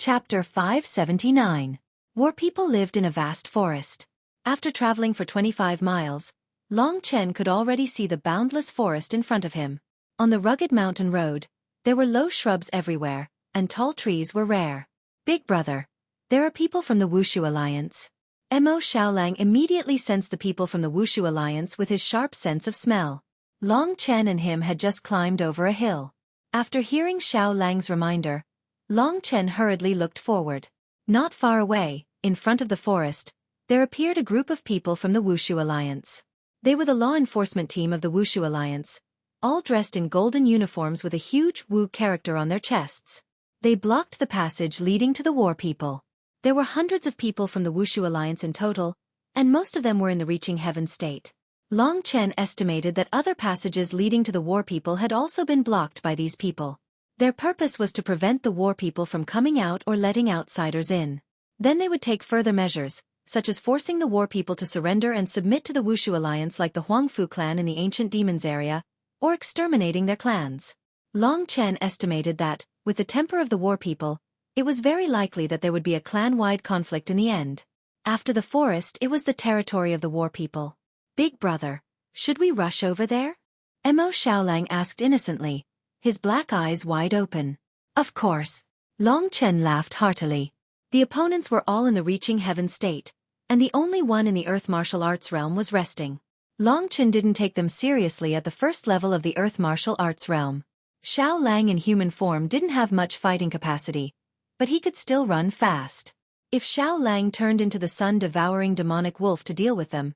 Chapter 579. War people lived in a vast forest. After traveling for 25 miles, Long Chen could already see the boundless forest in front of him. On the rugged mountain road, there were low shrubs everywhere, and tall trees were rare. Big brother, there are people from the Wushu Alliance. Mo Xiaolang immediately sensed the people from the Wushu Alliance with his sharp sense of smell. Long Chen and him had just climbed over a hill. After hearing Xiaolang's reminder, Long Chen hurriedly looked forward. Not far away, in front of the forest, there appeared a group of people from the Wushu Alliance. They were the law enforcement team of the Wushu Alliance, all dressed in golden uniforms with a huge Wu character on their chests. They blocked the passage leading to the war people. There were hundreds of people from the Wushu Alliance in total, and most of them were in the reaching heaven state. Long Chen estimated that other passages leading to the war people had also been blocked by these people. Their purpose was to prevent the war people from coming out or letting outsiders in. Then they would take further measures, such as forcing the war people to surrender and submit to the Wushu Alliance like the Huangfu clan in the ancient demons area, or exterminating their clans. Long Chen estimated that, with the temper of the war people, it was very likely that there would be a clan-wide conflict in the end. After the forest, it was the territory of the war people. Big brother, should we rush over there? Mo Xiaolang asked innocently, his black eyes wide open. Of course. Long Chen laughed heartily. The opponents were all in the reaching heaven state, and the only one in the earth martial arts realm was resting. Long Chen didn't take them seriously at the first level of the earth martial arts realm. Xiaolang in human form didn't have much fighting capacity, but he could still run fast. If Xiaolang turned into the sun-devouring demonic wolf to deal with them,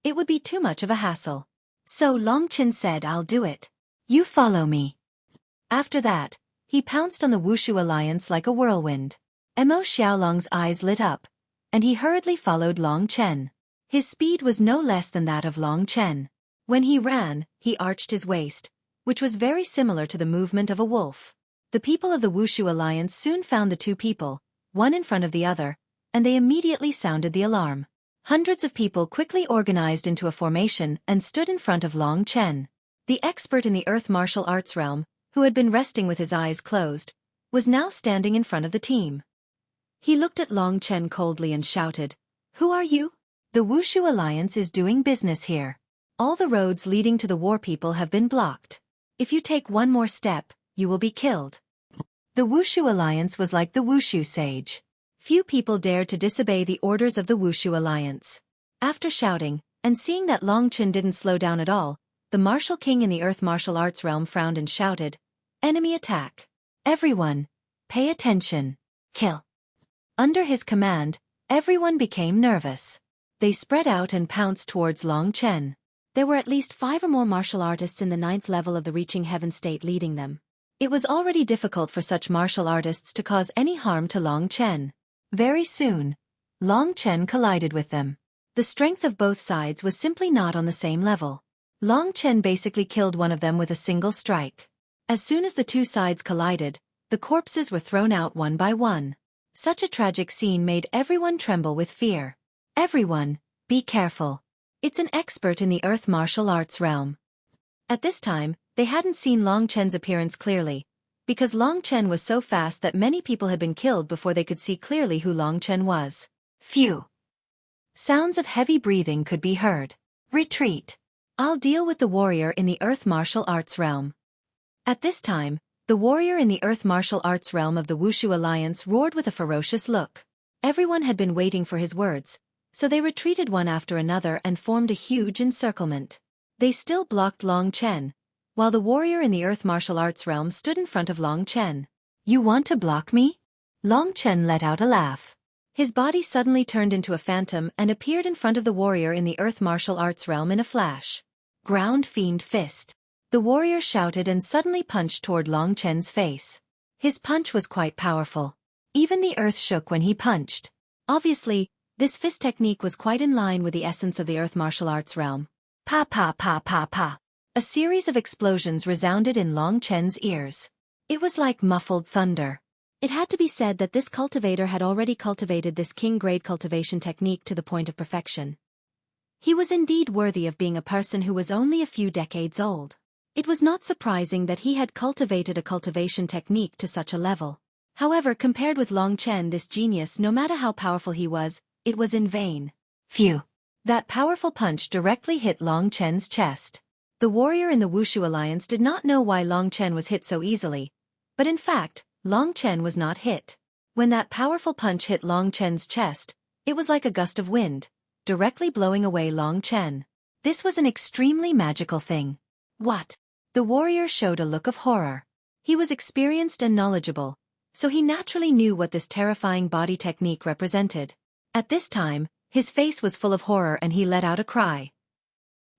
it would be too much of a hassle. So Long Chen said, "I'll do it. You follow me." After that, he pounced on the Wushu Alliance like a whirlwind. Mo Xiaolang's eyes lit up, and he hurriedly followed Long Chen. His speed was no less than that of Long Chen. When he ran, he arched his waist, which was very similar to the movement of a wolf. The people of the Wushu Alliance soon found the two people, one in front of the other, and they immediately sounded the alarm. Hundreds of people quickly organized into a formation and stood in front of Long Chen. The expert in the earth martial arts realm, who had been resting with his eyes closed, was now standing in front of the team. He looked at Long Chen coldly and shouted, "Who are you? The Wushu Alliance is doing business here. All the roads leading to the war people have been blocked. If you take one more step, you will be killed." The Wushu Alliance was like the Wushu sage. Few people dared to disobey the orders of the Wushu Alliance. After shouting, and seeing that Long Chen didn't slow down at all, the martial king in the earth martial arts realm frowned and shouted, "Enemy attack. Everyone, pay attention. Kill." Under his command, everyone became nervous. They spread out and pounced towards Long Chen. There were at least 5 or more martial artists in the 9th level of the reaching heaven state leading them. It was already difficult for such martial artists to cause any harm to Long Chen. Very soon, Long Chen collided with them. The strength of both sides was simply not on the same level. Long Chen basically killed one of them with a single strike. As soon as the two sides collided, the corpses were thrown out one by one. Such a tragic scene made everyone tremble with fear. Everyone, be careful. It's an expert in the earth martial arts realm. At this time, they hadn't seen Long Chen's appearance clearly, because Long Chen was so fast that many people had been killed before they could see clearly who Long Chen was. Phew! Sounds of heavy breathing could be heard. Retreat. I'll deal with the warrior in the earth martial arts realm. At this time, the warrior in the earth martial arts realm of the Wushu Alliance roared with a ferocious look. Everyone had been waiting for his words, so they retreated one after another and formed a huge encirclement. They still blocked Long Chen, while the warrior in the earth martial arts realm stood in front of Long Chen. "You want to block me?" Long Chen let out a laugh. His body suddenly turned into a phantom and appeared in front of the warrior in the earth martial arts realm in a flash. Ground fiend fist. The warrior shouted and suddenly punched toward Long Chen's face. His punch was quite powerful. Even the earth shook when he punched. Obviously, this fist technique was quite in line with the essence of the earth martial arts realm. Pa pa pa pa pa. A series of explosions resounded in Long Chen's ears. It was like muffled thunder. It had to be said that this cultivator had already cultivated this king-grade cultivation technique to the point of perfection. He was indeed worthy of being a person who was only a few decades old. It was not surprising that he had cultivated a cultivation technique to such a level. However, compared with Long Chen, this genius, no matter how powerful he was, it was in vain. Phew! That powerful punch directly hit Long Chen's chest. The warrior in the Wushu alliance did not know why Long Chen was hit so easily, but in fact, Long Chen was not hit. When that powerful punch hit Long Chen's chest, it was like a gust of wind, directly blowing away Long Chen. This was an extremely magical thing. What? The warrior showed a look of horror. He was experienced and knowledgeable, so he naturally knew what this terrifying body technique represented. At this time, his face was full of horror and he let out a cry.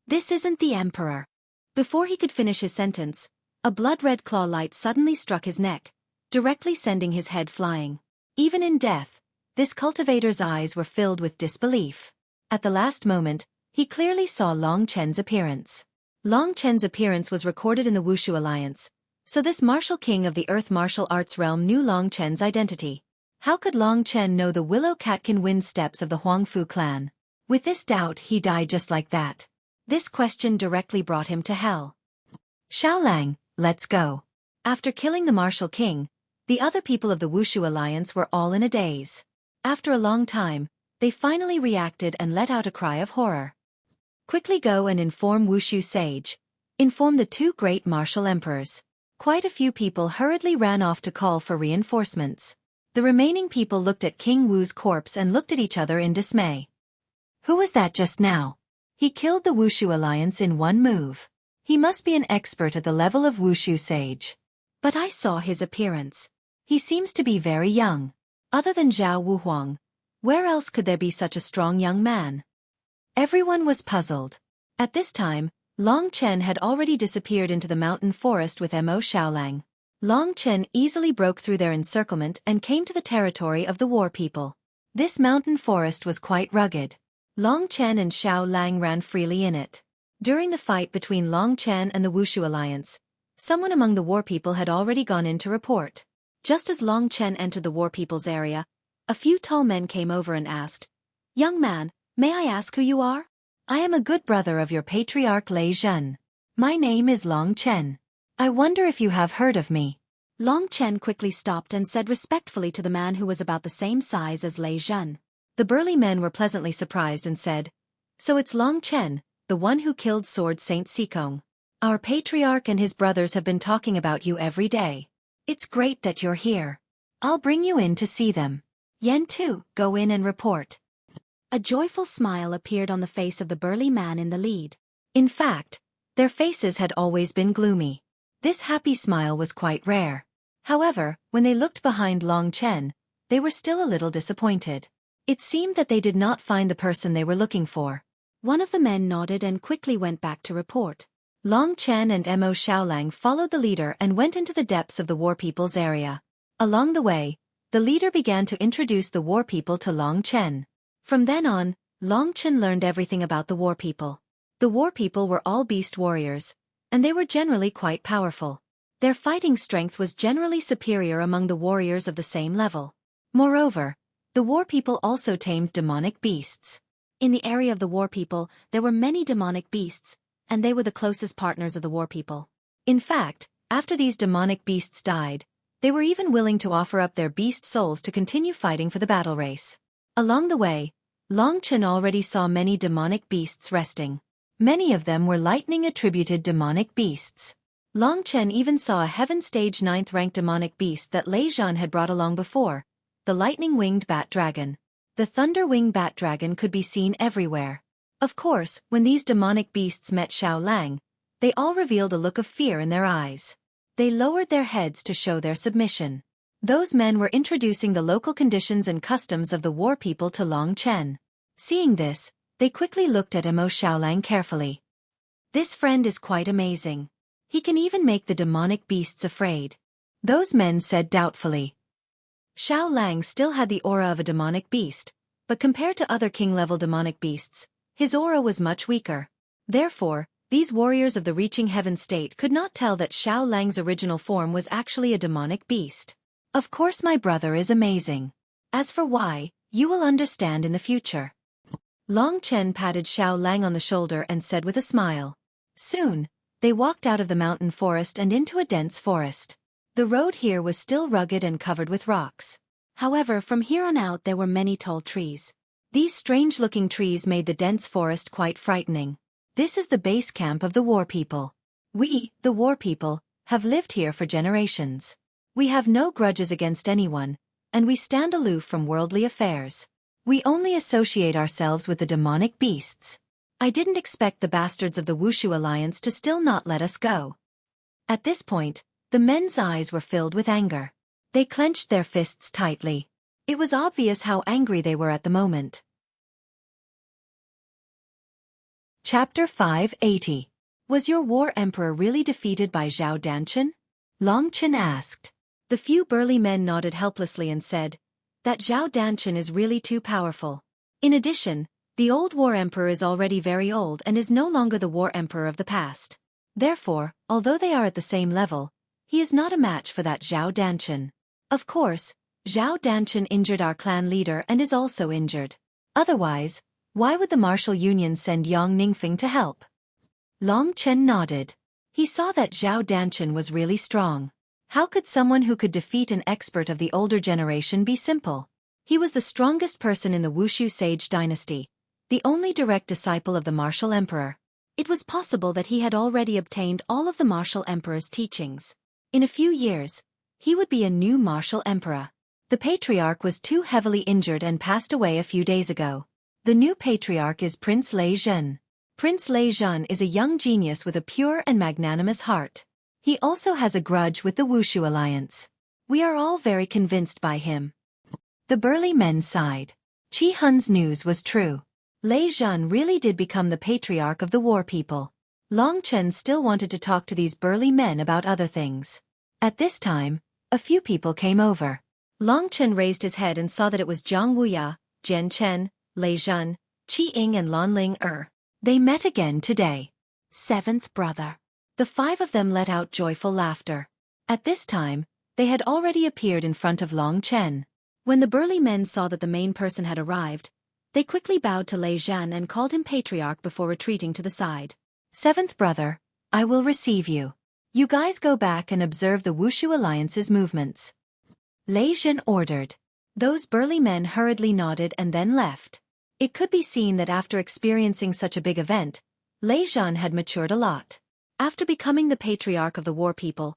This isn't the Emperor. Before he could finish his sentence, a blood-red claw light suddenly struck his neck, directly sending his head flying. Even in death, this cultivator's eyes were filled with disbelief. At the last moment, he clearly saw Long Chen's appearance. Long Chen's appearance was recorded in the Wushu alliance, so this martial king of the earth martial arts realm knew Long Chen's identity. How could Long Chen know the Willow Catkin Wind steps of the Huangfu clan? With this doubt, he died just like that. This question directly brought him to hell. Xiaolang, let's go. After killing the martial king, the other people of the Wushu alliance were all in a daze. After a long time, they finally reacted and let out a cry of horror. Quickly go and inform Wushu sage. Inform the two great martial emperors. Quite a few people hurriedly ran off to call for reinforcements. The remaining people looked at King Wu's corpse and looked at each other in dismay. Who was that just now? He killed the Wushu alliance in one move. He must be an expert at the level of Wushu sage. But I saw his appearance. He seems to be very young. Other than Zhao Wuhuang, where else could there be such a strong young man? Everyone was puzzled. At this time, Long Chen had already disappeared into the mountain forest with Mo Xiaolang. Long Chen easily broke through their encirclement and came to the territory of the war people. This mountain forest was quite rugged. Long Chen and Xiao Lang ran freely in it. During the fight between Long Chen and the Wushu alliance, someone among the war people had already gone in to report. Just as Long Chen entered the war people's area, a few tall men came over and asked, "Young man, may I ask who you are? I am a good brother of your patriarch Lei Zhen. My name is Long Chen. I wonder if you have heard of me." Long Chen quickly stopped and said respectfully to the man who was about the same size as Lei Zhen. The burly men were pleasantly surprised and said, "So it's Long Chen, the one who killed Sword Saint Sikong. Our patriarch and his brothers have been talking about you every day. It's great that you're here. I'll bring you in to see them. Yen Tu, go in and report." A joyful smile appeared on the face of the burly man in the lead. In fact, their faces had always been gloomy. This happy smile was quite rare. However, when they looked behind Long Chen, they were still a little disappointed. It seemed that they did not find the person they were looking for. One of the men nodded and quickly went back to report. Long Chen and Mo Xiaolang followed the leader and went into the depths of the war people's area. Along the way, the leader began to introduce the war people to Long Chen. From then on, Long Chen learned everything about the war people. The war people were all beast warriors, and they were generally quite powerful. Their fighting strength was generally superior among the warriors of the same level. Moreover, the war people also tamed demonic beasts. In the area of the war people, there were many demonic beasts, and they were the closest partners of the war people. In fact, after these demonic beasts died, they were even willing to offer up their beast souls to continue fighting for the battle race. Along the way, Long Chen already saw many demonic beasts resting. Many of them were lightning-attributed demonic beasts. Long Chen even saw a Heaven Stage 9th rank demonic beast that Lei Zhan had brought along before, the lightning-winged bat dragon. The thunder-winged bat dragon could be seen everywhere. Of course, when these demonic beasts met Xiao Lang, they all revealed a look of fear in their eyes. They lowered their heads to show their submission. Those men were introducing the local conditions and customs of the war people to Long Chen. Seeing this, they quickly looked at Mo Xiaolang carefully. This friend is quite amazing. He can even make the demonic beasts afraid. Those men said doubtfully. Xiao Lang still had the aura of a demonic beast, but compared to other king-level demonic beasts, his aura was much weaker. Therefore, these warriors of the reaching heaven state could not tell that Xiao Lang's original form was actually a demonic beast. Of course, my brother is amazing. As for why, you will understand in the future. Long Chen patted Xiao Lang on the shoulder and said with a smile. Soon, they walked out of the mountain forest and into a dense forest. The road here was still rugged and covered with rocks. However, from here on out there were many tall trees. These strange-looking trees made the dense forest quite frightening. This is the base camp of the War People. We, the War People, have lived here for generations. We have no grudges against anyone, and we stand aloof from worldly affairs. We only associate ourselves with the demonic beasts. I didn't expect the bastards of the Wushu Alliance to still not let us go. At this point, the men's eyes were filled with anger. They clenched their fists tightly. It was obvious how angry they were at the moment. Chapter 580. Was your war emperor really defeated by Zhao Danchen? Long Chen asked. The few burly men nodded helplessly and said, that Zhao Danchen is really too powerful. In addition, the old war emperor is already very old and is no longer the war emperor of the past. Therefore, although they are at the same level, he is not a match for that Zhao Danchen. Of course, Zhao Danchen injured our clan leader and is also injured. Otherwise, why would the martial union send Yang Ningfeng to help? Long Chen nodded. He saw that Zhao Danchen was really strong. How could someone who could defeat an expert of the older generation be simple? He was the strongest person in the Wushu Sage dynasty, the only direct disciple of the martial emperor. It was possible that he had already obtained all of the martial emperor's teachings. In a few years, he would be a new martial emperor. The patriarch was too heavily injured and passed away a few days ago. The new patriarch is Prince Lei Zhen. Prince Lei Zhen is a young genius with a pure and magnanimous heart. He also has a grudge with the Wushu Alliance. We are all very convinced by him. The burly men sighed. Qi Hun's news was true. Lei Zhen really did become the patriarch of the War People. Long Chen still wanted to talk to these burly men about other things. At this time, a few people came over. Long Chen raised his head and saw that it was Jiang Wuya, Jian Chen, Lei Zhen, Qi Ying and Lan Ling Er. They met again today. Seventh brother. The five of them let out joyful laughter. At this time, they had already appeared in front of Long Chen. When the burly men saw that the main person had arrived, they quickly bowed to Lei Zhen and called him patriarch before retreating to the side. Seventh brother, I will receive you. You guys go back and observe the Wushu Alliance's movements. Lei Zhen ordered. Those burly men hurriedly nodded and then left. It could be seen that after experiencing such a big event, Lei Zhen had matured a lot. After becoming the patriarch of the War People,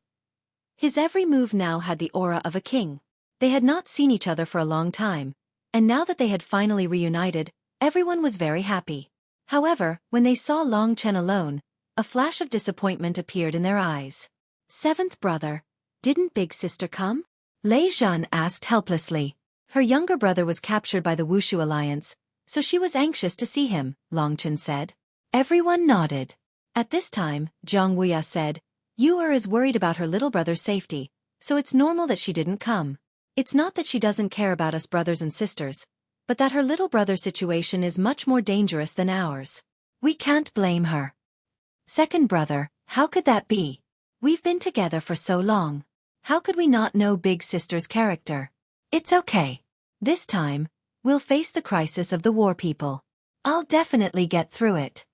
his every move now had the aura of a king. They had not seen each other for a long time, and now that they had finally reunited, everyone was very happy. However, when they saw Long Chen alone, a flash of disappointment appeared in their eyes. Seventh brother, didn't big sister come? Lei Zhen asked helplessly. Her younger brother was captured by the Wushu Alliance, so she was anxious to see him, Long Chen said. Everyone nodded. At this time, Jiang Wuya said, You are as worried about her little brother's safety, so it's normal that she didn't come. It's not that she doesn't care about us brothers and sisters, but that her little brother's situation is much more dangerous than ours. We can't blame her. Second brother, how could that be? We've been together for so long. How could we not know big sister's character? It's okay. This time, we'll face the crisis of the War People. I'll definitely get through it.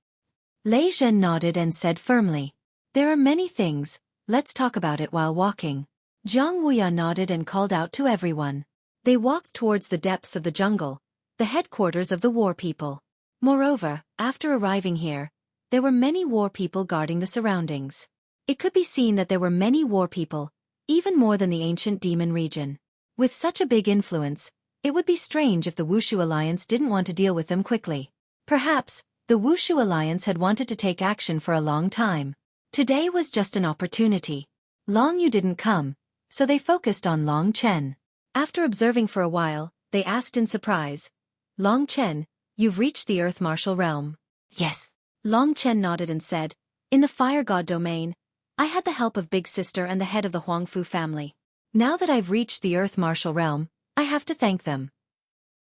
Lei Zhen nodded and said firmly, There are many things, let's talk about it while walking. Jiang Wuya nodded and called out to everyone. They walked towards the depths of the jungle, the headquarters of the War People. Moreover, after arriving here, there were many War People guarding the surroundings. It could be seen that there were many War People, even more than the ancient demon region. With such a big influence, it would be strange if the Wushu Alliance didn't want to deal with them quickly. Perhaps, the Wushu Alliance had wanted to take action for a long time. Today was just an opportunity. Long Yu didn't come, so they focused on Long Chen. After observing for a while, they asked in surprise, Long Chen, you've reached the Earth Martial Realm. Yes. Long Chen nodded and said, In the Fire God domain, I had the help of Big Sister and the head of the Huangfu family. Now that I've reached the Earth Martial Realm, I have to thank them.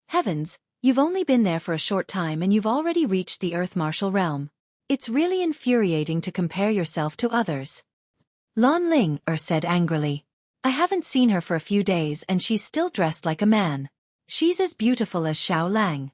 Heavens, you've only been there for a short time and you've already reached the Earth Martial Realm. It's really infuriating to compare yourself to others. Lan Ling said angrily. I haven't seen her for a few days and she's still dressed like a man. She's as beautiful as Xiao Lang.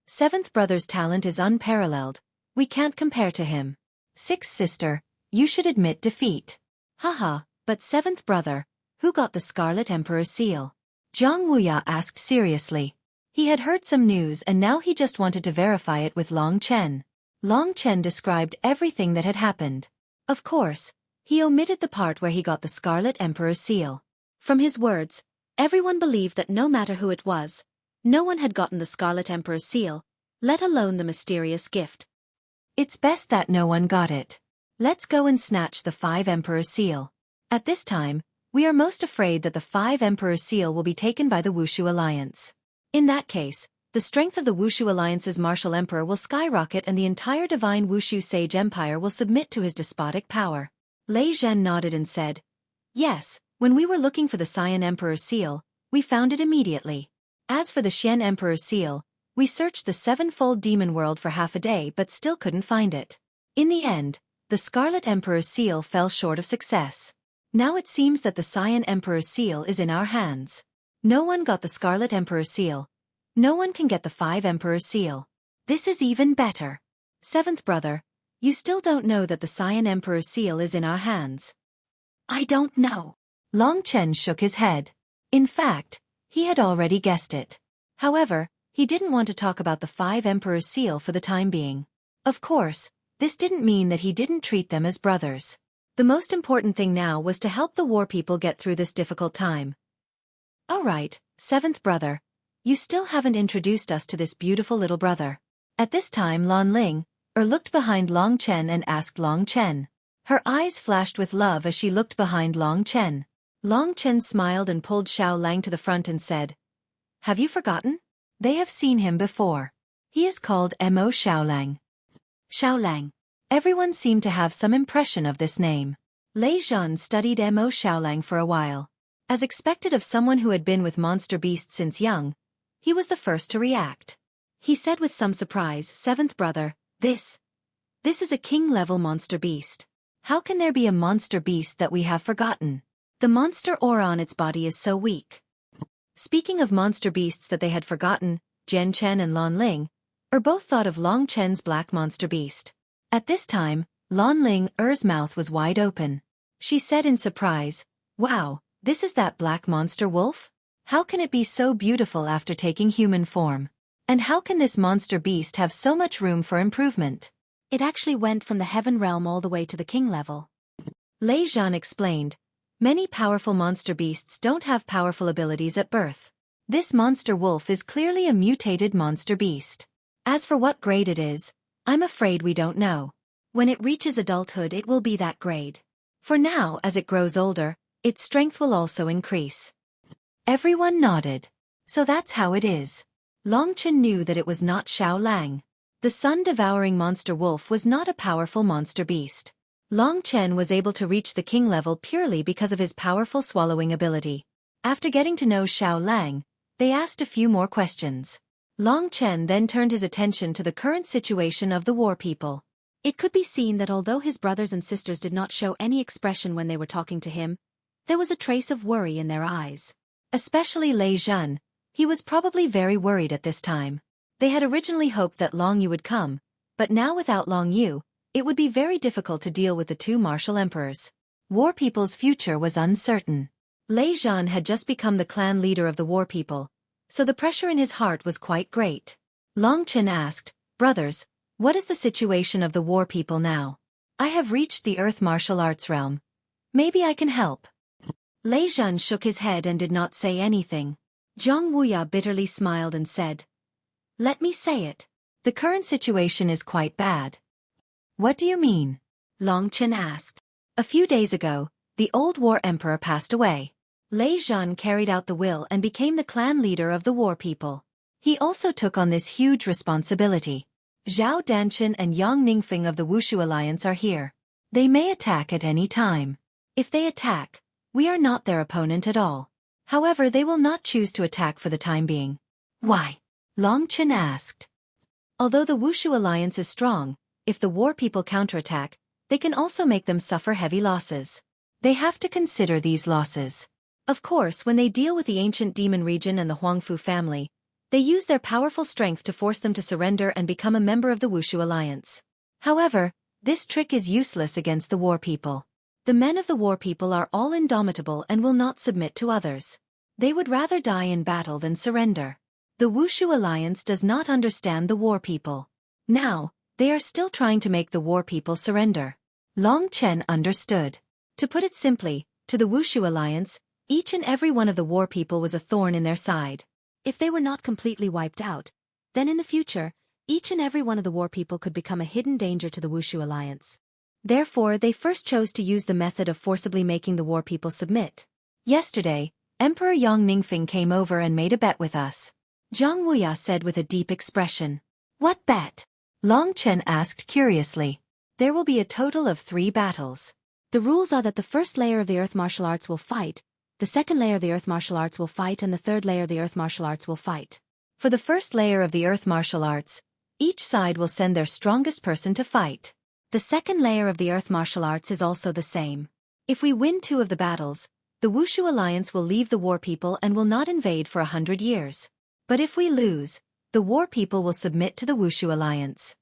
Seventh brother's talent is unparalleled. We can't compare to him. Sixth sister, you should admit defeat. Haha, but seventh brother, Who got the Scarlet Emperor's seal? Zhang Wuya asked seriously. He had heard some news and now he just wanted to verify it with Long Chen. Long Chen described everything that had happened. Of course, he omitted the part where he got the Scarlet Emperor's seal. From his words, everyone believed that no matter who it was, no one had gotten the Scarlet Emperor's seal, let alone the mysterious gift. It's best that no one got it. Let's go and snatch the 5 Emperor's seal. At this time, we are most afraid that the 5 Emperor's seal will be taken by the Wushu Alliance. In that case, the strength of the Wushu Alliance's martial emperor will skyrocket and the entire divine Wushu Sage Empire will submit to his despotic power. Lei Zhen nodded and said, "Yes, when we were looking for the Cyan Emperor's seal, we found it immediately. As for the Xian Emperor's seal, we searched the 7-fold demon world for half a day but still couldn't find it. In the end, the Scarlet Emperor's seal fell short of success. Now it seems that the Cyan Emperor's seal is in our hands. No one got the Scarlet Emperor's seal. No one can get the 5 Emperor's seal. This is even better. 7th brother, you still don't know that the Cyan Emperor's seal is in our hands." "I don't know." Long Chen shook his head. In fact, he had already guessed it. However, he didn't want to talk about the 5 Emperor's seal for the time being. Of course, this didn't mean that he didn't treat them as brothers. The most important thing now was to help the war people get through this difficult time. "All right, 7th brother, you still haven't introduced us to this beautiful little brother." At this time Lan Ling looked behind Long Chen and asked Long Chen. Her eyes flashed with love as she looked behind Long Chen. Long Chen smiled and pulled Xiao Lang to the front and said, "Have you forgotten? They have seen him before. He is called Mo Xiaolang." Xiaolang. Everyone seemed to have some impression of this name. Lei Zhan studied Mo Xiaolang for a while. As expected of someone who had been with monster beasts since young, he was the first to react. He said with some surprise, "7th brother, this is a king-level monster beast. How can there be a monster beast that we have forgotten? The monster aura on its body is so weak." Speaking of monster beasts that they had forgotten, Jian Chen and Lan Ling both thought of Long Chen's black monster beast. At this time, Lan Ling's mouth was wide open. She said in surprise, "Wow, this is that black monster wolf? How can it be so beautiful after taking human form? And how can this monster beast have so much room for improvement? It actually went from the heaven realm all the way to the king level." Lei Zhan explained, "Many powerful monster beasts don't have powerful abilities at birth. This monster wolf is clearly a mutated monster beast. As for what grade it is, I'm afraid we don't know. When it reaches adulthood it will be that grade. For now, as it grows older, its strength will also increase." Everyone nodded. So that's how it is. Long Chen knew that it was not Xiao Lang. The sun-devouring monster wolf was not a powerful monster beast. Long Chen was able to reach the king level purely because of his powerful swallowing ability. After getting to know Xiao Lang, they asked a few more questions. Long Chen then turned his attention to the current situation of the war people. It could be seen that although his brothers and sisters did not show any expression when they were talking to him, there was a trace of worry in their eyes. Especially Lei Zhan, he was probably very worried at this time. They had originally hoped that Long Yu would come, but now without Long Yu, it would be very difficult to deal with the 2 martial emperors. War people's future was uncertain. Lei Zhan had just become the clan leader of the war people, so the pressure in his heart was quite great. Long Chen asked, "Brothers, what is the situation of the war people now? I have reached the Earth martial arts realm. Maybe I can help." Lei Zhan shook his head and did not say anything. Zhang Wuya bitterly smiled and said, "Let me say it. The current situation is quite bad." "What do you mean?" Long Chen asked. "A few days ago, the old war emperor passed away. Lei Zhan carried out the will and became the clan leader of the war people. He also took on this huge responsibility. Zhao Danchen and Yang Ningfeng of the Wushu Alliance are here. They may attack at any time. If they attack, we are not their opponent at all. However, they will not choose to attack for the time being." "Why?" Long Chen asked. "Although the Wushu Alliance is strong, if the war people counterattack, they can also make them suffer heavy losses. They have to consider these losses. Of course, when they deal with the ancient demon region and the Huangfu family, they use their powerful strength to force them to surrender and become a member of the Wushu Alliance. However, this trick is useless against the war people. The men of the war people are all indomitable and will not submit to others. They would rather die in battle than surrender. The Wushu alliance does not understand the war people. Now, they are still trying to make the war people surrender. Long Chen understood. To put it simply, to the Wushu alliance, each and every one of the war people was a thorn in their side. If they were not completely wiped out, then in the future, each and every one of the war people could become a hidden danger to the Wushu alliance. Therefore, they first chose to use the method of forcibly making the war people submit. Yesterday, Emperor Yang Ningfeng came over and made a bet with us. Zhang Wuya said with a deep expression. What bet? Long Chen asked curiously. There will be a total of 3 battles. The rules are that the first layer of the Earth Martial Arts will fight, the second layer of the Earth Martial Arts will fight, and the third layer of the Earth Martial Arts will fight. For the first layer of the Earth Martial Arts, each side will send their strongest person to fight. The second layer of the Earth Martial Arts is also the same. If we win 2 of the battles, the Wushu alliance will leave the war people and will not invade for 100 years. But if we lose, the war people will submit to the Wushu alliance.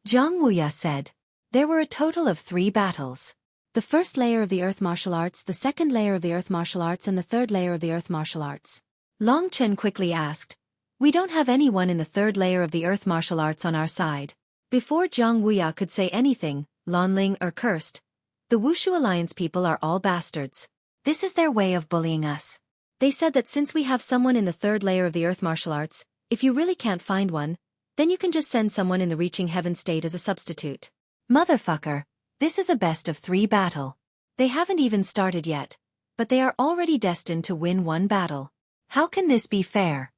Zhang Wuya said. There were a total of 3 battles. The first layer of the Earth Martial Arts, the second layer of the Earth Martial Arts, and the third layer of the Earth Martial Arts. Long Chen quickly asked. We don't have anyone in the third layer of the Earth Martial Arts on our side. Before Zhang Wuya could say anything, Lanling or cursed. The Wushu alliance people are all bastards. This is their way of bullying us. They said that since we have someone in the third layer of the Earth Martial Arts, if you really can't find one, then you can just send someone in the Reaching Heaven state as a substitute. Motherfucker, this is a best of 3 battle. They haven't even started yet, but they are already destined to win 1 battle. How can this be fair?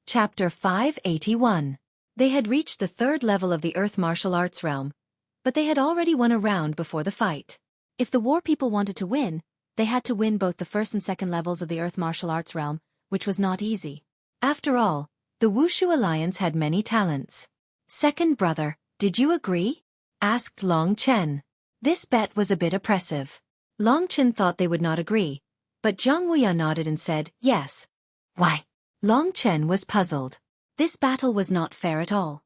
Chapter 581. They had reached the 3rd level of the Earth Martial Arts realm, but they had already won a round before the fight. If the war people wanted to win, they had to win both the 1st and 2nd levels of the Earth Martial Arts realm, which was not easy. After all, the Wushu alliance had many talents. Second brother, did you agree? Asked Long Chen. This bet was a bit oppressive. Long Chen thought they would not agree, but Zhang Wuya nodded and said, yes. Why? Long Chen was puzzled. This battle was not fair at all.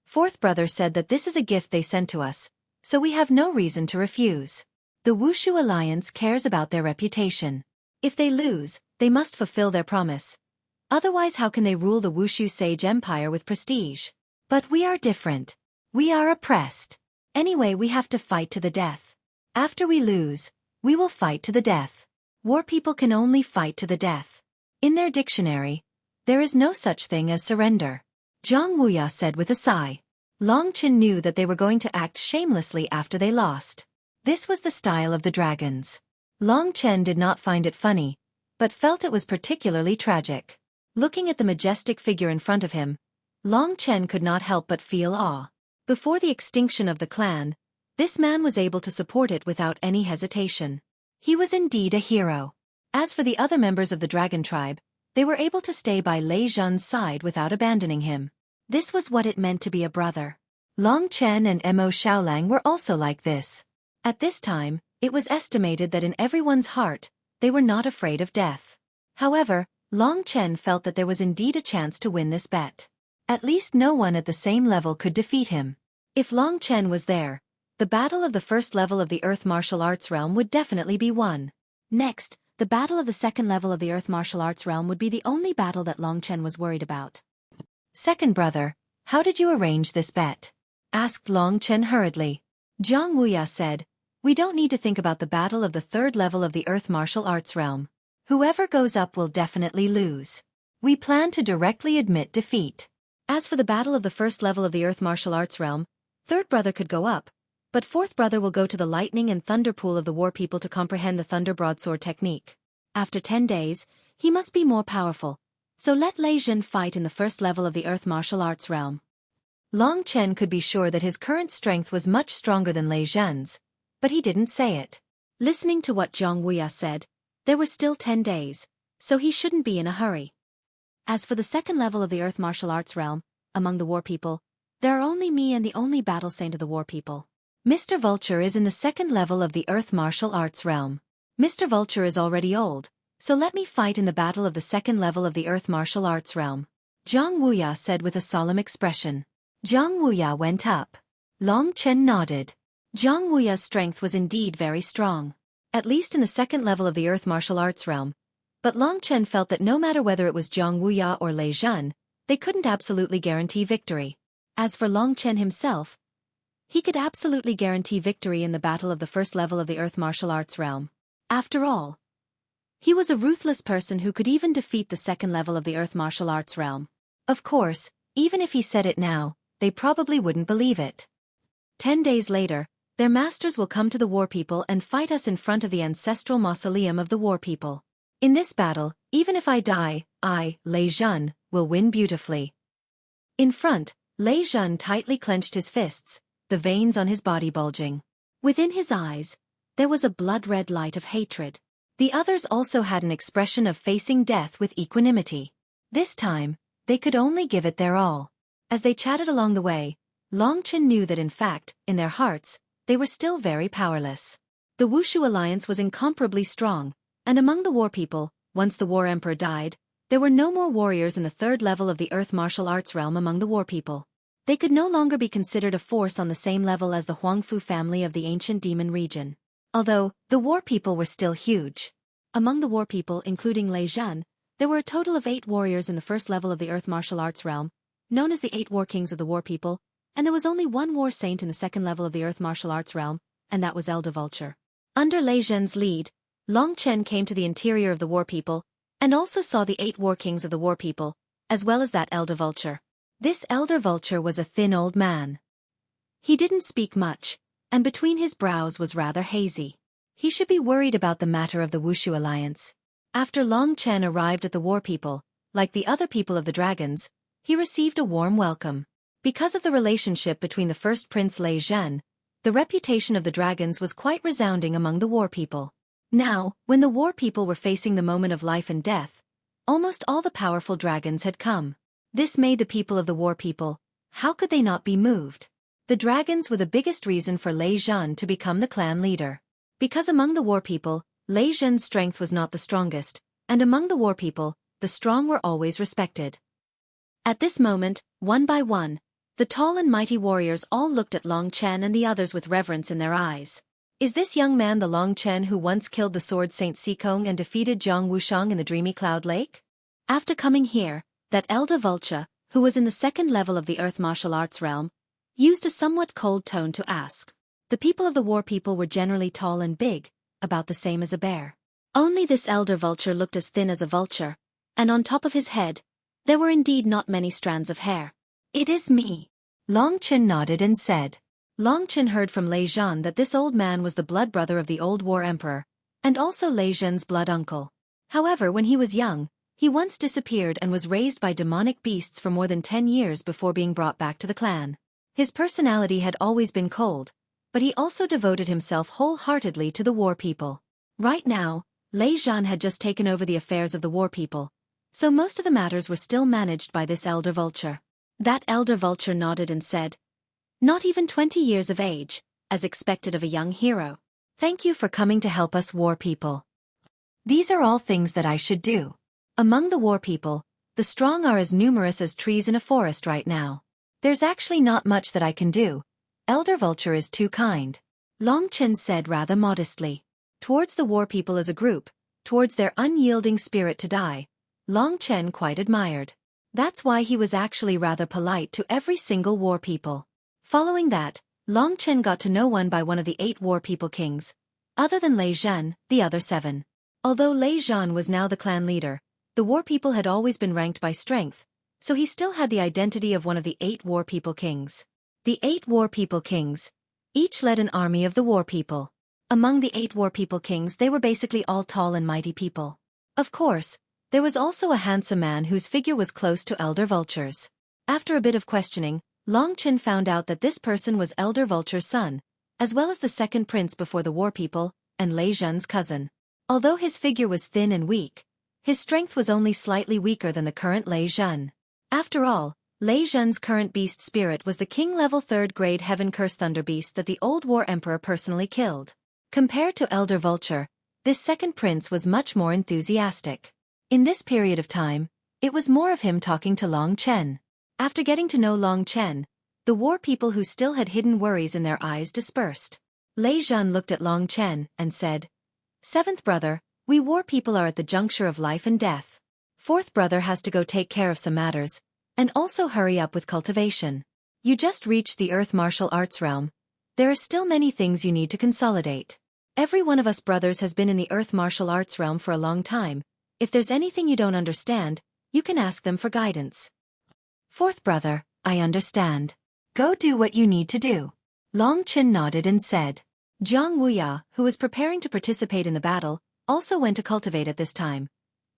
Fourth brother said that this is a gift they sent to us, so we have no reason to refuse. The Wushu alliance cares about their reputation. If they lose, they must fulfill their promise. Otherwise, how can they rule the Wushu Sage Empire with prestige? But we are different. We are oppressed. Anyway, we have to fight to the death. After we lose, we will fight to the death. War people can only fight to the death. In their dictionary, there is no such thing as surrender. Zhang Wuya said with a sigh. Long Chen knew that they were going to act shamelessly after they lost. This was the style of the dragons. Long Chen did not find it funny, but felt it was particularly tragic. Looking at the majestic figure in front of him, Long Chen could not help but feel awe. Before the extinction of the clan, this man was able to support it without any hesitation. He was indeed a hero. As for the other members of the dragon tribe, they were able to stay by Lei Zhan's side without abandoning him. This was what it meant to be a brother. Long Chen and Mo Xiaolang were also like this. At this time, it was estimated that in everyone's heart, they were not afraid of death. However, Long Chen felt that there was indeed a chance to win this bet. At least no one at the same level could defeat him. If Long Chen was there, the battle of the 1st level of the Earth Martial Arts realm would definitely be won. Next, the battle of the 2nd level of the Earth Martial Arts realm would be the only battle that Long Chen was worried about. Second brother, how did you arrange this bet? Asked Long Chen hurriedly. Zhang Wuya said, we don't need to think about the battle of the 3rd level of the Earth Martial Arts realm. Whoever goes up will definitely lose. We plan to directly admit defeat. As for the battle of the 1st level of the Earth Martial Arts realm, 3rd brother could go up, but 4th brother will go to the lightning and thunder pool of the war people to comprehend the thunder broadsword technique. After 10 days, he must be more powerful, so let Lei Zhan fight in the 1st level of the Earth Martial Arts realm. Long Chen could be sure that his current strength was much stronger than Lei Zhan's, but he didn't say it. Listening to what Zhang Wuya said, there were still 10 days, so he shouldn't be in a hurry. As for the 2nd level of the Earth Martial Arts realm, among the war people, there are only me and the only battle saint of the war people. Mr. Vulture is in the 2nd level of the Earth Martial Arts realm. Mr. Vulture is already old, so let me fight in the battle of the 2nd level of the Earth Martial Arts realm. Zhang Wuya said with a solemn expression. Zhang Wuya went up. Long Chen nodded. Zhang Wuya's strength was indeed very strong. At least in the second level of the Earth martial arts realm. But Long Chen felt that no matter whether it was Zhang Wuya or Lei Zhan, they couldn't absolutely guarantee victory. As for Long Chen himself, he could absolutely guarantee victory in the battle of the first level of the Earth martial arts realm. After all, he was a ruthless person who could even defeat the second level of the Earth martial arts realm. Of course, even if he said it now, they probably wouldn't believe it. 10 days later, their masters will come to the war people and fight us in front of the ancestral mausoleum of the war people. In this battle, even if I die, I, Lei Zhan, will win beautifully. In front, Lei Zhan tightly clenched his fists, the veins on his body bulging. Within his eyes, there was a blood-red light of hatred. The others also had an expression of facing death with equanimity. This time, they could only give it their all. As they chatted along the way, Long Chen knew that in fact, in their hearts, they were still very powerless. The Wushu alliance was incomparably strong, and among the war people, once the war emperor died, there were no more warriors in the third level of the Earth martial arts realm among the war people. They could no longer be considered a force on the same level as the Huangfu family of the ancient demon region. Although, the war people were still huge. Among the war people, including Lei Zhan, there were a total of 8 warriors in the first level of the Earth martial arts realm, known as the 8 war kings of the war people, and there was only one war saint in the second level of the Earth martial arts realm, and that was Elder Vulture. Under Lei Zhan's lead, Long Chen came to the interior of the war people, and also saw the 8 war kings of the war people, as well as that Elder Vulture. This Elder Vulture was a thin old man. He didn't speak much, and between his brows was rather hazy. He should be worried about the matter of the Wushu alliance. After Long Chen arrived at the war people, like the other people of the dragons, he received a warm welcome. Because of the relationship between the first prince Lei Zhan, the reputation of the dragons was quite resounding among the war people. Now, when the war people were facing the moment of life and death, almost all the powerful dragons had come. This made the people of the war people, how could they not be moved? The dragons were the biggest reason for Lei Zhan to become the clan leader. Because among the war people, Lei Zhan's strength was not the strongest, and among the war people, the strong were always respected. At this moment, one by one, the tall and mighty warriors all looked at Long Chen and the others with reverence in their eyes. Is this young man the Long Chen who once killed the sword Saint Sikong and defeated Zhang Wushang in the dreamy cloud lake? After coming here, that Elder Vulture, who was in the second level of the Earth martial arts realm, used a somewhat cold tone to ask. The people of the war people were generally tall and big, about the same as a bear. Only this Elder Vulture looked as thin as a vulture, and on top of his head, there were indeed not many strands of hair. It is me. Long Chen nodded and said. Long Chen heard from Lei Zhan that this old man was the blood brother of the old war emperor, and also Lei Zhan's blood uncle. However, when he was young, he once disappeared and was raised by demonic beasts for more than 10 years before being brought back to the clan. His personality had always been cold, but he also devoted himself wholeheartedly to the war people. Right now, Lei Zhan had just taken over the affairs of the war people, so most of the matters were still managed by this Elder Vulture. That Elder Vulture nodded and said, "Not even 20 years of age, as expected of a young hero. Thank you for coming to help us war people. These are all things that I should do. Among the war people, the strong are as numerous as trees in a forest right now. There's actually not much that I can do. Elder Vulture is too kind," Long Chen said rather modestly. Towards the war people as a group, towards their unyielding spirit to die, Long Chen quite admired. That's why he was actually rather polite to every single war people. Following that, Long Chen got to know one by one of the 8 war people kings. Other than Lei Zhan, the other 7. Although Lei Zhan was now the clan leader, the war people had always been ranked by strength, so he still had the identity of one of the 8 war people kings. The 8 war people kings each led an army of the war people. Among the 8 war people kings, they were basically all tall and mighty people. Of course, there was also a handsome man whose figure was close to Elder Vulture's. After a bit of questioning, Long Chen found out that this person was Elder Vulture's son, as well as the second prince before the war people, and Lei Zhan's cousin. Although his figure was thin and weak, his strength was only slightly weaker than the current Lei Zhan. After all, Lei Zhan's current beast spirit was the king level 3rd grade heaven curse thunder beast that the old war emperor personally killed. Compared to Elder Vulture, this second prince was much more enthusiastic. In this period of time, it was more of him talking to Long Chen. After getting to know Long Chen, The war people who still had hidden worries in their eyes dispersed. Lei Zhan looked at Long Chen and said, "Seventh brother, we war people are at the juncture of life and death. Fourth brother has to go take care of some matters, and also hurry up with cultivation. You just reached the Earth Martial Arts realm. There are still many things you need to consolidate. Every one of us brothers has been in the Earth Martial Arts realm for a long time. If there's anything you don't understand, you can ask them for guidance." "Fourth brother, I understand. Go do what you need to do." Long Chen nodded and said. Jiang Wuya, who was preparing to participate in the battle, also went to cultivate at this time,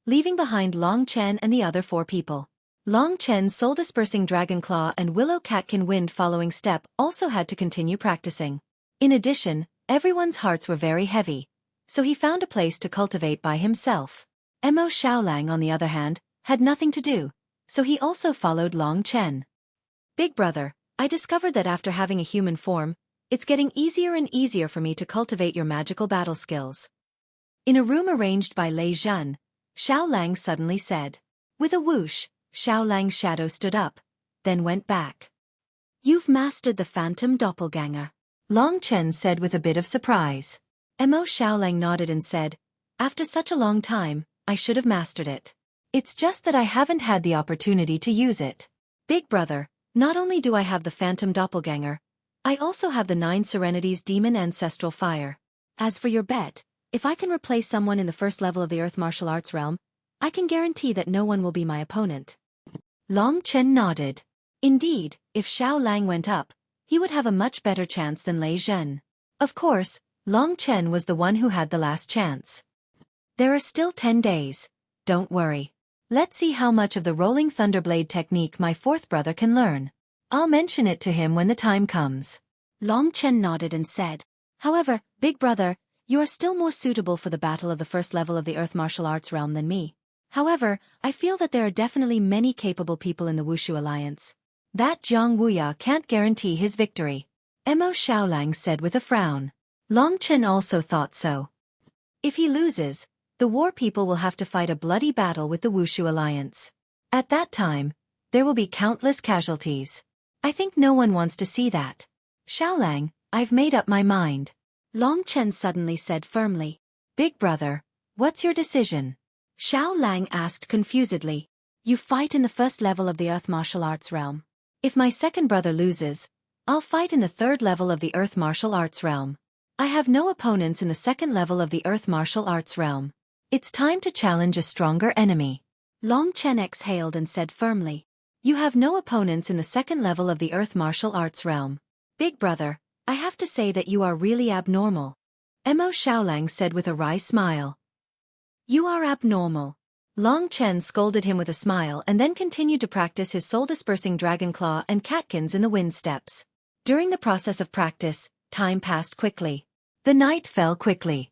leaving behind Long Chen and the other 4 people. Long Chen's soul-dispersing Dragon Claw and Willow Catkin Wind following step also had to continue practicing. In addition, everyone's hearts were very heavy, so he found a place to cultivate by himself. Mo Xiaolang, on the other hand, had nothing to do, so he also followed Long Chen. "Big brother, I discovered that after having a human form, it's getting easier and easier for me to cultivate your magical battle skills." In a room arranged by Lei Zhan, Xiaolang suddenly said. With a whoosh, Xiaolang's shadow stood up, then went back. "You've mastered the phantom doppelganger," Long Chen said with a bit of surprise. Mo Xiaolang nodded and said, "After such a long time, I should have mastered it. It's just that I haven't had the opportunity to use it. Big brother, not only do I have the phantom doppelganger, I also have the 9 Serenities demon ancestral fire. As for your bet, if I can replace someone in the first level of the Earth Martial Arts realm, I can guarantee that no one will be my opponent." Long Chen nodded. Indeed, if Xiaolang went up, he would have a much better chance than Lei Zhan. Of course, Long Chen was the one who had the last chance. "There are still 10 days. Don't worry. Let's see how much of the rolling thunderblade technique my 4th brother can learn. I'll mention it to him when the time comes." Long Chen nodded and said, "However, big brother, you are still more suitable for the battle of the first level of the Earth Martial Arts realm than me. However, I feel that there are definitely many capable people in the Wushu Alliance. That Jiang Wuya can't guarantee his victory," Mo Xiaolang said with a frown. Long Chen also thought so. If he loses, the war people will have to fight a bloody battle with the Wushu Alliance. At that time, there will be countless casualties. I think no one wants to see that. "Xiaolang, I've made up my mind," Long Chen suddenly said firmly. "Big brother, what's your decision?" Xiaolang asked confusedly. "You fight in the first level of the Earth Martial Arts realm. If my second brother loses, I'll fight in the 3rd level of the Earth Martial Arts realm. I have no opponents in the 2nd level of the Earth Martial Arts realm. It's time to challenge a stronger enemy." Long Chen exhaled and said firmly. "You have no opponents in the 2nd level of the Earth Martial Arts realm. Big brother, I have to say that you are really abnormal," Mo Xiaolang said with a wry smile. "You are abnormal." Long Chen scolded him with a smile and then continued to practice his soul-dispersing Dragon Claw and Catkins in the wind steps. During the process of practice, time passed quickly. The night fell quickly.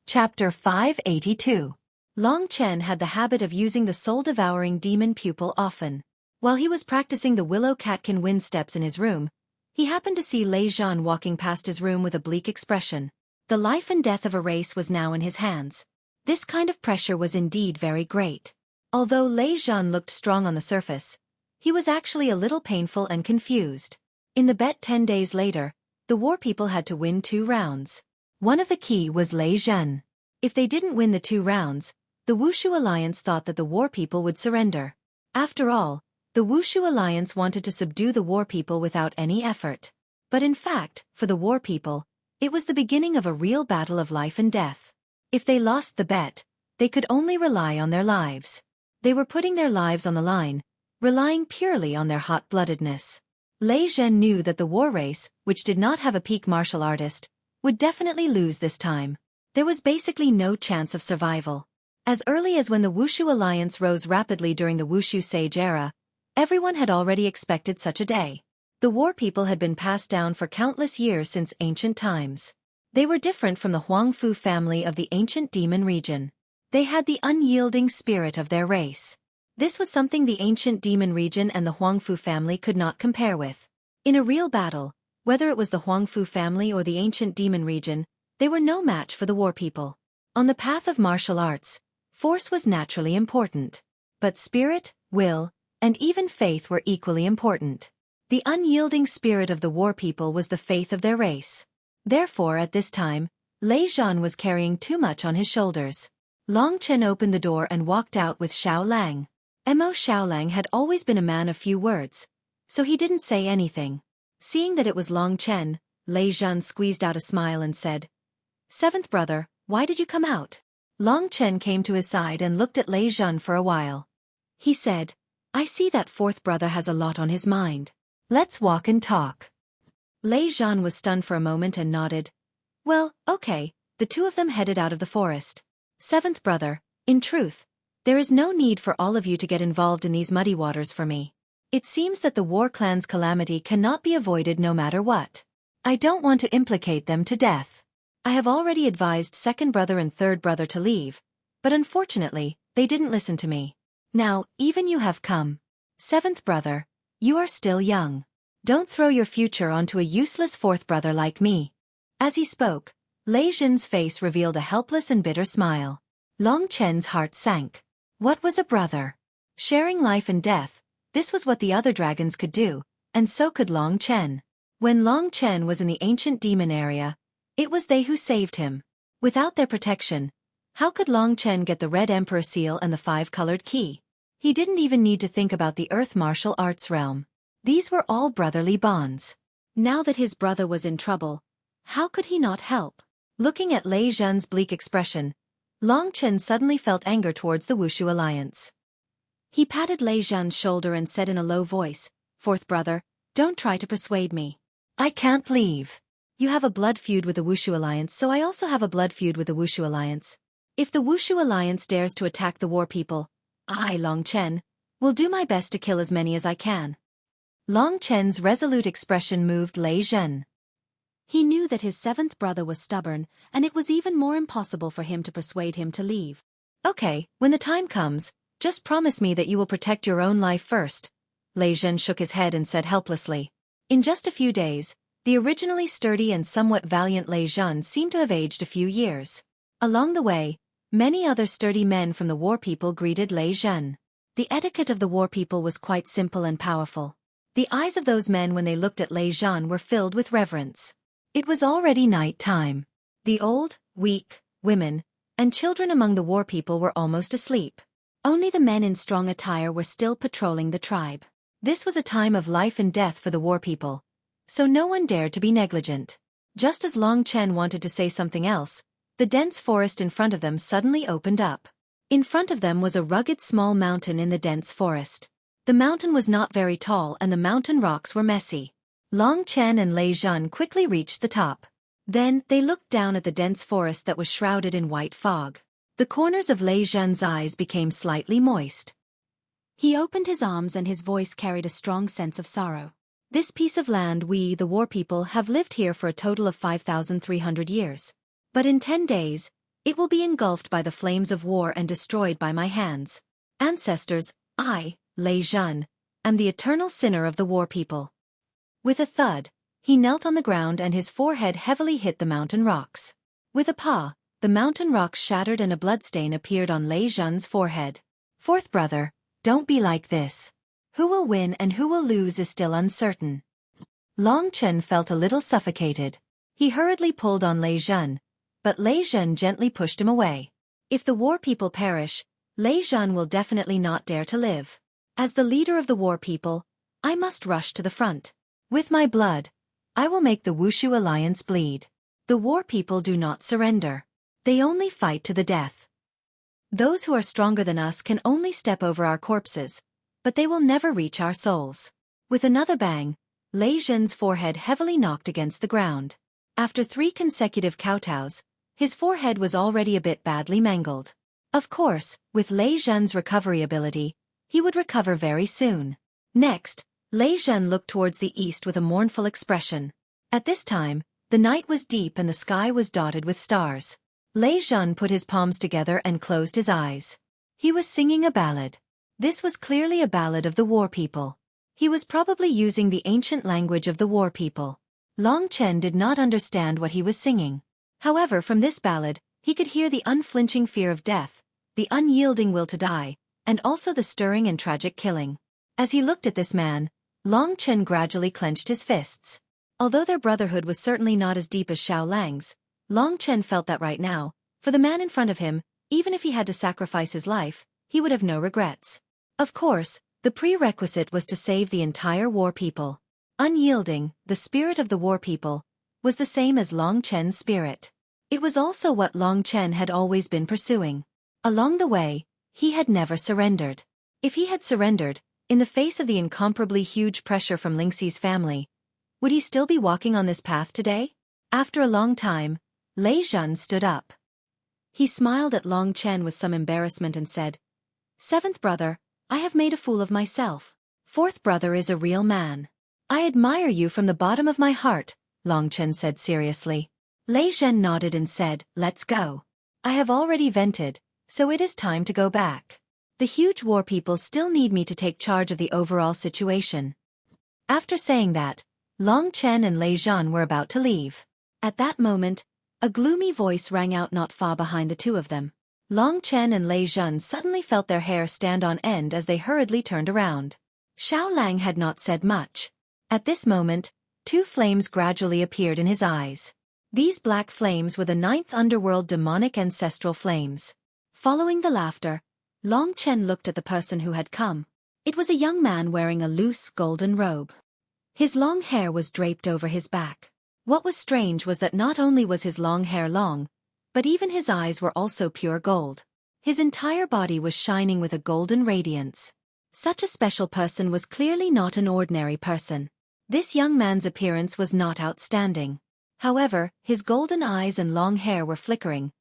Chapter 582. Long Chen had the habit of using the soul-devouring demon pupil often. While he was practicing the Willow Catkin wind steps in his room, he happened to see Lei Zhan walking past his room with a bleak expression. The life and death of a race was now in his hands. This kind of pressure was indeed very great. Although Lei Zhan looked strong on the surface, he was actually a little painful and confused. In the bet 10 days later, the war people had to win 2 rounds. One of the key was Lei Zhan. If they didn't win the 2 rounds, the Wushu Alliance thought that the war people would surrender. After all, the Wushu Alliance wanted to subdue the war people without any effort. But in fact, for the war people, it was the beginning of a real battle of life and death. If they lost the bet, they could only rely on their lives. They were putting their lives on the line, relying purely on their hot-bloodedness. Lei Zhen knew that the war race, which did not have a peak martial artist, would definitely lose this time. There was basically no chance of survival. As early as when the Wushu Alliance rose rapidly during the Wushu Sage era, everyone had already expected such a day. The war people had been passed down for countless years since ancient times. They were different from the Huangfu family of the ancient demon region. They had the unyielding spirit of their race. This was something the ancient demon region and the Huangfu family could not compare with. In a real battle, whether it was the Huangfu family or the ancient demon region, they were no match for the war people. On the path of martial arts, force was naturally important. But spirit, will, and even faith were equally important. The unyielding spirit of the war people was the faith of their race. Therefore, at this time, Lei Zhan was carrying too much on his shoulders. Long Chen opened the door and walked out with Xiao Lang. Mo Xiaolang had always been a man of few words, so he didn't say anything. Seeing that it was Long Chen, Lei Zhan squeezed out a smile and said, "Seventh brother, why did you come out?" Long Chen came to his side and looked at Lei Zhan for a while. He said, "I see that fourth brother has a lot on his mind. Let's walk and talk." Lei Zhan was stunned for a moment and nodded. "Well, okay." The two of them headed out of the forest. "Seventh brother, in truth, there is no need for all of you to get involved in these muddy waters for me. It seems that the war clan's calamity cannot be avoided no matter what. I don't want to implicate them to death. I have already advised second brother and third brother to leave, but unfortunately, they didn't listen to me. Now, even you have come. Seventh brother, you are still young. Don't throw your future onto a useless fourth brother like me." As he spoke, Lei Zhan's face revealed a helpless and bitter smile. Long Chen's heart sank. What was a brother? Sharing life and death, this was what the other dragons could do, and so could Long Chen. When Long Chen was in the ancient demon area, it was they who saved him. Without their protection, how could Long Chen get the Red Emperor seal and the five-colored key? He didn't even need to think about the Earth Martial Arts realm. These were all brotherly bonds. Now that his brother was in trouble, how could he not help? Looking at Lei Zhan's bleak expression, Long Chen suddenly felt anger towards the Wushu alliance. He patted Lei Zhan's shoulder and said in a low voice, "Fourth brother, don't try to persuade me. I can't leave. You have a blood feud with the Wushu alliance, so I also have a blood feud with the Wushu alliance. If the Wushu alliance dares to attack the war people, I, Long Chen, will do my best to kill as many as I can." Long Chen's resolute expression moved Lei Zhan. He knew that his seventh brother was stubborn, and it was even more impossible for him to persuade him to leave. "Okay, when the time comes, just promise me that you will protect your own life first." Lei Zhan shook his head and said helplessly. In just a few days, the originally sturdy and somewhat valiant Lei Zhan seemed to have aged a few years. Along the way, many other sturdy men from the war people greeted Lei Zhan. The etiquette of the war people was quite simple and powerful. The eyes of those men when they looked at Lei Zhan were filled with reverence. It was already night time. The old, weak, women, and children among the war people were almost asleep. Only the men in strong attire were still patrolling the tribe. This was a time of life and death for the war people, so no one dared to be negligent. Just as Long Chen wanted to say something else, the dense forest in front of them suddenly opened up. In front of them was a rugged small mountain in the dense forest. The mountain was not very tall and the mountain rocks were messy. Long Chen and Lei Zhan quickly reached the top. Then, they looked down at the dense forest that was shrouded in white fog. The corners of Lei Zhan's eyes became slightly moist. He opened his arms and his voice carried a strong sense of sorrow. "This piece of land we, the war people, have lived here for a total of 5,300 years. But in 10 days, it will be engulfed by the flames of war and destroyed by my hands. Ancestors, I, Lei Zhan, am the eternal sinner of the war people." With a thud, he knelt on the ground and his forehead heavily hit the mountain rocks. With a paw, the mountain rocks shattered and a bloodstain appeared on Lei Zhan's forehead. "Fourth brother, don't be like this. Who will win and who will lose is still uncertain." Long Chen felt a little suffocated. He hurriedly pulled on Lei Zhan, but Lei Zhan gently pushed him away. If the war people perish, Lei Zhan will definitely not dare to live. As the leader of the war people, I must rush to the front. With my blood, I will make the Wushu alliance bleed. The war people do not surrender. They only fight to the death. Those who are stronger than us can only step over our corpses, but they will never reach our souls. With another bang, Lei Zhan's forehead heavily knocked against the ground. After 3 consecutive kowtows, his forehead was already a bit badly mangled. Of course, with Lei Zhan's recovery ability, he would recover very soon. Next, Lei Zhan looked towards the east with a mournful expression. At this time, the night was deep and the sky was dotted with stars. Lei Zhan put his palms together and closed his eyes. He was singing a ballad. This was clearly a ballad of the war people. He was probably using the ancient language of the war people. Long Chen did not understand what he was singing. However, from this ballad, he could hear the unflinching fear of death, the unyielding will to die, and also the stirring and tragic killing. As he looked at this man, Long Chen gradually clenched his fists. Although their brotherhood was certainly not as deep as Xiao Lang's, Long Chen felt that right now, for the man in front of him, even if he had to sacrifice his life, he would have no regrets. Of course, the prerequisite was to save the entire war people. Unyielding, the spirit of the war people, was the same as Long Chen's spirit. It was also what Long Chen had always been pursuing. Along the way, he had never surrendered. If he had surrendered, in the face of the incomparably huge pressure from Lingxi's family, would he still be walking on this path today? After a long time, Lei Zhan stood up. He smiled at Long Chen with some embarrassment and said, "Seventh brother, I have made a fool of myself. Fourth brother is a real man. I admire you from the bottom of my heart," Long Chen said seriously. Lei Zhen nodded and said, "Let's go. I have already vented, so it is time to go back. The huge war people still need me to take charge of the overall situation." After saying that, Long Chen and Lei Zhan were about to leave. At that moment, a gloomy voice rang out not far behind the two of them. Long Chen and Lei Zhan suddenly felt their hair stand on end as they hurriedly turned around. Xiao Lang had not said much. At this moment, two flames gradually appeared in his eyes. These black flames were the ninth underworld demonic ancestral flames. Following the laughter, Long Chen looked at the person who had come. It was a young man wearing a loose golden robe. His long hair was draped over his back. What was strange was that not only was his long hair long, but even his eyes were also pure gold. His entire body was shining with a golden radiance. Such a special person was clearly not an ordinary person. This young man's appearance was not outstanding. However, his golden eyes and long hair were flickering,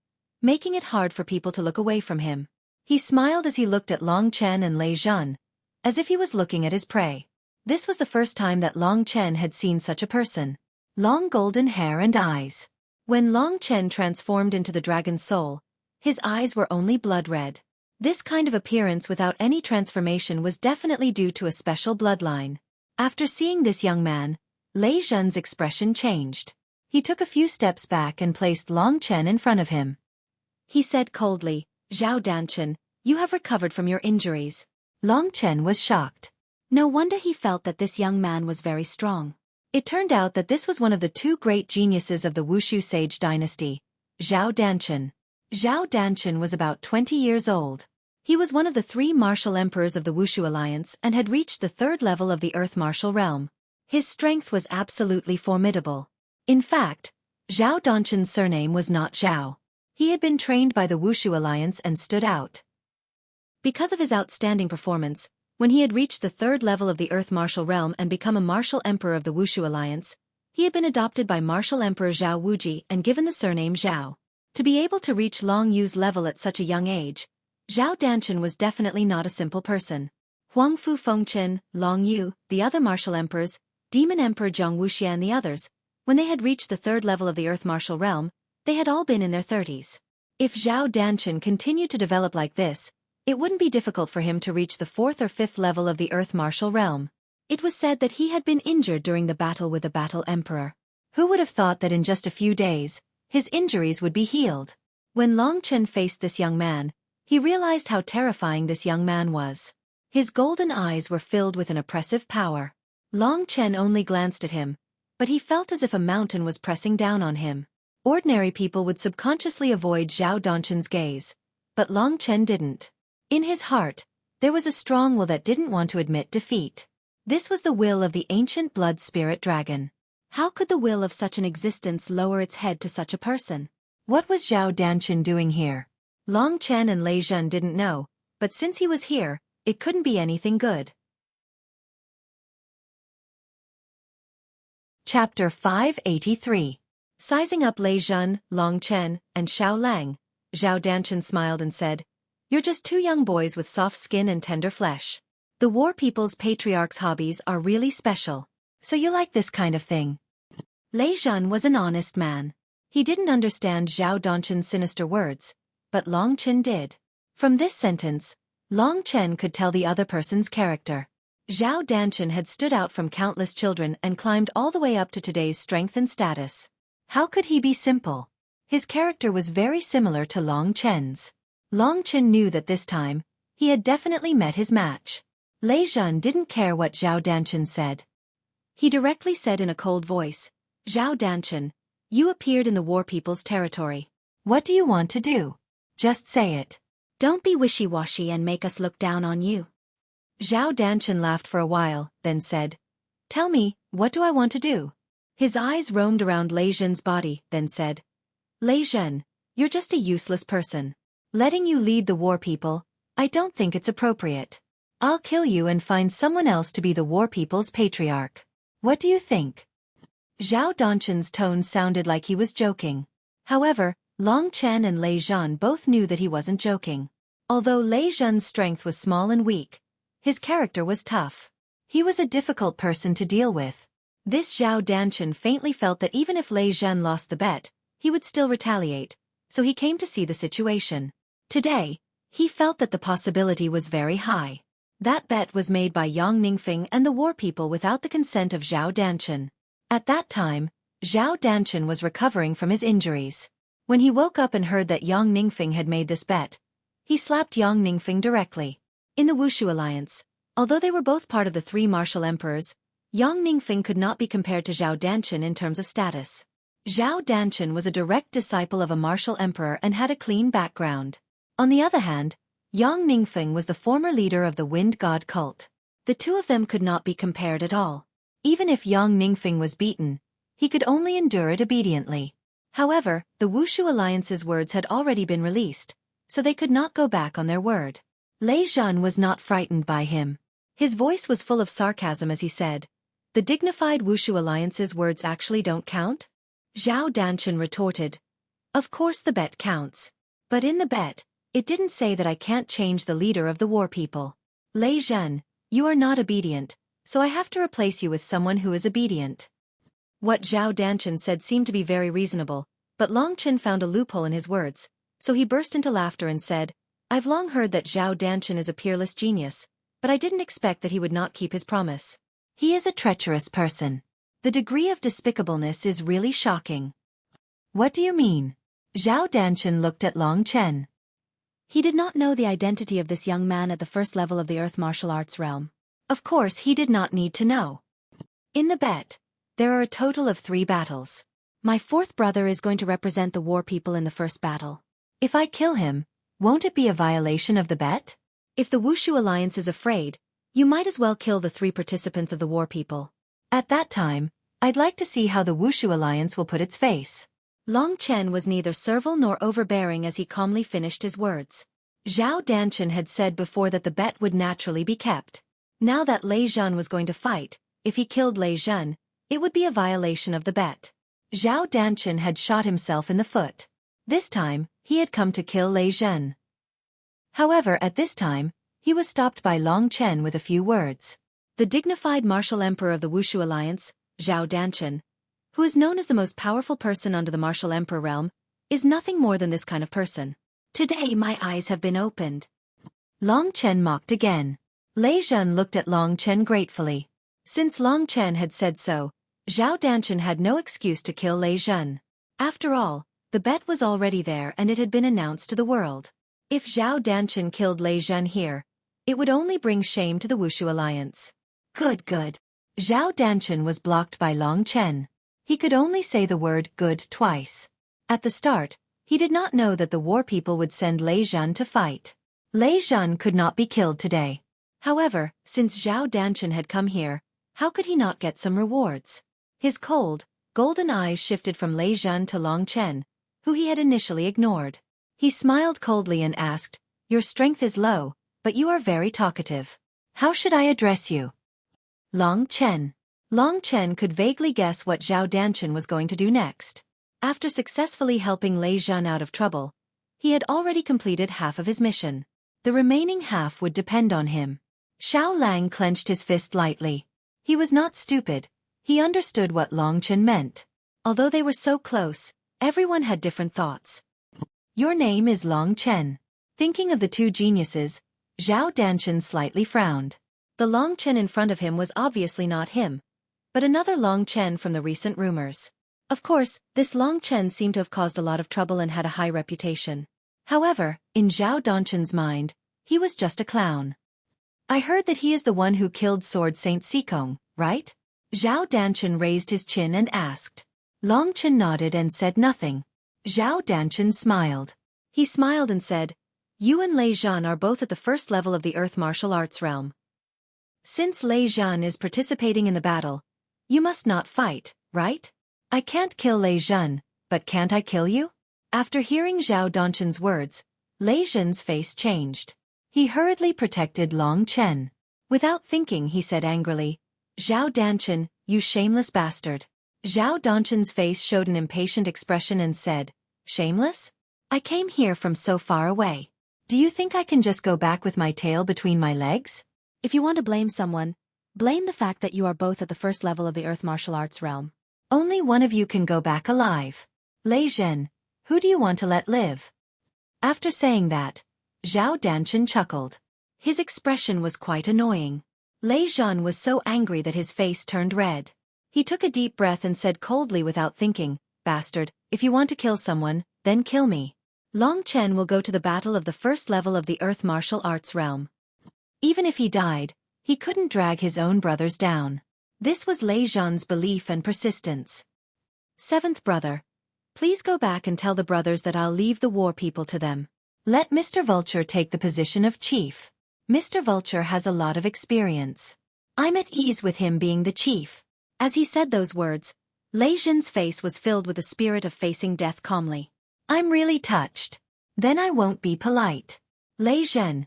making it hard for people to look away from him. He smiled as he looked at Long Chen and Lei Zhan, as if he was looking at his prey. This was the first time that Long Chen had seen such a person. Long golden hair and eyes. When Long Chen transformed into the dragon's soul, his eyes were only blood red. This kind of appearance without any transformation was definitely due to a special bloodline. After seeing this young man, Lei Zhen's expression changed. He took a few steps back and placed Long Chen in front of him. He said coldly, "Zhao Danchen, you have recovered from your injuries." Long Chen was shocked. No wonder he felt that this young man was very strong. It turned out that this was one of the two great geniuses of the Wushu sage dynasty, Zhao Danchen. Zhao Danchen was about 20 years old. He was one of the three martial emperors of the Wushu alliance and had reached the third level of the earth martial realm. His strength was absolutely formidable. In fact, Zhao Danchen's surname was not Zhao. He had been trained by the Wushu alliance and stood out. Because of his outstanding performance, when he had reached the third level of the earth martial realm and become a martial emperor of the Wushu alliance, he had been adopted by martial emperor Zhao Wuji and given the surname Zhao. To be able to reach Long Yu's level at such a young age, Zhao Danchen was definitely not a simple person. Huang Fu Fengchen, Long Yu, the other martial emperors, Demon Emperor Zhang Wuxia and the others, when they had reached the third level of the earth martial realm, they had all been in their 30s. If Zhao Danchen continued to develop like this, it wouldn't be difficult for him to reach the fourth or fifth level of the earth martial realm. It was said that he had been injured during the battle with the Battle Emperor. Who would have thought that in just a few days, his injuries would be healed? When Long Chen faced this young man, he realized how terrifying this young man was. His golden eyes were filled with an oppressive power. Long Chen only glanced at him, but he felt as if a mountain was pressing down on him. Ordinary people would subconsciously avoid Zhao Danchen's gaze, but Long Chen didn't. In his heart, there was a strong will that didn't want to admit defeat. This was the will of the ancient blood spirit dragon. How could the will of such an existence lower its head to such a person? What was Zhao Danchen doing here? Long Chen and Lei Zhen didn't know, but since he was here, it couldn't be anything good. Chapter 583. Sizing up Lei Zhen, Long Chen, and Xiao Lang, Zhao Danchen smiled and said, "You're just two young boys with soft skin and tender flesh. The war people's patriarch's hobbies are really special. So you like this kind of thing." Lei Zhen was an honest man. He didn't understand Zhao Danchen's sinister words, but Long Chen did. From this sentence, Long Chen could tell the other person's character. Zhao Danchen had stood out from countless children and climbed all the way up to today's strength and status. How could he be simple? His character was very similar to Long Chen's. Long Chen knew that this time, he had definitely met his match. Lei Zhan didn't care what Zhao Danchen said. He directly said in a cold voice, Zhao Danchen, you appeared in the war people's territory. What do you want to do? Just say it. Don't be wishy-washy and make us look down on you. Zhao Danchen laughed for a while, then said, Tell me, what do I want to do? His eyes roamed around Lei Zhen's body, then said, Lei Zhen, you're just a useless person. Letting you lead the war people, I don't think it's appropriate. I'll kill you and find someone else to be the war people's patriarch. What do you think? Zhao Danchen's tone sounded like he was joking. However, Long Chen and Lei Zhan both knew that he wasn't joking. Although Lei Zhen's strength was small and weak, his character was tough. He was a difficult person to deal with. This Zhao Danchen faintly felt that even if Lei Zhen lost the bet, he would still retaliate, so he came to see the situation. Today, he felt that the possibility was very high. That bet was made by Yang Ningfeng and the war people without the consent of Zhao Danchen. At that time, Zhao Danchen was recovering from his injuries. When he woke up and heard that Yang Ningfeng had made this bet, he slapped Yang Ningfeng directly. In the Wushu alliance, although they were both part of the three martial emperors, Yang Ningfeng could not be compared to Zhao Danchen in terms of status. Zhao Danchen was a direct disciple of a martial emperor and had a clean background. On the other hand, Yang Ningfeng was the former leader of the Wind God cult. The two of them could not be compared at all. Even if Yang Ningfeng was beaten, he could only endure it obediently. However, the Wushu alliance's words had already been released, so they could not go back on their word. Lei Zhan was not frightened by him. His voice was full of sarcasm as he said, The dignified Wushu alliance's words actually don't count? Zhao Danchen retorted, Of course the bet counts. But in the bet, it didn't say that I can't change the leader of the war people. Lei Zhen, you are not obedient, so I have to replace you with someone who is obedient. What Zhao Danchen said seemed to be very reasonable, but Long Chen found a loophole in his words, so he burst into laughter and said, I've long heard that Zhao Danchen is a peerless genius, but I didn't expect that he would not keep his promise. He is a treacherous person. The degree of despicableness is really shocking. What do you mean? Zhao Danchen looked at Long Chen. He did not know the identity of this young man at the first level of the Earth martial arts realm. Of course he did not need to know. In the bet, there are a total of 3 battles. My fourth brother is going to represent the war people in the first battle. If I kill him, won't it be a violation of the bet? If the Wushu alliance is afraid, you might as well kill the 3 participants of the war people. At that time, I'd like to see how the Wushu alliance will put its face. Long Chen was neither servile nor overbearing as he calmly finished his words. Zhao Danchen had said before that the bet would naturally be kept. Now that Lei Zhen was going to fight, if he killed Lei Zhen, it would be a violation of the bet. Zhao Danchen had shot himself in the foot. This time, he had come to kill Lei Zhen. However, at this time, he was stopped by Long Chen with a few words. The dignified martial emperor of the Wushu alliance, Zhao Danchen, who is known as the most powerful person under the martial emperor realm, is nothing more than this kind of person. Today my eyes have been opened. Long Chen mocked again. Lei Zhen looked at Long Chen gratefully. Since Long Chen had said so, Zhao Danchen had no excuse to kill Lei Zhen. After all, the bet was already there and it had been announced to the world. If Zhao Danchen killed Lei Zhen here, it would only bring shame to the Wushu alliance. Good. Zhao Danchen was blocked by Long Chen. He could only say the word good twice. At the start, he did not know that the war people would send Lei Zhen to fight. Lei Zhen could not be killed today. However, since Zhao Danchen had come here, how could he not get some rewards? His cold, golden eyes shifted from Lei Zhen to Long Chen, who he had initially ignored. He smiled coldly and asked, Your strength is low, but you are very talkative. How should I address you? Long Chen. Long Chen could vaguely guess what Zhao Danchen was going to do next. After successfully helping Lei Zhen out of trouble, he had already completed half of his mission. The remaining half would depend on him. Xiao Lang clenched his fist lightly. He was not stupid. He understood what Long Chen meant. Although they were so close, everyone had different thoughts. Your name is Long Chen. Thinking of the 2 geniuses, Zhao Danchen slightly frowned. The Long Chen in front of him was obviously not him, but another Long Chen from the recent rumors. Of course, this Long Chen seemed to have caused a lot of trouble and had a high reputation. However, in Zhao Danchen's mind, he was just a clown. I heard that he is the one who killed Sword Saint Sikong, right? Zhao Danchen raised his chin and asked. Long Chen nodded and said nothing. Zhao Danchen smiled. He smiled and said, You and Lei Zhan are both at the first level of the Earth martial arts realm. Since Lei Zhan is participating in the battle, you must not fight, right? I can't kill Lei Zhan, but can't I kill you? After hearing Zhao Danchen's words, Lei Zhan's face changed. He hurriedly protected Long Chen. Without thinking, he said angrily, Zhao Danchen, you shameless bastard. Zhao Danchen's face showed an impatient expression and said, Shameless? I came here from so far away. Do you think I can just go back with my tail between my legs? If you want to blame someone, blame the fact that you are both at the first level of the Earth martial arts realm. Only one of you can go back alive. Lei Zhen, who do you want to let live? After saying that, Zhao Danchen chuckled. His expression was quite annoying. Lei Zhan was so angry that his face turned red. He took a deep breath and said coldly without thinking, Bastard, if you want to kill someone, then kill me. Long Chen will go to the battle of the first level of the Earth martial arts realm. Even if he died, he couldn't drag his own brothers down. This was Lei Zhan's belief and persistence. Seventh brother. Please go back and tell the brothers that I'll leave the war people to them. Let Mr. Vulture take the position of chief. Mr. Vulture has a lot of experience. I'm at ease with him being the chief. As he said those words, Lei Zhan's face was filled with the spirit of facing death calmly. I'm really touched. Then I won't be polite. Lei Zhan,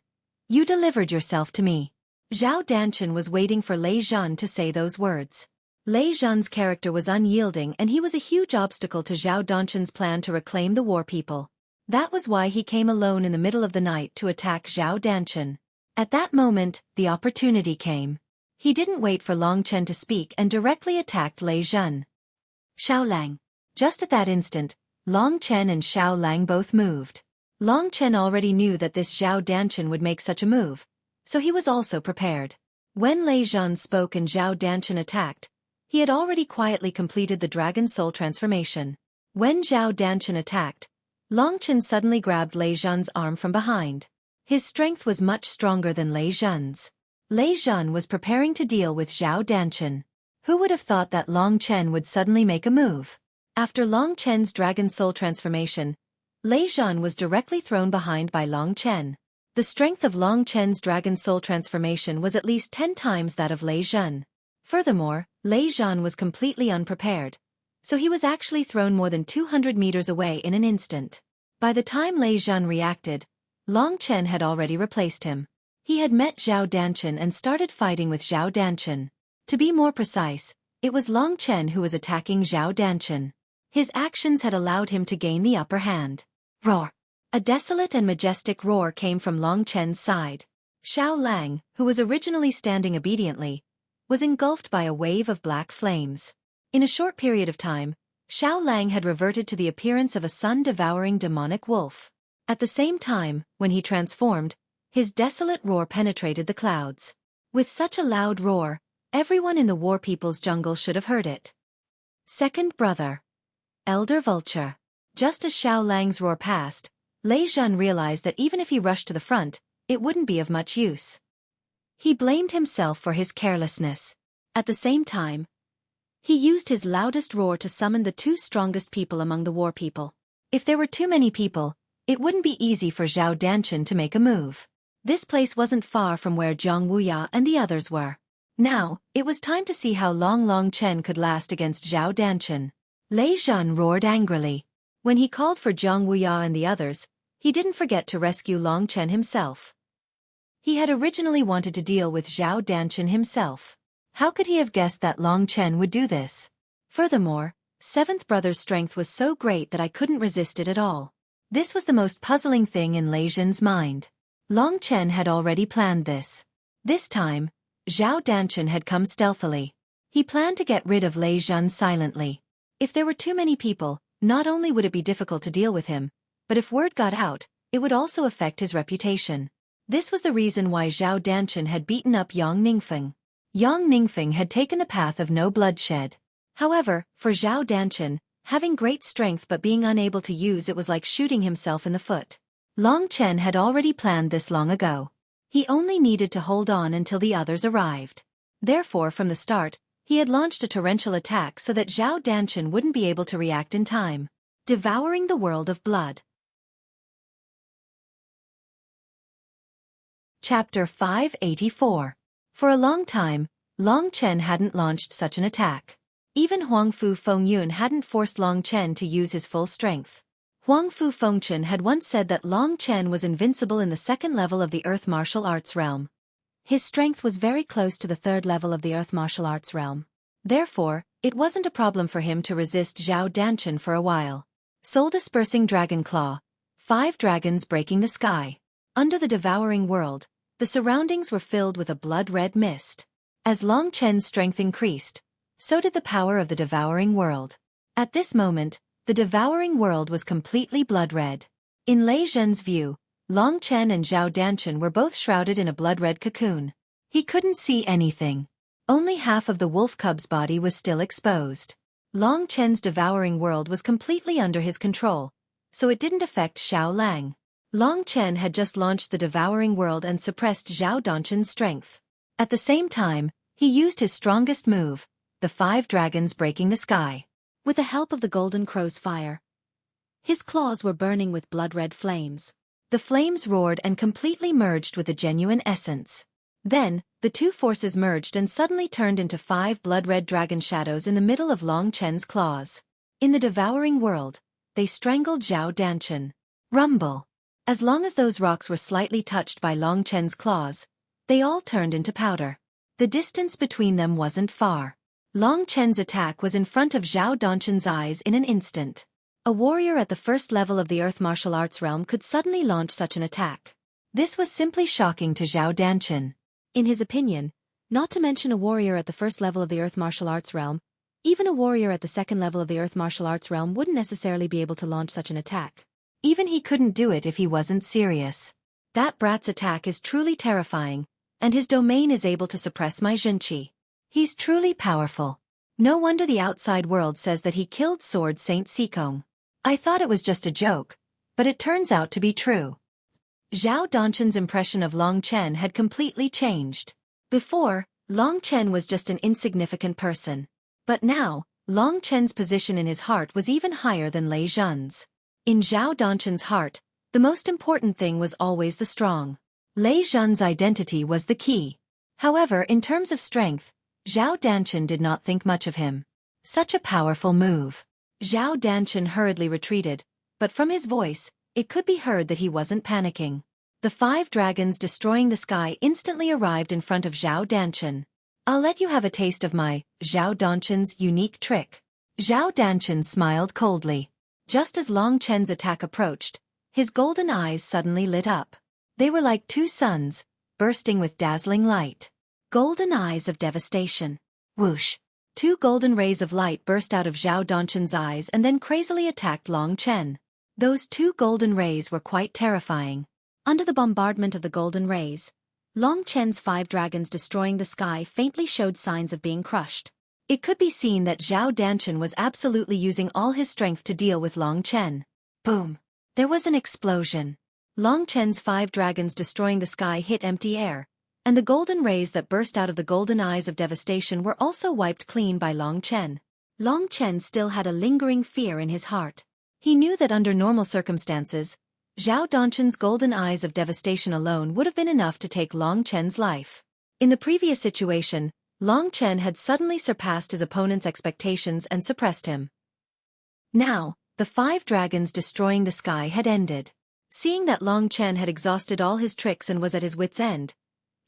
you delivered yourself to me. Zhao Danchen was waiting for Lei Zhan to say those words. Lei Zhan's character was unyielding and he was a huge obstacle to Zhao Danchen's plan to reclaim the war people. That was why he came alone in the middle of the night to attack Zhao Danchen. At that moment, the opportunity came. He didn't wait for Long Chen to speak and directly attacked Lei Zhan. Xiao Lang. Just at that instant, Long Chen and Xiao Lang both moved. Long Chen already knew that this Zhao Danchen would make such a move, so he was also prepared. When Lei Zhan spoke and Zhao Danchen attacked, he had already quietly completed the Dragon Soul transformation. When Zhao Danchen attacked, Long Chen suddenly grabbed Lei Zhan's arm from behind. His strength was much stronger than Lei Zhan's. Lei Zhan was preparing to deal with Zhao Danchen. Who would have thought that Long Chen would suddenly make a move? After Long Chen's Dragon Soul transformation, Lei Zhan was directly thrown behind by Long Chen. The strength of Long Chen's Dragon Soul transformation was at least 10 times that of Lei Zhan. Furthermore, Lei Zhan was completely unprepared, so he was actually thrown more than 200 meters away in an instant. By the time Lei Zhan reacted, Long Chen had already replaced him. He had met Zhao Danchen and started fighting with Zhao Danchen. To be more precise, it was Long Chen who was attacking Zhao Danchen. His actions had allowed him to gain the upper hand. Roar! A desolate and majestic roar came from Long Chen's side. Xiao Lang, who was originally standing obediently, was engulfed by a wave of black flames. In a short period of time, Xiao Lang had reverted to the appearance of a sun-devouring demonic wolf. At the same time, when he transformed, his desolate roar penetrated the clouds. With such a loud roar, everyone in the War People's jungle should have heard it. Second brother. Elder Vulture. Just as Xiao Lang's roar passed, Lei Zhan realized that even if he rushed to the front, it wouldn't be of much use. He blamed himself for his carelessness. At the same time, he used his loudest roar to summon the 2 strongest people among the war people. If there were too many people, it wouldn't be easy for Zhao Danchen to make a move. This place wasn't far from where Zhang Wuya and the others were. Now, it was time to see how long Long Chen could last against Zhao Danchen. Lei Zhan roared angrily. When he called for Zhang Wuya and the others, he didn't forget to rescue Long Chen himself. He had originally wanted to deal with Zhao Danchen himself. How could he have guessed that Long Chen would do this? Furthermore, Seventh Brother's strength was so great that I couldn't resist it at all. This was the most puzzling thing in Lei Zhan's mind. Long Chen had already planned this. This time, Zhao Danchen had come stealthily. He planned to get rid of Lei Zhan silently. If there were too many people, not only would it be difficult to deal with him, but if word got out, it would also affect his reputation. This was the reason why Zhao Danchen had beaten up Yang Ningfeng. Yang Ningfeng had taken the path of no bloodshed. However, for Zhao Danchen, having great strength but being unable to use it was like shooting himself in the foot. Long Chen had already planned this long ago. He only needed to hold on until the others arrived. Therefore, from the start, he had launched a torrential attack so that Zhao Danshan wouldn't be able to react in time. Devouring the world of blood. Chapter 584. For a long time, Long Chen hadn't launched such an attack. Even Huangfu Fengyun hadn't forced Long Chen to use his full strength. Huangfu Fengchen had once said that Long Chen was invincible in the second level of the Earth Martial Arts realm. His strength was very close to the third level of the Earth Martial Arts realm. Therefore, it wasn't a problem for him to resist Zhao Danshan for a while. Soul-dispersing dragon claw. 5 dragons breaking the sky. Under the devouring world, the surroundings were filled with a blood-red mist. As Long Chen's strength increased, so did the power of the devouring world. At this moment, the devouring world was completely blood-red. In Lei Zhen's view, Long Chen and Zhao Danshan were both shrouded in a blood-red cocoon. He couldn't see anything. Only half of the wolf cub's body was still exposed. Long Chen's devouring world was completely under his control, so it didn't affect Xiao Lang. Long Chen had just launched the devouring world and suppressed Zhao Danshan's strength. At the same time, he used his strongest move, the 5 dragons breaking the sky. With the help of the golden crow's fire, his claws were burning with blood-red flames. The flames roared and completely merged with the genuine essence. Then, the two forces merged and suddenly turned into 5 blood-red dragon shadows in the middle of Long Chen's claws. In the devouring world, they strangled Zhao Danshan. Rumble. As long as those rocks were slightly touched by Long Chen's claws, they all turned into powder. The distance between them wasn't far. Long Chen's attack was in front of Zhao Danshan's eyes in an instant. A warrior at the first level of the Earth Martial Arts realm could suddenly launch such an attack. This was simply shocking to Zhao Danshan. In his opinion, not to mention a warrior at the first level of the Earth Martial Arts realm, even a warrior at the second level of the Earth Martial Arts realm wouldn't necessarily be able to launch such an attack. Even he couldn't do it if he wasn't serious. That brat's attack is truly terrifying, and his domain is able to suppress my Xueqi. He's truly powerful. No wonder the outside world says that he killed Sword Saint Sikong. I thought it was just a joke, but it turns out to be true. Zhao Danshan's impression of Long Chen had completely changed. Before, Long Chen was just an insignificant person. But now, Long Chen's position in his heart was even higher than Lei Zhen's. In Zhao Danshan's heart, the most important thing was always the strong. Lei Zhen's identity was the key. However, in terms of strength, Zhao Danshan did not think much of him. Such a powerful move. Zhao Danshan hurriedly retreated, but from his voice, it could be heard that he wasn't panicking. The 5 dragons destroying the sky instantly arrived in front of Zhao Danshan. I'll let you have a taste of my, Zhao Danshan's, unique trick. Zhao Danshan smiled coldly. Just as Long Chen's attack approached, his golden eyes suddenly lit up. They were like 2 suns, bursting with dazzling light. Golden eyes of devastation. Whoosh! 2 golden rays of light burst out of Zhao Danshan's eyes and then crazily attacked Long Chen. Those 2 golden rays were quite terrifying. Under the bombardment of the golden rays, Long Chen's 5 dragons destroying the sky faintly showed signs of being crushed. It could be seen that Zhao Danshan was absolutely using all his strength to deal with Long Chen. Boom! There was an explosion. Long Chen's 5 dragons destroying the sky hit empty air, and the golden rays that burst out of the golden eyes of devastation were also wiped clean by Long Chen. Long Chen still had a lingering fear in his heart. He knew that under normal circumstances, Zhao Danshan's golden eyes of devastation alone would have been enough to take Long Chen's life. In the previous situation, Long Chen had suddenly surpassed his opponent's expectations and suppressed him. Now, the 5 dragons destroying the sky had ended. Seeing that Long Chen had exhausted all his tricks and was at his wit's end,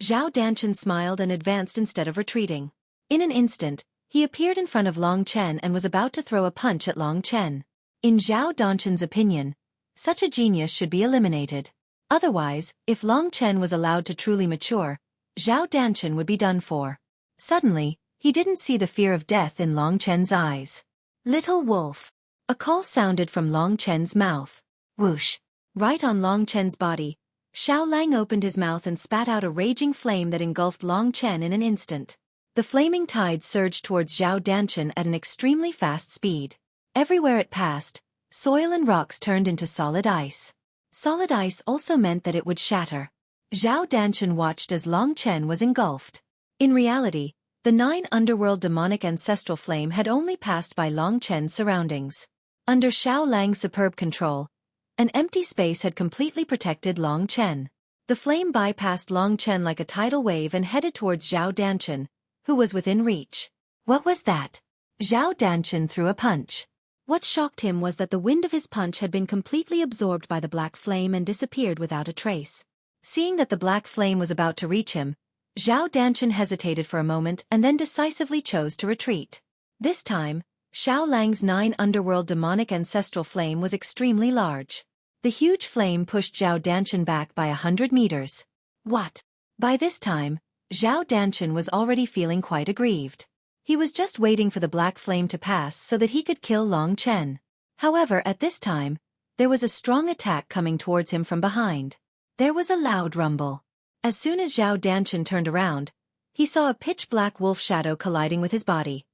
Zhao Danshan smiled and advanced instead of retreating. In an instant, he appeared in front of Long Chen and was about to throw a punch at Long Chen. In Zhao Danshan's opinion, such a genius should be eliminated. Otherwise, if Long Chen was allowed to truly mature, Zhao Danshan would be done for. Suddenly, he didn't see the fear of death in Long Chen's eyes. Little wolf. A call sounded from Long Chen's mouth. Whoosh. Right on Long Chen's body, Xiao Lang opened his mouth and spat out a raging flame that engulfed Long Chen in an instant. The flaming tide surged towards Zhao Danshan at an extremely fast speed. Everywhere it passed, soil and rocks turned into solid ice. Solid ice also meant that it would shatter. Zhao Danshan watched as Long Chen was engulfed. In reality, the 9 underworld demonic ancestral flame had only passed by Long Chen's surroundings. Under Xiao Lang's superb control, an empty space had completely protected Long Chen. The flame bypassed Long Chen like a tidal wave and headed towards Zhao Danshan, who was within reach. What was that? Zhao Danshan threw a punch. What shocked him was that the wind of his punch had been completely absorbed by the black flame and disappeared without a trace. Seeing that the black flame was about to reach him, Zhao Danshan hesitated for a moment and then decisively chose to retreat. This time, Xiao Lang's 9 underworld demonic ancestral flame was extremely large. The huge flame pushed Zhao Danshan back by 100 meters. What? By this time, Zhao Danshan was already feeling quite aggrieved. He was just waiting for the black flame to pass so that he could kill Long Chen. However, at this time, there was a strong attack coming towards him from behind. There was a loud rumble. As soon as Zhao Danshan turned around, he saw a pitch-black wolf shadow colliding with his body.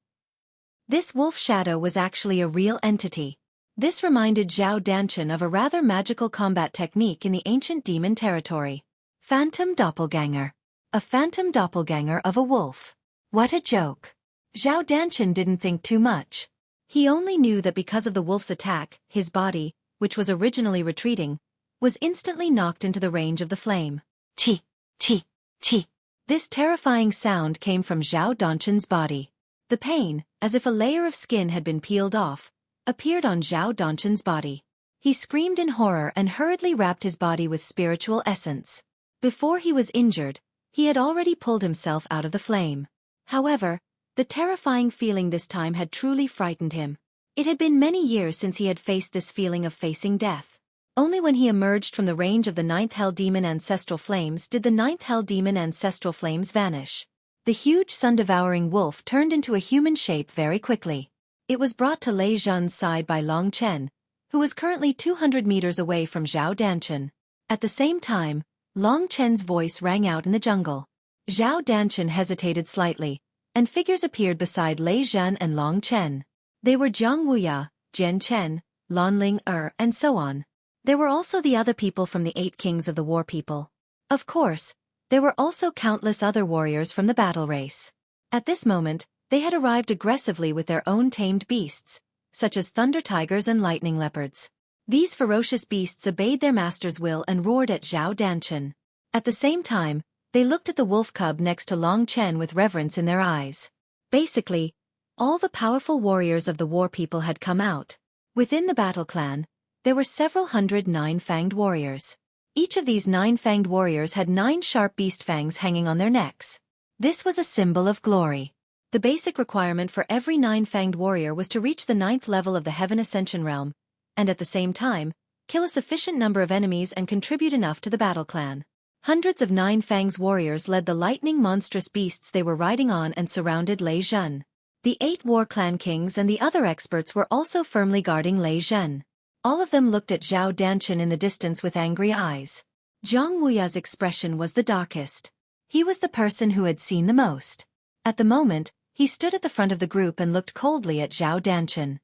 This wolf shadow was actually a real entity. This reminded Zhao Danshan of a rather magical combat technique in the ancient demon territory. Phantom doppelganger. A phantom doppelganger of a wolf. What a joke. Zhao Danshan didn't think too much. He only knew that because of the wolf's attack, his body, which was originally retreating, was instantly knocked into the range of the flame. Chi, chi, chi. This terrifying sound came from Zhao Danshan's body. The pain, as if a layer of skin had been peeled off, appeared on Zhao Danshan's body. He screamed in horror and hurriedly wrapped his body with spiritual essence. Before he was injured, he had already pulled himself out of the flame. However, the terrifying feeling this time had truly frightened him. It had been many years since he had faced this feeling of facing death. Only when he emerged from the range of the 9th Hell Demon ancestral flames did the 9th Hell Demon ancestral flames vanish. The huge sun-devouring wolf turned into a human shape very quickly. It was brought to Lei Zhan's side by Long Chen, who was currently 200 meters away from Zhao Danshan. At the same time, Long Chen's voice rang out in the jungle. Zhao Danshan hesitated slightly, and figures appeared beside Lei Zhan and Long Chen. They were Jiang Wuya, Jian Chen, Lan Ling and so on. There were also the other people from the 8 kings of the war people. Of course, there were also countless other warriors from the battle race. At this moment, they had arrived aggressively with their own tamed beasts, such as thunder tigers and lightning leopards. These ferocious beasts obeyed their master's will and roared at Zhao Danshan. At the same time, they looked at the wolf cub next to Long Chen with reverence in their eyes. Basically, all the powerful warriors of the war people had come out. Within the battle clan, there were several hundred 9-fanged warriors. Each of these 9-fanged warriors had 9 sharp beast fangs hanging on their necks. This was a symbol of glory. The basic requirement for every 9-fanged warrior was to reach the 9th level of the Heaven Ascension realm, and at the same time, kill a sufficient number of enemies and contribute enough to the battle clan. Hundreds of 9-fangs warriors led the lightning monstrous beasts they were riding on and surrounded Lei Zhan. The 8 war clan kings and the other experts were also firmly guarding Lei Zhan. All of them looked at Zhao Danshan in the distance with angry eyes. Jiang Wuya's expression was the darkest. He was the person who had seen the most. At the moment, he stood at the front of the group and looked coldly at Zhao Danshan.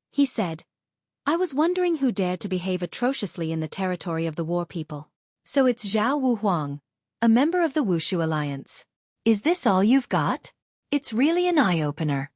He said, "I was wondering who dared to behave atrociously in the territory of the war people. So it's Zhao Wuhuang, a member of the Wushu Alliance. Is this all you've got? It's really an eye-opener."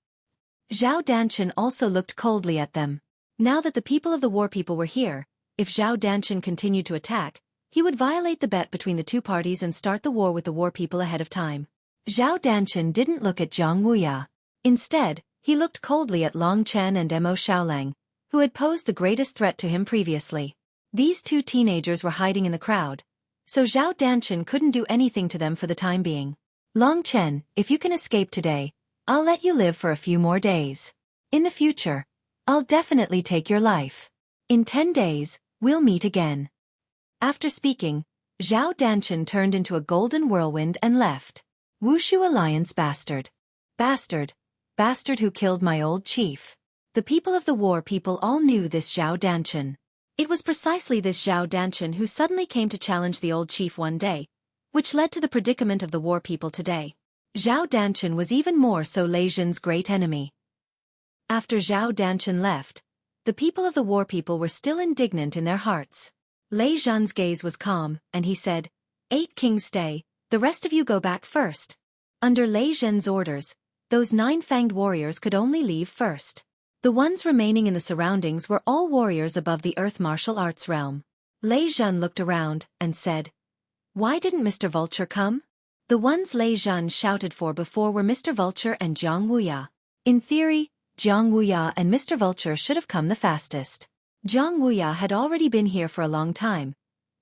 Zhao Danshan also looked coldly at them. Now that the people of the war people were here, if Zhao Danshan continued to attack, he would violate the bet between the 2 parties and start the war with the war people ahead of time. Zhao Danshan didn't look at Jiang Wuya. Instead, he looked coldly at Long Chen and Mo Xiaolang, who had posed the greatest threat to him previously. These 2 teenagers were hiding in the crowd, so Zhao Danshan couldn't do anything to them for the time being. "Long Chen, if you can escape today, I'll let you live for a few more days. In the future, I'll definitely take your life. In 10 days, we'll meet again." After speaking, Zhao Danshan turned into a golden whirlwind and left. Wushu Alliance bastard. Bastard. Bastard who killed my old chief. The people of the war people all knew this Zhao Danshan. It was precisely this Zhao Danshan who suddenly came to challenge the old chief one day, which led to the predicament of the war people today. Zhao Danshan was even more so Lei Zhan's great enemy. After Zhao Danshan left, the people of the war people were still indignant in their hearts. Lei Zhan's gaze was calm, and he said, 8 kings stay, the rest of you go back first. Under Lei Zhen's orders, those 9-fanged warriors could only leave first. The ones remaining in the surroundings were all warriors above the earth martial arts realm. Lei Zhen looked around and said, "Why didn't Mr. Vulture come?" The ones Lei Zhen shouted for before were Mr. Vulture and Jiang Wuya. In theory, Jiang Wuya and Mr. Vulture should have come the fastest. Jiang Wuya had already been here for a long time,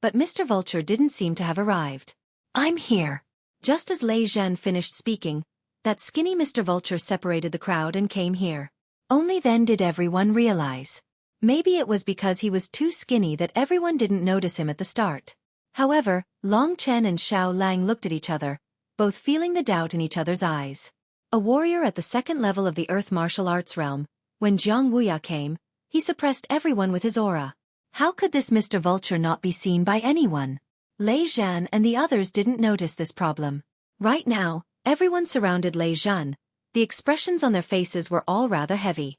but Mr. Vulture didn't seem to have arrived. "I'm here." Just as Lei Zhen finished speaking, that skinny Mr. Vulture separated the crowd and came here. Only then did everyone realize. Maybe it was because he was too skinny that everyone didn't notice him at the start. However, Long Chen and Xiao Lang looked at each other, both feeling the doubt in each other's eyes. A warrior at the second level of the earth martial arts realm, when Jiang Wuya came, he suppressed everyone with his aura. How could this Mr. Vulture not be seen by anyone? Lei Zhen and the others didn't notice this problem. Right now, everyone surrounded Lei Zhen. The expressions on their faces were all rather heavy.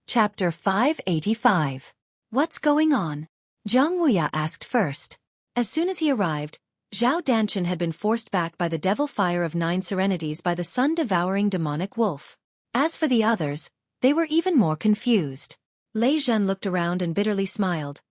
Chapter 585. What's going on? Jiang Wuya asked first. As soon as he arrived, Zhao Danshan had been forced back by the devil fire of 9 serenities by the sun-devouring demonic wolf. As for the others, they were even more confused. Lei Zhen looked around and bitterly smiled.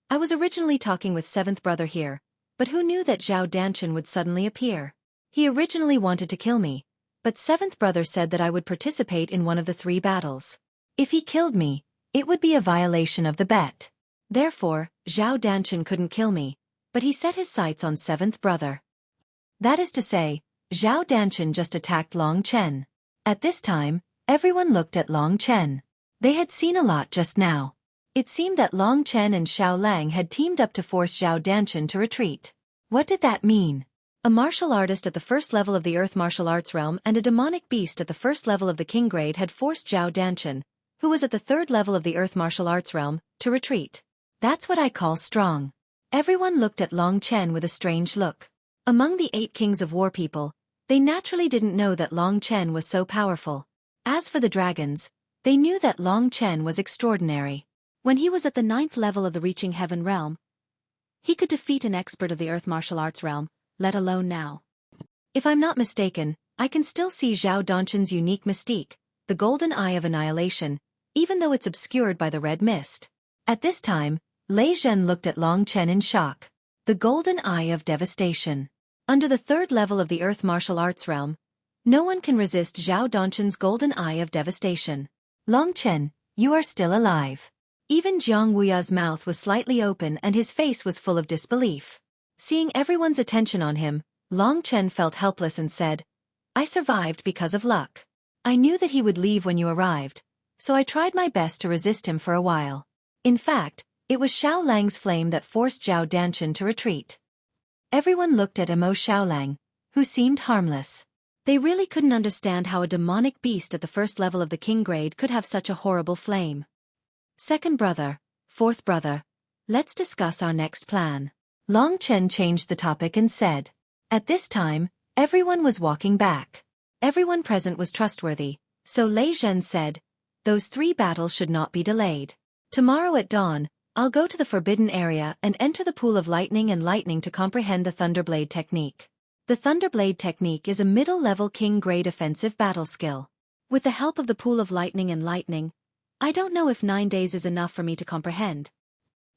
"I was originally talking with 7th brother here, but who knew that Zhao Danshan would suddenly appear? He originally wanted to kill me, but 7th brother said that I would participate in one of the 3 battles. If he killed me, it would be a violation of the bet. Therefore, Zhao Danshan couldn't kill me, but he set his sights on 7th brother. That is to say, Zhao Danshan just attacked Long Chen. At this time, everyone looked at Long Chen. They had seen a lot just now. It seemed that Long Chen and Xiao Lang had teamed up to force Zhao Danshan to retreat. What did that mean? A martial artist at the first level of the earth martial arts realm and a demonic beast at the first level of the king grade had forced Zhao Danshan, who was at the 3rd level of the earth martial arts realm, to retreat. That's what I call strong. Everyone looked at Long Chen with a strange look. Among the 8 kings of war people, they naturally didn't know that Long Chen was so powerful. As for the dragons, they knew that Long Chen was extraordinary. When he was at the 9th level of the reaching heaven realm, he could defeat an expert of the earth martial arts realm, let alone now. If I'm not mistaken, I can still see Zhao Danshan's unique mystique, the golden eye of annihilation, even though it's obscured by the red mist. At this time, Lei Zhen looked at Long Chen in shock. The golden eye of devastation. Under the 3rd level of the earth martial arts realm, no one can resist Zhao Danshan's golden eye of devastation. Long Chen, you are still alive. Even Jiang Wuya's mouth was slightly open and his face was full of disbelief. Seeing everyone's attention on him, Long Chen felt helpless and said, "I survived because of luck. I knew that he would leave when you arrived, so I tried my best to resist him for a while. In fact, it was Xiao Lang's flame that forced Zhao Danshan to retreat." Everyone looked at Emo Xiao Lang, who seemed harmless. They really couldn't understand how a demonic beast at the 1st level of the king grade could have such a horrible flame. "2nd brother, 4th brother, let's discuss our next plan." Long Chen changed the topic and said. At this time, everyone was walking back. Everyone present was trustworthy, so Lei Zhen said, "Those 3 battles should not be delayed. Tomorrow at dawn, I'll go to the forbidden area and enter the pool of lightning and lightning to comprehend the Thunderblade technique. The Thunderblade technique is a middle-level king-grade offensive battle skill. With the help of the pool of lightning and lightning, I don't know if 9 days is enough for me to comprehend."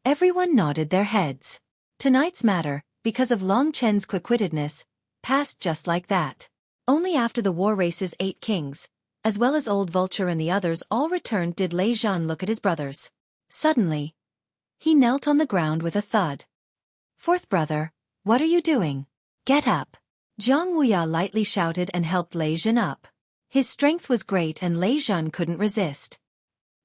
Everyone nodded their heads. Tonight's matter, because of Long Chen's quick-wittedness, passed just like that. Only after the war race's 8 kings, as well as Old Vulture and the others all returned did Lei Zhen look at his brothers. Suddenly, he knelt on the ground with a thud. "4th brother, what are you doing? Get up." Jiang Wuya lightly shouted and helped Lei Zhen up. His strength was great and Lei Zhen couldn't resist.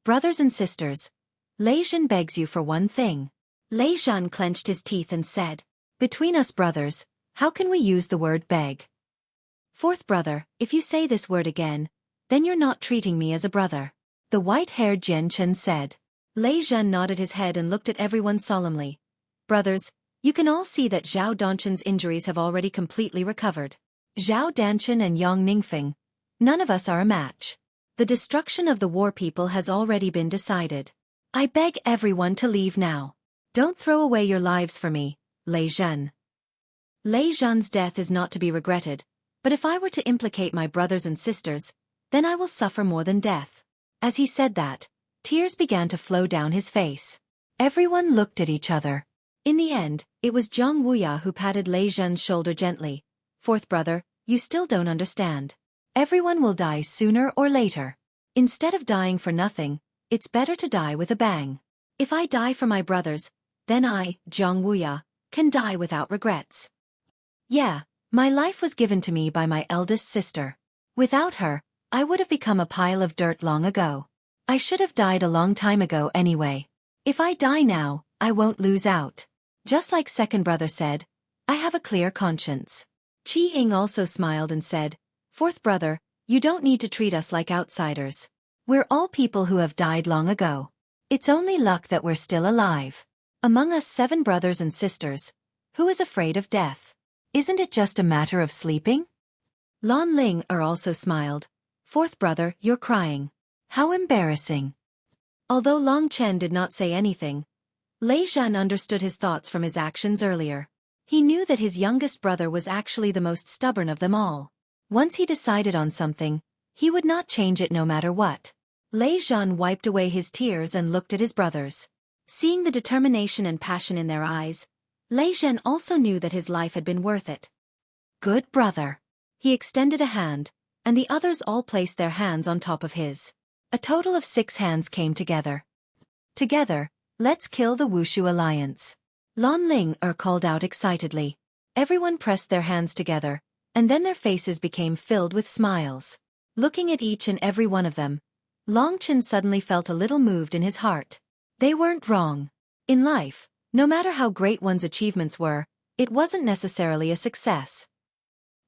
"Brothers and sisters, Lei Zhen begs you for one thing." Lei Zhen clenched his teeth and said, "Between us brothers, how can we use the word beg? 4th brother, if you say this word again, then you're not treating me as a brother," the white-haired Jian Chen said. Lei Zhen nodded his head and looked at everyone solemnly. "Brothers, you can all see that Zhao Danshan's injuries have already completely recovered. Zhao Danshan and Yang Ningfeng, none of us are a match. The destruction of the war people has already been decided. I beg everyone to leave now. Don't throw away your lives for me, Lei Zhen. Lei Zhen's death is not to be regretted, but if I were to implicate my brothers and sisters, then I will suffer more than death. As he said that, tears began to flow down his face. Everyone looked at each other. In the end, it was Jiang Wuya who patted Lei Zhen's shoulder gently. Fourth brother, you still don't understand. Everyone will die sooner or later. Instead of dying for nothing, it's better to die with a bang. If I die for my brothers, then I, Jiang Wuya, can die without regrets. Yeah, my life was given to me by my eldest sister. Without her, I would have become a pile of dirt long ago. I should have died a long time ago anyway. If I die now, I won't lose out. Just like second brother said, I have a clear conscience. Qi Ying also smiled and said, Fourth brother, you don't need to treat us like outsiders. We're all people who have died long ago. It's only luck that we're still alive. Among us 7 brothers and sisters, who is afraid of death? Isn't it just a matter of sleeping? Lan Ling also smiled. Fourth brother, you're crying. How embarrassing. Although Long Chen did not say anything, Lei Zhen understood his thoughts from his actions earlier. He knew that his youngest brother was actually the most stubborn of them all. Once he decided on something, he would not change it no matter what. Lei Zhen wiped away his tears and looked at his brothers. Seeing the determination and passion in their eyes, Lei Zhen also knew that his life had been worth it. Good brother. He extended a hand, and the others all placed their hands on top of his. A total of 6 hands came together. Together, let's kill the Wushu Alliance. Lan Ling called out excitedly. Everyone pressed their hands together, and then their faces became filled with smiles. Looking at each and every one of them, Long Chen suddenly felt a little moved in his heart. They weren't wrong. In life, no matter how great one's achievements were, it wasn't necessarily a success.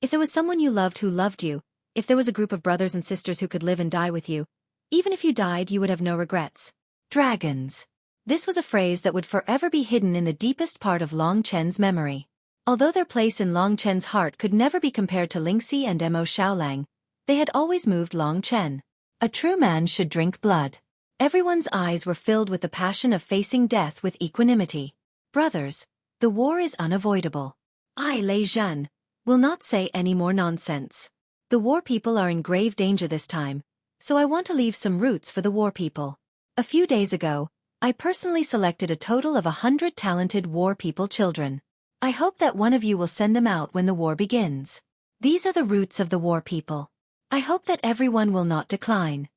If there was someone you loved who loved you, if there was a group of brothers and sisters who could live and die with you, even if you died you would have no regrets. Dragons. This was a phrase that would forever be hidden in the deepest part of Long Chen's memory. Although their place in Long Chen's heart could never be compared to Lingxi and Mo Xiaolang, they had always moved Long Chen. A true man should drink blood. Everyone's eyes were filled with the passion of facing death with equanimity. Brothers, the war is unavoidable. I, Lei Zhen, will not say any more nonsense. The war people are in grave danger this time, so I want to leave some roots for the war people. A few days ago, I personally selected a total of 100 talented war people children. I hope that one of you will send them out when the war begins. These are the roots of the war people. I hope that everyone will not decline.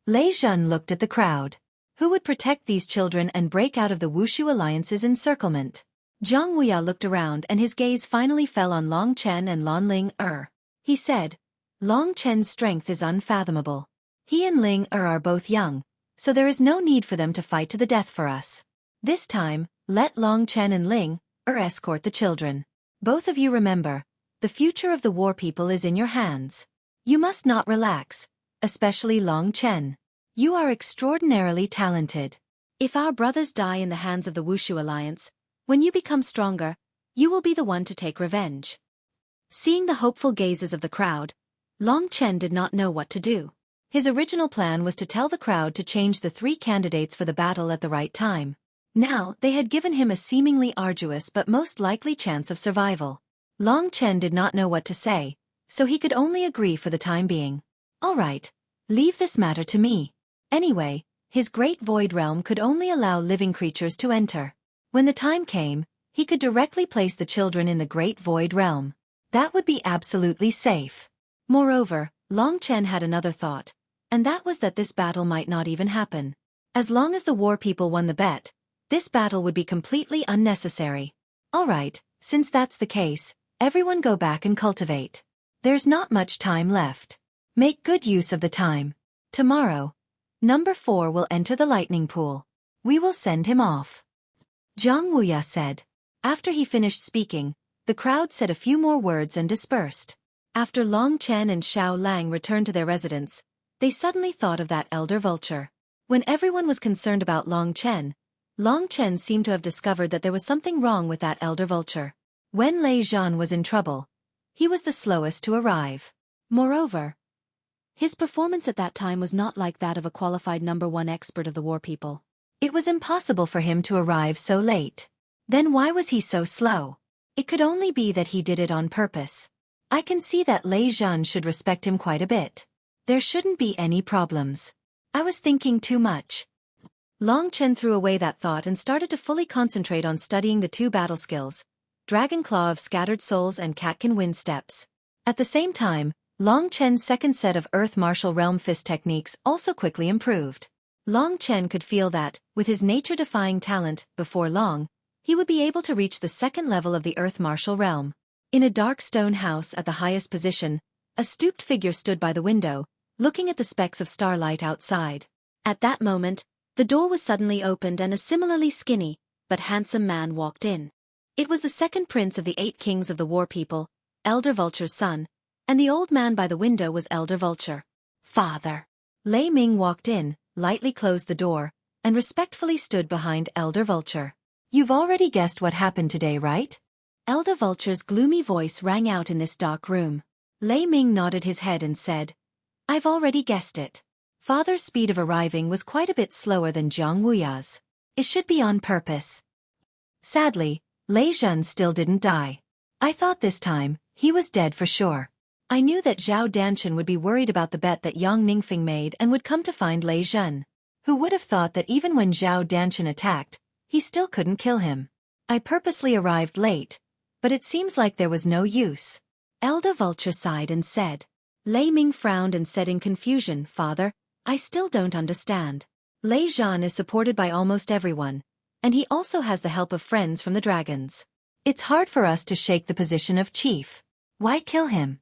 Lei Zhen looked at the crowd. Who would protect these children and break out of the Wushu Alliance's encirclement? Jiang Wuya looked around and his gaze finally fell on Long Chen and Lan Ling. He said, Long Chen's strength is unfathomable. He and Ling are both young, so there is no need for them to fight to the death for us. This time, let Long Chen and Ling escort the children. Both of you remember, the future of the war people is in your hands. You must not relax, especially Long Chen. You are extraordinarily talented. If our brothers die in the hands of the Wushu Alliance, when you become stronger, you will be the one to take revenge. Seeing the hopeful gazes of the crowd, Long Chen did not know what to do. His original plan was to tell the crowd to change the 3 candidates for the battle at the right time. Now, they had given him a seemingly arduous but most likely chance of survival. Long Chen did not know what to say, so he could only agree for the time being. All right, leave this matter to me. Anyway, his great void realm could only allow living creatures to enter. When the time came, he could directly place the children in the great void realm. That would be absolutely safe. Moreover, Long Chen had another thought, and that was that this battle might not even happen. As long as the war people won the bet, this battle would be completely unnecessary. All right, since that's the case, everyone go back and cultivate. There's not much time left. Make good use of the time. Tomorrow, number 4 will enter the lightning pool. We will send him off. Jiang Wuya said. After he finished speaking, the crowd said a few more words and dispersed. After Long Chen and Xiao Lang returned to their residence, they suddenly thought of that elder vulture. When everyone was concerned about Long Chen seemed to have discovered that there was something wrong with that elder vulture. When Lei Zhen was in trouble, he was the slowest to arrive. Moreover, his performance at that time was not like that of a qualified number 1 expert of the war people. It was impossible for him to arrive so late. Then why was he so slow? It could only be that he did it on purpose. I can see that Lei Zhan should respect him quite a bit. There shouldn't be any problems. I was thinking too much. Long Chen threw away that thought and started to fully concentrate on studying the 2 battle skills, Dragon Claw of Scattered Souls and Catkin Wind Steps. At the same time, Long Chen's second set of Earth Martial Realm Fist techniques also quickly improved. Long Chen could feel that, with his nature-defying talent, before long, he would be able to reach the second level of the Earth Martial Realm. In a dark stone house at the highest position, a stooped figure stood by the window, looking at the specks of starlight outside. At that moment, the door was suddenly opened and a similarly skinny, but handsome man walked in. It was the second prince of the 8 kings of the War People, Elder Vulture's son, and the old man by the window was Elder Vulture. Father. Lei Ming walked in, lightly closed the door, and respectfully stood behind Elder Vulture. You've already guessed what happened today, right? Elder Vulture's gloomy voice rang out in this dark room. Lei Ming nodded his head and said, I've already guessed it. Father's speed of arriving was quite a bit slower than Jiang Wuya's. It should be on purpose. Sadly, Lei Zhan still didn't die. I thought this time, he was dead for sure. I knew that Zhao Danshan would be worried about the bet that Yang Ningfeng made and would come to find Lei Zhan. Who would have thought that even when Zhao Danshan attacked, he still couldn't kill him. I purposely arrived late, but it seems like there was no use. Elder Vulture sighed and said. Lei Ming frowned and said in confusion, Father, I still don't understand. Lei Zhan is supported by almost everyone, and he also has the help of friends from the dragons. It's hard for us to shake the position of chief. Why kill him?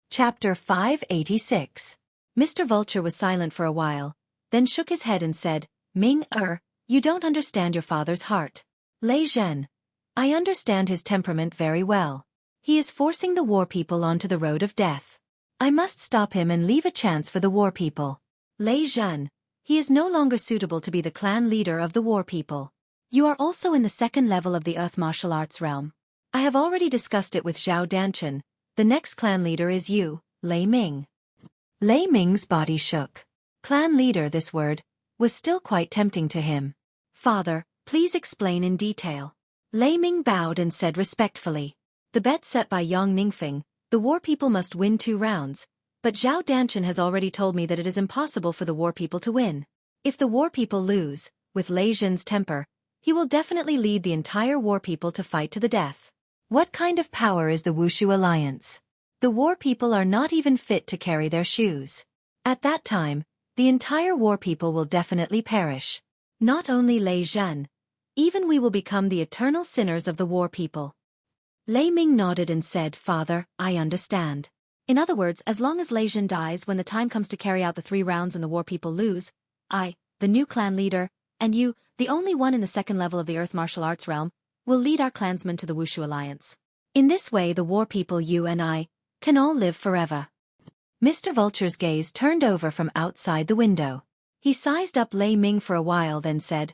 Chapter 586. Mr. Vulture was silent for a while, then shook his head and said, Ming, you don't understand your father's heart. Lei Zhen. I understand his temperament very well. He is forcing the War People onto the road of death. I must stop him and leave a chance for the War People. Lei Zhen. He is no longer suitable to be the clan leader of the War People. You are also in the second level of the Earth Martial Arts realm. I have already discussed it with Zhao Danshan. The next clan leader is you, Lei Ming. Lei Ming's body shook. Clan leader, this word, was still quite tempting to him. Father, please explain in detail. Lei Ming bowed and said respectfully. The bet set by Yang Ningfeng, the War People must win 2 rounds, but Zhao Danshan has already told me that it is impossible for the War People to win. If the War People lose, with Lei Zhen's temper, he will definitely lead the entire War People to fight to the death. What kind of power is the Wushu Alliance? The War People are not even fit to carry their shoes. At that time, the entire War People will definitely perish. Not only Lei Zhen, even we will become the eternal sinners of the War People. Lei Ming nodded and said, Father, I understand. In other words, as long as Lei Zhen dies when the time comes to carry out the 3 rounds and the War People lose, I, the new clan leader, and you, the only one in the second level of the Earth Martial Arts realm, will lead our clansmen to the Wushu Alliance. In this way the War People, you and I, can all live forever. Mr. Vulture's gaze turned over from outside the window. He sized up Lei Ming for a while then said,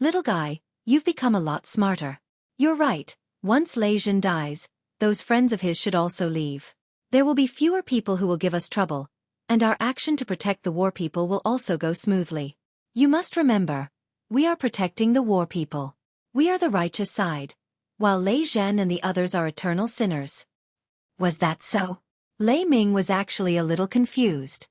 Little guy, you've become a lot smarter. You're right, once Lei Zhen dies, those friends of his should also leave. There will be fewer people who will give us trouble, and our action to protect the War People will also go smoothly. You must remember, we are protecting the War People. We are the righteous side, while Lei Zhen and the others are eternal sinners. Was that so? Lei Ming was actually a little confused.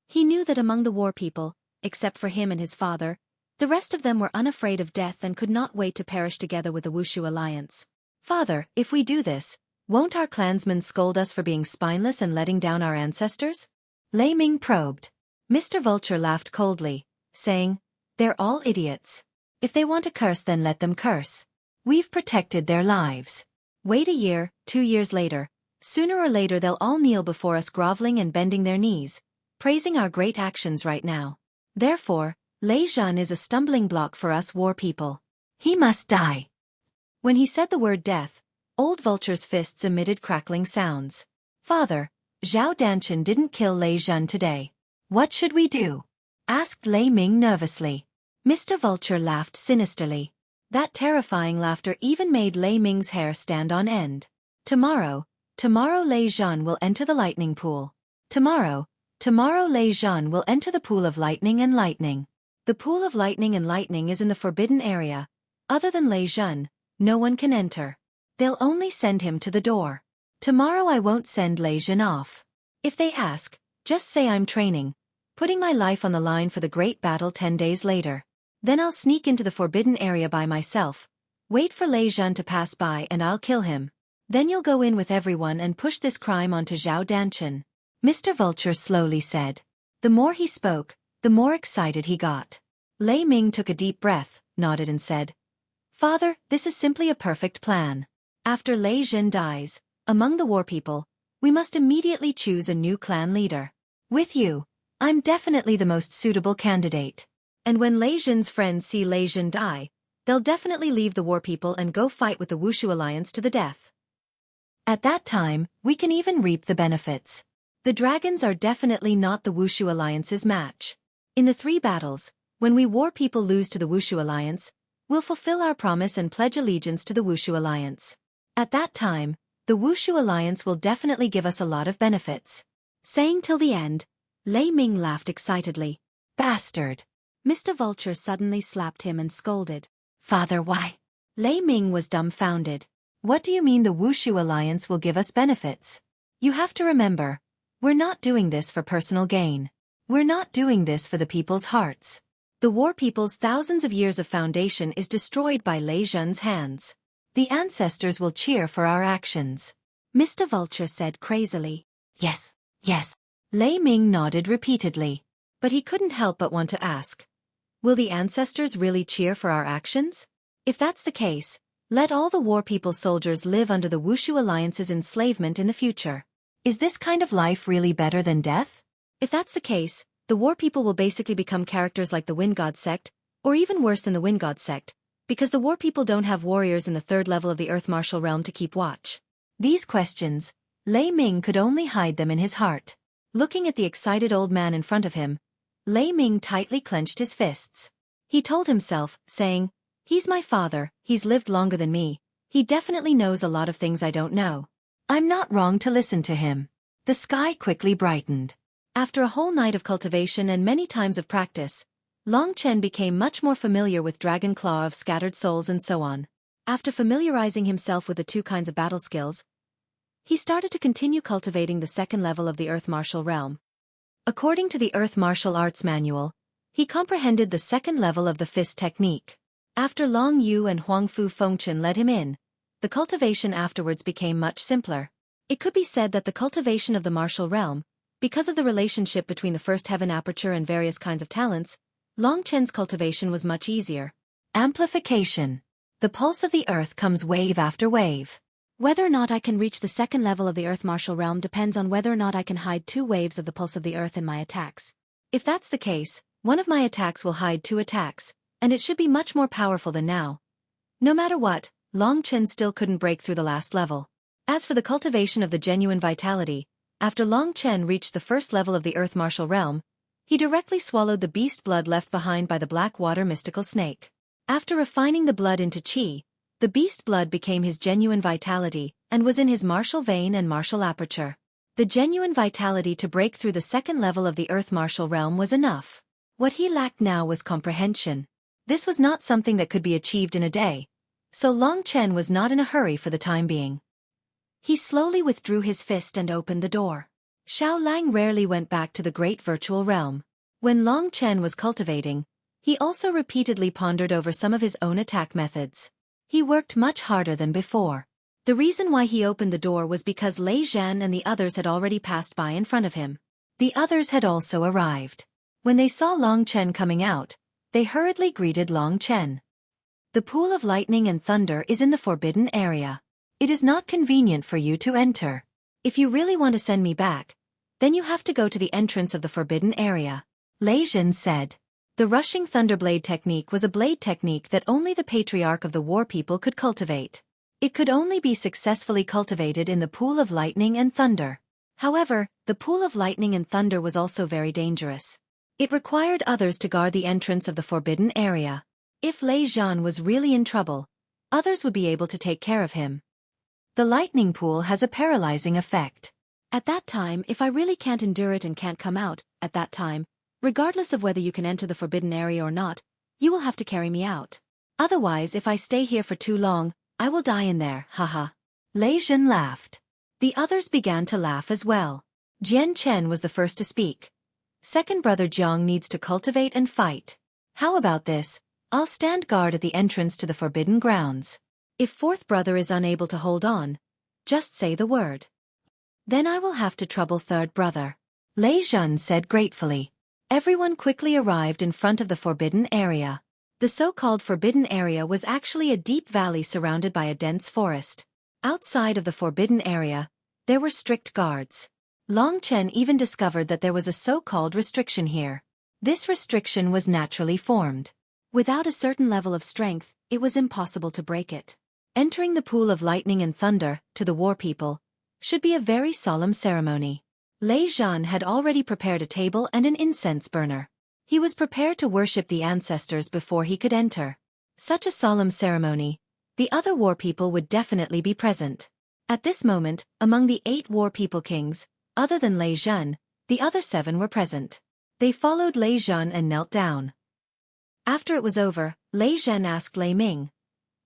He knew that among the War People, except for him and his father, the rest of them were unafraid of death and could not wait to perish together with the Wushu Alliance. Father, if we do this, won't our clansmen scold us for being spineless and letting down our ancestors? Lei Ming probed. Mr. Vulture laughed coldly, saying, They're all idiots. If they want to curse, then let them curse. We've protected their lives. Wait a year, 2 years later, sooner or later they'll all kneel before us groveling and bending their knees, praising our great actions right now. Therefore, Lei Zhen is a stumbling block for us War People. He must die. When he said the word death, Old Vulture's fists emitted crackling sounds. Father, Zhao Danshan didn't kill Lei Zhen today. What should we do? Asked Lei Ming nervously. Mr. Vulture laughed sinisterly. That terrifying laughter even made Lei Ming's hair stand on end. Tomorrow Lei Zhen will enter the lightning pool. Tomorrow, Tomorrow Lei Zhan will enter the pool of lightning and lightning. The pool of lightning and lightning is in the forbidden area. Other than Lei Zhan, no one can enter. They'll only send him to the door. Tomorrow I won't send Lei Zhan off. If they ask, just say I'm training, putting my life on the line for the great battle 10 days later. Then I'll sneak into the forbidden area by myself, wait for Lei Zhan to pass by and I'll kill him. Then you'll go in with everyone and push this crime onto Zhao Danchen. Mr. Vulture slowly said. The more he spoke, the more excited he got. Lei Ming took a deep breath, nodded and said, Father, this is simply a perfect plan. After Lei Zhan dies, among the war people, we must immediately choose a new clan leader. With you, I'm definitely the most suitable candidate. And when Lei Zhan's friends see Lei Zhan die, they'll definitely leave the war people and go fight with the Wushu alliance to the death. At that time, we can even reap the benefits. The dragons are definitely not the Wushu alliance's match. In the 3 battles, when we war people lose to the Wushu alliance, we'll fulfill our promise and pledge allegiance to the Wushu alliance. At that time, the Wushu alliance will definitely give us a lot of benefits. Saying till the end, Lei Ming laughed excitedly. Bastard! Mr. Vulture suddenly slapped him and scolded. Father, why? Lei Ming was dumbfounded. What do you mean the Wushu alliance will give us benefits? You have to remember, we're not doing this for personal gain. We're not doing this for the people's hearts. The war people's thousands of years of foundation is destroyed by Lei Zhan's hands. The ancestors will cheer for our actions. Mr. Vulture said crazily. Yes, yes. Lei Ming nodded repeatedly. But he couldn't help but want to ask. Will the ancestors really cheer for our actions? If that's the case, let all the war people soldiers live under the Wushu alliance's enslavement in the future. Is this kind of life really better than death? If that's the case, the war people will basically become characters like the Wind God sect, or even worse than the Wind God sect, because the war people don't have warriors in the 3rd level of the Earth Martial Realm to keep watch. These questions, Lei Ming could only hide them in his heart. Looking at the excited old man in front of him, Lei Ming tightly clenched his fists. He told himself, saying, He's my father, he's lived longer than me, he definitely knows a lot of things I don't know. I'm not wrong to listen to him. The sky quickly brightened. After a whole night of cultivation and many times of practice, Long Chen became much more familiar with Dragon Claw of Scattered Souls and so on. After familiarizing himself with the 2 kinds of battle skills, he started to continue cultivating the 2nd level of the Earth Martial Realm. According to the Earth Martial Arts Manual, he comprehended the 2nd level of the fist technique. After Long Yu and Huang Fu Fengchen led him in, the cultivation afterwards became much simpler. It could be said that the cultivation of the martial realm, because of the relationship between the first heaven aperture and various kinds of talents, Long Chen's cultivation was much easier. Amplification. The pulse of the earth comes wave after wave. Whether or not I can reach the 2nd level of the Earth Martial Realm depends on whether or not I can hide 2 waves of the pulse of the earth in my attacks. If that's the case, one of my attacks will hide 2 attacks, and it should be much more powerful than now. No matter what, Long Chen still couldn't break through the last level. As for the cultivation of the genuine vitality, after Long Chen reached the 1st level of the Earth Martial Realm, he directly swallowed the beast blood left behind by the black water mystical snake. After refining the blood into qi, the beast blood became his genuine vitality, and was in his martial vein and martial aperture. The genuine vitality to break through the 2nd level of the Earth Martial Realm was enough. What he lacked now was comprehension. This was not something that could be achieved in a day, so Long Chen was not in a hurry for the time being. He slowly withdrew his fist and opened the door. Xiao Lang rarely went back to the great virtual realm. When Long Chen was cultivating, he also repeatedly pondered over some of his own attack methods. He worked much harder than before. The reason why he opened the door was because Lei Zhan and the others had already passed by in front of him. The others had also arrived. When they saw Long Chen coming out, they hurriedly greeted Long Chen. The pool of lightning and thunder is in the forbidden area. It is not convenient for you to enter. If you really want to send me back, then you have to go to the entrance of the forbidden area, Lei Zhan said. The rushing thunderblade technique was a blade technique that only the patriarch of the war people could cultivate. It could only be successfully cultivated in the pool of lightning and thunder. However, the pool of lightning and thunder was also very dangerous. It required others to guard the entrance of the forbidden area. If Lei Zhan was really in trouble, others would be able to take care of him. The lightning pool has a paralyzing effect. At that time, if I really can't endure it and can't come out, at that time, regardless of whether you can enter the forbidden area or not, you will have to carry me out. Otherwise, if I stay here for too long, I will die in there, haha. Lei Jun laughed. The others began to laugh as well. Jian Chen was the first to speak. Second brother Jiang needs to cultivate and fight. How about this? I'll stand guard at the entrance to the forbidden grounds. If fourth brother is unable to hold on, just say the word. Then I will have to trouble third brother. Lei Jun said gratefully. Everyone quickly arrived in front of the forbidden area. The so-called forbidden area was actually a deep valley surrounded by a dense forest. Outside of the forbidden area, there were strict guards. Long Chen even discovered that there was a so-called restriction here. This restriction was naturally formed. Without a certain level of strength, it was impossible to break it. Entering the pool of lightning and thunder, to the war people, should be a very solemn ceremony. Lei Jun had already prepared a table and an incense burner. He was prepared to worship the ancestors before he could enter. Such a solemn ceremony, the other war people would definitely be present. At this moment, among the 8 war people kings, other than Lei Jun, the other 7 were present. They followed Lei Jun and knelt down. After it was over, Lei Jun asked Lei Ming,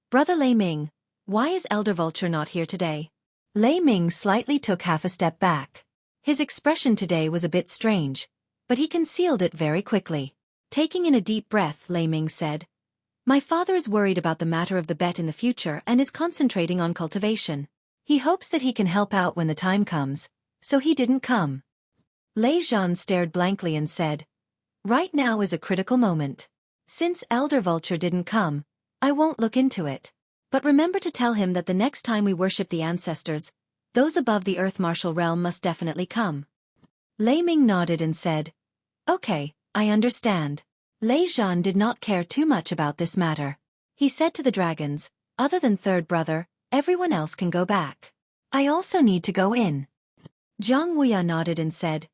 "Brother Lei Ming, why is Elder Vulture not here today?" Lei Ming slightly took half a step back. His expression today was a bit strange, but he concealed it very quickly. Taking in a deep breath, Lei Ming said, "My father is worried about the matter of the bet in the future and is concentrating on cultivation. He hopes that he can help out when the time comes, so he didn't come." Lei Jun stared blankly and said, "Right now is a critical moment. Since Elder Vulture didn't come, I won't look into it. But remember to tell him that the next time we worship the ancestors, those above the Earth Martial Realm must definitely come." Lei Ming nodded and said, "Okay, I understand." Lei Jun did not care too much about this matter. He said to the dragons, "Other than third brother, everyone else can go back. I also need to go in." Zhang Wuya nodded and said,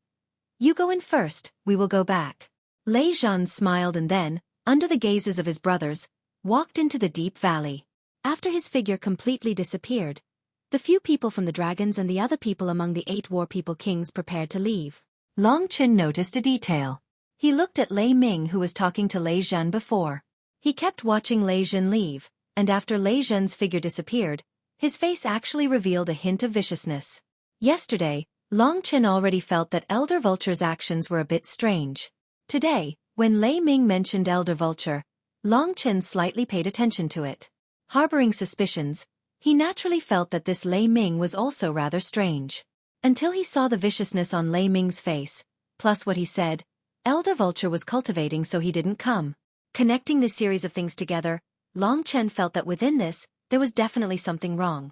"You go in first, we will go back." Lei Jun smiled and then, under the gazes of his brothers, walked into the deep valley. After his figure completely disappeared, the few people from the dragons and the other people among the 8 war people kings prepared to leave. Long Chen noticed a detail. He looked at Lei Ming, who was talking to Lei Jun before. He kept watching Lei Jun leave, and after Lei Jun's figure disappeared, his face actually revealed a hint of viciousness. Yesterday, Long Chen already felt that Elder Vulture's actions were a bit strange. Today, when Lei Ming mentioned Elder Vulture, Long Chen slightly paid attention to it. Harboring suspicions, he naturally felt that this Lei Ming was also rather strange. Until he saw the viciousness on Lei Ming's face, plus what he said, Elder Vulture was cultivating so he didn't come. Connecting this series of things together, Long Chen felt that within this, there was definitely something wrong.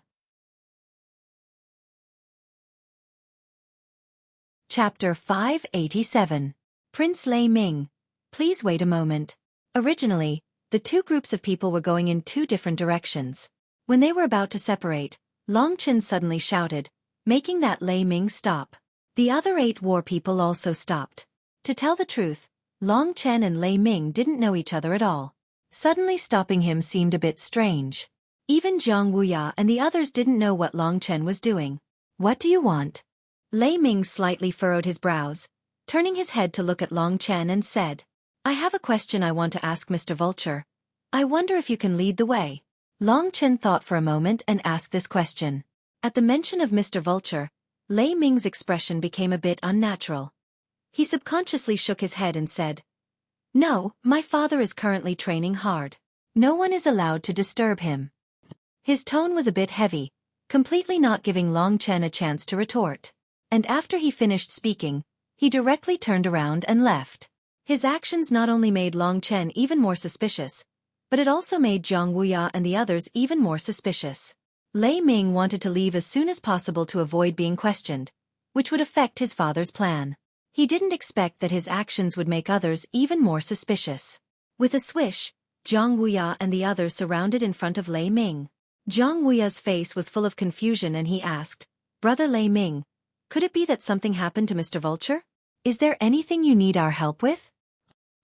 Chapter 587. Prince Lei Ming. Please wait a moment. Originally, the 2 groups of people were going in 2 different directions. When they were about to separate, Long Chen suddenly shouted, making that Lei Ming stop. The other 8 war people also stopped. To tell the truth, Long Chen and Lei Ming didn't know each other at all. Suddenly stopping him seemed a bit strange. Even Zhang Wuya and the others didn't know what Long Chen was doing. "What do you want?" Lei Ming slightly furrowed his brows, turning his head to look at Long Chen and said, "I have a question I want to ask Mr. Vulture. I wonder if you can lead the way." Long Chen thought for a moment and asked this question. At the mention of Mr. Vulture, Lei Ming's expression became a bit unnatural. He subconsciously shook his head and said, "No, my father is currently training hard. No one is allowed to disturb him." His tone was a bit heavy, completely not giving Long Chen a chance to retort. And after he finished speaking, he directly turned around and left. His actions not only made Long Chen even more suspicious, but it also made Zhang Wuya and the others even more suspicious. Lei Ming wanted to leave as soon as possible to avoid being questioned, which would affect his father's plan. He didn't expect that his actions would make others even more suspicious. With a swish, Zhang Wuya and the others surrounded in front of Lei Ming. Zhang Wuya's face was full of confusion and he asked, "Brother Lei Ming, could it be that something happened to Mr. Vulture? Is there anything you need our help with?"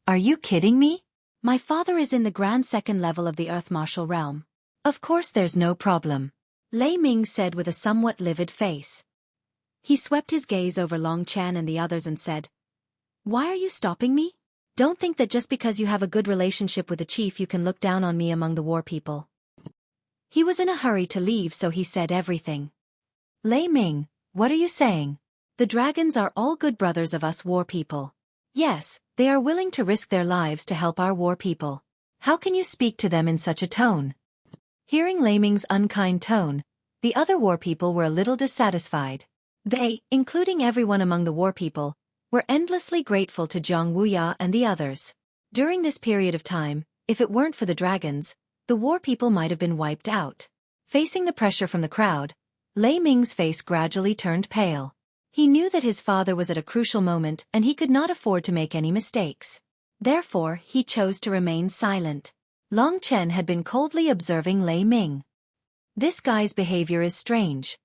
"Are you kidding me? My father is in the grand 2nd level of the Earth Martial Realm. Of course there's no problem," Lei Ming said with a somewhat livid face. He swept his gaze over Long Chen and the others and said, "Why are you stopping me? Don't think that just because you have a good relationship with the chief you can look down on me among the war people." He was in a hurry to leave, so he said everything. "Lei Ming, what are you saying? The dragons are all good brothers of us war people. Yes, they are willing to risk their lives to help our war people. How can you speak to them in such a tone?" Hearing Lei Ming's unkind tone, the other war people were a little dissatisfied. They, including everyone among the war people, were endlessly grateful to Zhang Wuya and the others. During this period of time, if it weren't for the dragons, the war people might have been wiped out. Facing the pressure from the crowd, Lei Ming's face gradually turned pale. He knew that his father was at a crucial moment and he could not afford to make any mistakes. Therefore, he chose to remain silent. Long Chen had been coldly observing Lei Ming. "This guy's behavior is strange.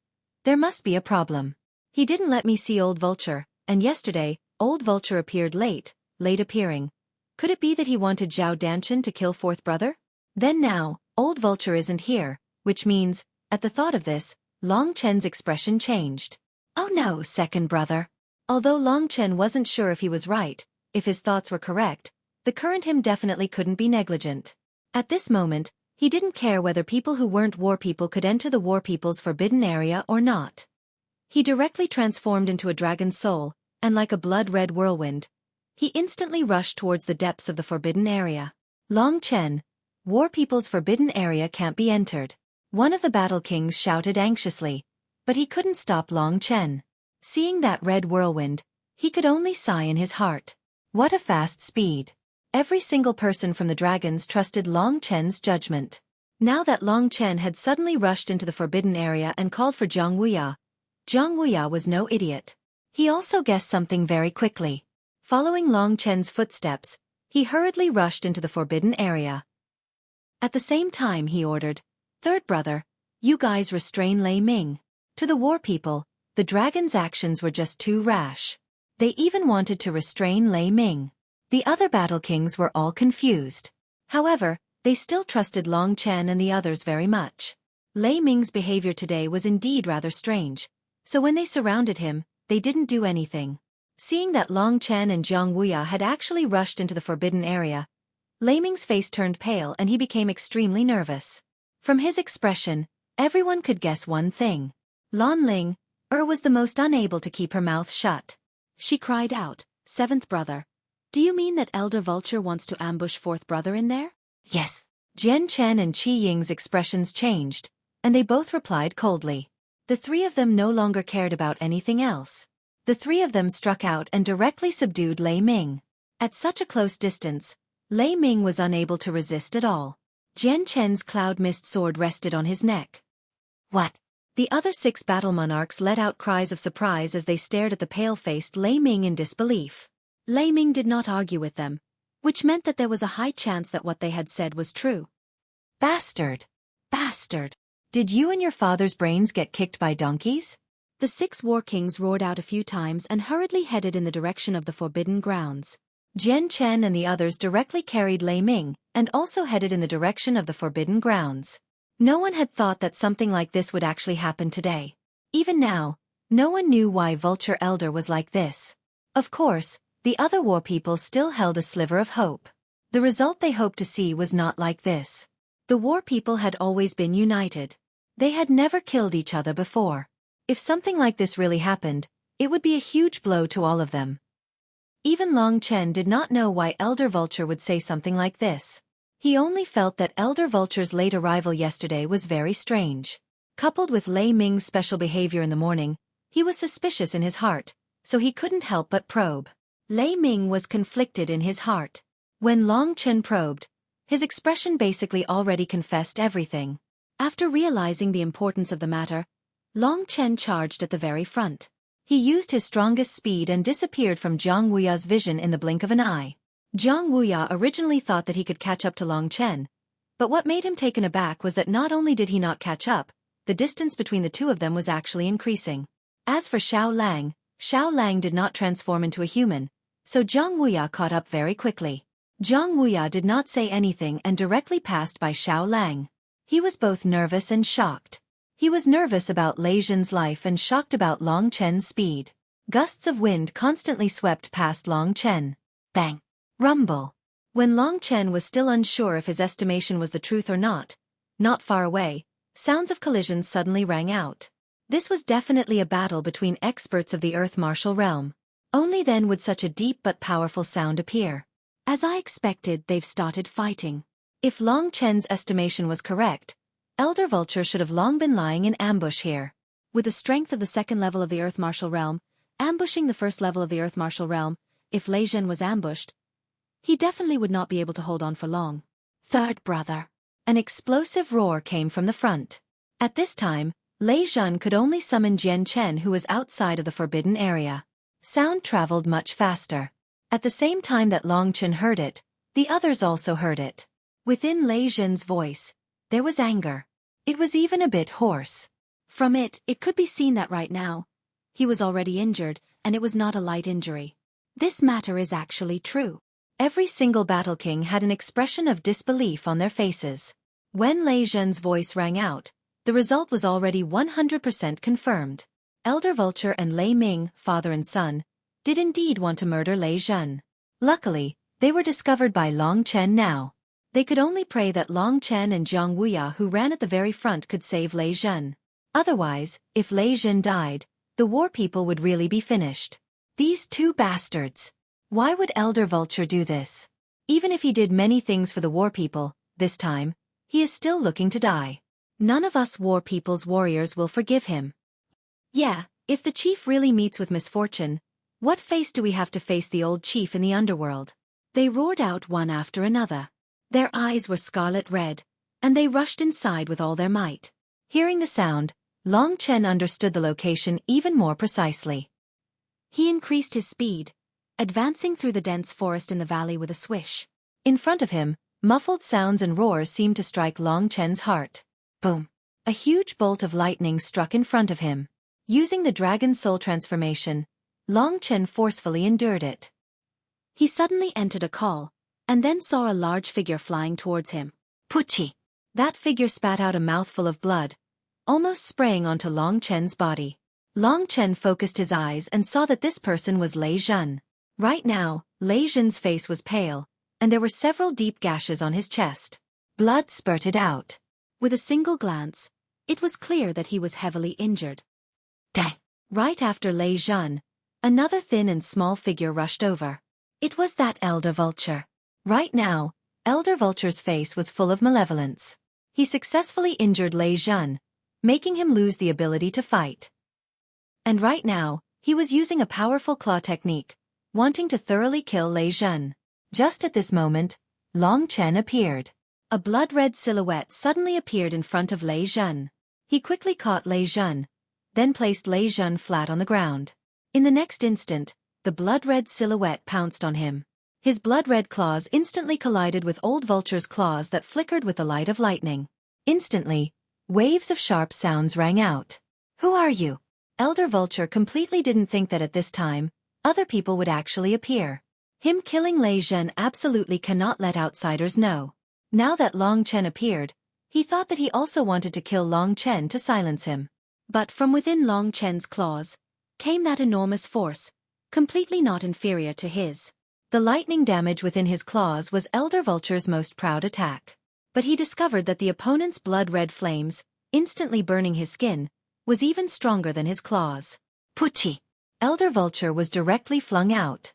There must be a problem. He didn't let me see Old Vulture, and yesterday, Old Vulture appeared late appearing. Could it be that he wanted Zhao Danshan to kill fourth brother? Then now, Old Vulture isn't here, which means," at the thought of this, Long Chen's expression changed. "Oh no, second brother." Although Long Chen wasn't sure if he was right, if his thoughts were correct, the current him definitely couldn't be negligent. At this moment, he didn't care whether people who weren't war people could enter the war people's forbidden area or not. He directly transformed into a dragon's soul, and like a blood-red whirlwind, he instantly rushed towards the depths of the forbidden area. "Long Chen, war people's forbidden area can't be entered," one of the battle kings shouted anxiously, but he couldn't stop Long Chen. Seeing that red whirlwind, he could only sigh in his heart. What a fast speed. Every single person from the dragons trusted Long Chen's judgment. Now that Long Chen had suddenly rushed into the forbidden area and called for Zhang Wuya was no idiot. He also guessed something very quickly. Following Long Chen's footsteps, he hurriedly rushed into the forbidden area. At the same time he ordered, "Third brother, you guys restrain Lei Ming." To the war people, the dragons' actions were just too rash. They even wanted to restrain Lei Ming. The other battle kings were all confused. However, they still trusted Long Chen and the others very much. Lei Ming's behavior today was indeed rather strange, so when they surrounded him, they didn't do anything. Seeing that Long Chen and Zhang Wuya had actually rushed into the forbidden area, Lei Ming's face turned pale and he became extremely nervous. From his expression, everyone could guess one thing. Lan Ling was the most unable to keep her mouth shut. She cried out, "Seventh brother. Do you mean that Elder Vulture wants to ambush fourth brother in there?" "Yes." Jian Chen and Qi Ying's expressions changed, and they both replied coldly. The three of them no longer cared about anything else. The three of them struck out and directly subdued Lei Ming. At such a close distance, Lei Ming was unable to resist at all. Jian Chen's cloud mist sword rested on his neck. "What?" The other 6 battle monarchs let out cries of surprise as they stared at the pale-faced Lei Ming in disbelief. Lei Ming did not argue with them, which meant that there was a high chance that what they had said was true. "Bastard! Bastard! Did you and your father's brains get kicked by donkeys?" The 6 war kings roared out a few times and hurriedly headed in the direction of the forbidden grounds. Jian Chen and the others directly carried Lei Ming, and also headed in the direction of the forbidden grounds. No one had thought that something like this would actually happen today. Even now, no one knew why Vulture Elder was like this. Of course, the other war people still held a sliver of hope. The result they hoped to see was not like this. The war people had always been united. They had never killed each other before. If something like this really happened, it would be a huge blow to all of them. Even Long Chen did not know why Elder Vulture would say something like this. He only felt that Elder Vulture's late arrival yesterday was very strange. Coupled with Lei Ming's special behavior in the morning, he was suspicious in his heart, so he couldn't help but probe. Lei Ming was conflicted in his heart. When Long Chen probed, his expression basically already confessed everything. After realizing the importance of the matter, Long Chen charged at the very front. He used his strongest speed and disappeared from Zhang Wuya's vision in the blink of an eye. Zhang Wuya originally thought that he could catch up to Long Chen, but what made him taken aback was that not only did he not catch up, the distance between the two of them was actually increasing. As for Xiao Lang did not transform into a human, so Zhang Wuya caught up very quickly. Zhang Wuya did not say anything and directly passed by Xiao Lang. He was both nervous and shocked. He was nervous about Lei Zhen's life and shocked about Long Chen's speed. Gusts of wind constantly swept past Long Chen. Bang! Rumble! When Long Chen was still unsure if his estimation was the truth or not far away, sounds of collisions suddenly rang out. This was definitely a battle between experts of the Earth Martial Realm. Only then would such a deep but powerful sound appear. As I expected, they've started fighting. If Long Chen's estimation was correct, Elder Vulture should have long been lying in ambush here. With the strength of the second level of the Earth Martial Realm, ambushing the first level of the Earth Martial Realm, if Lei Zhen was ambushed, he definitely would not be able to hold on for long. Third brother. An explosive roar came from the front. At this time, Lei Zhen could only summon Jian Chen, who was outside of the forbidden area. Sound traveled much faster. At the same time that Long Chen heard it, the others also heard it. Within Lei Zhen's voice, there was anger. It was even a bit hoarse. From it could be seen that right now, he was already injured, and it was not a light injury. This matter is actually true. Every single Battle King had an expression of disbelief on their faces. When Lei Zhen's voice rang out, the result was already 100% confirmed. Elder Vulture and Lei Ming, father and son, did indeed want to murder Lei Zhen. Luckily, they were discovered by Long Chen now. They could only pray that Long Chen and Jiang Wuya, who ran at the very front, could save Lei Zhen. Otherwise, if Lei Zhen died, the war people would really be finished. These two bastards. Why would Elder Vulture do this? Even if he did many things for the war people, this time, he is still looking to die. None of us war people's warriors will forgive him. Yeah, if the chief really meets with misfortune, what face do we have to face the old chief in the underworld? They roared out one after another. Their eyes were scarlet red, and they rushed inside with all their might. Hearing the sound, Long Chen understood the location even more precisely. He increased his speed, advancing through the dense forest in the valley with a swish. In front of him, muffled sounds and roars seemed to strike Long Chen's heart. Boom! A huge bolt of lightning struck in front of him. Using the Dragon Soul transformation, Long Chen forcefully endured it. He suddenly entered a call, and then saw a large figure flying towards him. Puchi! That figure spat out a mouthful of blood, almost spraying onto Long Chen's body. Long Chen focused his eyes and saw that this person was Lei Zhen. Right now, Lei Zhen's face was pale, and there were several deep gashes on his chest. Blood spurted out. With a single glance, it was clear that he was heavily injured. Dang! Right after Lei Zhen, another thin and small figure rushed over. It was that Elder Vulture. Right now, Elder Vulture's face was full of malevolence. He successfully injured Lei Zhen, making him lose the ability to fight. And right now, he was using a powerful claw technique, wanting to thoroughly kill Lei Zhen. Just at this moment, Long Chen appeared. A blood-red silhouette suddenly appeared in front of Lei Zhen. He quickly caught Lei Zhen, then placed Lei Zhen flat on the ground. In the next instant, the blood-red silhouette pounced on him. His blood-red claws instantly collided with Old Vulture's claws that flickered with the light of lightning. Instantly, waves of sharp sounds rang out. Who are you? Elder Vulture completely didn't think that at this time, other people would actually appear. Him killing Lei Zhen absolutely cannot let outsiders know. Now that Long Chen appeared, he thought that he also wanted to kill Long Chen to silence him. But from within Long Chen's claws came that enormous force, completely not inferior to his. The lightning damage within his claws was Elder Vulture's most proud attack. But he discovered that the opponent's blood-red flames, instantly burning his skin, was even stronger than his claws. Puchi! Elder Vulture was directly flung out.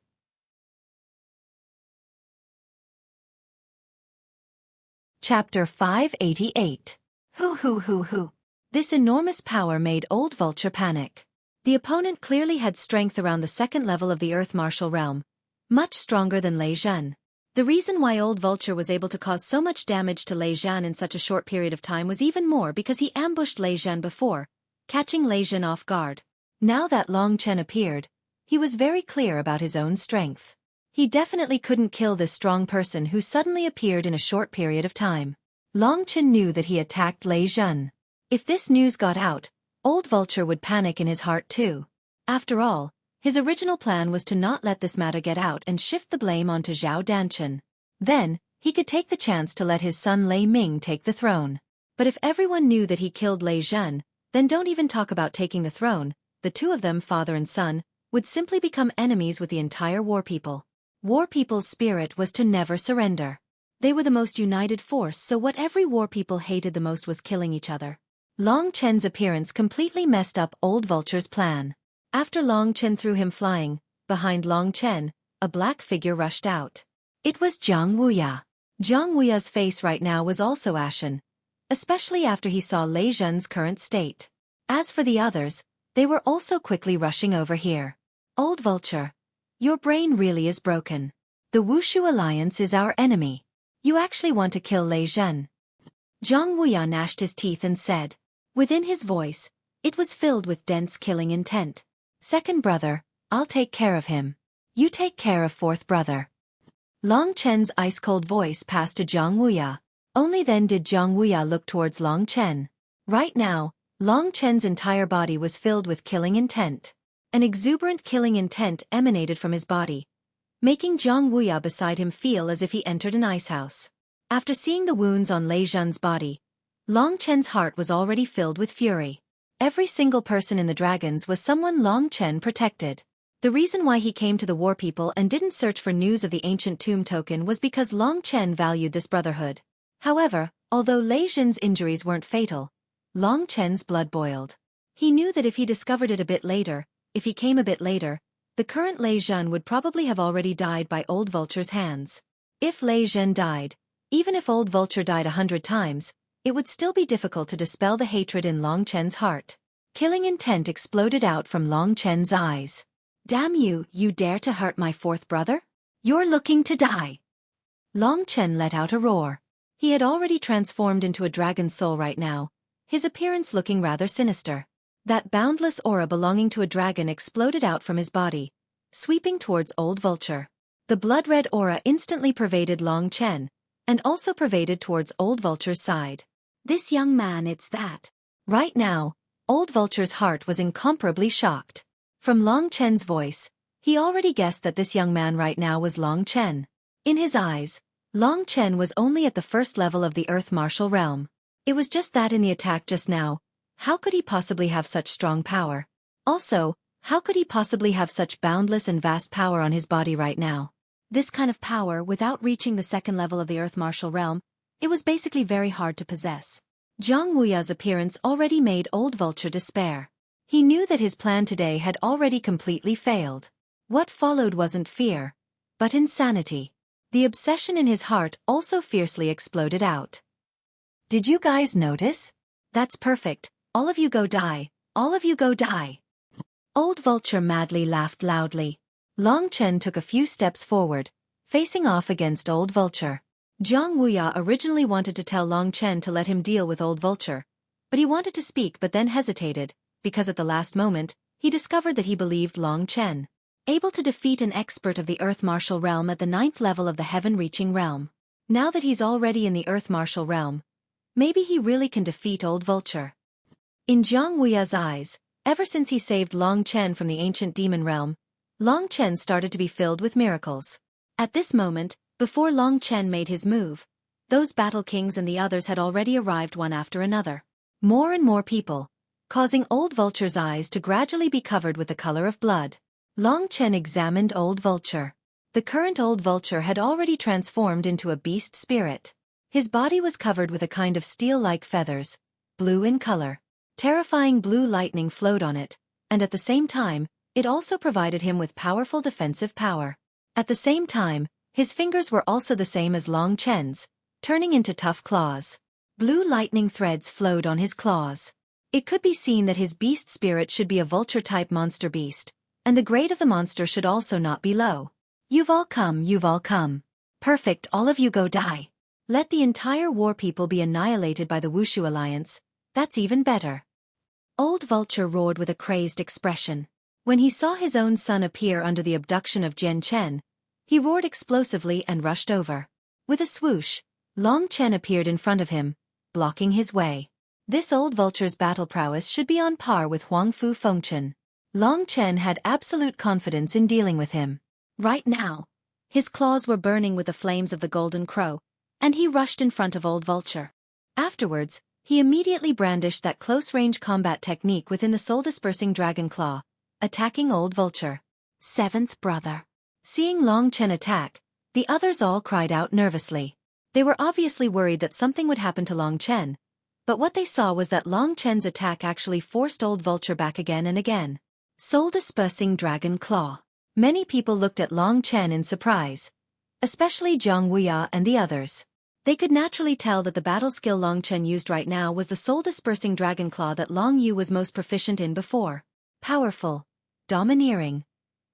Chapter 588. Hoo. This enormous power made Old Vulture panic. The opponent clearly had strength around the second level of the Earth Martial Realm, much stronger than Lei Zhen. The reason why Old Vulture was able to cause so much damage to Lei Zhen in such a short period of time was even more because he ambushed Lei Zhen before, catching Lei Zhen off guard. Now that Long Chen appeared, he was very clear about his own strength. He definitely couldn't kill this strong person who suddenly appeared in a short period of time. Long Chen knew that he attacked Lei Zhen. If this news got out, Old Vulture would panic in his heart too. After all, his original plan was to not let this matter get out and shift the blame onto Zhao Danchen. Then, he could take the chance to let his son Lei Ming take the throne. But if everyone knew that he killed Lei Zhen, Then don't even talk about taking the throne. The two of them, father and son, would simply become enemies with the entire war people. War people's spirit was to never surrender. They were the most united force, so what every war people hated the most was killing each other. Long Chen's appearance completely messed up Old Vulture's plan. After Long Chen threw him flying, behind Long Chen, a black figure rushed out. It was Jiang Wuya. Jiang Wuya's face right now was also ashen, especially after he saw Lei Zhen's current state. As for the others, they were also quickly rushing over here. Old Vulture, your brain really is broken. The Wushu Alliance is our enemy. You actually want to kill Lei Zhen? Jiang Wuya gnashed his teeth and said. Within his voice, it was filled with dense killing intent. Second brother, I'll take care of him. You take care of fourth brother. Long Chen's ice-cold voice passed to Jiang Wuya. Only then did Jiang Wuya look towards Long Chen. Right now, Long Chen's entire body was filled with killing intent. An exuberant killing intent emanated from his body, making Jiang Wuya beside him feel as if he entered an icehouse. After seeing the wounds on Lei Zhen's body, Long Chen's heart was already filled with fury. Every single person in the dragons was someone Long Chen protected. The reason why he came to the war people and didn't search for news of the ancient tomb token was because Long Chen valued this brotherhood. However, although Lei Zhen's injuries weren't fatal, Long Chen's blood boiled. He knew that if he discovered it a bit later, the current Lei Zhen would probably have already died by Old Vulture's hands. If Lei Zhen died, even if Old Vulture died 100 times, it would still be difficult to dispel the hatred in Long Chen's heart. Killing intent exploded out from Long Chen's eyes. Damn you, you dare to hurt my fourth brother? You're looking to die. Long Chen let out a roar. He had already transformed into a dragon's soul right now, his appearance looking rather sinister. That boundless aura belonging to a dragon exploded out from his body, sweeping towards Old Vulture. The blood-red aura instantly pervaded Long Chen, and also pervaded towards Old Vulture's side. This young man, it's that. Right now, Old Vulture's heart was incomparably shocked. From Long Chen's voice, he already guessed that this young man right now was Long Chen. In his eyes, Long Chen was only at the first level of the Earth Martial Realm. It was just that in the attack just now, how could he possibly have such strong power? Also, how could he possibly have such boundless and vast power on his body right now? This kind of power, without reaching the second level of the Earth Martial Realm, it was basically very hard to possess. Jiang Wuya's appearance already made Old Vulture despair. He knew that his plan today had already completely failed. What followed wasn't fear, but insanity. The obsession in his heart also fiercely exploded out. Did you guys notice? That's perfect. All of you go die. All of you go die. Old Vulture madly laughed loudly. Long Chen took a few steps forward, facing off against Old Vulture. Jiang Wuya originally wanted to tell Long Chen to let him deal with Old Vulture, but he wanted to speak but then hesitated, because at the last moment, he discovered that he believed Long Chen able to defeat an expert of the Earth Martial Realm at the 9th level of the Heaven-reaching realm. Now that he's already in the Earth Martial Realm, maybe he really can defeat Old Vulture. In Jiang Wuya's eyes, ever since he saved Long Chen from the ancient demon realm, Long Chen started to be filled with miracles. At this moment, before Long Chen made his move, those battle kings and the others had already arrived one after another. More and more people, causing Old Vulture's eyes to gradually be covered with the color of blood. Long Chen examined Old Vulture. The current Old Vulture had already transformed into a beast spirit. His body was covered with a kind of steel-like feathers, blue in color. Terrifying blue lightning flowed on it, and at the same time, it also provided him with powerful defensive power. At the same time, his fingers were also the same as Long Chen's, turning into tough claws. Blue lightning threads flowed on his claws. It could be seen that his beast spirit should be a vulture-type monster beast, and the grade of the monster should also not be low. You've all come. Perfect, all of you go die. Let the entire war people be annihilated by the Wushu Alliance. That's even better. Old Vulture roared with a crazed expression. When he saw his own son appear under the abduction of Jian Chen, he roared explosively and rushed over. With a swoosh, Long Chen appeared in front of him, blocking his way. This Old Vulture's battle prowess should be on par with Huang Fu Fengchen. Long Chen had absolute confidence in dealing with him. Right now, his claws were burning with the flames of the Golden Crow, and he rushed in front of Old Vulture. Afterwards, He immediately brandished that close-range combat technique within the soul-dispersing dragon claw, attacking Old Vulture. Seventh brother. Seeing Long Chen attack, the others all cried out nervously. They were obviously worried that something would happen to Long Chen, but what they saw was that Long Chen's attack actually forced Old Vulture back again and again. Soul-dispersing dragon claw. Many people looked at Long Chen in surprise, especially Jiang Wuya and the others. They could naturally tell that the battle skill Long Chen used right now was the soul-dispersing dragon claw that Long Yu was most proficient in before. Powerful, domineering,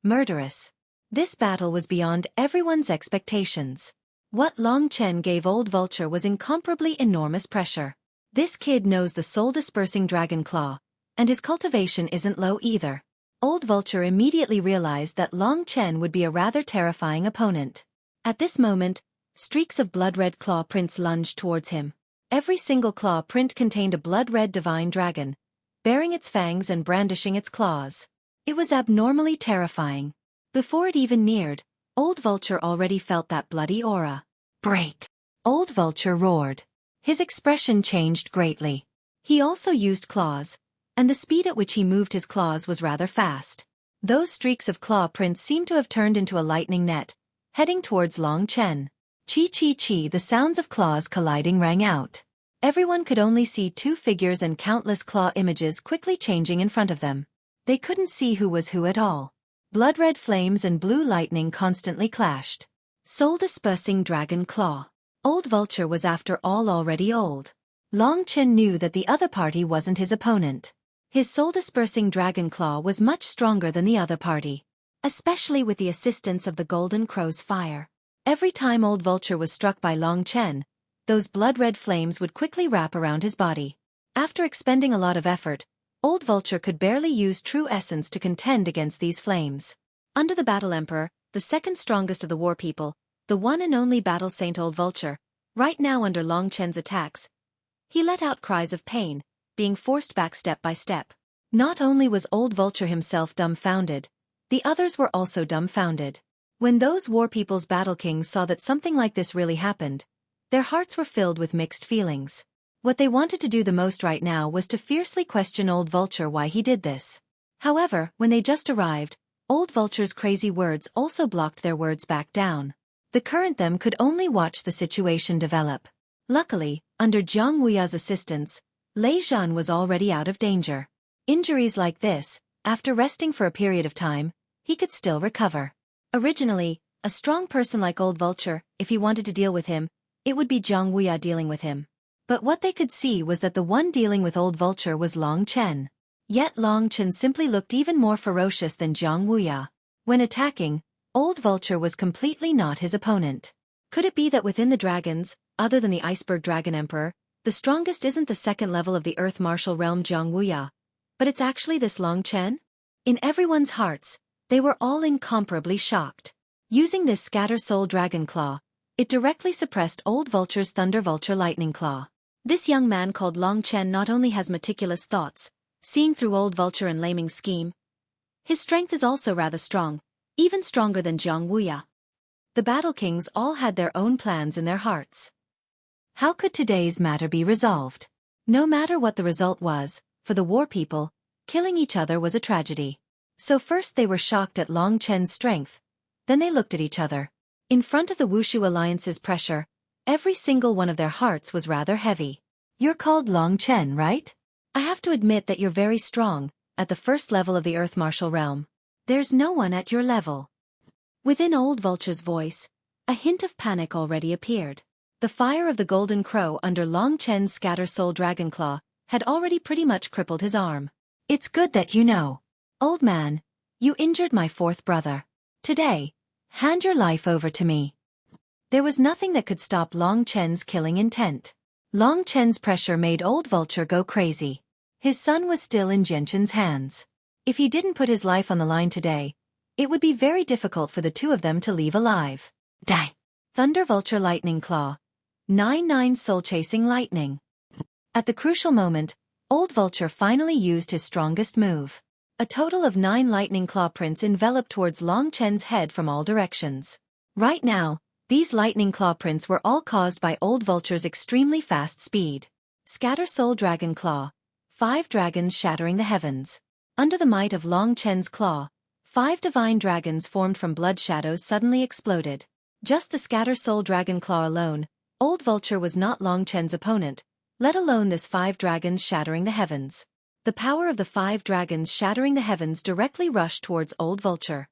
murderous. This battle was beyond everyone's expectations. What Long Chen gave Old Vulture was incomparably enormous pressure. This kid knows the soul-dispersing dragon claw, and his cultivation isn't low either. Old Vulture immediately realized that Long Chen would be a rather terrifying opponent. At this moment, streaks of blood-red claw prints lunged towards him. Every single claw print contained a blood-red divine dragon, baring its fangs and brandishing its claws. It was abnormally terrifying. Before it even neared, Old Vulture already felt that bloody aura. Break! Old Vulture roared. His expression changed greatly. He also used claws, and the speed at which he moved his claws was rather fast. Those streaks of claw prints seemed to have turned into a lightning net, heading towards Long Chen. Chi-chi-chi, the sounds of claws colliding rang out. Everyone could only see two figures and countless claw images quickly changing in front of them. They couldn't see who was who at all. Blood-red flames and blue lightning constantly clashed. Soul-dispersing dragon claw. Old Vulture was after all already old. Long Chen knew that the other party wasn't his opponent. His soul-dispersing dragon claw was much stronger than the other party, especially with the assistance of the Golden Crow's fire. Every time Old Vulture was struck by Long Chen, those blood-red flames would quickly wrap around his body. After expending a lot of effort, Old Vulture could barely use true essence to contend against these flames. Under the Battle Emperor, the second strongest of the war people, the one and only Battle Saint Old Vulture, right now under Long Chen's attacks, he let out cries of pain, being forced back step by step. Not only was Old Vulture himself dumbfounded, the others were also dumbfounded. When those war people's battle kings saw that something like this really happened, their hearts were filled with mixed feelings. What they wanted to do the most right now was to fiercely question Old Vulture why he did this. However, when they just arrived, Old Vulture's crazy words also blocked their words back down. The current them could only watch the situation develop. Luckily, under Jiang Wuya's assistance, Lei Zhan was already out of danger. Injuries like this, after resting for a period of time, he could still recover. Originally, a strong person like Old Vulture, if he wanted to deal with him, it would be Jiang Wuya dealing with him. But what they could see was that the one dealing with Old Vulture was Long Chen. Yet Long Chen simply looked even more ferocious than Jiang Wuya. When attacking, Old Vulture was completely not his opponent. Could it be that within the dragons, other than the Iceberg Dragon Emperor, the strongest isn't the second level of the Earth Martial Realm Jiang Wuya, but it's actually this Long Chen? In everyone's hearts, they were all incomparably shocked. Using this Scatter Soul Dragon Claw, it directly suppressed Old Vulture's Thunder Vulture Lightning Claw. This young man called Long Chen not only has meticulous thoughts, seeing through Old Vulture and Laming's scheme, his strength is also rather strong, even stronger than Jiang Wuya. The Battle Kings all had their own plans in their hearts. How could today's matter be resolved? No matter what the result was, for the war people, killing each other was a tragedy. So first they were shocked at Long Chen's strength, then they looked at each other. In front of the Wushu Alliance's pressure, every single one of their hearts was rather heavy. You're called Long Chen, right? I have to admit that you're very strong, at the first level of the Earth Martial Realm. There's no one at your level. Within Old Vulture's voice, a hint of panic already appeared. The fire of the Golden Crow under Long Chen's Scatter Soul Dragon Claw had already pretty much crippled his arm. It's good that you know. Old man, you injured my fourth brother. Today, hand your life over to me. There was nothing that could stop Long Chen's killing intent. Long Chen's pressure made Old Vulture go crazy. His son was still in Genshin's hands. If he didn't put his life on the line today, it would be very difficult for the two of them to leave alive. Die! Thunder Vulture Lightning Claw. 9-9 Soul-Chasing Lightning. At the crucial moment, Old Vulture finally used his strongest move. A total of 9 lightning claw prints enveloped towards Long Chen's head from all directions. Right now, these lightning claw prints were all caused by Old Vulture's extremely fast speed. Scatter Soul Dragon Claw. 5 dragons shattering the heavens. Under the might of Long Chen's claw, 5 divine dragons formed from blood shadows suddenly exploded. Just the Scatter Soul Dragon Claw alone, Old Vulture was not Long Chen's opponent, let alone this 5 dragons shattering the heavens. The power of the 5 dragons shattering the heavens directly rushed towards Old Vulture.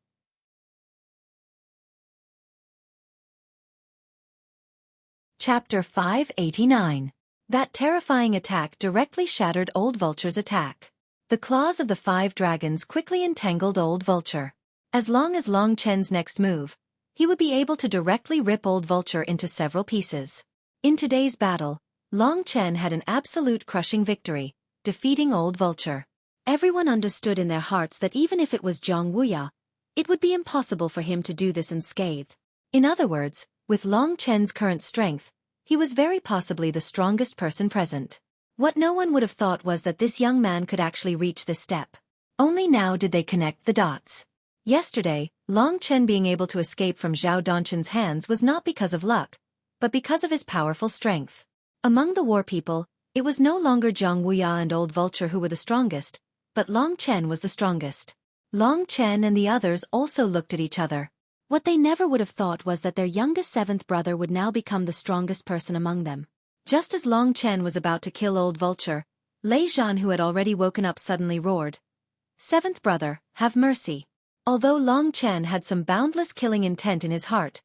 Chapter 589. That terrifying attack directly shattered Old Vulture's attack. The claws of the 5 dragons quickly entangled Old Vulture. As long as Long Chen's next move, he would be able to directly rip Old Vulture into several pieces. In today's battle, Long Chen had an absolute crushing victory, defeating Old Vulture. Everyone understood in their hearts that even if it was Zhang Wuya, it would be impossible for him to do this unscathed. In other words, with Long Chen's current strength, he was very possibly the strongest person present. What no one would have thought was that this young man could actually reach this step. Only now did they connect the dots. Yesterday, Long Chen being able to escape from Zhao Donchen's hands was not because of luck, but because of his powerful strength. Among the war people, it was no longer Zhang Wuya and Old Vulture who were the strongest, but Long Chen was the strongest. Long Chen and the others also looked at each other. What they never would have thought was that their youngest 7th brother would now become the strongest person among them. Just as Long Chen was about to kill Old Vulture, Lei Zhan, who had already woken up, suddenly roared, "7th brother, have mercy." Although Long Chen had some boundless killing intent in his heart,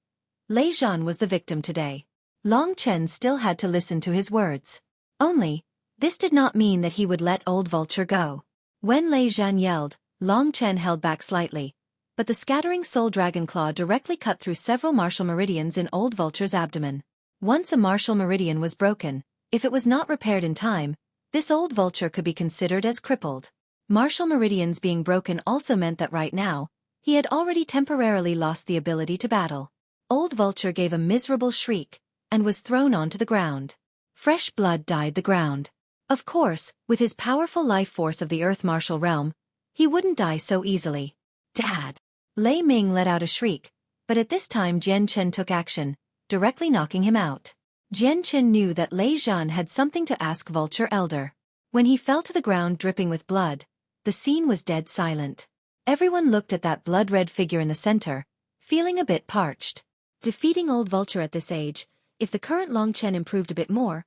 Lei Zhan was the victim today. Long Chen still had to listen to his words. Only, this did not mean that he would let Old Vulture go. When Lei Zhan yelled, Long Chen held back slightly, but the scattering soul dragon claw directly cut through several martial meridians in Old Vulture's abdomen. Once a martial meridian was broken, if it was not repaired in time, this Old Vulture could be considered as crippled. Martial meridians being broken also meant that right now, he had already temporarily lost the ability to battle. Old Vulture gave a miserable shriek, and was thrown onto the ground. Fresh blood dyed the ground. Of course, with his powerful life force of the Earth Martial Realm, he wouldn't die so easily. Dad! Lei Ming let out a shriek, but at this time Jian Chen took action, directly knocking him out. Jian Chen knew that Lei Zhan had something to ask Vulture Elder. When he fell to the ground dripping with blood, the scene was dead silent. Everyone looked at that blood-red figure in the center, feeling a bit parched. Defeating Old Vulture at this age, if the current Long Chen improved a bit more,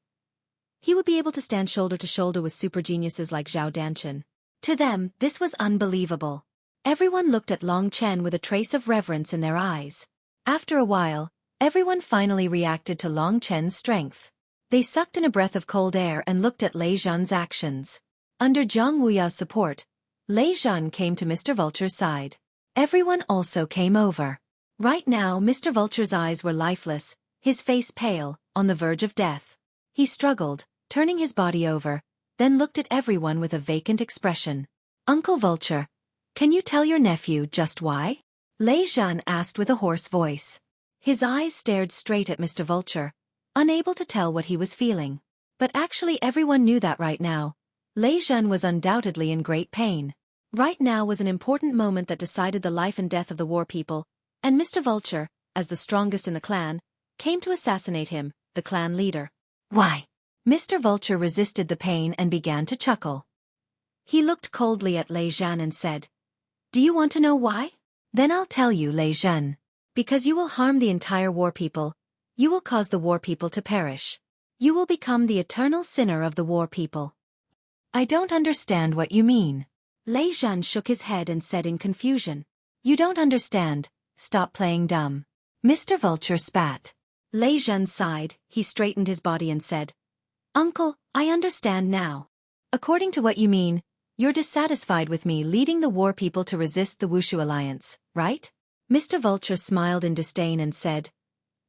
he would be able to stand shoulder to shoulder with super geniuses like Zhao Danchen. To them, this was unbelievable. Everyone looked at Long Chen with a trace of reverence in their eyes. After a while, everyone finally reacted to Long Chen's strength. They sucked in a breath of cold air and looked at Lei Zhan's actions. Under Zhang Wuya's support, Lei Zhan came to Mr. Vulture's side. Everyone also came over. Right now Mr. Vulture's eyes were lifeless, his face pale, on the verge of death. He struggled, turning his body over, then looked at everyone with a vacant expression. "Uncle Vulture, can you tell your nephew just why?" Lei Zhan asked with a hoarse voice. His eyes stared straight at Mr. Vulture, unable to tell what he was feeling. But actually everyone knew that right now, Lei Zhan was undoubtedly in great pain. Right now was an important moment that decided the life and death of the war people, and Mr. Vulture, as the strongest in the clan, came to assassinate him, the clan leader. "Why?" Mr. Vulture resisted the pain and began to chuckle. He looked coldly at Lei Zhan and said, "Do you want to know why? Then I'll tell you, Lei Zhan. Because you will harm the entire war people, you will cause the war people to perish. You will become the eternal sinner of the war people." "I don't understand what you mean." Lei Zhan shook his head and said in confusion, "You don't understand, stop playing dumb." Mr. Vulture spat. Lei Zhan sighed, he straightened his body and said, "Uncle, I understand now. According to what you mean, you're dissatisfied with me leading the war people to resist the Wushu alliance, right?" Mr. Vulture smiled in disdain and said,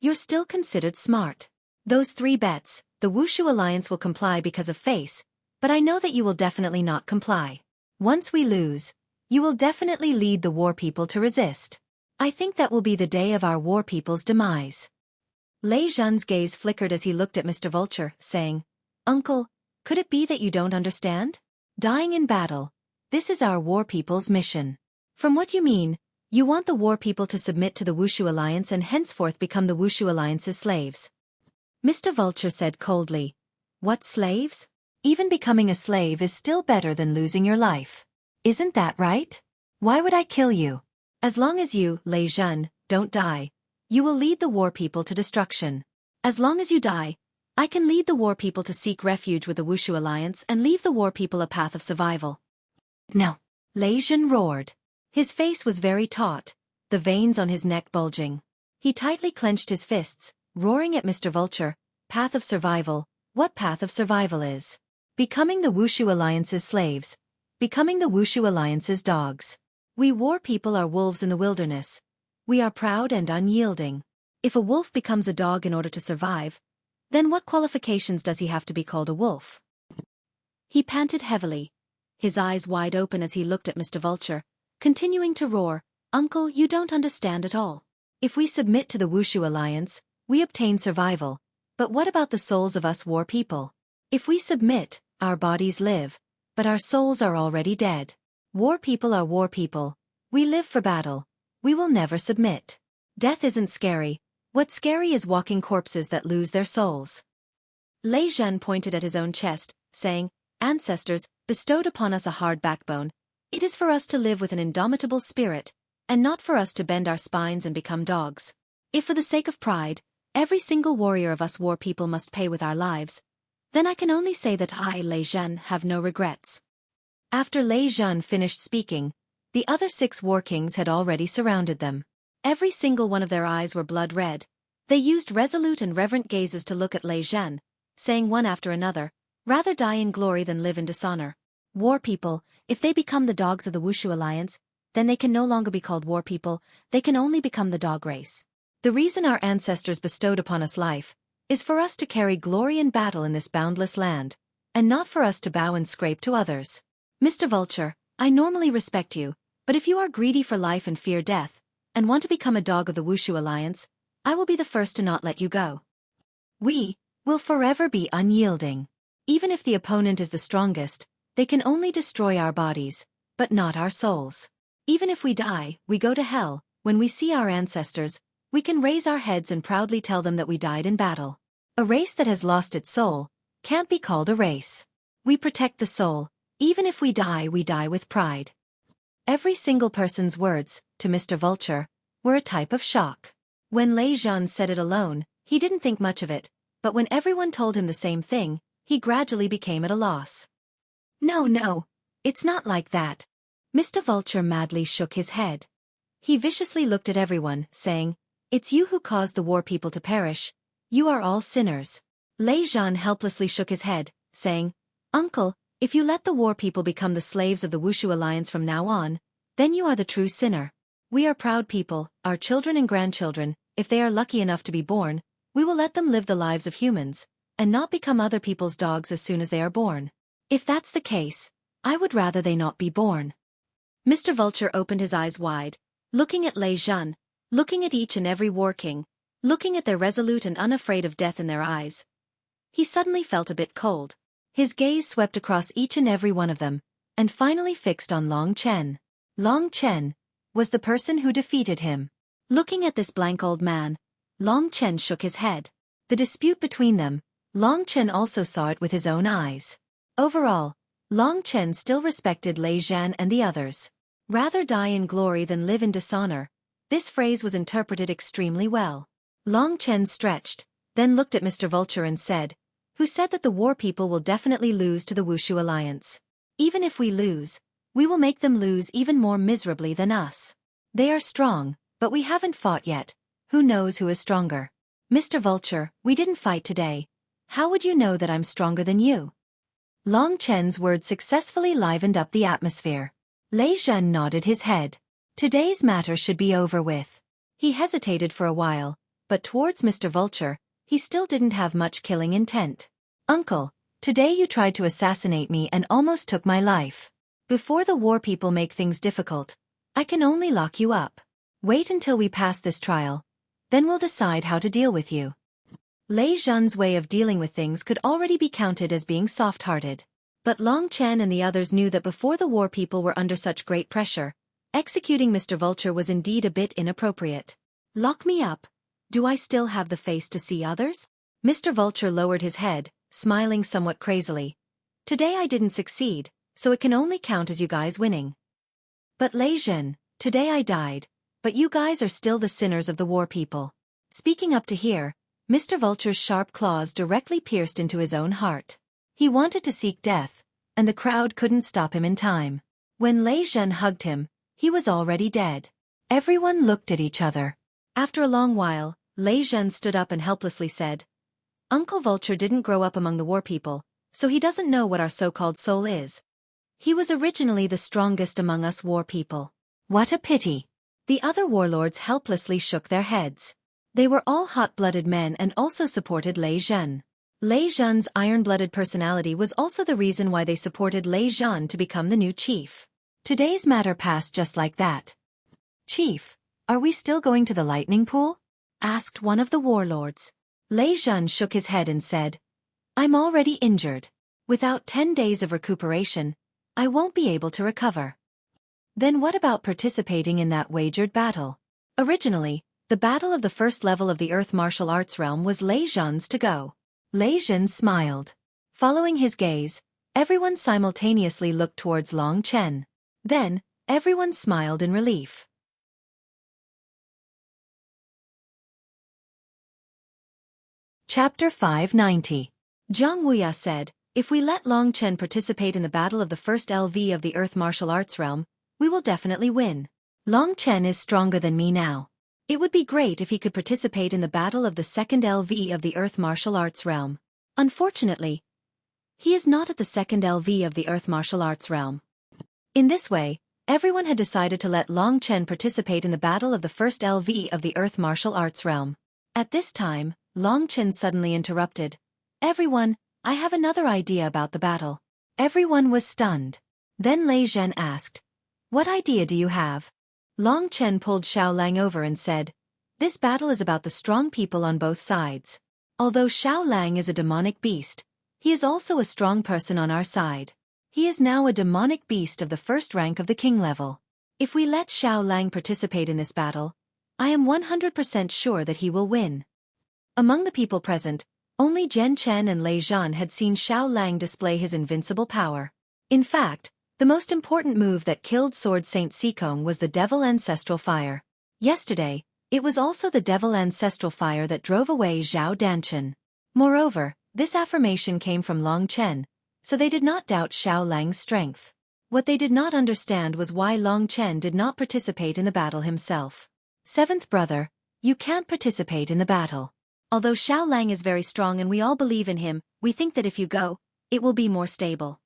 "You're still considered smart. Those 3 bets, the Wushu alliance will comply because of face, but I know that you will definitely not comply. Once we lose, you will definitely lead the war people to resist. I think that will be the day of our war people's demise." Lei Zhan's gaze flickered as he looked at Mr. Vulture, saying, "Uncle, could it be that you don't understand? Dying in battle, this is our war people's mission. From what you mean, you want the war people to submit to the Wushu alliance and henceforth become the Wushu alliance's slaves." Mr. Vulture said coldly, What, slaves? Even becoming a slave is still better than losing your life. Isn't that right? Why would I kill you? As long as you, Lei Zhen, don't die, you will lead the war people to destruction. As long as you die, I can lead the war people to seek refuge with the Wushu Alliance and leave the war people a path of survival. No. Lei Zhen roared. His face was very taut, the veins on his neck bulging. He tightly clenched his fists, roaring at Mr. Vulture, path of survival, what path of survival is? Becoming the Wushu Alliance's slaves. Becoming the Wushu Alliance's dogs. We war people are wolves in the wilderness. We are proud and unyielding. If a wolf becomes a dog in order to survive, then what qualifications does he have to be called a wolf? He panted heavily, his eyes wide open as he looked at Mr. Vulture, continuing to roar, "Uncle, you don't understand at all. If we submit to the Wushu Alliance, we obtain survival. But what about the souls of us war people? If we submit, our bodies live, but our souls are already dead. War people are war people. We live for battle. We will never submit. Death isn't scary. What's scary is walking corpses that lose their souls." Lei Zhen pointed at his own chest, saying, "Ancestors, bestowed upon us a hard backbone. It is for us to live with an indomitable spirit, and not for us to bend our spines and become dogs. If for the sake of pride, every single warrior of us war people must pay with our lives, then I can only say that I, Lei Zhen, have no regrets." After Lei Zhen finished speaking, the other 6 war kings had already surrounded them. Every single one of their eyes were blood red. They used resolute and reverent gazes to look at Lei Zhen, saying one after another, "Rather die in glory than live in dishonor. War people, if they become the dogs of the Wushu Alliance, then they can no longer be called war people, they can only become the dog race. The reason our ancestors bestowed upon us life is for us to carry glory in battle in this boundless land, and not for us to bow and scrape to others. Mr. Vulture, I normally respect you, but if you are greedy for life and fear death, and want to become a dog of the Wushu Alliance, I will be the first to not let you go. We will forever be unyielding. Even if the opponent is the strongest, they can only destroy our bodies, but not our souls. Even if we die, we go to hell. When we see our ancestors, we can raise our heads and proudly tell them that we died in battle. A race that has lost its soul can't be called a race. We protect the soul. Even if we die with pride." Every single person's words, to Mr. Vulture, were a type of shock. When Lei Zhen said it alone, he didn't think much of it, but when everyone told him the same thing, he gradually became at a loss. No, it's not like that." Mr. Vulture madly shook his head. He viciously looked at everyone, saying, "It's you who caused the war people to perish. You are all sinners." Lei Zhen helplessly shook his head, saying, "Uncle, if you let the war people become the slaves of the Wushu Alliance from now on, then you are the true sinner. We are proud people, our children and grandchildren, if they are lucky enough to be born, we will let them live the lives of humans, and not become other people's dogs as soon as they are born. If that's the case, I would rather they not be born." Mr. Vulture opened his eyes wide, looking at Lei Zhen, looking at each and every war king, looking at their resolute and unafraid of death in their eyes. He suddenly felt a bit cold. His gaze swept across each and every one of them, and finally fixed on Long Chen. Long Chen was the person who defeated him. Looking at this blank old man, Long Chen shook his head. The dispute between them, Long Chen also saw it with his own eyes. Overall, Long Chen still respected Lei Zhen and the others. Rather die in glory than live in dishonor. This phrase was interpreted extremely well. Long Chen stretched, then looked at Mr. Vulture and said, "Who said that the war people will definitely lose to the Wushu Alliance? Even if we lose, we will make them lose even more miserably than us. They are strong, but we haven't fought yet. Who knows who is stronger? Mr. Vulture, we didn't fight today. How would you know that I'm stronger than you?" Long Chen's words successfully livened up the atmosphere. Lei Zhen nodded his head. Today's matter should be over with. He hesitated for a while, but towards Mr. Vulture, he still didn't have much killing intent. "Uncle, today you tried to assassinate me and almost took my life. Before the war people make things difficult, I can only lock you up. Wait until we pass this trial, then we'll decide how to deal with you." Lei Zhen's way of dealing with things could already be counted as being soft-hearted. But Long Chen and the others knew that before the war people were under such great pressure, executing Mr. Vulture was indeed a bit inappropriate. "Lock me up? Do I still have the face to see others?" Mr. Vulture lowered his head, smiling somewhat crazily. Today I didn't succeed, so it can only count as you guys winning. But Lei Zhen, today I died, but you guys are still the sinners of the war people. Speaking up to here, Mr. Vulture's sharp claws directly pierced into his own heart. He wanted to seek death, and the crowd couldn't stop him in time. When Lei Zhen hugged him, he was already dead. Everyone looked at each other. After a long while, Lei Zhen stood up and helplessly said, Uncle Vulture didn't grow up among the war people, so he doesn't know what our so-called soul is. He was originally the strongest among us war people. What a pity. The other warlords helplessly shook their heads. They were all hot-blooded men and also supported Lei Zhen. Lei Zhen's iron-blooded personality was also the reason why they supported Lei Zhen to become the new chief. Today's matter passed just like that. Chief, are we still going to the lightning pool? Asked one of the warlords. Lei Zhen shook his head and said, I'm already injured. Without 10 days of recuperation, I won't be able to recover. Then what about participating in that wagered battle? Originally, the battle of the first level of the Earth Martial Arts realm was Lei Zhen's to go. Lei Zhen smiled. Following his gaze, everyone simultaneously looked towards Long Chen. Then, everyone smiled in relief. Chapter 590. Zhang Wuya said, if we let Long Chen participate in the battle of the first LV of the Earth Martial Arts realm, we will definitely win. Long Chen is stronger than me now. It would be great if he could participate in the battle of the second LV of the Earth Martial Arts realm. Unfortunately, he is not at the second LV of the Earth Martial Arts realm. In this way, everyone had decided to let Long Chen participate in the battle of the first LV of the Earth Martial Arts realm. At this time, Long Chen suddenly interrupted. Everyone, I have another idea about the battle. Everyone was stunned. Then Lei Zhen asked, what idea do you have? Long Chen pulled Xiao Lang over and said, this battle is about the strong people on both sides. Although Xiao Lang is a demonic beast, he is also a strong person on our side. He is now a demonic beast of the first rank of the king level. If we let Xiao Lang participate in this battle, I am 100% sure that he will win. Among the people present, only Zhen Chen and Lei Zhen had seen Xiao Lang display his invincible power. In fact, the most important move that killed Sword Saint Sikong was the Devil Ancestral Fire. Yesterday, it was also the Devil Ancestral Fire that drove away Zhao Danchen. Moreover, this affirmation came from Long Chen, so they did not doubt Xiao Lang's strength. What they did not understand was why Long Chen did not participate in the battle himself. Seventh brother, you can't participate in the battle. Although Xiao Lang is very strong and we all believe in him, we think that if you go, it will be more stable.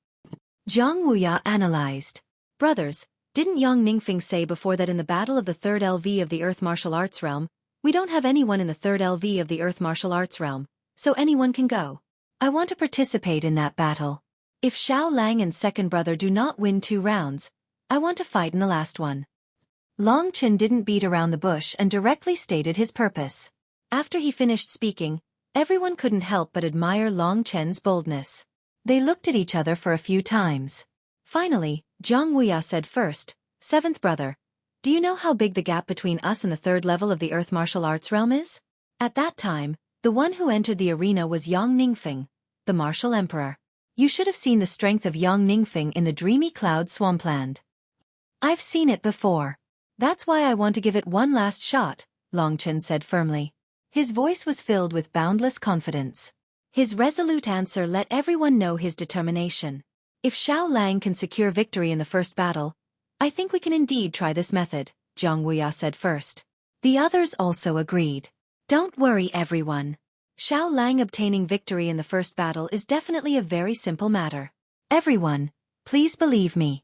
Zhang Wuya analyzed. Brothers, didn't Yang Ningfeng say before that in the battle of the third LV of the Earth Martial Arts realm, we don't have anyone in the third LV of the Earth Martial Arts realm, so anyone can go. I want to participate in that battle. If Xiao Lang and second brother do not win 2 rounds, I want to fight in the last one. Long Chen didn't beat around the bush and directly stated his purpose. After he finished speaking, everyone couldn't help but admire Long Chen's boldness. They looked at each other for a few times. Finally, Zhang Wuya said first, seventh brother, do you know how big the gap between us and the third level of the Earth Martial Arts realm is? At that time, the one who entered the arena was Yang Ningfeng, the Martial Emperor. You should have seen the strength of Yang Ningfeng in the dreamy cloud swampland. I've seen it before. That's why I want to give it one last shot, Long Chen said firmly. His voice was filled with boundless confidence. His resolute answer let everyone know his determination. If Xiao Lang can secure victory in the first battle, I think we can indeed try this method, Zhang Wuya said first. The others also agreed. Don't worry everyone. Xiao Lang obtaining victory in the first battle is definitely a very simple matter. Everyone, please believe me.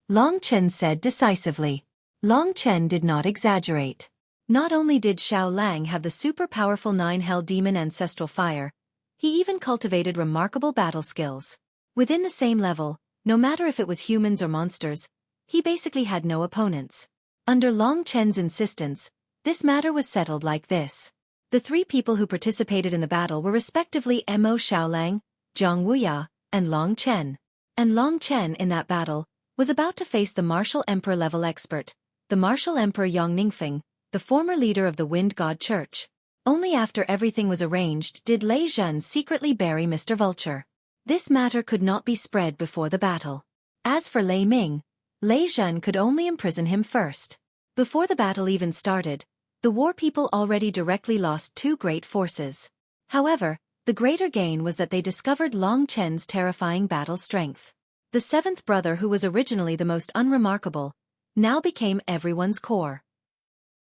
Long Chen said decisively. Long Chen did not exaggerate. Not only did Xiao Lang have the super-powerful 9 Hell Demon Ancestral Fire, he even cultivated remarkable battle skills. Within the same level, no matter if it was humans or monsters, he basically had no opponents. Under Long Chen's insistence, this matter was settled like this. The 3 people who participated in the battle were respectively Mo Xiaolang, Zhang Wuya, and Long Chen. And Long Chen in that battle was about to face the Martial Emperor level expert, the Martial Emperor Yang Ningfeng, the former leader of the Wind God Church. Only after everything was arranged did Lei Zhen secretly bury Mr. Vulture. This matter could not be spread before the battle. As for Lei Ming, Lei Zhen could only imprison him first. Before the battle even started, the war people already directly lost 2 great forces. However, the greater gain was that they discovered Long Chen's terrifying battle strength. The 7th brother, who was originally the most unremarkable, now became everyone's core.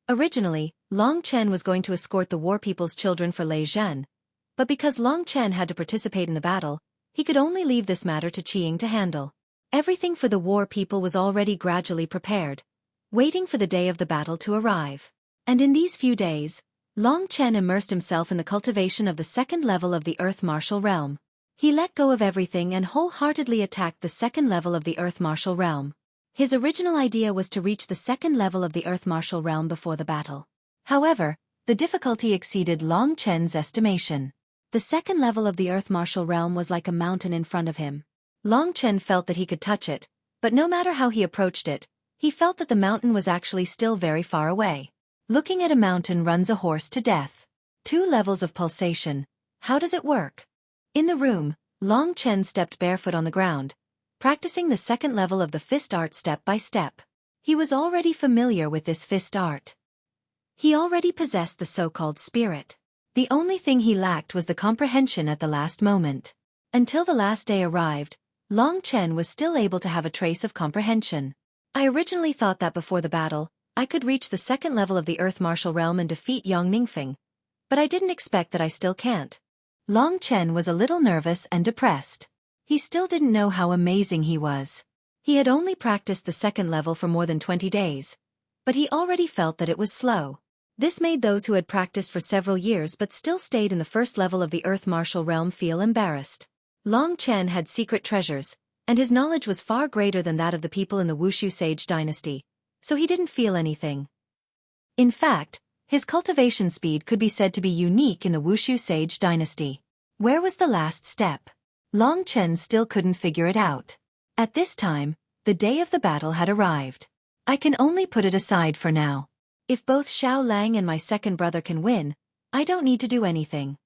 Originally, Long Chen was going to escort the war people's children for Lei Zhen, but because Long Chen had to participate in the battle, he could only leave this matter to Qiying to handle. Everything for the war people was already gradually prepared, waiting for the day of the battle to arrive. And in these few days, Long Chen immersed himself in the cultivation of the 2nd level of the Earth Martial Realm. He let go of everything and wholeheartedly attacked the 2nd level of the Earth Martial Realm. His original idea was to reach the 2nd level of the Earth Martial Realm before the battle. However, the difficulty exceeded Long Chen's estimation. The 2nd level of the Earth Martial Realm was like a mountain in front of him. Long Chen felt that he could touch it, but no matter how he approached it, he felt that the mountain was actually still very far away. Looking at a mountain runs a horse to death. 2 levels of pulsation. How does it work? In the room, Long Chen stepped barefoot on the ground, practicing the 2nd level of the fist art step by step. He was already familiar with this fist art. He already possessed the so-called spirit. The only thing he lacked was the comprehension at the last moment. Until the last day arrived, Long Chen was still able to have a trace of comprehension. I originally thought that before the battle, I could reach the 2nd level of the Earth Martial Realm and defeat Yang Ningfeng, but I didn't expect that I still can't. Long Chen was a little nervous and depressed. He still didn't know how amazing he was. He had only practiced the 2nd level for more than 20 days, but he already felt that it was slow. This made those who had practiced for several years but still stayed in the 1st level of the Earth Martial Realm feel embarrassed. Long Chen had secret treasures, and his knowledge was far greater than that of the people in the Wushu Sage dynasty, so he didn't feel anything. In fact, his cultivation speed could be said to be unique in the Wushu Sage dynasty. Where was the last step? Long Chen still couldn't figure it out. At this time, the day of the battle had arrived. I can only put it aside for now. If both Xiao Lang and my 2nd brother can win, I don't need to do anything.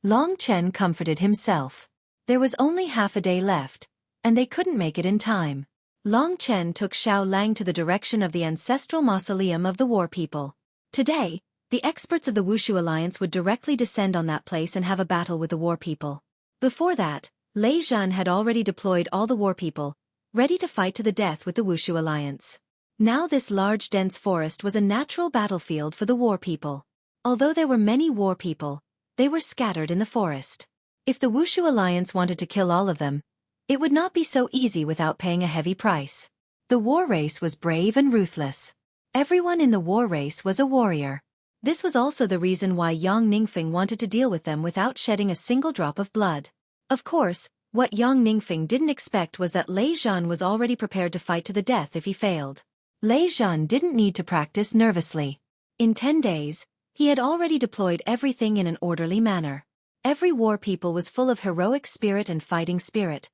Long Chen comforted himself. There was only half a day left, and they couldn't make it in time. Long Chen took Xiao Lang to the direction of the ancestral mausoleum of the war people. Today, the experts of the Wushu Alliance would directly descend on that place and have a battle with the war people. Before that, Lei Zhen had already deployed all the war people, ready to fight to the death with the Wushu Alliance. Now this large dense forest was a natural battlefield for the war people. Although there were many war people, they were scattered in the forest. If the Wushu Alliance wanted to kill all of them, it would not be so easy without paying a heavy price. The war race was brave and ruthless. Everyone in the war race was a warrior. This was also the reason why Yang Ningfeng wanted to deal with them without shedding a single drop of blood. Of course, what Yang Ningfeng didn't expect was that Lei Zhen was already prepared to fight to the death if he failed. Lei Zhen didn't need to practice nervously. In 10 days, he had already deployed everything in an orderly manner. Every war people was full of heroic spirit and fighting spirit,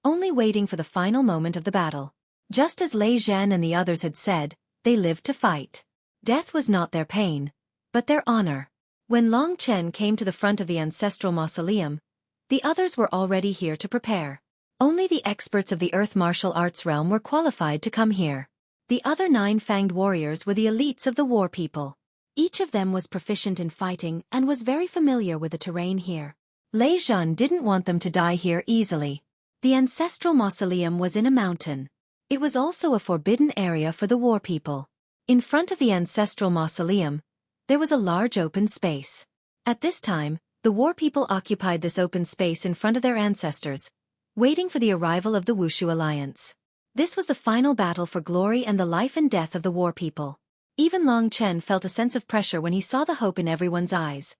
only waiting for the final moment of the battle. Just as Lei Zhen and the others had said, they lived to fight. Death was not their pain, but their honor. When Long Chen came to the front of the ancestral mausoleum, the others were already here to prepare. Only the experts of the Earth Martial Arts realm were qualified to come here. The other 9 fanged warriors were the elites of the war people. Each of them was proficient in fighting and was very familiar with the terrain here. Lei Zhen didn't want them to die here easily. The ancestral mausoleum was in a mountain. It was also a forbidden area for the war people. In front of the ancestral mausoleum, there was a large open space. At this time, the war people occupied this open space in front of their ancestors, waiting for the arrival of the Wushu Alliance. This was the final battle for glory and the life and death of the war people. Even Long Chen felt a sense of pressure when he saw the hope in everyone's eyes.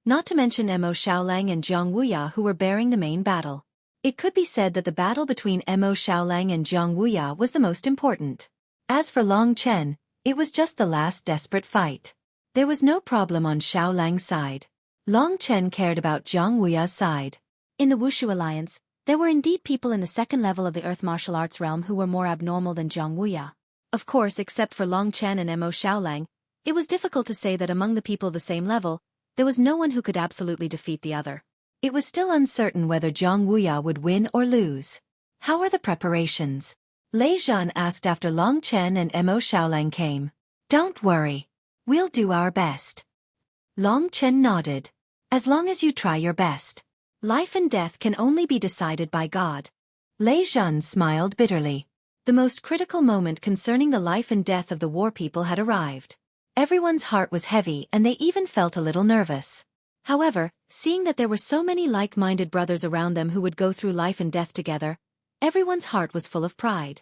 Not to mention Mo Xiaolang and Jiang Wuya, who were bearing the main battle. It could be said that the battle between Mo Xiaolang and Jiang Wuya was the most important. As for Long Chen, it was just the last desperate fight. There was no problem on Xiaolang's side. Long Chen cared about Jiang Wuya's side. In the Wushu Alliance, there were indeed people in the 2nd level of the Earth Martial Arts realm who were more abnormal than Jiang Wuya. Of course, except for Long Chen and Mo Xiaolang, it was difficult to say that among the people of the same level, there was no one who could absolutely defeat the other. It was still uncertain whether Zhang Wuya would win or lose. How are the preparations? Lei Zhan asked after Long Chen and Mo Xiaolang came. Don't worry. We'll do our best. Long Chen nodded. As long as you try your best. Life and death can only be decided by God. Lei Zhan smiled bitterly. The most critical moment concerning the life and death of the war people had arrived. Everyone's heart was heavy and they even felt a little nervous. However, seeing that there were so many like-minded brothers around them who would go through life and death together, everyone's heart was full of pride.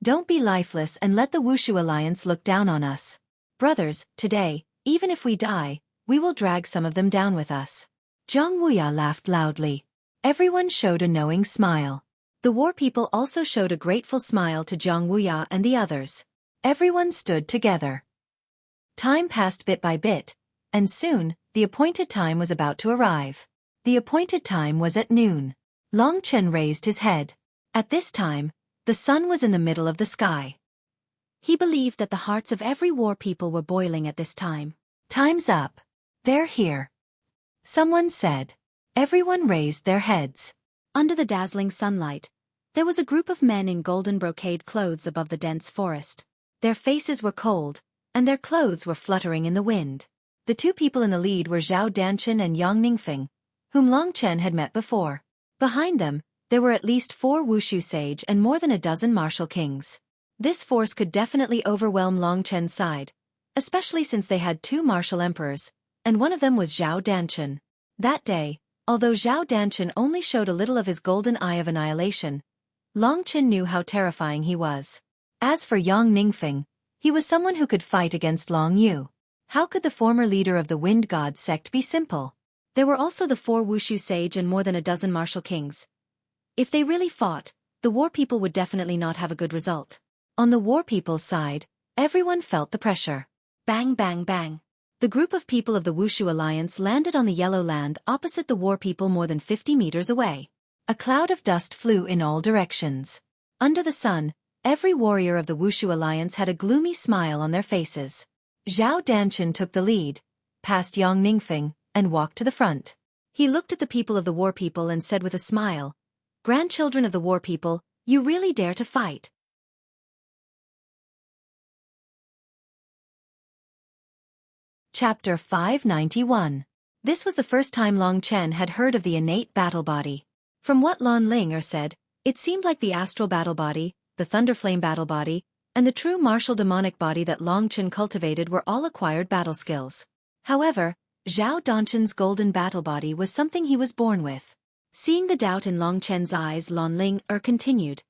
Don't be lifeless and let the Wushu Alliance look down on us. Brothers, today, even if we die, we will drag some of them down with us. Zhang Wuya laughed loudly. Everyone showed a knowing smile. The war people also showed a grateful smile to Zhang Wuya and the others. Everyone stood together. Time passed bit by bit, and soon, the appointed time was about to arrive. The appointed time was at noon. Long Chen raised his head. At this time, the sun was in the middle of the sky. He believed that the hearts of every war people were boiling at this time. Time's up. They're here. Someone said. Everyone raised their heads. Under the dazzling sunlight, there was a group of men in golden brocade clothes above the dense forest. Their faces were cold, and their clothes were fluttering in the wind. The two people in the lead were Zhao Danchen and Yang Ningfeng, whom Long Chen had met before. Behind them, there were at least 4 Wushu sage and more than a dozen martial kings. This force could definitely overwhelm Long Chen's side, especially since they had 2 martial emperors, and one of them was Zhao Danchen. That day, although Zhao Danchen only showed a little of his golden eye of annihilation, Long Chen knew how terrifying he was. As for Yang Ningfeng, he was someone who could fight against Long Yu. How could the former leader of the Wind God sect be simple? There were also the 4 Wushu sage and more than a dozen martial kings. If they really fought, the war people would definitely not have a good result. On the war people's side, everyone felt the pressure. Bang bang bang. The group of people of the Wushu Alliance landed on the yellow land opposite the war people more than 50 meters away. A cloud of dust flew in all directions. Under the sun, every warrior of the Wushu Alliance had a gloomy smile on their faces. Zhao Danchen took the lead, passed Yang Ningfeng, and walked to the front. He looked at the people of the war people and said with a smile, "Grandchildren of the war people, you really dare to fight." Chapter 591. This was the first time Long Chen had heard of the innate battle body. From what Lan Ling said, it seemed like the astral battle body, the thunderflame battle body, and the true martial demonic body that Long Chen cultivated were all acquired battle skills. However, Zhao Danchen's golden battle body was something he was born with. Seeing the doubt in Long Chen's eyes, Lan Ling continued.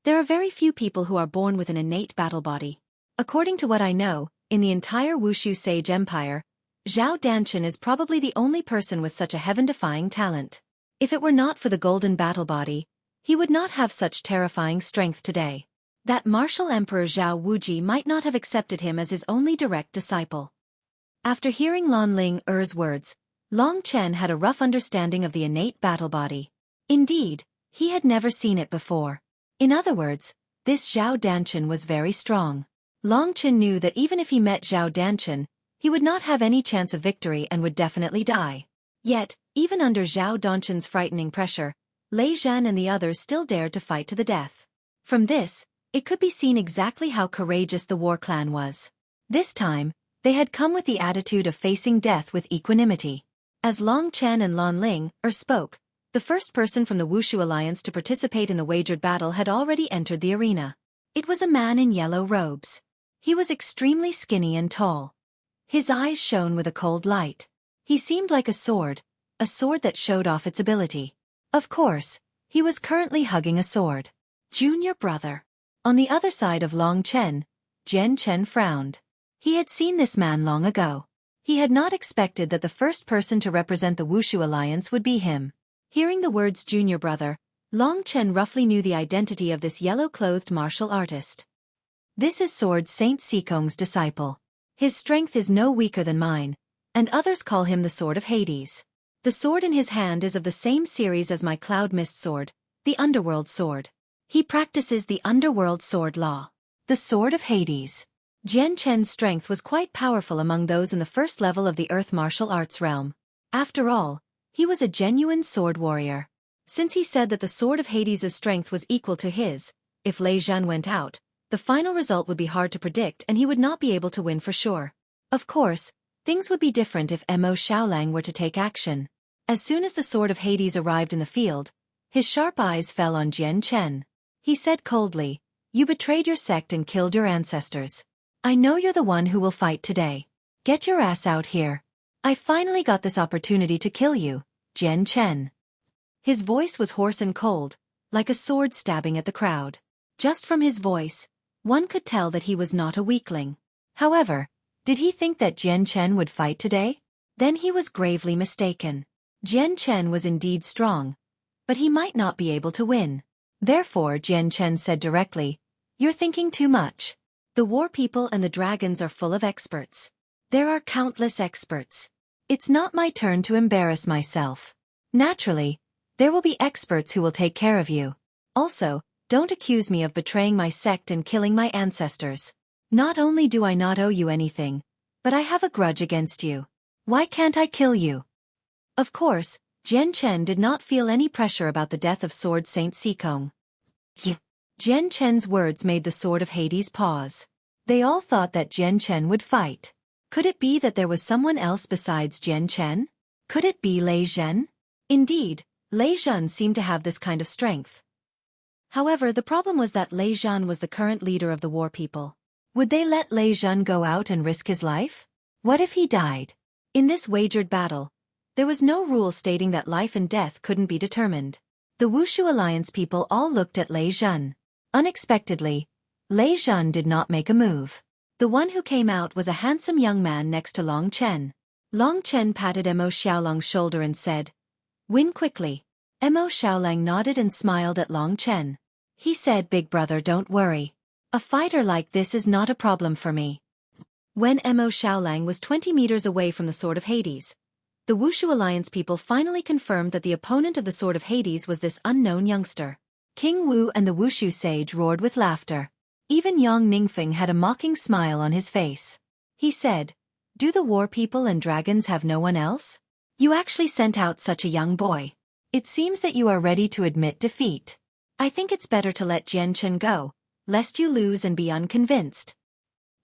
There are very few people who are born with an innate battle body. According to what I know, in the entire Wushu Sage Empire, Zhao Danchen is probably the only person with such a heaven-defying talent. If it were not for the golden battle body, he would not have such terrifying strength today. That martial emperor Zhao Wuji might not have accepted him as his only direct disciple. After hearing Lan Ling's words, Long Chen had a rough understanding of the innate battle body. Indeed, he had never seen it before. In other words, this Zhao Danchen was very strong. Long Chen knew that even if he met Zhao Danchen, he would not have any chance of victory and would definitely die. Yet, even under Zhao Danchen's frightening pressure, Lei Zhan and the others still dared to fight to the death. From this, it could be seen exactly how courageous the war clan was. This time, they had come with the attitude of facing death with equanimity. As Long Chen and Lan Ling spoke, the first person from the Wushu Alliance to participate in the wagered battle had already entered the arena. It was a man in yellow robes. He was extremely skinny and tall. His eyes shone with a cold light. He seemed like a sword that showed off its ability. Of course, he was currently hugging a sword. Junior brother. On the other side of Long Chen, Jian Chen frowned. He had seen this man long ago. He had not expected that the first person to represent the Wushu Alliance would be him. Hearing the words junior brother, Long Chen roughly knew the identity of this yellow-clothed martial artist. This is Sword Saint Sikong's disciple. His strength is no weaker than mine, and others call him the Sword of Hades. The sword in his hand is of the same series as my Cloud Mist sword, the Underworld sword. He practices the Underworld sword law. The Sword of Hades. Jian Chen's strength was quite powerful among those in the first level of the earth martial arts realm. After all, he was a genuine sword warrior. Since he said that the sword of Hades' strength was equal to his, if Lei Zhan went out, the final result would be hard to predict and he would not be able to win for sure. Of course, things would be different if Mo Xiaolang were to take action. As soon as the sword of Hades arrived in the field, his sharp eyes fell on Jian Chen. He said coldly, "You betrayed your sect and killed your ancestors. I know you're the one who will fight today. Get your ass out here. I finally got this opportunity to kill you, Jian Chen." His voice was hoarse and cold, like a sword stabbing at the crowd. Just from his voice, one could tell that he was not a weakling. However, did he think that Jian Chen would fight today? Then he was gravely mistaken. Jian Chen was indeed strong, but he might not be able to win. Therefore Jian Chen said directly, "You're thinking too much. The war people and the dragons are full of experts. There are countless experts. It's not my turn to embarrass myself. Naturally, there will be experts who will take care of you. Also, don't accuse me of betraying my sect and killing my ancestors. Not only do I not owe you anything, but I have a grudge against you. Why can't I kill you?" Of course, Jian Chen did not feel any pressure about the death of Sword Saint Sikong. Jian Chen's words made the Sword of Hades pause. They all thought that Jian Chen would fight. Could it be that there was someone else besides Jian Chen? Could it be Lei Zhan? Indeed, Lei Zhan seemed to have this kind of strength. However, the problem was that Lei Zhan was the current leader of the war people. Would they let Lei Zhan go out and risk his life? What if he died? In this wagered battle, there was no rule stating that life and death couldn't be determined. The Wushu Alliance people all looked at Lei Zhan. Unexpectedly, Lei Zhan did not make a move. The one who came out was a handsome young man next to Long Chen. Long Chen patted Mo Xiaolang's shoulder and said, "Win quickly." Mo Xiaolang nodded and smiled at Long Chen. He said, "Big brother, don't worry. A fighter like this is not a problem for me." When Mo Xiaolang was 20 meters away from the Sword of Hades, the Wushu Alliance people finally confirmed that the opponent of the Sword of Hades was this unknown youngster. King Wu and the Wushu sage roared with laughter. Even Yang Ningfeng had a mocking smile on his face. He said, "Do the war people and dragons have no one else? You actually sent out such a young boy. It seems that you are ready to admit defeat. I think it's better to let Jian Chen go, lest you lose and be unconvinced."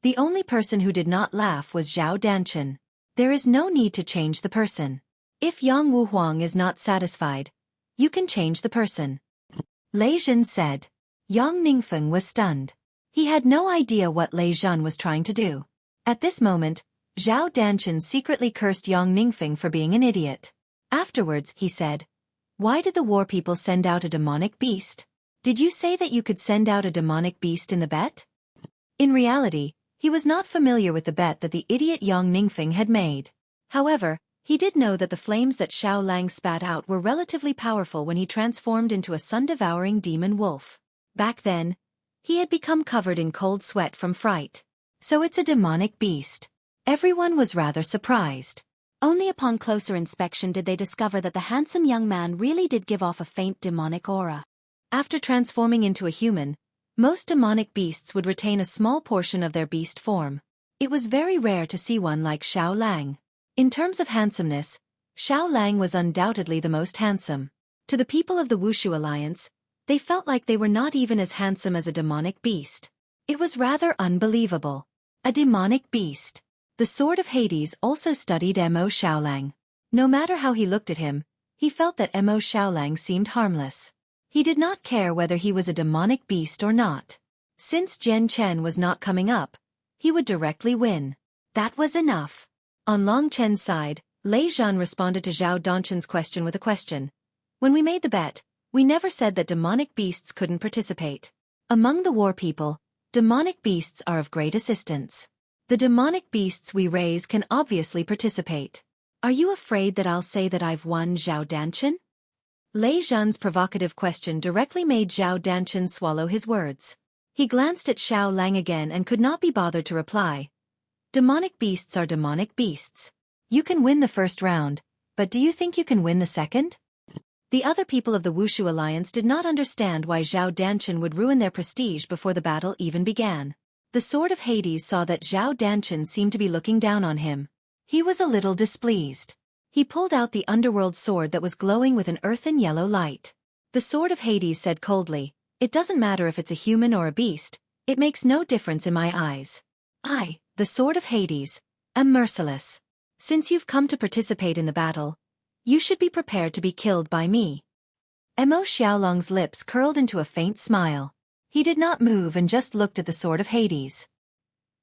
The only person who did not laugh was Zhao Danchen. There is no need to change the person. If Yang Wu Huang is not satisfied, you can change the person. Lei Zhan said. Yang Ningfeng was stunned. He had no idea what Lei Zhan was trying to do. At this moment, Zhao Danchen secretly cursed Yang Ningfeng for being an idiot. Afterwards, he said, "Why did the war people send out a demonic beast? Did you say that you could send out a demonic beast in the bet?" In reality, he was not familiar with the bet that the idiot Yang Ningfeng had made. However, he did know that the flames that Xiao Lang spat out were relatively powerful when he transformed into a sun-devouring demon wolf. Back then, he had become covered in cold sweat from fright. So it's a demonic beast. Everyone was rather surprised. Only upon closer inspection did they discover that the handsome young man really did give off a faint demonic aura. After transforming into a human, most demonic beasts would retain a small portion of their beast form. It was very rare to see one like Xiao Lang. In terms of handsomeness, Xiao Lang was undoubtedly the most handsome. To the people of the Wushu Alliance, they felt like they were not even as handsome as a demonic beast. It was rather unbelievable. A demonic beast. The Sword of Hades also studied Mo Xiaolang. No matter how he looked at him, he felt that Mo Xiaolang seemed harmless. He did not care whether he was a demonic beast or not. Since Jian Chen was not coming up, he would directly win. That was enough. On Long Chen's side, Lei Zhan responded to Zhao Danchen's question with a question. "When we made the bet, we never said that demonic beasts couldn't participate. Among the war people, demonic beasts are of great assistance. The demonic beasts we raise can obviously participate. Are you afraid that I'll say that I've won, Zhao Danchen?" Lei Zhan's provocative question directly made Zhao Danchen swallow his words. He glanced at Xiao Lang again and could not be bothered to reply. Demonic beasts are demonic beasts. You can win the first round, but do you think you can win the second? The other people of the Wushu Alliance did not understand why Zhao Danchen would ruin their prestige before the battle even began. The Sword of Hades saw that Zhao Danchen seemed to be looking down on him. He was a little displeased. He pulled out the underworld sword that was glowing with an earthen yellow light. The Sword of Hades said coldly, "It doesn't matter if it's a human or a beast, it makes no difference in my eyes. I, the Sword of Hades, am merciless. Since you've come to participate in the battle, you should be prepared to be killed by me." Mo Xiaolong's lips curled into a faint smile. He did not move and just looked at the Sword of Hades.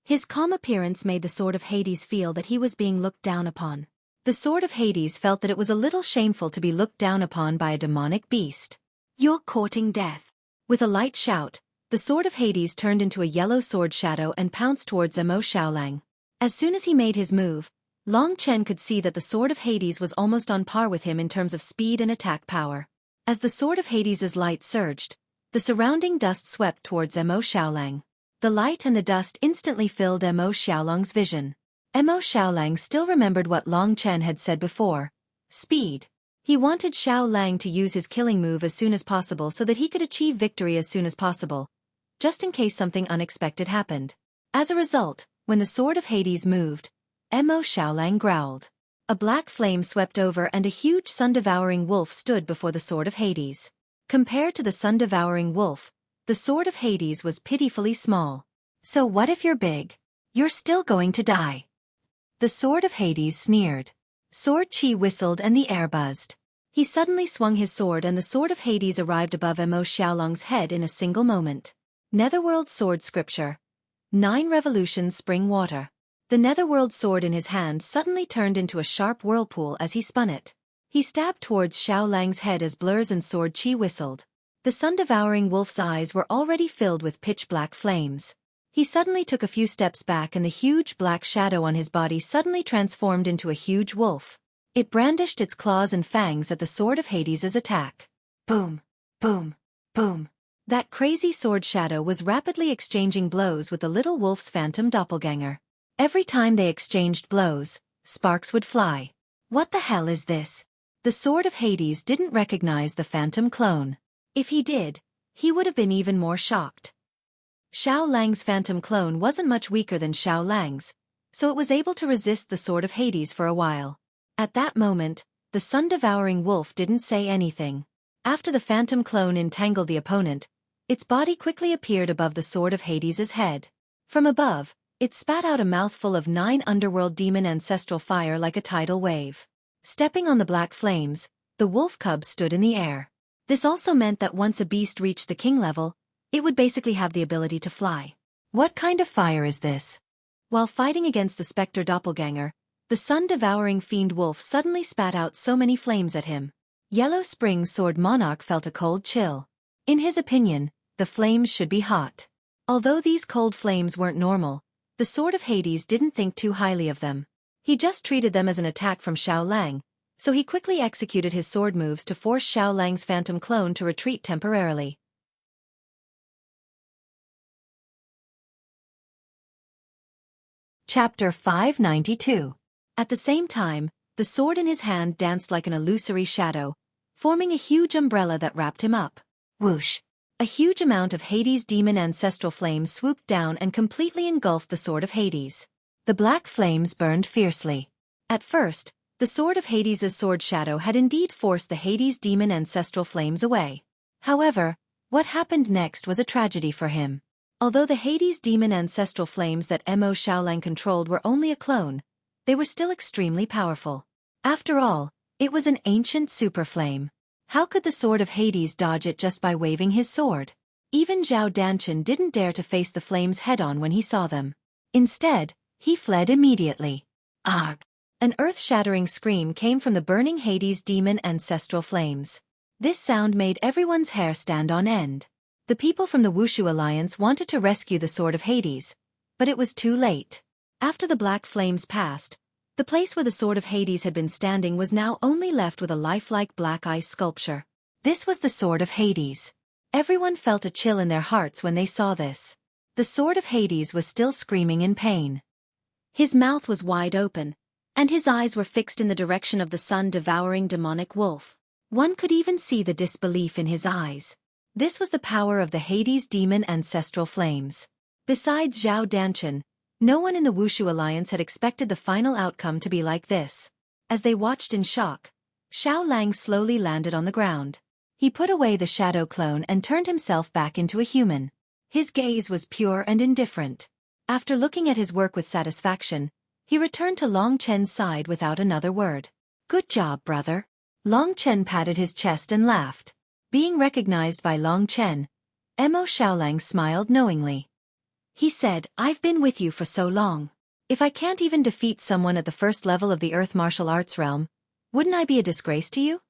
His calm appearance made the Sword of Hades feel that he was being looked down upon. The Sword of Hades felt that it was a little shameful to be looked down upon by a demonic beast. "You're courting death." With a light shout, the Sword of Hades turned into a yellow sword shadow and pounced towards Mo Xiaolang. As soon as he made his move, Long Chen could see that the Sword of Hades was almost on par with him in terms of speed and attack power. As the Sword of Hades's light surged, the surrounding dust swept towards Mo Xiaolang. The light and the dust instantly filled Mo Xiaolang's vision. Mo Xiaolang still remembered what Long Chen had said before. Speed. He wanted Xiaolang to use his killing move as soon as possible so that he could achieve victory as soon as possible, just in case something unexpected happened. As a result, when the Sword of Hades moved, Mo Xiaolang growled. A black flame swept over and a huge sun-devouring wolf stood before the Sword of Hades. Compared to the sun-devouring wolf, the Sword of Hades was pitifully small. "So what if you're big? You're still going to die." The Sword of Hades sneered. Xueqi whistled and the air buzzed. He suddenly swung his sword and the Sword of Hades arrived above Mo Xiaolong's head in a single moment. Netherworld Sword Scripture. 9 Revolutions Spring Water. The Netherworld sword in his hand suddenly turned into a sharp whirlpool as he spun it. He stabbed towards Xiaolang's head as blurs and Xueqi whistled. The sun-devouring wolf's eyes were already filled with pitch-black flames. He suddenly took a few steps back and the huge black shadow on his body suddenly transformed into a huge wolf. It brandished its claws and fangs at the Sword of Hades's attack. Boom! Boom! Boom! That crazy sword shadow was rapidly exchanging blows with the little wolf's phantom doppelganger. Every time they exchanged blows, sparks would fly. What the hell is this? The Sword of Hades didn't recognize the phantom clone. If he did, he would have been even more shocked. Xiaolang's phantom clone wasn't much weaker than Xiaolang's, so it was able to resist the Sword of Hades for a while. At that moment, the sun-devouring wolf didn't say anything. After the phantom clone entangled the opponent, its body quickly appeared above the Sword of Hades's head. From above, it spat out a mouthful of 9 underworld demon ancestral fire like a tidal wave. Stepping on the black flames, the wolf cub stood in the air. This also meant that once a beast reached the king level, it would basically have the ability to fly. What kind of fire is this? While fighting against the specter doppelganger, the sun-devouring fiend wolf suddenly spat out so many flames at him. Yellow Spring Sword Monarch felt a cold chill. In his opinion, the flames should be hot. Although these cold flames weren't normal, the Sword of Hades didn't think too highly of them. He just treated them as an attack from Xiaolang, so he quickly executed his sword moves to force Xiaolang's phantom clone to retreat temporarily. Chapter 592. At the same time, the sword in his hand danced like an illusory shadow, forming a huge umbrella that wrapped him up. Whoosh! A huge amount of Hades' demon ancestral flames swooped down and completely engulfed the Sword of Hades. The black flames burned fiercely. At first, the Sword of Hades' sword shadow had indeed forced the Hades' demon ancestral flames away. However, what happened next was a tragedy for him. Although the Hades' demon ancestral flames that Mo Xiaolang controlled were only a clone, they were still extremely powerful. After all, it was an ancient super flame. How could the Sword of Hades dodge it just by waving his sword? Even Zhao Danchen didn't dare to face the flames head-on when he saw them. Instead, he fled immediately. Arg! An earth-shattering scream came from the burning Hades' demon ancestral flames. This sound made everyone's hair stand on end. The people from the Wushu Alliance wanted to rescue the Sword of Hades, but it was too late. After the black flames passed, the place where the Sword of Hades had been standing was now only left with a lifelike black ice sculpture. This was the Sword of Hades. Everyone felt a chill in their hearts when they saw this. The Sword of Hades was still screaming in pain. His mouth was wide open, and his eyes were fixed in the direction of the sun-devouring demonic wolf. One could even see the disbelief in his eyes. This was the power of the Hades demon ancestral flames. Besides Zhao Danchen, no one in the Wushu alliance had expected the final outcome to be like this. As they watched in shock, Xiao Lang slowly landed on the ground. He put away the shadow clone and turned himself back into a human. His gaze was pure and indifferent. After looking at his work with satisfaction, he returned to Long Chen's side without another word. "Good job, brother." Long Chen patted his chest and laughed. Being recognized by Long Chen, Mo Xiaolang smiled knowingly. He said, "I've been with you for so long. If I can't even defeat someone at the first level of the Earth martial arts realm, wouldn't I be a disgrace to you?"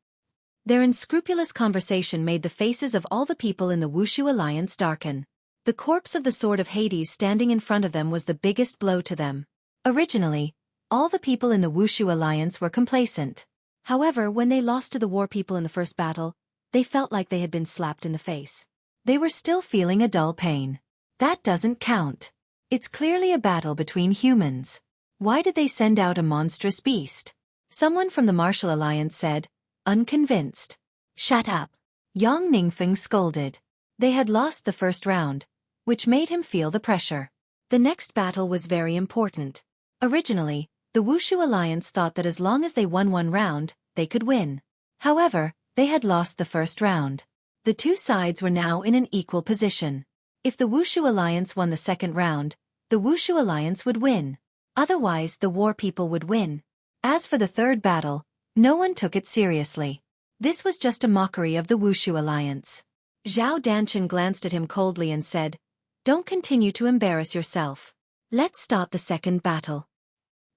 Their unscrupulous conversation made the faces of all the people in the Wushu alliance darken. The corpse of the Sword of Hades standing in front of them was the biggest blow to them. Originally, all the people in the Wushu alliance were complacent. However, when they lost to the war people in the first battle, they felt like they had been slapped in the face. They were still feeling a dull pain. That doesn't count. It's clearly a battle between humans. Why did they send out a monstrous beast? Someone from the Martial Alliance said, unconvinced. "Shut up." Yang Ningfeng scolded. They had lost the first round, which made him feel the pressure. The next battle was very important. Originally, the Wushu Alliance thought that as long as they won one round, they could win. However, they had lost the first round. The two sides were now in an equal position. If the Wushu Alliance won the second round, the Wushu Alliance would win. Otherwise, the war people would win. As for the third battle, no one took it seriously. This was just a mockery of the Wushu Alliance. Zhao Danchen glanced at him coldly and said, "Don't continue to embarrass yourself. Let's start the second battle."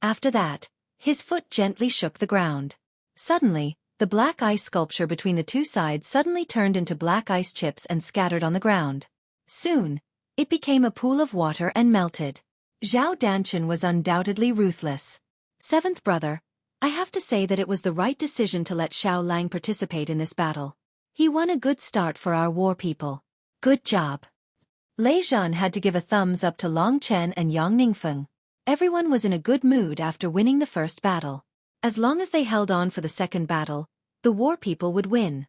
After that, his foot gently shook the ground. Suddenly, the black ice sculpture between the two sides suddenly turned into black ice chips and scattered on the ground. Soon, it became a pool of water and melted. Zhao Danchen was undoubtedly ruthless. Seventh brother, I have to say that it was the right decision to let Xiao Lang participate in this battle. He won a good start for our war people. Good job. Lei Zhan had to give a thumbs up to Long Chen and Yang Ningfeng. Everyone was in a good mood after winning the first battle. As long as they held on for the second battle, the war people would win.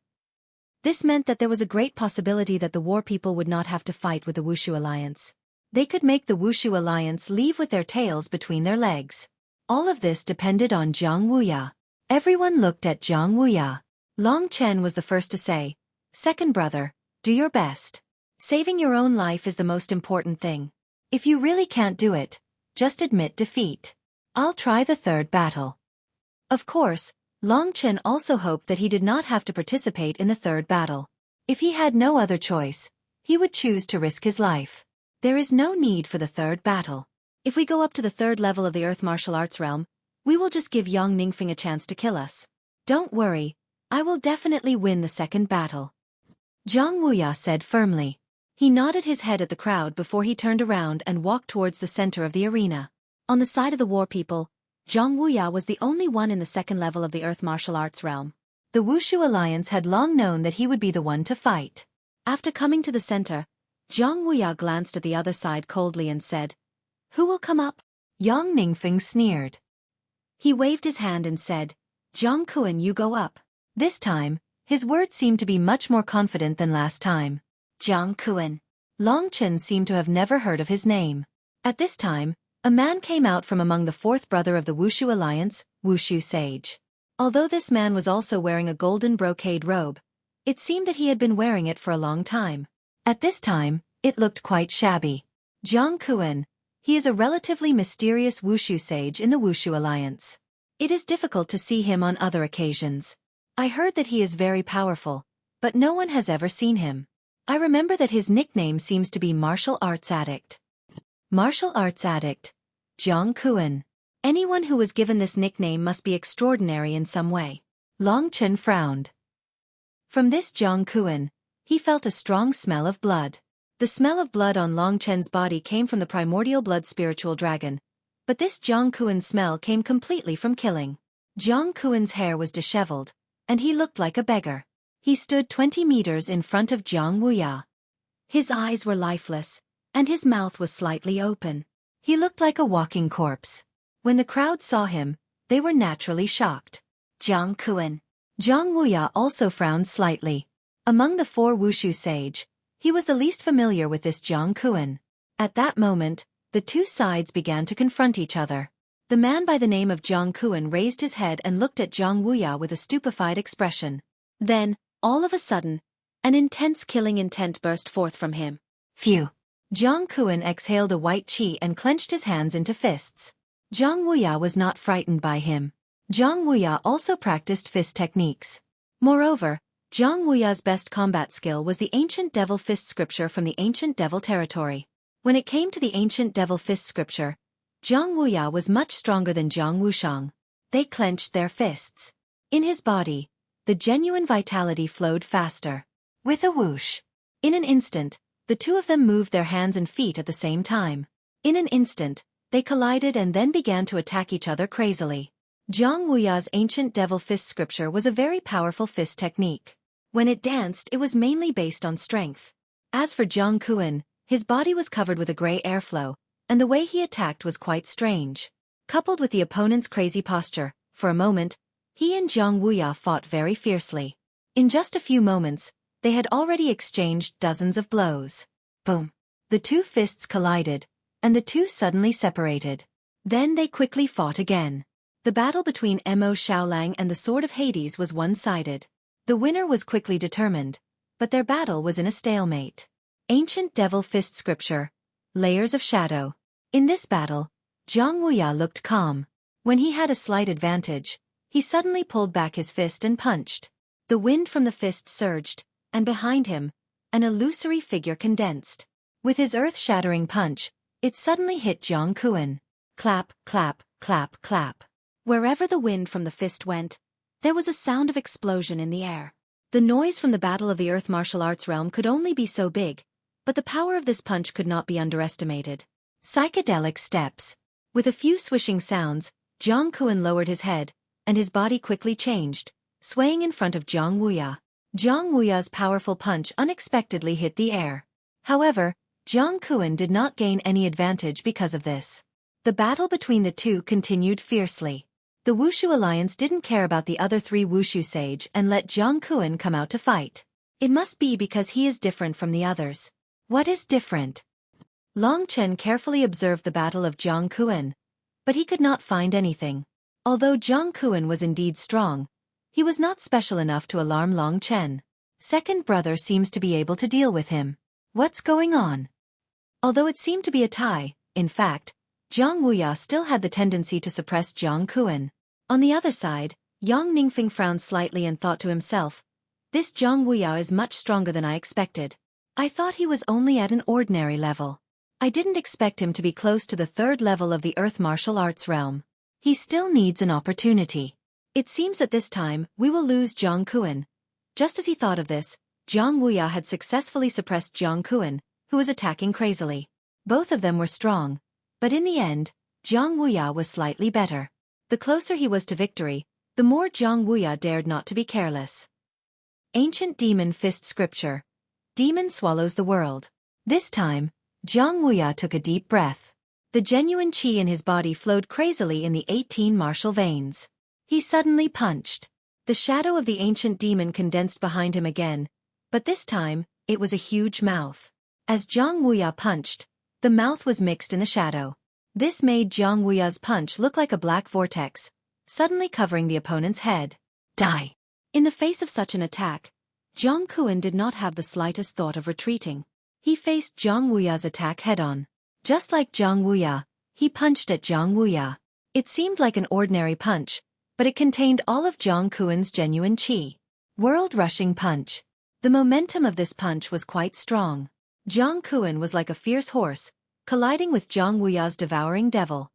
This meant that there was a great possibility that the war people would not have to fight with the Wushu Alliance. They could make the Wushu Alliance leave with their tails between their legs. All of this depended on Zhang Wuya. Everyone looked at Zhang Wuya. Long Chen was the first to say, "Second brother, do your best. Saving your own life is the most important thing. If you really can't do it, just admit defeat. I'll try the third battle." Of course, Long Chen also hoped that he did not have to participate in the third battle. If he had no other choice, he would choose to risk his life. There is no need for the third battle. If we go up to the third level of the Earth martial arts realm, we will just give Yang Ningfeng a chance to kill us. Don't worry, I will definitely win the second battle. Zhang Wuya said firmly. He nodded his head at the crowd before he turned around and walked towards the center of the arena. On the side of the war people, Zhang Wuya was the only one in the second level of the Earth martial arts realm. The Wushu Alliance had long known that he would be the one to fight. After coming to the center, Zhang Wuya glanced at the other side coldly and said, "Who will come up?" Yang Ningfeng sneered. He waved his hand and said, "Zhang Kuan, you go up." This time, his words seemed to be much more confident than last time. Zhang Kuan. Long Chen seemed to have never heard of his name. At this time, a man came out from among the fourth brother of the Wushu Alliance, Wushu Sage. Although this man was also wearing a golden brocade robe, it seemed that he had been wearing it for a long time. At this time, it looked quite shabby. Zhang Kuan. He is a relatively mysterious Wushu sage in the Wushu Alliance. It is difficult to see him on other occasions. I heard that he is very powerful, but no one has ever seen him. I remember that his nickname seems to be Martial Arts Addict. Martial Arts Addict. Zhang Kuan. Anyone who was given this nickname must be extraordinary in some way. Long Chen frowned. From this Zhang Kuan, he felt a strong smell of blood. The smell of blood on Long Chen's body came from the primordial blood spiritual dragon, but this Zhang Kuan's smell came completely from killing. Zhang Kuan's hair was disheveled, and he looked like a beggar. He stood 20 meters in front of Zhang Wuya. His eyes were lifeless, and his mouth was slightly open. He looked like a walking corpse. When the crowd saw him, they were naturally shocked. Zhang Kuan. Zhang Wuya also frowned slightly. Among the four Wushu sage, he was the least familiar with this Zhang Kuan. At that moment, the two sides began to confront each other. The man by the name of Jiang Kuan raised his head and looked at Jiang Wuya with a stupefied expression. Then, all of a sudden, an intense killing intent burst forth from him. Phew! Jiang Kuan exhaled a white qi and clenched his hands into fists. Jiang Wuya was not frightened by him. Jiang Wuya also practiced fist techniques. Moreover, Jiang Wuya's best combat skill was the ancient devil fist scripture from the ancient devil territory. When it came to the ancient devil fist scripture, Jiang Wuya was much stronger than Jiang Wushang. They clenched their fists. In his body, the genuine vitality flowed faster. With a whoosh. In an instant, the two of them moved their hands and feet at the same time. In an instant, they collided and then began to attack each other crazily. Jiang Wuya's ancient devil fist scripture was a very powerful fist technique. When it danced, it was mainly based on strength. As for Jiang Kuan, his body was covered with a gray airflow, and the way he attacked was quite strange. Coupled with the opponent's crazy posture, for a moment, he and Jiang Wuya fought very fiercely. In just a few moments, they had already exchanged dozens of blows. Boom! The two fists collided, and the two suddenly separated. Then they quickly fought again. The battle between Mo Xiaolang and the Sword of Hades was one-sided. The winner was quickly determined, but their battle was in a stalemate. Ancient Devil Fist Scripture, Layers of Shadow. In this battle, Jiang Wuya looked calm. When he had a slight advantage, he suddenly pulled back his fist and punched. The wind from the fist surged, and behind him, an illusory figure condensed. With his earth-shattering punch, it suddenly hit Jiang Kuan. Clap, clap, clap, clap. Wherever the wind from the fist went, there was a sound of explosion in the air. The noise from the battle of the earth martial arts realm could only be so big, but the power of this punch could not be underestimated. Psychedelic steps. With a few swishing sounds, Jiang Kuan lowered his head, and his body quickly changed, swaying in front of Jiang Wuya. Jiang Wuya's powerful punch unexpectedly hit the air. However, Jiang Kuan did not gain any advantage because of this. The battle between the two continued fiercely. The Wushu alliance didn't care about the other three Wushu sage and let Jiang Kuan come out to fight. It must be because he is different from the others. What is different? Long Chen carefully observed the battle of Jiang Kuan, but he could not find anything. Although Jiang Kuan was indeed strong, he was not special enough to alarm Long Chen. Second brother seems to be able to deal with him. What's going on? Although it seemed to be a tie, in fact, Jiang Wuya still had the tendency to suppress Jiang Kuan. On the other side, Yang Ningfeng frowned slightly and thought to himself, "This Jiang Wuya is much stronger than I expected. I thought he was only at an ordinary level. I didn't expect him to be close to the third level of the earth martial arts realm. He still needs an opportunity. It seems that this time, we will lose Jiang Kuan." Just as he thought of this, Jiang Wuya had successfully suppressed Jiang Kuan, who was attacking crazily. Both of them were strong, but in the end, Jiang Wuya was slightly better. The closer he was to victory, the more Jiang Wuya dared not to be careless. Ancient Demon Fist Scripture. Demon swallows the world. This time, Jiang Wuya took a deep breath. The genuine qi in his body flowed crazily in the 18 martial veins. He suddenly punched. The shadow of the ancient demon condensed behind him again, but this time, it was a huge mouth. As Jiang Wuya punched, the mouth was mixed in the shadow. This made Jiang Wuya's punch look like a black vortex, suddenly covering the opponent's head. Die! In the face of such an attack, Jiang Kuan did not have the slightest thought of retreating. He faced Jiang Wuya's attack head-on. Just like Jiang Wuya, he punched at Jiang Wuya. It seemed like an ordinary punch, but it contained all of Jiang Kuan's genuine qi. World-rushing punch. The momentum of this punch was quite strong. Jiang Kuan was like a fierce horse, colliding with Jiang Wuya's devouring devil.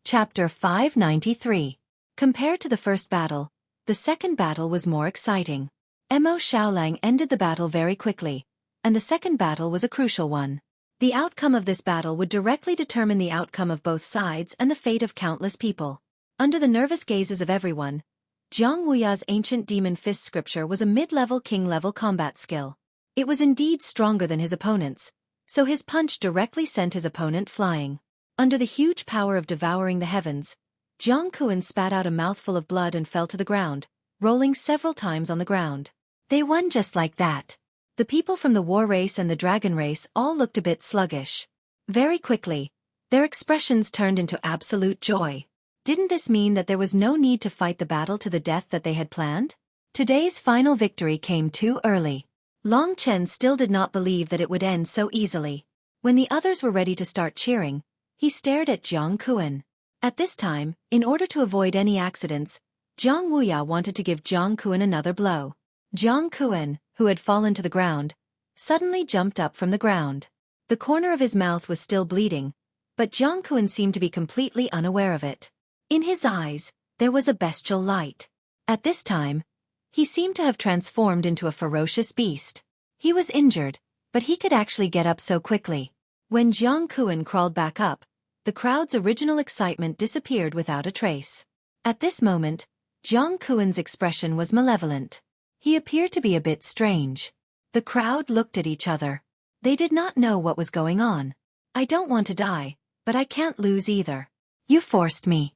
Chapter 593. Compared to the first battle, the second battle was more exciting. Mo Xiaolang ended the battle very quickly, and the second battle was a crucial one. The outcome of this battle would directly determine the outcome of both sides and the fate of countless people. Under the nervous gazes of everyone, Jiang Wuya's ancient demon fist scripture was a mid-level king-level combat skill. It was indeed stronger than his opponent's, so his punch directly sent his opponent flying. Under the huge power of devouring the heavens, Jiang Kuan spat out a mouthful of blood and fell to the ground, rolling several times on the ground. They won just like that. The people from the war race and the dragon race all looked a bit sluggish. Very quickly, their expressions turned into absolute joy. Didn't this mean that there was no need to fight the battle to the death that they had planned? Today's final victory came too early. Long Chen still did not believe that it would end so easily. When the others were ready to start cheering, he stared at Jiang Kuan. At this time, in order to avoid any accidents, Jiang Wuya wanted to give Jiang Kuan another blow. Jiang Kuan, who had fallen to the ground, suddenly jumped up from the ground. The corner of his mouth was still bleeding, but Jiang Kuan seemed to be completely unaware of it. In his eyes, there was a bestial light. At this time, he seemed to have transformed into a ferocious beast. He was injured, but he could actually get up so quickly. When Jiang Kuan crawled back up, the crowd's original excitement disappeared without a trace. At this moment, Jiang Kuan's expression was malevolent. He appeared to be a bit strange. The crowd looked at each other. They did not know what was going on. I don't want to die, but I can't lose either. You forced me.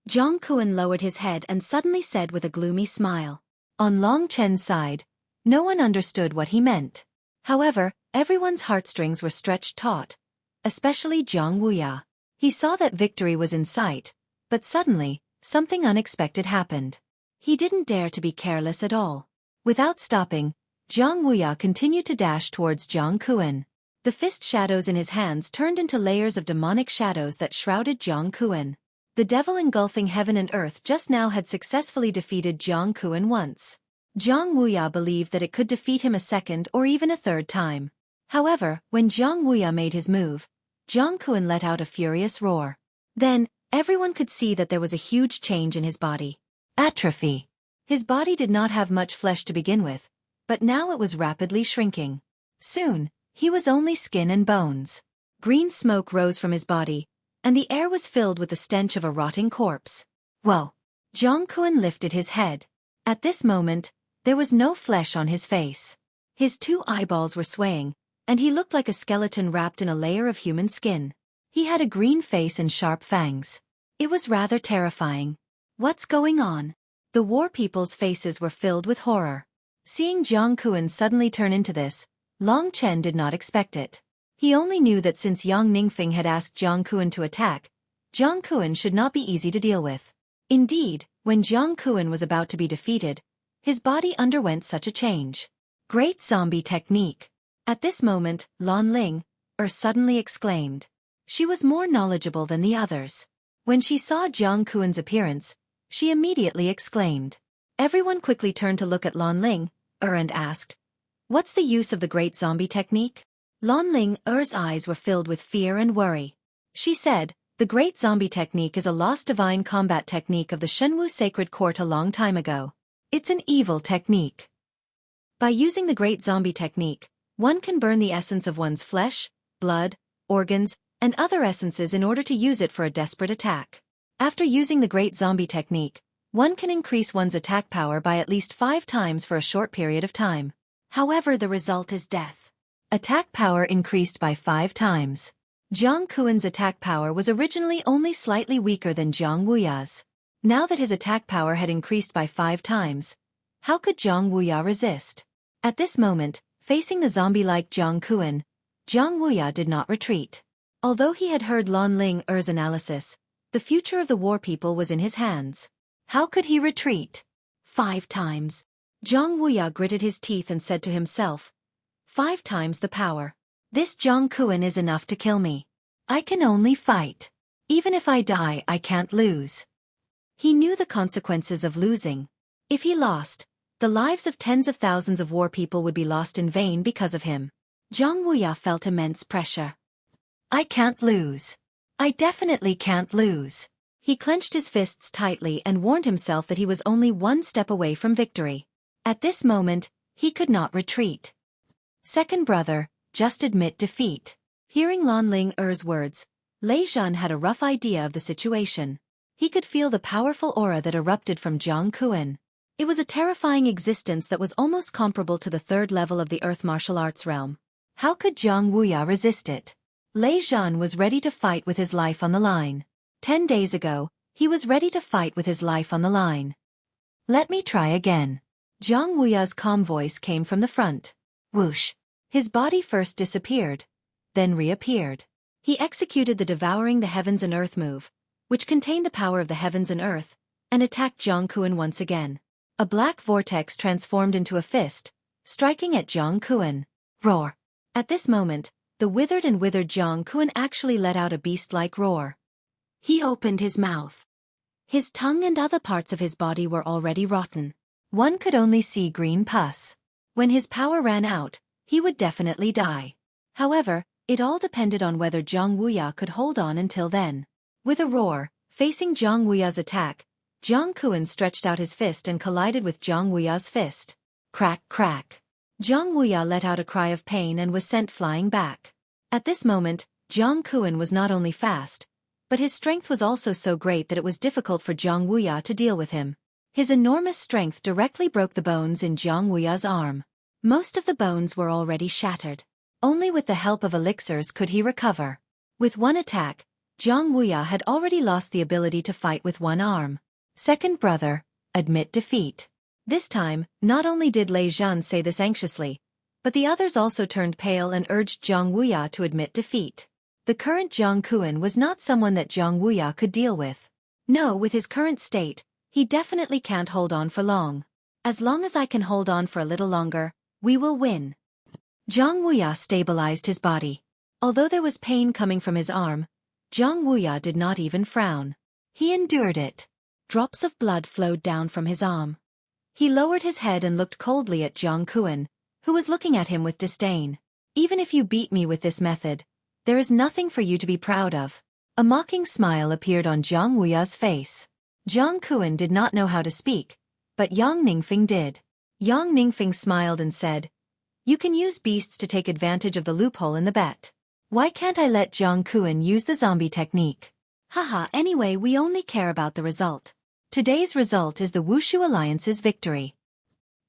Jiang Kuan lowered his head and suddenly said with a gloomy smile. On Long Chen's side, no one understood what he meant. However, everyone's heartstrings were stretched taut, especially Jiang Wuya. He saw that victory was in sight, but suddenly, something unexpected happened. He didn't dare to be careless at all. Without stopping, Jiang Wuya continued to dash towards Jiang Kuan. The fist shadows in his hands turned into layers of demonic shadows that shrouded Jiang Kuan. The devil engulfing heaven and earth just now had successfully defeated Jiang Kuan once. Jiang Wuya believed that it could defeat him a second or even a third time. However, when Jiang Wuya made his move, Jiang Kuan let out a furious roar. Then, everyone could see that there was a huge change in his body. Atrophy. His body did not have much flesh to begin with, but now it was rapidly shrinking. Soon, he was only skin and bones. Green smoke rose from his body, and the air was filled with the stench of a rotting corpse. Whoa! Jiang Kuan lifted his head. At this moment, there was no flesh on his face. His two eyeballs were swaying, and he looked like a skeleton wrapped in a layer of human skin. He had a green face and sharp fangs. It was rather terrifying. What's going on? The war people's faces were filled with horror. Seeing Jiang Kuan suddenly turn into this, Long Chen did not expect it. He only knew that since Yang Ningfeng had asked Jiang Kuan to attack, Jiang Kuan should not be easy to deal with. Indeed, when Jiang Kuan was about to be defeated, his body underwent such a change. Great zombie technique. At this moment, Lan Ling suddenly exclaimed. She was more knowledgeable than the others. When she saw Jiang Kuan's appearance, she immediately exclaimed. Everyone quickly turned to look at Lan Ling and asked, "What's the use of the great zombie technique?" Lan Ling's eyes were filled with fear and worry. She said, "The great zombie technique is a lost divine combat technique of the Shenwu sacred court a long time ago. It's an evil technique. By using the great zombie technique, one can burn the essence of one's flesh, blood, organs, and other essences in order to use it for a desperate attack. After using the great zombie technique, one can increase one's attack power by at least 5 times for a short period of time. However, the result is death." Attack power increased by 5 times. Jiang Kuan's attack power was originally only slightly weaker than Jiang Wuya's. Now that his attack power had increased by 5 times, how could Jiang Wuya resist? At this moment, facing the zombie-like Jiang Kuan, Jiang Wuya did not retreat. Although he had heard Lan Ling's analysis, the future of the war people was in his hands. How could he retreat? 5 times. Jiang Wuya gritted his teeth and said to himself, 5 times the power. This Jiang Kuan is enough to kill me. I can only fight. Even if I die, I can't lose. He knew the consequences of losing. If he lost, the lives of tens of thousands of war people would be lost in vain because of him. Jiang Wuya felt immense pressure. I can't lose. I definitely can't lose. He clenched his fists tightly and warned himself that he was only 1 step away from victory. At this moment, he could not retreat. Second brother, just admit defeat. Hearing Lan Ling's words, Lei Zhan had a rough idea of the situation. He could feel the powerful aura that erupted from Jiang Kuan. It was a terrifying existence that was almost comparable to the 3rd level of the Earth martial arts realm. How could Jiang Wuya resist it? Lei Zhan was ready to fight with his life on the line. 10 days ago, he was ready to fight with his life on the line. Let me try again. Zhang Wuya's calm voice came from the front. Whoosh! His body first disappeared, then reappeared. He executed the devouring the heavens and earth move, which contained the power of the heavens and earth, and attacked Zhang Kuan once again. A black vortex transformed into a fist, striking at Zhang Kuan. Roar! At this moment, the withered Zhang Kuan actually let out a beast-like roar. He opened his mouth. His tongue and other parts of his body were already rotten. One could only see green pus. When his power ran out, he would definitely die. However, it all depended on whether Zhang Wuya could hold on until then. With a roar, facing Zhang Wuya's attack, Zhang Kuan stretched out his fist and collided with Zhang Wuya's fist. Crack, crack. Zhang Wuya let out a cry of pain and was sent flying back. At this moment, Zhang Kuan was not only fast, but his strength was also so great that it was difficult for Zhang Wuya to deal with him. His enormous strength directly broke the bones in Zhang Wuya's arm. Most of the bones were already shattered. Only with the help of elixirs could he recover. With one attack, Zhang Wuya had already lost the ability to fight with one arm. Second brother, admit defeat. This time, not only did Lei Zhan say this anxiously, but the others also turned pale and urged Zhang Wuya to admit defeat. The current Zhang Kuan was not someone that Zhang Wuya could deal with. No, with his current state, he definitely can't hold on for long. As long as I can hold on for a little longer, we will win. Zhang Wuya stabilized his body. Although there was pain coming from his arm, Zhang Wuya did not even frown. He endured it. Drops of blood flowed down from his arm. He lowered his head and looked coldly at Zhang Kuan, who was looking at him with disdain. Even if you beat me with this method, there is nothing for you to be proud of. A mocking smile appeared on Zhang Wuya's face. Zhang Kuan did not know how to speak, but Yang Ningfeng did. Yang Ningfeng smiled and said, "You can use beasts to take advantage of the loophole in the bet. Why can't I let Zhang Kuan use the zombie technique? Haha, anyway, we only care about the result. Today's result is the Wushu Alliance's victory."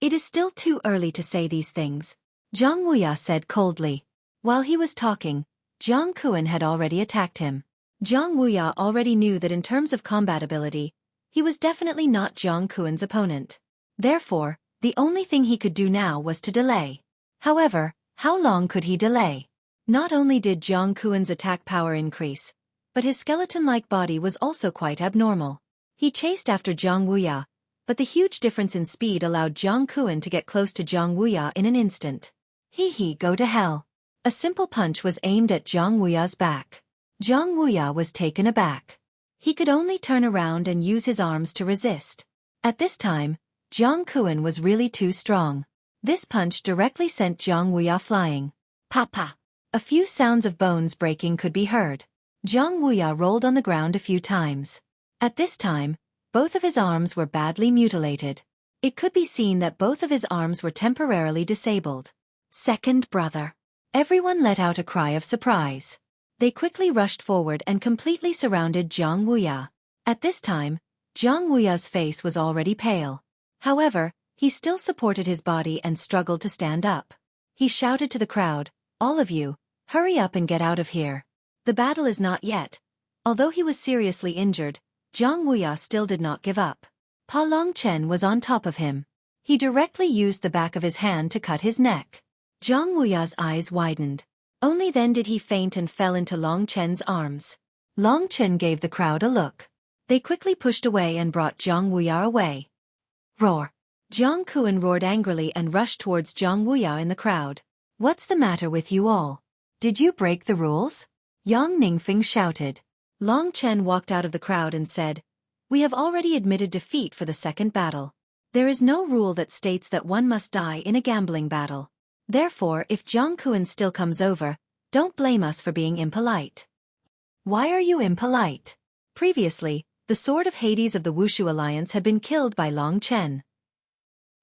It is still too early to say these things, Zhang Wuya said coldly. While he was talking, Zhang Kuan had already attacked him. Zhang Wuya already knew that in terms of combat ability, he was definitely not Zhang Kuan's opponent. Therefore, the only thing he could do now was to delay. However, how long could he delay? Not only did Zhang Kuan's attack power increase, but his skeleton-like body was also quite abnormal. He chased after Zhang Wuya, but the huge difference in speed allowed Zhang Kuan to get close to Zhang Wuya in an instant. Hee, go to hell. A simple punch was aimed at Zhang Wuya's back. Zhang Wuya was taken aback. He could only turn around and use his arms to resist. At this time, Zhang Kuan was really too strong. This punch directly sent Zhang Wuya flying. Papa! A few sounds of bones breaking could be heard. Zhang Wuya rolled on the ground a few times. At this time, both of his arms were badly mutilated. It could be seen that both of his arms were temporarily disabled. Second brother. Everyone let out a cry of surprise. They quickly rushed forward and completely surrounded Zhang Wuya. At this time, Zhang Wuya's face was already pale. However, he still supported his body and struggled to stand up. He shouted to the crowd, "All of you, hurry up and get out of here. The battle is not yet." Although he was seriously injured, Zhang Wuya still did not give up. Pa Longchen was on top of him. He directly used the back of his hand to cut his neck. Zhang Wuya's eyes widened. Only then did he faint and fell into Longchen's arms. Longchen gave the crowd a look. They quickly pushed away and brought Zhang Wuya away. Roar! Zhang Kuan roared angrily and rushed towards Zhang Wuya in the crowd. "What's the matter with you all? Did you break the rules?" Yang Ningfeng shouted. Longchen walked out of the crowd and said, "We have already admitted defeat for the second battle. There is no rule that states that one must die in a gambling battle. Therefore, if Zhang Kuan still comes over, don't blame us for being impolite." "Why are you impolite?" Previously, the Sword of Hades of the Wushu Alliance had been killed by Longchen.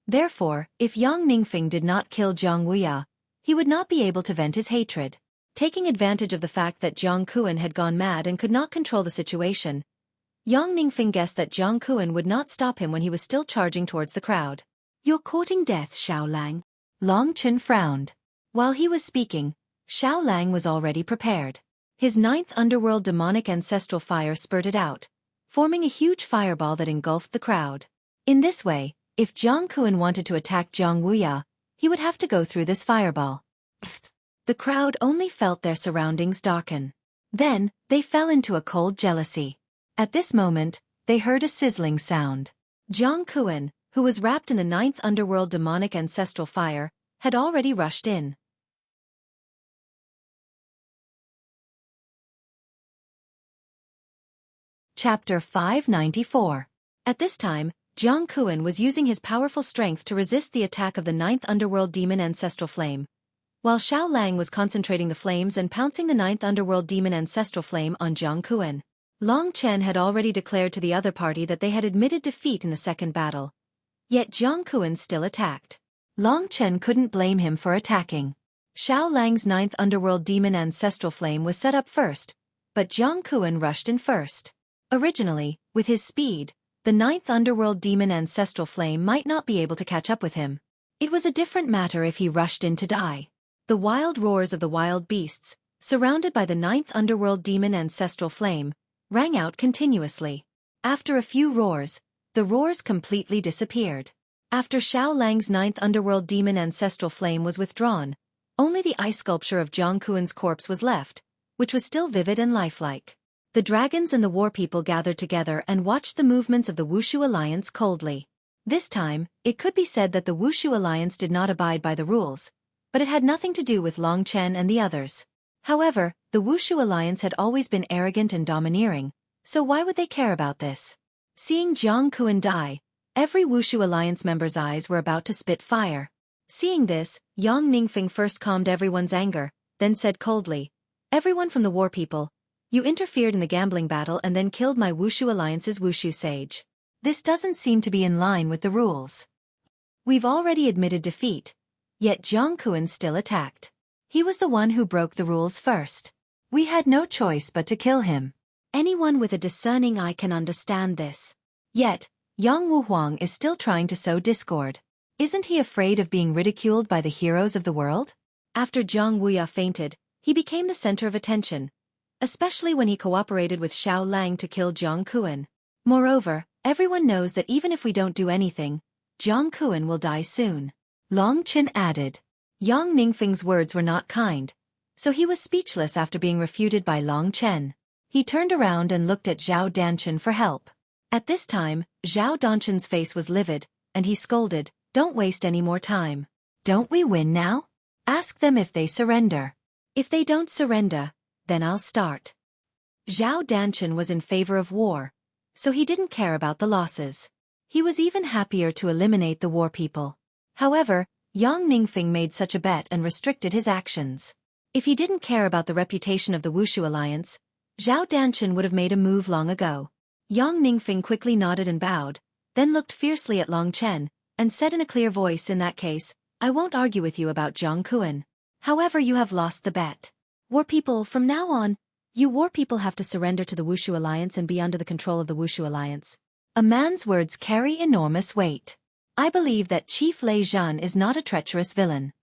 Therefore, if Yang Ningfeng did not kill Zhang Wuya, he would not be able to vent his hatred. Taking advantage of the fact that Zhang Kuan had gone mad and could not control the situation, Yang Ningfeng guessed that Zhang Kuan would not stop him when he was still charging towards the crowd. "You're courting death, Xiaolang." Longchen frowned. While he was speaking, Xiaolang was already prepared. His ninth underworld demonic ancestral fire spurted out, forming a huge fireball that engulfed the crowd. In this way, If Jiang Kuan wanted to attack Jiang Wuya, he would have to go through this fireball. The crowd only felt their surroundings darken. Then, they fell into a cold jealousy. At this moment, they heard a sizzling sound. Jiang Kuan, who was wrapped in the ninth underworld demonic ancestral fire, had already rushed in. Chapter 594. At this time, Jiang Kuan was using his powerful strength to resist the attack of the ninth underworld demon ancestral flame, while Xiao Lang was concentrating the flames and pouncing the ninth underworld demon ancestral flame on Jiang Kuan. Long Chen had already declared to the other party that they had admitted defeat in the second battle. Yet Jiang Kuan still attacked. Long Chen couldn't blame him for attacking. Xiao Lang's ninth underworld demon ancestral flame was set up first, but Jiang Kuan rushed in first. Originally, with his speed, the ninth underworld demon ancestral flame might not be able to catch up with him. It was a different matter if he rushed in to die. The wild roars of the wild beasts, surrounded by the ninth underworld demon ancestral flame, rang out continuously. After a few roars, the roars completely disappeared. After Xiao Lang's ninth underworld demon ancestral flame was withdrawn, only the ice sculpture of Jiang Kuan's corpse was left, which was still vivid and lifelike. The dragons and the war people gathered together and watched the movements of the Wushu Alliance coldly. This time, it could be said that the Wushu Alliance did not abide by the rules, but it had nothing to do with Long Chen and the others. However, the Wushu Alliance had always been arrogant and domineering, so why would they care about this? Seeing Jiang Kuan die, every Wushu Alliance member's eyes were about to spit fire. Seeing this, Yang Ningfeng first calmed everyone's anger, then said coldly, "Everyone from the war people, you interfered in the gambling battle and then killed my Wushu Alliance's Wushu sage. This doesn't seem to be in line with the rules. We've already admitted defeat, yet Jiang Kuan still attacked. He was the one who broke the rules first. We had no choice but to kill him. Anyone with a discerning eye can understand this. Yet, Yang Wuhuang is still trying to sow discord. Isn't he afraid of being ridiculed by the heroes of the world?" After Jiang Wuya fainted, he became the center of attention, especially when he cooperated with Xiao Lang to kill Jiang Kuan. Moreover, everyone knows that even if we don't do anything, Jiang Kuan will die soon. Long Chen added. Yang Ningfeng's words were not kind, so he was speechless after being refuted by Long Chen. He turned around and looked at Zhao Danchen for help. At this time, Zhao Danchen's face was livid, and he scolded, "Don't waste any more time. Don't we win now? Ask them if they surrender. If they don't surrender, then I'll start." Zhao Danchen was in favor of war, so he didn't care about the losses. He was even happier to eliminate the war people. However, Yang Ningfeng made such a bet and restricted his actions. If he didn't care about the reputation of the Wushu Alliance, Zhao Danchen would have made a move long ago. Yang Ningfeng quickly nodded and bowed, then looked fiercely at Long Chen, and said in a clear voice, "In that case, I won't argue with you about Jiang Kuan. However, you have lost the bet. War people, from now on, you war people have to surrender to the Wushu Alliance and be under the control of the Wushu Alliance." A man's words carry enormous weight. I believe that Chief Lei Zhan is not a treacherous villain.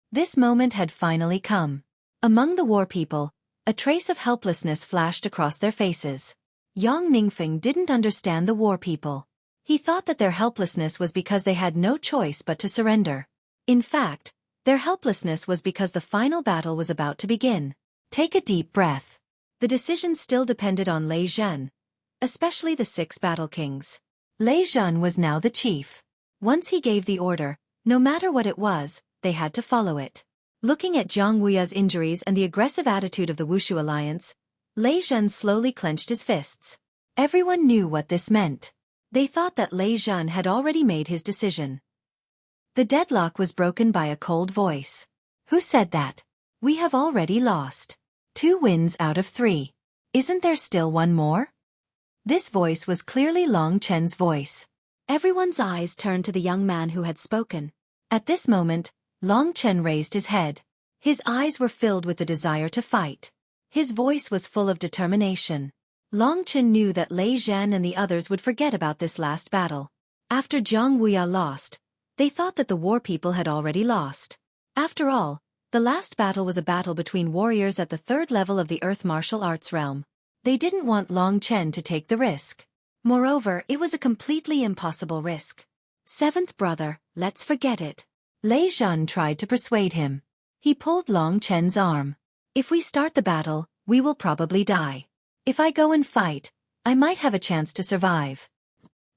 This moment had finally come. Among the war people, a trace of helplessness flashed across their faces. Yang Ningfeng didn't understand the war people. He thought that their helplessness was because they had no choice but to surrender. In fact, their helplessness was because the final battle was about to begin. Take a deep breath. The decision still depended on Lei Zhan, especially the 6 battle kings. Lei Zhan was now the chief. Once he gave the order, no matter what it was, they had to follow it. Looking at Jiang Wuya's injuries and the aggressive attitude of the Wushu Alliance, Lei Zhan slowly clenched his fists. Everyone knew what this meant. They thought that Lei Zhan had already made his decision. The deadlock was broken by a cold voice. "Who said that? We have already lost. 2 wins out of 3. Isn't there still one more?" This voice was clearly Long Chen's voice. Everyone's eyes turned to the young man who had spoken. At this moment, Long Chen raised his head. His eyes were filled with the desire to fight. His voice was full of determination. Long Chen knew that Lei Zhan and the others would forget about this last battle. After Jiang Wuya lost, they thought that the war people had already lost. After all, the last battle was a battle between warriors at the 3rd level of the Earth martial arts realm. They didn't want Long Chen to take the risk. Moreover, it was a completely impossible risk. Seventh brother, let's forget it. Lei Zhan tried to persuade him. He pulled Long Chen's arm. If we start the battle, we will probably die. If I go and fight, I might have a chance to survive,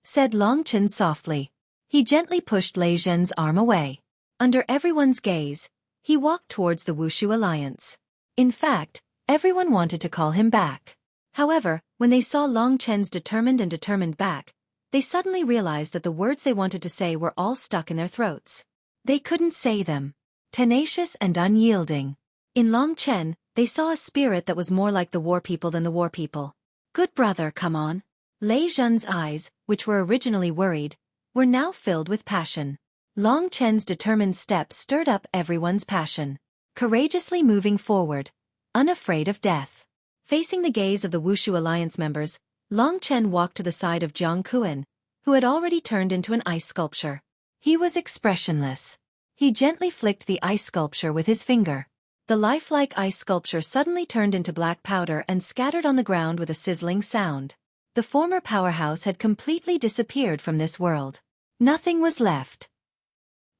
said Long Chen softly. He gently pushed Lei Zhen's arm away. Under everyone's gaze, he walked towards the Wushu alliance. In fact, everyone wanted to call him back. However, when they saw Long Chen's determined back, they suddenly realized that the words they wanted to say were all stuck in their throats. They couldn't say them. Tenacious and unyielding. In Long Chen, they saw a spirit that was more like the war people than the war people. Good brother, come on. Lei Zhen's eyes, which were originally worried, were now filled with passion. Long Chen's determined steps stirred up everyone's passion. Courageously moving forward, unafraid of death. Facing the gaze of the Wushu Alliance members, Long Chen walked to the side of Jiang Kuan, who had already turned into an ice sculpture. He was expressionless. He gently flicked the ice sculpture with his finger. The lifelike ice sculpture suddenly turned into black powder and scattered on the ground with a sizzling sound. The former powerhouse had completely disappeared from this world. Nothing was left.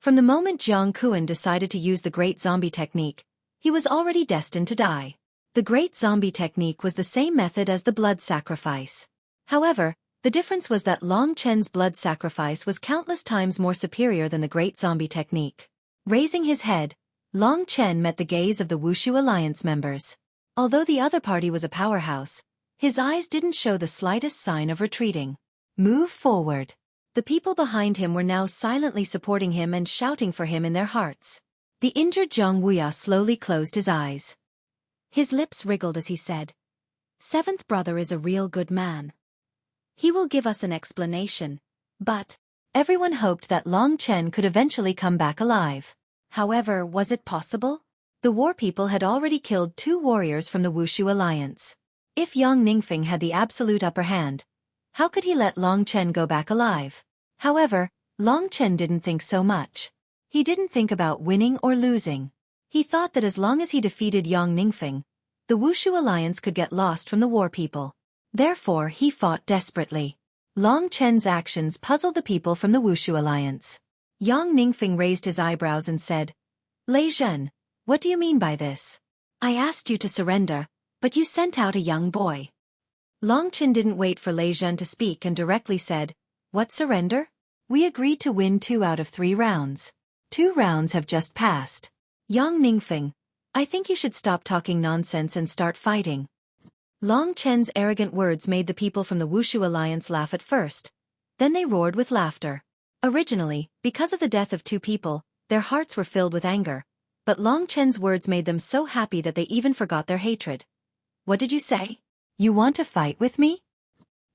From the moment Jiang Kuan decided to use the Great Zombie Technique, he was already destined to die. The Great Zombie Technique was the same method as the blood sacrifice. However, the difference was that Long Chen's blood sacrifice was countless times more superior than the Great Zombie Technique. Raising his head, Long Chen met the gaze of the Wushu Alliance members. Although the other party was a powerhouse, his eyes didn't show the slightest sign of retreating. Move forward. The people behind him were now silently supporting him and shouting for him in their hearts. The injured Zhang Wuya slowly closed his eyes. His lips wriggled as he said, "Seventh brother is a real good man. He will give us an explanation." But everyone hoped that Long Chen could eventually come back alive. However, was it possible? The war people had already killed 2 warriors from the Wushu Alliance. If Yang Ningfeng had the absolute upper hand, how could he let Long Chen go back alive? However, Long Chen didn't think so much. He didn't think about winning or losing. He thought that as long as he defeated Yang Ningfeng, the Wushu Alliance could get lost from the war people. Therefore, he fought desperately. Long Chen's actions puzzled the people from the Wushu Alliance. Yang Ningfeng raised his eyebrows and said, "Lei Zhen, what do you mean by this? I asked you to surrender, but you sent out a young boy." Long Chen didn't wait for Lei Zhen to speak and directly said, "What surrender? We agreed to win 2 out of 3 rounds. 2 rounds have just passed. Yang Ningfeng, I think you should stop talking nonsense and start fighting." Long Chen's arrogant words made the people from the Wushu Alliance laugh at first. Then they roared with laughter. Originally, because of the death of 2 people, their hearts were filled with anger. But Long Chen's words made them so happy that they even forgot their hatred. "What did you say? You want to fight with me?"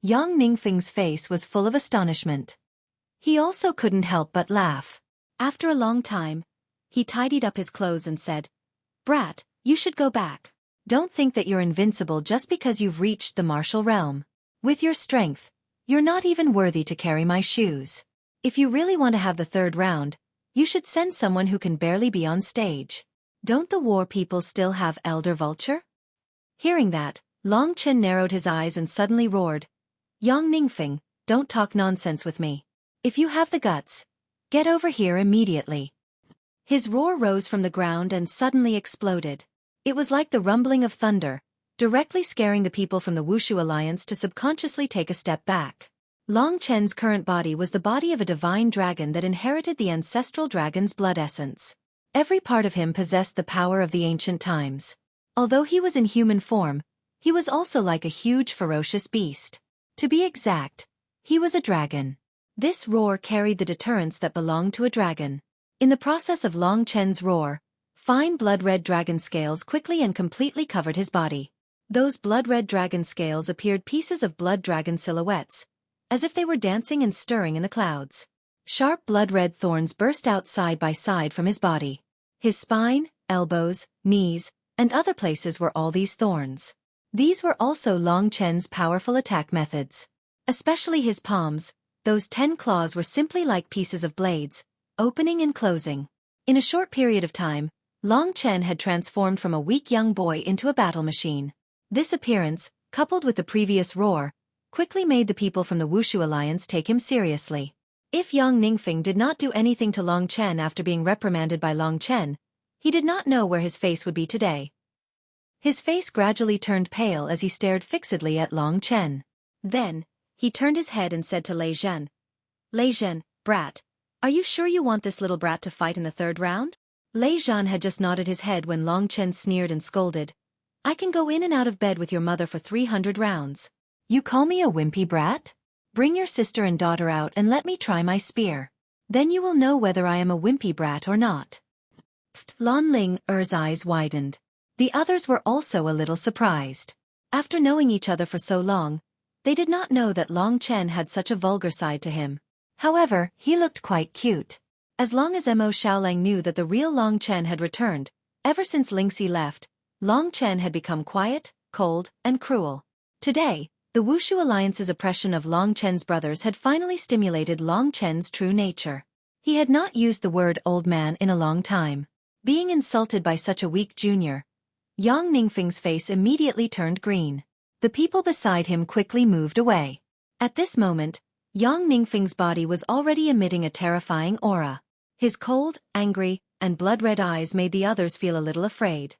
Yang Ningfeng's face was full of astonishment. He also couldn't help but laugh. After a long time, he tidied up his clothes and said, "Brat, you should go back. Don't think that you're invincible just because you've reached the martial realm. With your strength, you're not even worthy to carry my shoes. If you really want to have the 3rd round, you should send someone who can barely be on stage. Don't the war people still have Elder Vulture?" Hearing that, Long Chen narrowed his eyes and suddenly roared, "Yang Ningfeng, don't talk nonsense with me. If you have the guts, get over here immediately." His roar rose from the ground and suddenly exploded. It was like the rumbling of thunder, directly scaring the people from the Wushu Alliance to subconsciously take a step back. Long Chen's current body was the body of a divine dragon that inherited the ancestral dragon's blood essence. Every part of him possessed the power of the ancient times. Although he was in human form, he was also like a huge ferocious beast. To be exact, he was a dragon. This roar carried the deterrence that belonged to a dragon. In the process of Long Chen's roar, fine blood-red dragon scales quickly and completely covered his body. Those blood-red dragon scales appeared pieces of blood dragon silhouettes, as if they were dancing and stirring in the clouds. Sharp blood-red thorns burst out side by side from his body. His spine, elbows, knees, and other places were all these thorns. These were also Long Chen's powerful attack methods. Especially his palms, those 10 claws were simply like pieces of blades, opening and closing. In a short period of time, Long Chen had transformed from a weak young boy into a battle machine. This appearance, coupled with the previous roar, quickly made the people from the Wushu Alliance take him seriously. If Yang Ningfeng did not do anything to Long Chen after being reprimanded by Long Chen, he did not know where his face would be today. His face gradually turned pale as he stared fixedly at Long Chen. Then, he turned his head and said to Lei Zhen, "Lei Zhen, brat, are you sure you want this little brat to fight in the third round?" Lei Zhen had just nodded his head when Long Chen sneered and scolded, "I can go in and out of bed with your mother for 300 rounds. You call me a wimpy brat? Bring your sister and daughter out and let me try my spear. Then you will know whether I am a wimpy brat or not." Lan Ling Er's eyes widened. The others were also a little surprised. After knowing each other for so long, they did not know that Long Chen had such a vulgar side to him. However, he looked quite cute. As long as Mo Xiaolang knew that the real Long Chen had returned, ever since Lingxi left, Long Chen had become quiet, cold, and cruel. Today, the Wushu Alliance's oppression of Long Chen's brothers had finally stimulated Long Chen's true nature. He had not used the word old man in a long time. Being insulted by such a weak junior, Yang Ningfeng's face immediately turned green. The people beside him quickly moved away. At this moment, Yang Ningfeng's body was already emitting a terrifying aura. His cold, angry, and blood-red eyes made the others feel a little afraid.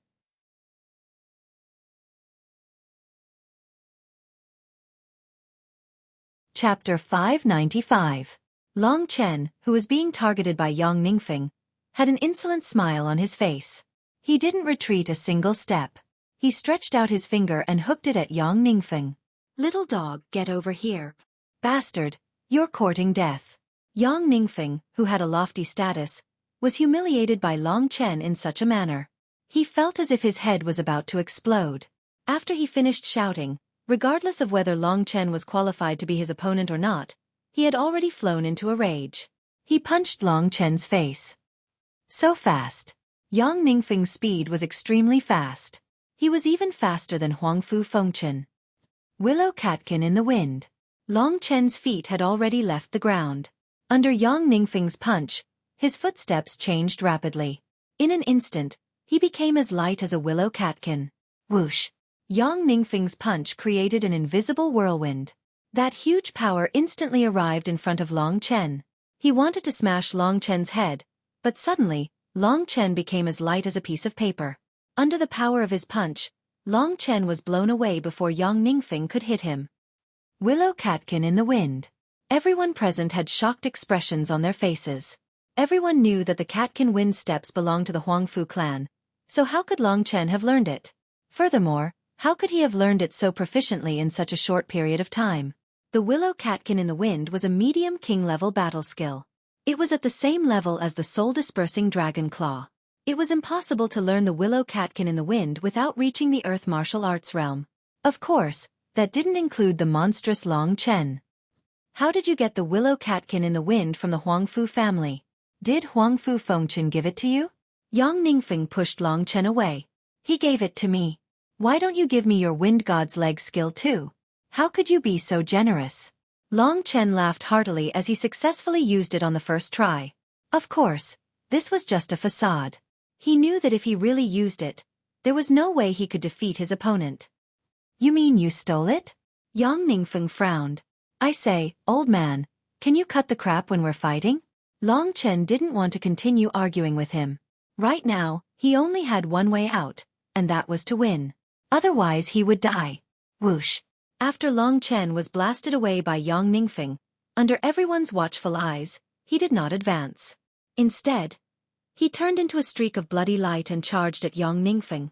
Chapter 595. Long Chen, who was being targeted by Yang Ningfeng, had an insolent smile on his face. He didn't retreat a single step. He stretched out his finger and hooked it at Yang Ningfeng. "Little dog, get over here. Bastard, you're courting death." Yang Ningfeng, who had a lofty status, was humiliated by Long Chen in such a manner. He felt as if his head was about to explode. After he finished shouting, regardless of whether Long Chen was qualified to be his opponent or not, he had already flown into a rage. He punched Long Chen's face. So fast. Yang Ningfeng's speed was extremely fast. He was even faster than Huangfu Fengchen. Willow catkin in the wind. Long Chen's feet had already left the ground. Under Yang Ningfeng's punch, his footsteps changed rapidly. In an instant, he became as light as a willow catkin. Whoosh! Yang Ningfeng's punch created an invisible whirlwind. That huge power instantly arrived in front of Long Chen. He wanted to smash Long Chen's head, but suddenly, Long Chen became as light as a piece of paper. Under the power of his punch, Long Chen was blown away before Yang Ningfeng could hit him. Willow catkin in the wind. Everyone present had shocked expressions on their faces. Everyone knew that the catkin wind steps belonged to the Huangfu clan, so how could Long Chen have learned it? Furthermore, how could he have learned it so proficiently in such a short period of time? The willow catkin in the wind was a medium king-level battle skill. It was at the same level as the soul-dispersing dragon claw. It was impossible to learn the willow catkin in the wind without reaching the earth martial arts realm. Of course, that didn't include the monstrous Long Chen. How did you get the willow catkin in the wind from the Huangfu family? Did Huangfu Fengchen give it to you? Yang Ningfeng pushed Long Chen away. He gave it to me. Why don't you give me your wind god's leg skill too? How could you be so generous? Long Chen laughed heartily as he successfully used it on the first try. Of course, this was just a facade. He knew that if he really used it, there was no way he could defeat his opponent. You mean you stole it? Yang Ningfeng frowned. I say, old man, can you cut the crap when we're fighting? Long Chen didn't want to continue arguing with him. Right now, he only had one way out, and that was to win. Otherwise he would die. Whoosh! After Long Chen was blasted away by Yang Ningfeng, under everyone's watchful eyes, he did not advance. Instead, he turned into a streak of bloody light and charged at Yang Ningfeng.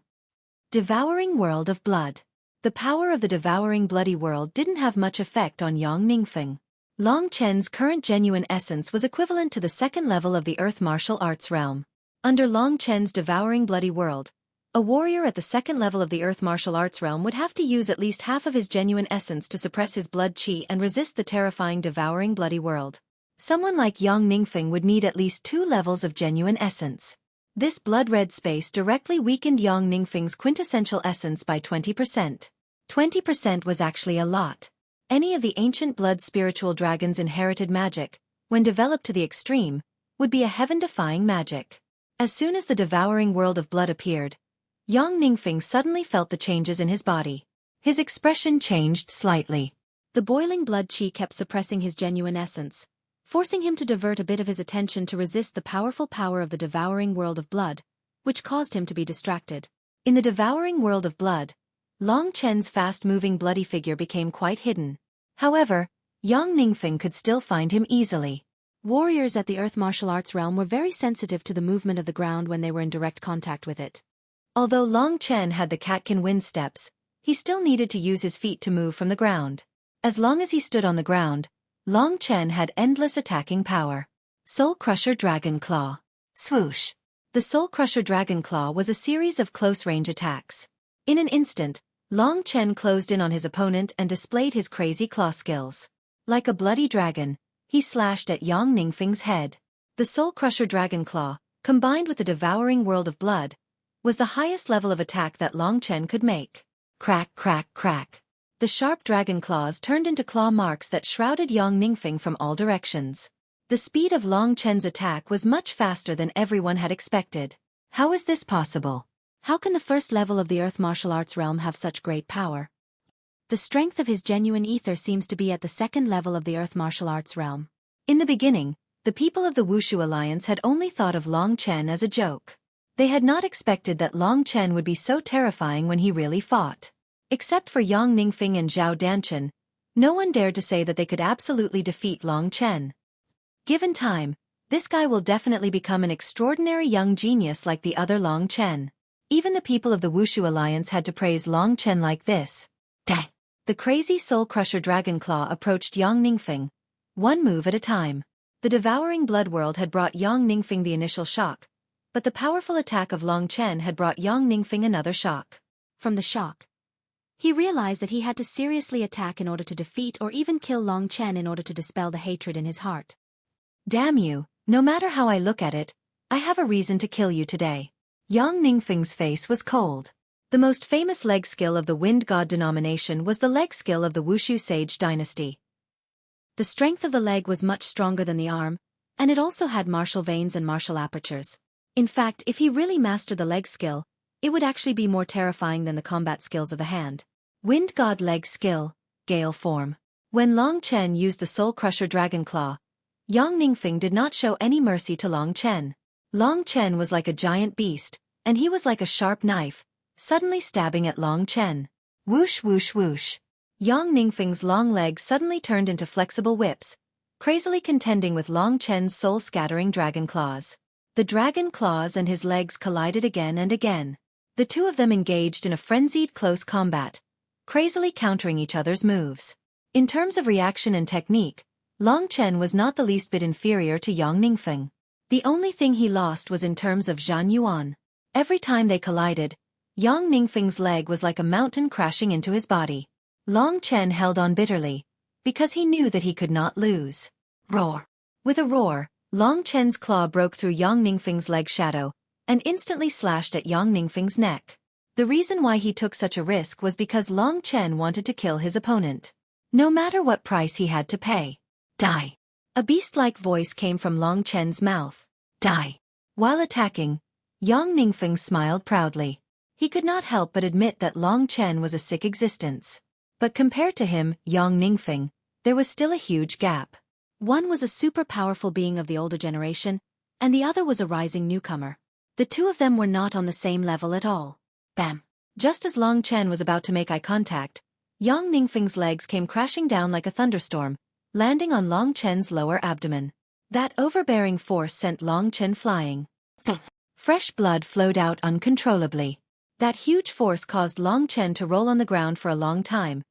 Devouring World of Blood. The power of the devouring bloody world didn't have much effect on Yang Ningfeng. Long Chen's current genuine essence was equivalent to the second level of the earth martial arts realm. Under Long Chen's devouring bloody world, a warrior at the second level of the earth martial arts realm would have to use at least half of his genuine essence to suppress his blood qi and resist the terrifying devouring bloody world. Someone like Yang Ningfeng would need at least 2 levels of genuine essence. This blood-red space directly weakened Yang Ningfeng's quintessential essence by 20%. 20% was actually a lot. Any of the ancient blood spiritual dragons' inherited magic, when developed to the extreme, would be a heaven-defying magic. As soon as the devouring world of blood appeared, Yang Ningfeng suddenly felt the changes in his body. His expression changed slightly. The boiling blood qi kept suppressing his genuine essence, forcing him to divert a bit of his attention to resist the powerful power of the devouring world of blood, which caused him to be distracted. In the devouring world of blood, Long Chen's fast-moving bloody figure became quite hidden. However, Yang Ningfeng could still find him easily. Warriors at the Earth martial arts realm were very sensitive to the movement of the ground when they were in direct contact with it. Although Long Chen had the catkin wind steps, he still needed to use his feet to move from the ground. As long as he stood on the ground, Long Chen had endless attacking power. Soul Crusher Dragon Claw. Swoosh. The Soul Crusher Dragon Claw was a series of close-range attacks. In an instant, Long Chen closed in on his opponent and displayed his crazy claw skills. Like a bloody dragon, he slashed at Yang Ningfeng's head. The Soul Crusher Dragon Claw, combined with the devouring world of blood, was the highest level of attack that Long Chen could make. Crack, crack, crack. The sharp dragon claws turned into claw marks that shrouded Yang Ningfeng from all directions. The speed of Long Chen's attack was much faster than everyone had expected. How is this possible? How can the first level of the Earth martial arts realm have such great power? The strength of his genuine ether seems to be at the second level of the Earth martial arts realm. In the beginning, the people of the Wushu Alliance had only thought of Long Chen as a joke. They had not expected that Long Chen would be so terrifying when he really fought. Except for Yang Ningfeng and Zhao Danchen, no one dared to say that they could absolutely defeat Long Chen. Given time, this guy will definitely become an extraordinary young genius like the other Long Chen. Even the people of the Wushu Alliance had to praise Long Chen like this. Dang! The crazy Soul Crusher Dragon Claw approached Yang Ningfeng, one move at a time. The devouring blood world had brought Yang Ningfeng the initial shock, but the powerful attack of Long Chen had brought Yang Ningfeng another shock. From the shock, he realized that he had to seriously attack in order to defeat or even kill Long Chen in order to dispel the hatred in his heart. Damn you, no matter how I look at it, I have a reason to kill you today. Yang Ningfeng's face was cold. The most famous leg skill of the Wind God denomination was the leg skill of the Wushu Sage dynasty. The strength of the leg was much stronger than the arm, and it also had martial veins and martial apertures. In fact, if he really mastered the leg skill, it would actually be more terrifying than the combat skills of the hand. Wind God leg skill, Gale form. When Long Chen used the Soul Crusher Dragon Claw, Yang Ningfeng did not show any mercy to Long Chen. Long Chen was like a giant beast, and he was like a sharp knife, suddenly stabbing at Long Chen. Whoosh whoosh whoosh. Yang Ningfeng's long legs suddenly turned into flexible whips, crazily contending with Long Chen's soul-scattering dragon claws. The dragon claws and his legs collided again and again. The two of them engaged in a frenzied close combat, crazily countering each other's moves. In terms of reaction and technique, Long Chen was not the least bit inferior to Yang Ningfeng. The only thing he lost was in terms of Zhan Yuan. Every time they collided, Yang Ningfeng's leg was like a mountain crashing into his body. Long Chen held on bitterly, because he knew that he could not lose. Roar! With a roar, Long Chen's claw broke through Yang Ningfeng's leg shadow, and instantly slashed at Yang Ningfeng's neck. The reason why he took such a risk was because Long Chen wanted to kill his opponent. No matter what price he had to pay. Die! A beast-like voice came from Long Chen's mouth. Die! While attacking, Yang Ningfeng smiled proudly. He could not help but admit that Long Chen was a sick existence. But compared to him, Yang Ningfeng, there was still a huge gap. One was a super powerful being of the older generation, and the other was a rising newcomer. The two of them were not on the same level at all. Bam! Just as Long Chen was about to make eye contact, Yang Ningfeng's legs came crashing down like a thunderstorm, landing on Long Chen's lower abdomen. That overbearing force sent Long Chen flying. Fresh blood flowed out uncontrollably. That huge force caused Long Chen to roll on the ground for a long time,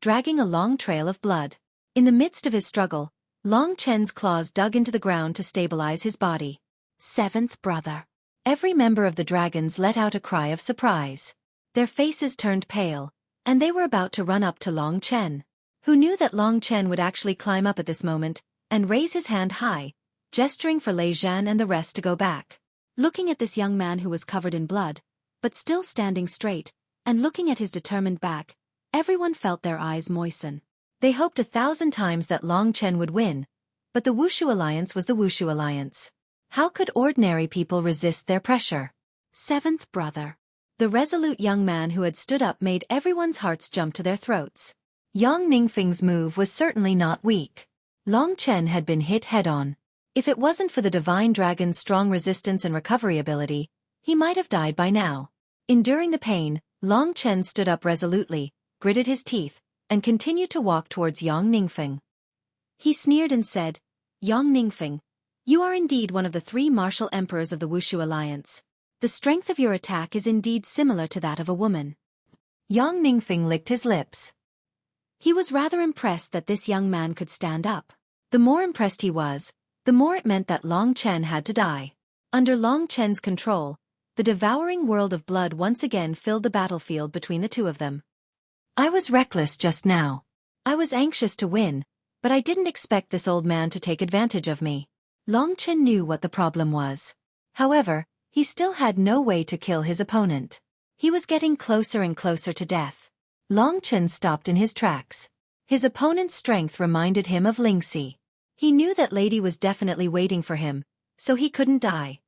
dragging a long trail of blood. In the midst of his struggle, Long Chen's claws dug into the ground to stabilize his body. Seventh brother. Every member of the dragons let out a cry of surprise. Their faces turned pale, and they were about to run up to Long Chen. Who knew that Long Chen would actually climb up at this moment, and raise his hand high, gesturing for Lei Zhan and the rest to go back. Looking at this young man who was covered in blood, but still standing straight, and looking at his determined back, everyone felt their eyes moisten. They hoped 1,000 times that Long Chen would win, but the Wushu Alliance was the Wushu Alliance. How could ordinary people resist their pressure? Seventh brother. The resolute young man who had stood up made everyone's hearts jump to their throats. Yang Ningfeng's move was certainly not weak. Long Chen had been hit head-on. If it wasn't for the divine dragon's strong resistance and recovery ability, he might have died by now. Enduring the pain, Long Chen stood up resolutely, gritted his teeth, and continued to walk towards Yang Ningfeng. He sneered and said, "Yang Ningfeng, you are indeed one of the 3 martial emperors of the Wushu alliance. The strength of your attack is indeed similar to that of a woman." Yang Ningfeng licked his lips. He was rather impressed that this young man could stand up. The more impressed he was, the more it meant that Long Chen had to die. Under Long Chen's control, the devouring world of blood once again filled the battlefield between the two of them. I was reckless just now. I was anxious to win, but I didn't expect this old man to take advantage of me. Long Chen knew what the problem was. However, he still had no way to kill his opponent. He was getting closer and closer to death. Long Chen stopped in his tracks. His opponent's strength reminded him of Lingxi. He knew that lady was definitely waiting for him, so he couldn't die.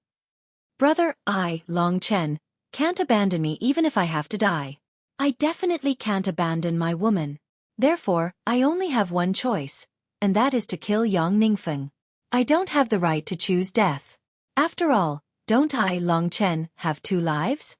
Brother, I, Long Chen, can't abandon me even if I have to die. I definitely can't abandon my woman. Therefore, I only have one choice, and that is to kill Yang Ningfeng. I don't have the right to choose death. After all, don't I, Long Chen, have 2 lives?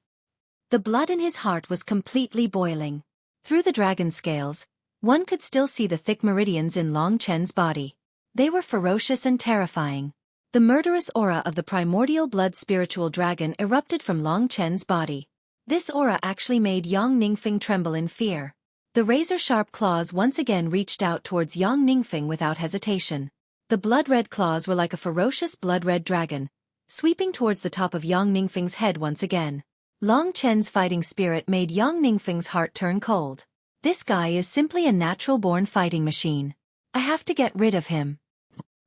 The blood in his heart was completely boiling. Through the dragon scales, one could still see the thick meridians in Long Chen's body. They were ferocious and terrifying. The murderous aura of the primordial blood spiritual dragon erupted from Long Chen's body. This aura actually made Yang Ningfeng tremble in fear. The razor-sharp claws once again reached out towards Yang Ningfeng without hesitation. The blood-red claws were like a ferocious blood-red dragon, sweeping towards the top of Yang Ningfeng's head once again. Long Chen's fighting spirit made Yang Ningfeng's heart turn cold. This guy is simply a natural-born fighting machine. I have to get rid of him.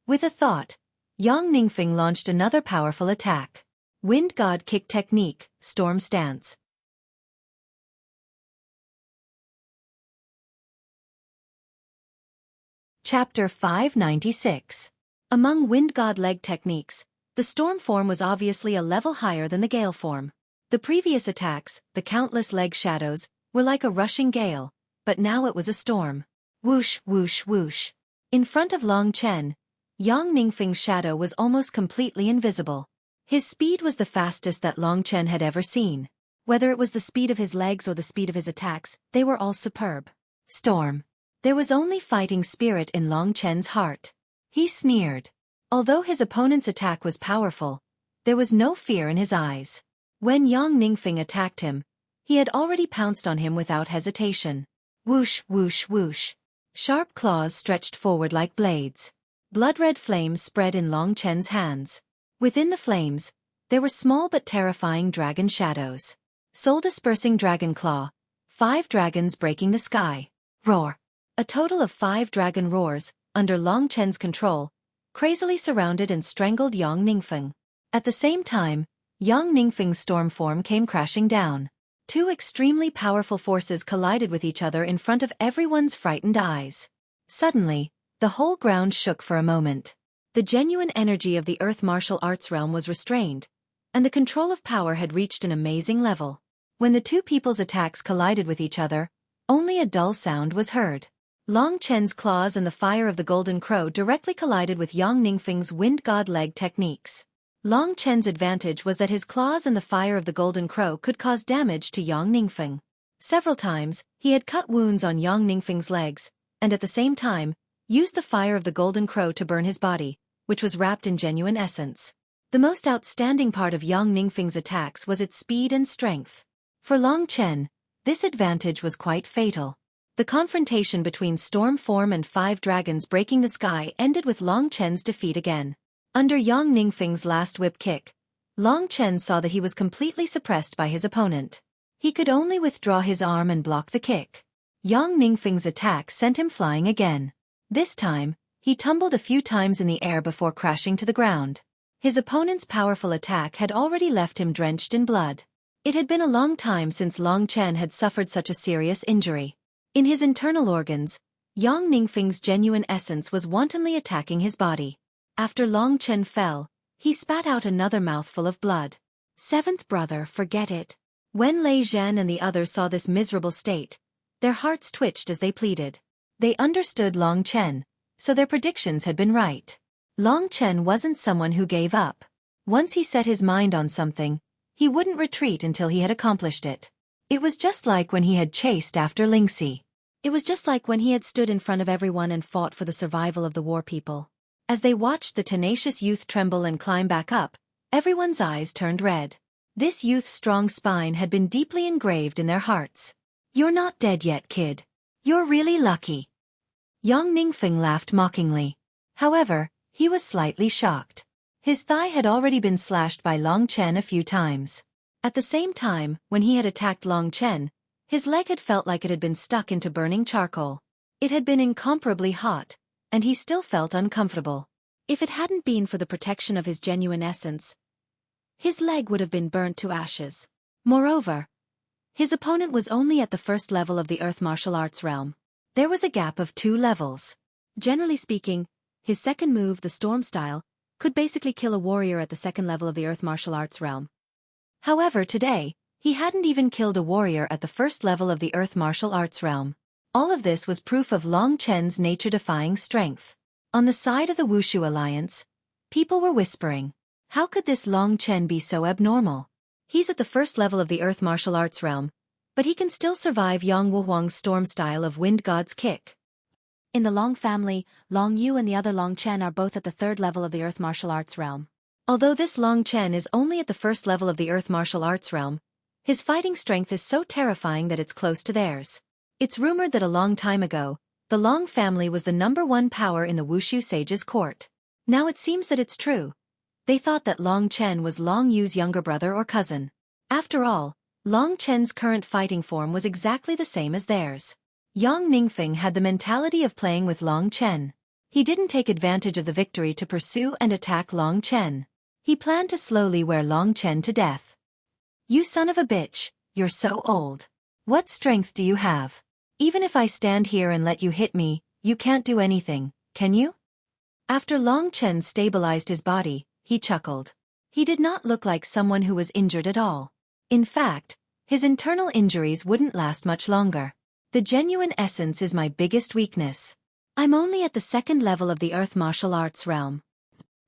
With a thought, Yang Ningfeng launched another powerful attack. Wind God Kick Technique, Storm Stance. Chapter 596. Among Wind God Leg techniques, the storm form was obviously a level higher than the gale form. The previous attacks, the countless leg shadows, were like a rushing gale, but now it was a storm. Whoosh, whoosh, whoosh. In front of Long Chen, Yang Ningfeng's shadow was almost completely invisible. His speed was the fastest that Long Chen had ever seen. Whether it was the speed of his legs or the speed of his attacks, they were all superb. Storm. There was only fighting spirit in Long Chen's heart. He sneered. Although his opponent's attack was powerful, there was no fear in his eyes. When Yang Ningfeng attacked him, he had already pounced on him without hesitation. Whoosh, whoosh, whoosh. Sharp claws stretched forward like blades. Blood-red flames spread in Long Chen's hands. Within the flames, there were small but terrifying dragon shadows. Soul-dispersing dragon claw. 5 dragons breaking the sky. Roar. A total of 5 dragon roars, under Long Chen's control, crazily surrounded and strangled Yang Ningfeng. At the same time, Yang Ningfeng's storm form came crashing down. 2 extremely powerful forces collided with each other in front of everyone's frightened eyes. Suddenly, the whole ground shook for a moment. The genuine energy of the Earth martial arts realm was restrained, and the control of power had reached an amazing level. When the 2 people's attacks collided with each other, only a dull sound was heard. Long Chen's claws and the fire of the Golden Crow directly collided with Yang Ningfeng's Wind God Leg techniques. Long Chen's advantage was that his claws and the fire of the Golden Crow could cause damage to Yang Ningfeng. Several times, he had cut wounds on Yang Ningfeng's legs, and at the same time, used the fire of the Golden Crow to burn his body, which was wrapped in genuine essence. The most outstanding part of Yang Ningfeng's attacks was its speed and strength. For Long Chen, this advantage was quite fatal. The confrontation between storm form and 5 dragons breaking the sky ended with Long Chen's defeat again. Under Yang Ningfeng's last whip kick, Long Chen saw that he was completely suppressed by his opponent. He could only withdraw his arm and block the kick. Yang Ningfeng's attack sent him flying again. This time, he tumbled a few times in the air before crashing to the ground. His opponent's powerful attack had already left him drenched in blood. It had been a long time since Long Chen had suffered such a serious injury. In his internal organs, Yang Ningfeng's genuine essence was wantonly attacking his body. After Long Chen fell, he spat out another mouthful of blood. 7th brother, forget it. When Lei Zhan and the others saw this miserable state, their hearts twitched as they pleaded. They understood Long Chen, so their predictions had been right. Long Chen wasn't someone who gave up. Once he set his mind on something, he wouldn't retreat until he had accomplished it. It was just like when he had chased after Lingxi. It was just like when he had stood in front of everyone and fought for the survival of the war people. As they watched the tenacious youth tremble and climb back up, everyone's eyes turned red. This youth's strong spine had been deeply engraved in their hearts. "You're not dead yet, kid. You're really lucky." Yang Ningfeng laughed mockingly. However, he was slightly shocked. His thigh had already been slashed by Long Chen a few times. At the same time, when he had attacked Long Chen, his leg had felt like it had been stuck into burning charcoal. It had been incomparably hot, and he still felt uncomfortable. If it hadn't been for the protection of his genuine essence, his leg would have been burnt to ashes. Moreover, his opponent was only at the first level of the Earth martial arts realm. There was a gap of 2 levels. Generally speaking, his second move, the Storm Style, could basically kill a warrior at the second level of the Earth martial arts realm. However, today, he hadn't even killed a warrior at the first level of the Earth martial arts realm. All of this was proof of Long Chen's nature-defying strength. On the side of the Wushu Alliance, people were whispering, "How could this Long Chen be so abnormal? He's at the first level of the Earth martial arts realm, but he can still survive Yang Wuhuang's Storm Style of Wind God's Kick." In the Long family, Long Yu and the other Long Chen are both at the third level of the Earth martial arts realm. Although this Long Chen is only at the first level of the Earth martial arts realm, his fighting strength is so terrifying that it's close to theirs. It's rumored that a long time ago, the Long family was the #1 power in the Wushu sage's court. Now it seems that it's true. They thought that Long Chen was Long Yu's younger brother or cousin. After all, Long Chen's current fighting form was exactly the same as theirs. Yang Ningfeng had the mentality of playing with Long Chen. He didn't take advantage of the victory to pursue and attack Long Chen. He planned to slowly wear Long Chen to death. "You son of a bitch, you're so old. What strength do you have? Even if I stand here and let you hit me, you can't do anything, can you?" After Long Chen stabilized his body, he chuckled. He did not look like someone who was injured at all. In fact, his internal injuries wouldn't last much longer. "The genuine essence is my biggest weakness. I'm only at the second level of the Earth martial arts realm."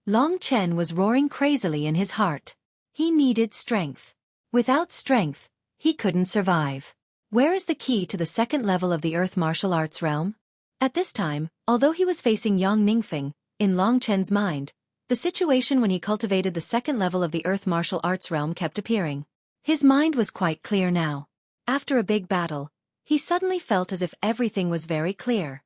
Long Chen was roaring crazily in his heart. He needed strength. Without strength, he couldn't survive. Where is the key to the second level of the Earth martial arts realm? At this time, although he was facing Yang Ningfeng, in Long Chen's mind, the situation when he cultivated the second level of the Earth martial arts realm kept appearing. His mind was quite clear now. After a big battle, he suddenly felt as if everything was very clear.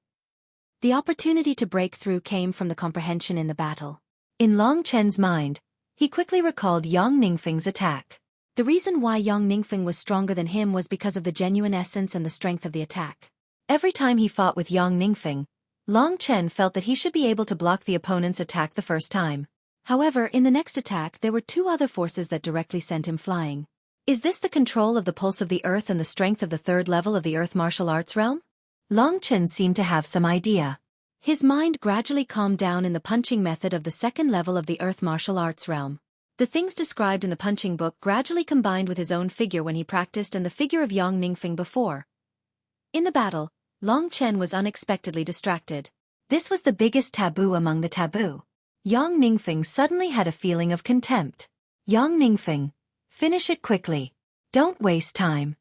The opportunity to break through came from the comprehension in the battle. In Long Chen's mind, he quickly recalled Yang Ningfeng's attack. The reason why Yang Ningfeng was stronger than him was because of the genuine essence and the strength of the attack. Every time he fought with Yang Ningfeng, Long Chen felt that he should be able to block the opponent's attack the first time. However, in the next attack there were 2 other forces that directly sent him flying. Is this the control of the pulse of the earth and the strength of the third level of the Earth martial arts realm? Long Chen seemed to have some idea. His mind gradually calmed down in the punching method of the second level of the Earth martial arts realm. The things described in the punching book gradually combined with his own figure when he practiced and the figure of Yang Ningfeng before. In the battle, Long Chen was unexpectedly distracted. This was the biggest taboo among the taboo. Yang Ningfeng suddenly had a feeling of contempt. "Yang Ningfeng, finish it quickly. Don't waste time."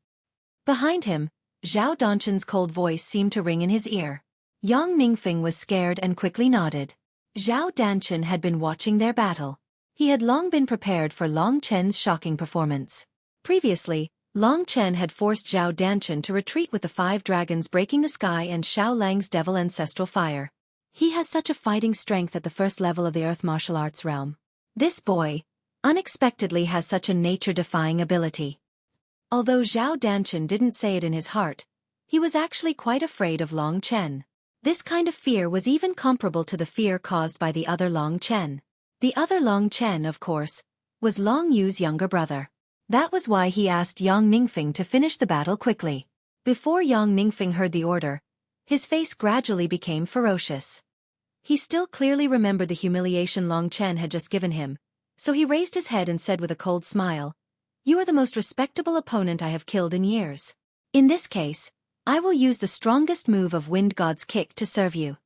Behind him, Zhao Danchen's cold voice seemed to ring in his ear. Yang Ningfeng was scared and quickly nodded. Zhao Danchen had been watching their battle. He had long been prepared for Long Chen's shocking performance. Previously, Long Chen had forced Zhao Danchen to retreat with the 5 dragons breaking the sky and Xiao Lang's devil ancestral fire. He has such a fighting strength at the first level of the Earth martial arts realm. This boy, unexpectedly, has such a nature-defying ability. Although Zhao Danchen didn't say it in his heart, he was actually quite afraid of Long Chen. This kind of fear was even comparable to the fear caused by the other Long Chen. The other Long Chen, of course, was Long Yu's younger brother. That was why he asked Yang Ningfeng to finish the battle quickly. Before Yang Ningfeng heard the order, his face gradually became ferocious. He still clearly remembered the humiliation Long Chen had just given him, so he raised his head and said with a cold smile, "You are the most respectable opponent I have killed in years. In this case, I will use the strongest move of Wind God's Kick to serve you."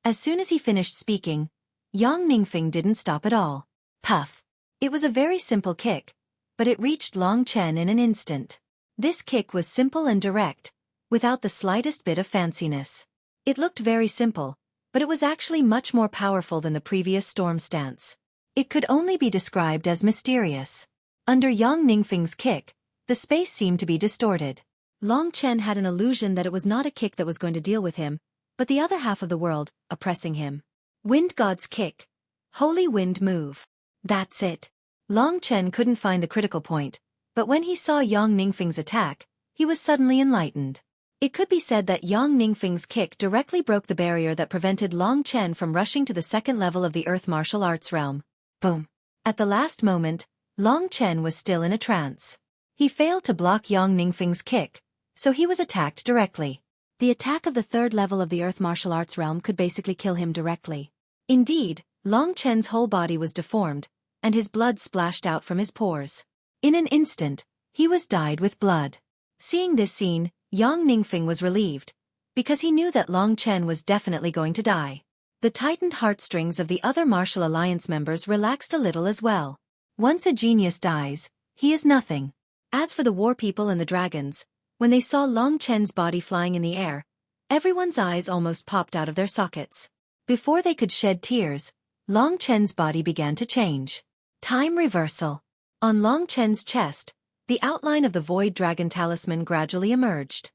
As soon as he finished speaking, Yang Ningfeng didn't stop at all. Puff! It was a very simple kick, but it reached Long Chen in an instant. This kick was simple and direct, without the slightest bit of fanciness. It looked very simple, but it was actually much more powerful than the previous storm stance. It could only be described as mysterious. Under Yang Ningfeng's kick, the space seemed to be distorted. Long Chen had an illusion that it was not a kick that was going to deal with him, but the other half of the world, oppressing him. Wind God's kick. Holy wind move. That's it. Long Chen couldn't find the critical point, but when he saw Yang Ningfeng's attack, he was suddenly enlightened. It could be said that Yang Ningfeng's kick directly broke the barrier that prevented Long Chen from rushing to the second level of the Earth martial arts realm. Boom. At the last moment, Long Chen was still in a trance. He failed to block Yang Ningfeng's kick, so he was attacked directly. The attack of the third level of the Earth martial arts realm could basically kill him directly. Indeed, Long Chen's whole body was deformed, and his blood splashed out from his pores. In an instant, he was dyed with blood. Seeing this scene, Yang Ningfeng was relieved, because he knew that Long Chen was definitely going to die. The tightened heartstrings of the other martial alliance members relaxed a little as well. Once a genius dies, he is nothing. As for the war people and the dragons, when they saw Long Chen's body flying in the air, everyone's eyes almost popped out of their sockets. Before they could shed tears, Long Chen's body began to change. Time reversal. On Long Chen's chest, the outline of the Void Dragon Talisman gradually emerged.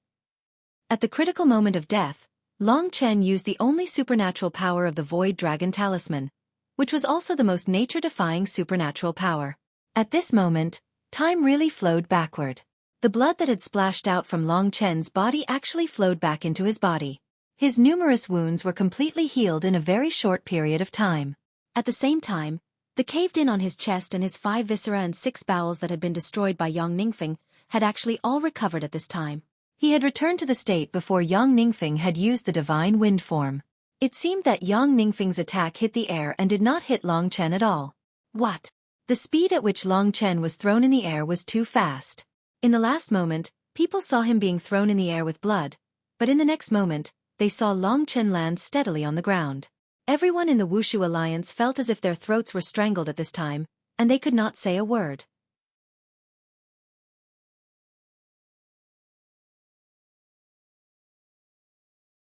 At the critical moment of death, Long Chen used the only supernatural power of the Void Dragon Talisman, which was also the most nature-defying supernatural power. At this moment, time really flowed backward. The blood that had splashed out from Long Chen's body actually flowed back into his body. His numerous wounds were completely healed in a very short period of time. At the same time, the caved-in on his chest and his 5 viscera and 6 bowels that had been destroyed by Yang Ningfeng had actually all recovered at this time. He had returned to the state before Yang Ningfeng had used the divine wind form. It seemed that Yang Ningfeng's attack hit the air and did not hit Long Chen at all. What? The speed at which Long Chen was thrown in the air was too fast. In the last moment, people saw him being thrown in the air with blood, but in the next moment, they saw Long Chen land steadily on the ground. Everyone in the Wushu Alliance felt as if their throats were strangled at this time, and they could not say a word.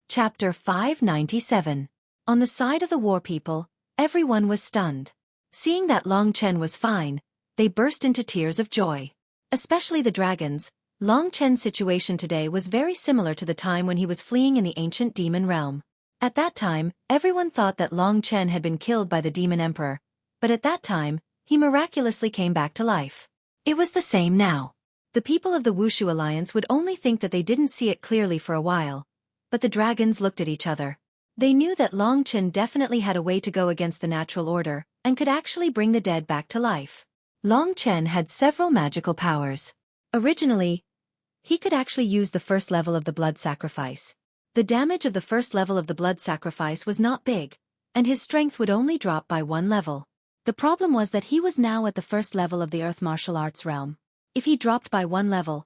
Chapter 597. On the side of the war people, everyone was stunned. Seeing that Long Chen was fine, they burst into tears of joy. Especially the dragons. Long Chen's situation today was very similar to the time when he was fleeing in the ancient demon realm. At that time, everyone thought that Long Chen had been killed by the demon emperor, but at that time, he miraculously came back to life. It was the same now. The people of the Wushu Alliance would only think that they didn't see it clearly for a while, but the dragons looked at each other. They knew that Long Chen definitely had a way to go against the natural order, and could actually bring the dead back to life. Long Chen had several magical powers. Originally, he could actually use the first level of the blood sacrifice. The damage of the first level of the blood sacrifice was not big, and his strength would only drop by 1 level. The problem was that he was now at the first level of the Earth martial arts realm. If he dropped by 1 level,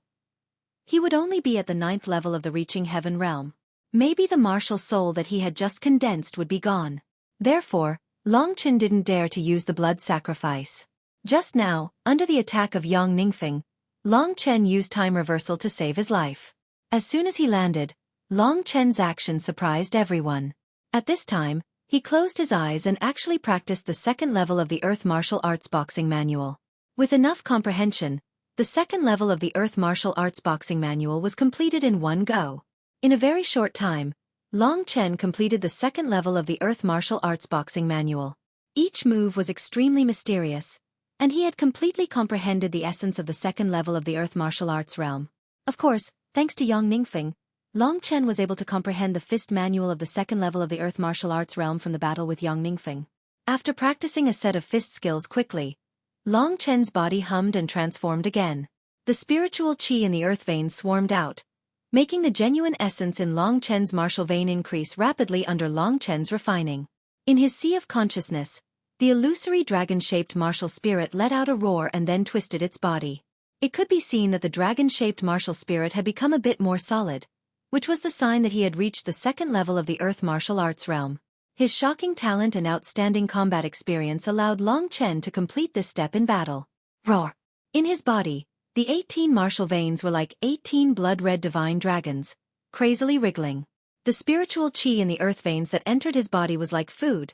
he would only be at the 9th level of the Reaching Heaven realm. Maybe the martial soul that he had just condensed would be gone. Therefore, Long Chen didn't dare to use the blood sacrifice. Just now, under the attack of Yang Ningfeng, Long Chen used time reversal to save his life. As soon as he landed, Long Chen's action surprised everyone. At this time, he closed his eyes and actually practiced the second level of the Earth Martial Arts Boxing Manual. With enough comprehension, the second level of the Earth Martial Arts Boxing Manual was completed in one go. In a very short time, Long Chen completed the second level of the Earth Martial Arts Boxing Manual. Each move was extremely mysterious, and he had completely comprehended the essence of the second level of the Earth Martial Arts realm. Of course, thanks to Yang Ningfeng, Long Chen was able to comprehend the fist manual of the second level of the Earth Martial Arts realm from the battle with Yang Ningfeng. After practicing a set of fist skills quickly, Long Chen's body hummed and transformed again. The spiritual qi in the earth veins swarmed out, making the genuine essence in Long Chen's martial vein increase rapidly under Long Chen's refining. In his sea of consciousness, the illusory dragon-shaped martial spirit let out a roar and then twisted its body. It could be seen that the dragon-shaped martial spirit had become a bit more solid, which was the sign that he had reached the second level of the Earth Martial Arts realm. His shocking talent and outstanding combat experience allowed Long Chen to complete this step in battle. Roar! In his body, the 18 martial veins were like 18 blood-red divine dragons, crazily wriggling. The spiritual qi in the earth veins that entered his body was like food,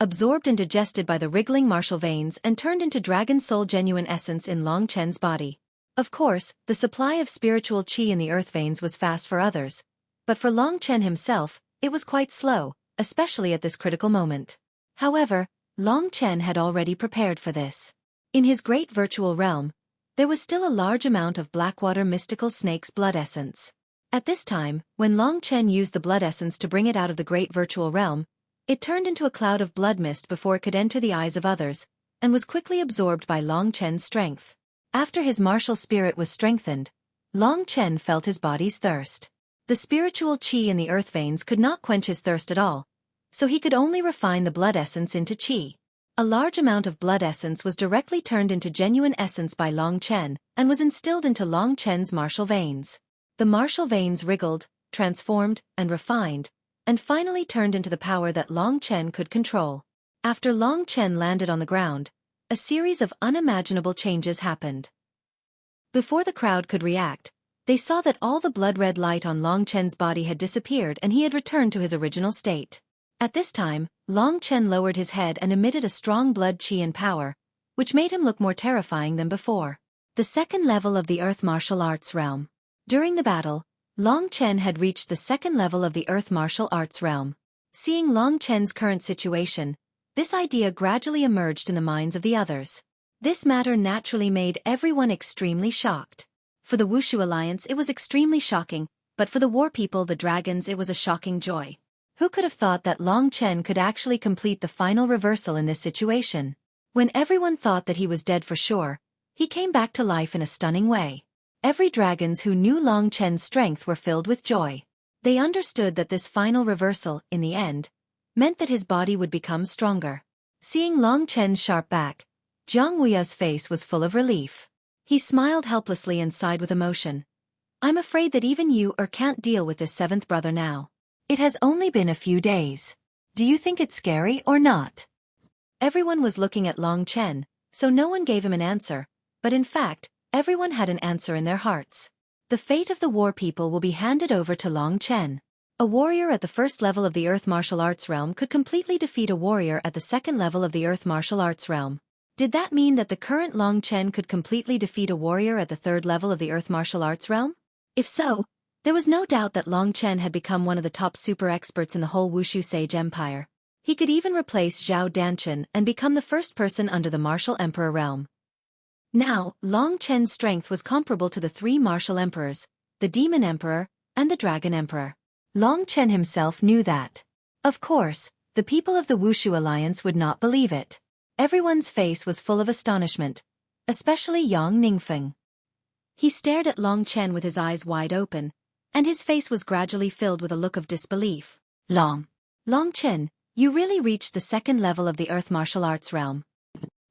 absorbed and digested by the wriggling martial veins and turned into dragon soul genuine essence in Long Chen's body. Of course, the supply of spiritual qi in the earth veins was fast for others, but for Long Chen himself, it was quite slow, especially at this critical moment. However, Long Chen had already prepared for this. In his great virtual realm, there was still a large amount of Blackwater mystical snake's blood essence. At this time, when Long Chen used the blood essence to bring it out of the great virtual realm, it turned into a cloud of blood mist before it could enter the eyes of others, and was quickly absorbed by Long Chen's strength. After his martial spirit was strengthened, Long Chen felt his body's thirst. The spiritual qi in the earth veins could not quench his thirst at all, so he could only refine the blood essence into qi. A large amount of blood essence was directly turned into genuine essence by Long Chen and was instilled into Long Chen's martial veins. The martial veins wriggled, transformed, and refined, and finally turned into the power that Long Chen could control. After Long Chen landed on the ground, a series of unimaginable changes happened. Before the crowd could react, they saw that all the blood-red light on Long Chen's body had disappeared and he had returned to his original state. At this time, Long Chen lowered his head and emitted a strong blood qi and power, which made him look more terrifying than before. The second level of the Earth Martial Arts realm. During the battle, Long Chen had reached the second level of the Earth Martial Arts realm. Seeing Long Chen's current situation, this idea gradually emerged in the minds of the others. This matter naturally made everyone extremely shocked. For the Wushu Alliance it was extremely shocking, but for the war people, the dragons, it was a shocking joy. Who could have thought that Long Chen could actually complete the final reversal in this situation? When everyone thought that he was dead for sure, he came back to life in a stunning way. Every dragons who knew Long Chen's strength were filled with joy. They understood that this final reversal, in the end, meant that his body would become stronger. Seeing Long Chen's sharp back, Jiang Wuya's face was full of relief. He smiled helplessly and sighed with emotion. I'm afraid that even you can't deal with this seventh brother now. It has only been a few days. Do you think it's scary or not? Everyone was looking at Long Chen, so no one gave him an answer, but in fact, everyone had an answer in their hearts. The fate of the war people will be handed over to Long Chen. A warrior at the first level of the Earth Martial Arts realm could completely defeat a warrior at the second level of the Earth Martial Arts realm. Did that mean that the current Long Chen could completely defeat a warrior at the third level of the Earth Martial Arts realm? If so, there was no doubt that Long Chen had become one of the top super experts in the whole Wushu Sage Empire. He could even replace Zhao Danchen and become the first person under the Martial Emperor realm. Now, Long Chen's strength was comparable to the three Martial Emperors, the Demon Emperor, and the Dragon Emperor. Long Chen himself knew that. Of course, the people of the Wushu Alliance would not believe it. Everyone's face was full of astonishment, especially Yang Ningfeng. He stared at Long Chen with his eyes wide open, and his face was gradually filled with a look of disbelief. Long Chen, you really reached the second level of the Earth Martial Arts realm.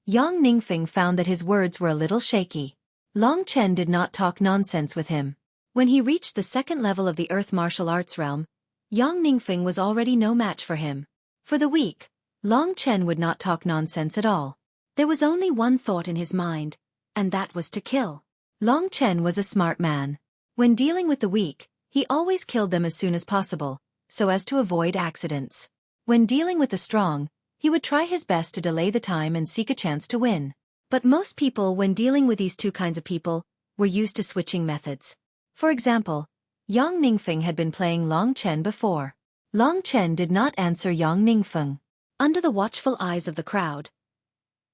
Yang Ningfeng found that his words were a little shaky. Long Chen did not talk nonsense with him. When he reached the second level of the Earth Martial Arts realm, Yang Ningfeng was already no match for him. For the weak, Long Chen would not talk nonsense at all. There was only one thought in his mind, and that was to kill. Long Chen was a smart man. When dealing with the weak, he always killed them as soon as possible, so as to avoid accidents. When dealing with the strong, he would try his best to delay the time and seek a chance to win. But most people, when dealing with these two kinds of people, were used to switching methods. For example, Yang Ningfeng had been playing Long Chen before. Long Chen did not answer Yang Ningfeng. Under the watchful eyes of the crowd,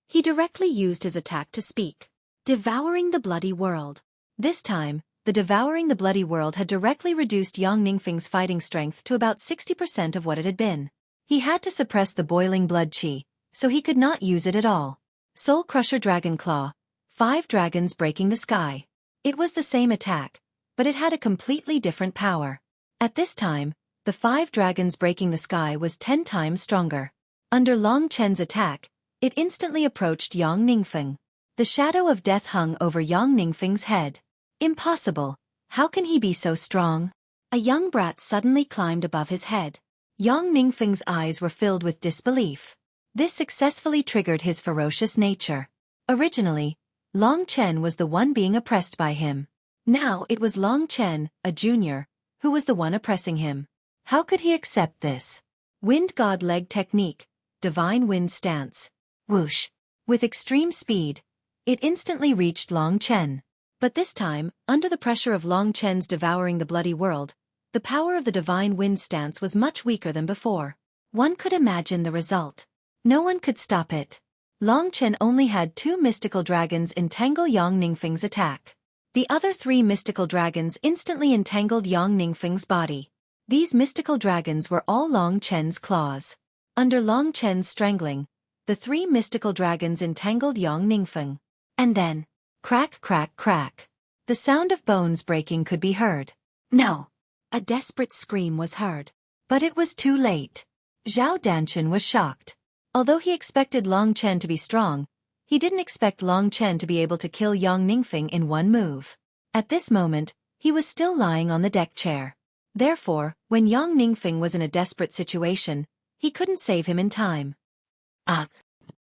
he directly used his attack to speak. Devouring the Bloody World. This time, the Devouring the Bloody World had directly reduced Yang Ningfeng's fighting strength to about 60% of what it had been. He had to suppress the boiling blood qi, so he could not use it at all. Soul Crusher Dragon Claw. 5 dragons breaking the sky. It was the same attack, but it had a completely different power. At this time, the 5 dragons breaking the sky was 10 times stronger. Under Long Chen's attack, it instantly approached Yang Ningfeng. The shadow of death hung over Yang Ningfeng's head. Impossible. How can he be so strong? A young brat suddenly climbed above his head. Yang Ningfeng's eyes were filled with disbelief. This successfully triggered his ferocious nature. Originally, Long Chen was the one being oppressed by him. Now it was Long Chen, a junior, who was the one oppressing him. How could he accept this? Wind God leg technique, divine wind stance. Whoosh! With extreme speed, it instantly reached Long Chen. But this time, under the pressure of Long Chen's devouring the bloody world, the power of the divine wind stance was much weaker than before. One could imagine the result. No one could stop it. Long Chen only had 2 mystical dragons entangle Yang Ningfeng's attack. The other 3 mystical dragons instantly entangled Yang Ningfeng's body. These mystical dragons were all Long Chen's claws. Under Long Chen's strangling, the 3 mystical dragons entangled Yang Ningfeng. And then, crack, crack, crack. The sound of bones breaking could be heard. No! A desperate scream was heard. But it was too late. Zhao Danshan was shocked. Although he expected Long Chen to be strong, he didn't expect Long Chen to be able to kill Yang Ningfeng in one move. At this moment, he was still lying on the deck chair. Therefore, when Yang Ningfeng was in a desperate situation, he couldn't save him in time. Ugh!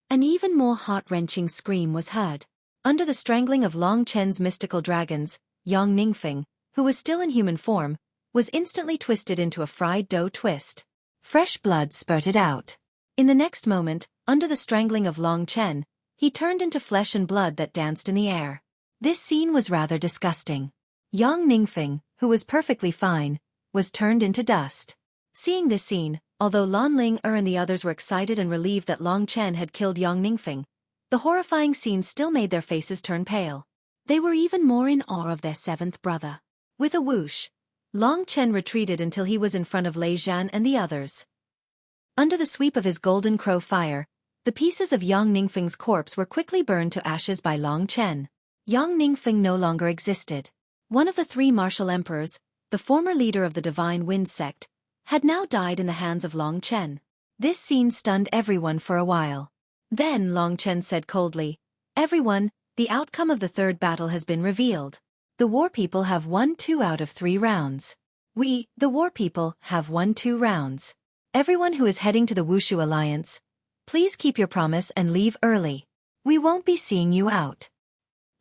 An even more heart-wrenching scream was heard. Under the strangling of Long Chen's mystical dragons, Yang Ningfeng, who was still in human form, was instantly twisted into a fried dough twist. Fresh blood spurted out. In the next moment, under the strangling of Long Chen, he turned into flesh and blood that danced in the air. This scene was rather disgusting. Yang Ningfeng, who was perfectly fine, was turned into dust. Seeing this scene, although Lan Ling and the others were excited and relieved that Long Chen had killed Yang Ningfeng, the horrifying scene still made their faces turn pale. They were even more in awe of their 7th brother. With a whoosh, Long Chen retreated until he was in front of Lei Zhan and the others. Under the sweep of his golden crow fire, the pieces of Yang Ningfeng's corpse were quickly burned to ashes by Long Chen. Yang Ningfeng no longer existed. One of the 3 martial emperors, the former leader of the Divine Wind sect, had now died in the hands of Long Chen. This scene stunned everyone for a while. Then Long Chen said coldly, "Everyone, the outcome of the 3rd battle has been revealed. The war people have won 2 out of 3 rounds. We, the war people, have won 2 rounds. Everyone who is heading to the Wushu Alliance, please keep your promise and leave early. We won't be seeing you out."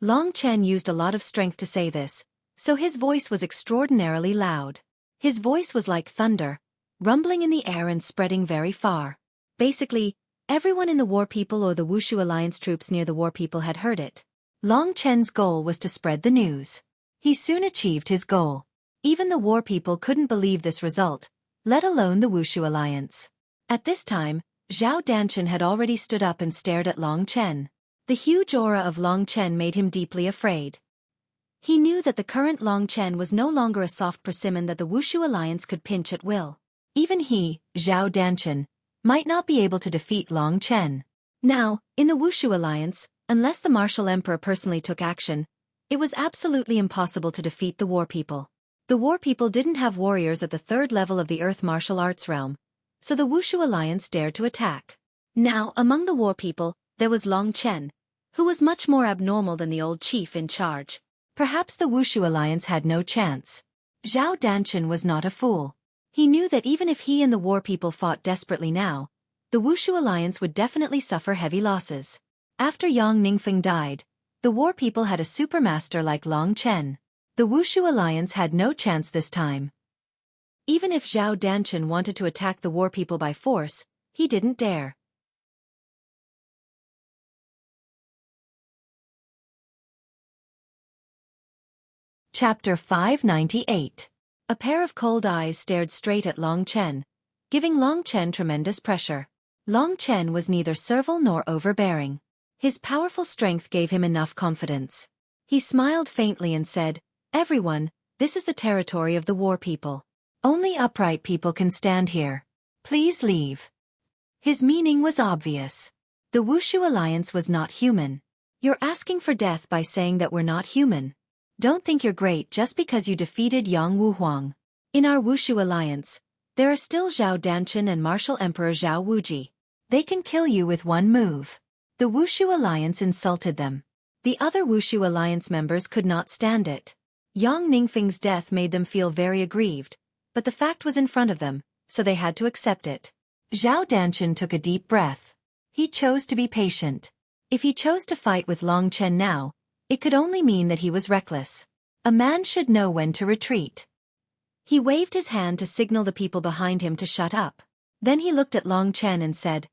Long Chen used a lot of strength to say this, so his voice was extraordinarily loud. His voice was like thunder, rumbling in the air and spreading very far. Basically, everyone in the war people or the Wushu Alliance troops near the war people had heard it. Long Chen's goal was to spread the news. He soon achieved his goal. Even the war people couldn't believe this result, let alone the Wushu Alliance. At this time, Zhao Danshan had already stood up and stared at Long Chen. The huge aura of Long Chen made him deeply afraid. He knew that the current Long Chen was no longer a soft persimmon that the Wushu Alliance could pinch at will. Even he, Zhao Danshan, might not be able to defeat Long Chen. Now, in the Wushu Alliance, unless the Martial Emperor personally took action, it was absolutely impossible to defeat the war people. The war people didn't have warriors at the 3rd level of the Earth martial arts realm, so the Wushu Alliance dared to attack. Now, among the war people, there was Long Chen, who was much more abnormal than the old chief in charge. Perhaps the Wushu Alliance had no chance. Zhao Danshan was not a fool. He knew that even if he and the war people fought desperately now, the Wushu Alliance would definitely suffer heavy losses. After Yang Ningfeng died, the war people had a supermaster like Long Chen. The Wushu Alliance had no chance this time. Even if Zhao Danshan wanted to attack the war people by force, he didn't dare. Chapter 598. A pair of cold eyes stared straight at Long Chen, giving Long Chen tremendous pressure. Long Chen was neither servile nor overbearing. His powerful strength gave him enough confidence. He smiled faintly and said, "Everyone, this is the territory of the war people. Only upright people can stand here. Please leave." His meaning was obvious. The Wushu Alliance was not human. You're asking for death by saying that we're not human. Don't think you're great just because you defeated Yang Wuhuang. In our Wushu Alliance, there are still Zhao Danshan and Martial Emperor Zhao Wuji. They can kill you with one move. The Wushu Alliance insulted them. The other Wushu Alliance members could not stand it. Yang Ningfeng's death made them feel very aggrieved, but the fact was in front of them, so they had to accept it. Zhao Danchen took a deep breath. He chose to be patient. If he chose to fight with Long Chen now, it could only mean that he was reckless. A man should know when to retreat. He waved his hand to signal the people behind him to shut up. Then he looked at Long Chen and said,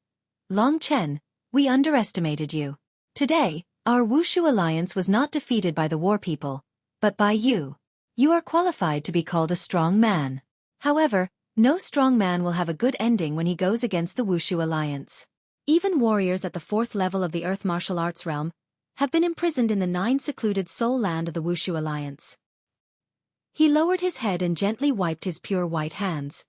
"Long Chen, we underestimated you. Today, our Wushu alliance was not defeated by the war people, but by you. You are qualified to be called a strong man. However, no strong man will have a good ending when he goes against the Wushu alliance. Even warriors at the 4th level of the Earth martial arts realm have been imprisoned in the 9 secluded soul land of the Wushu alliance." He lowered his head and gently wiped his pure white hands.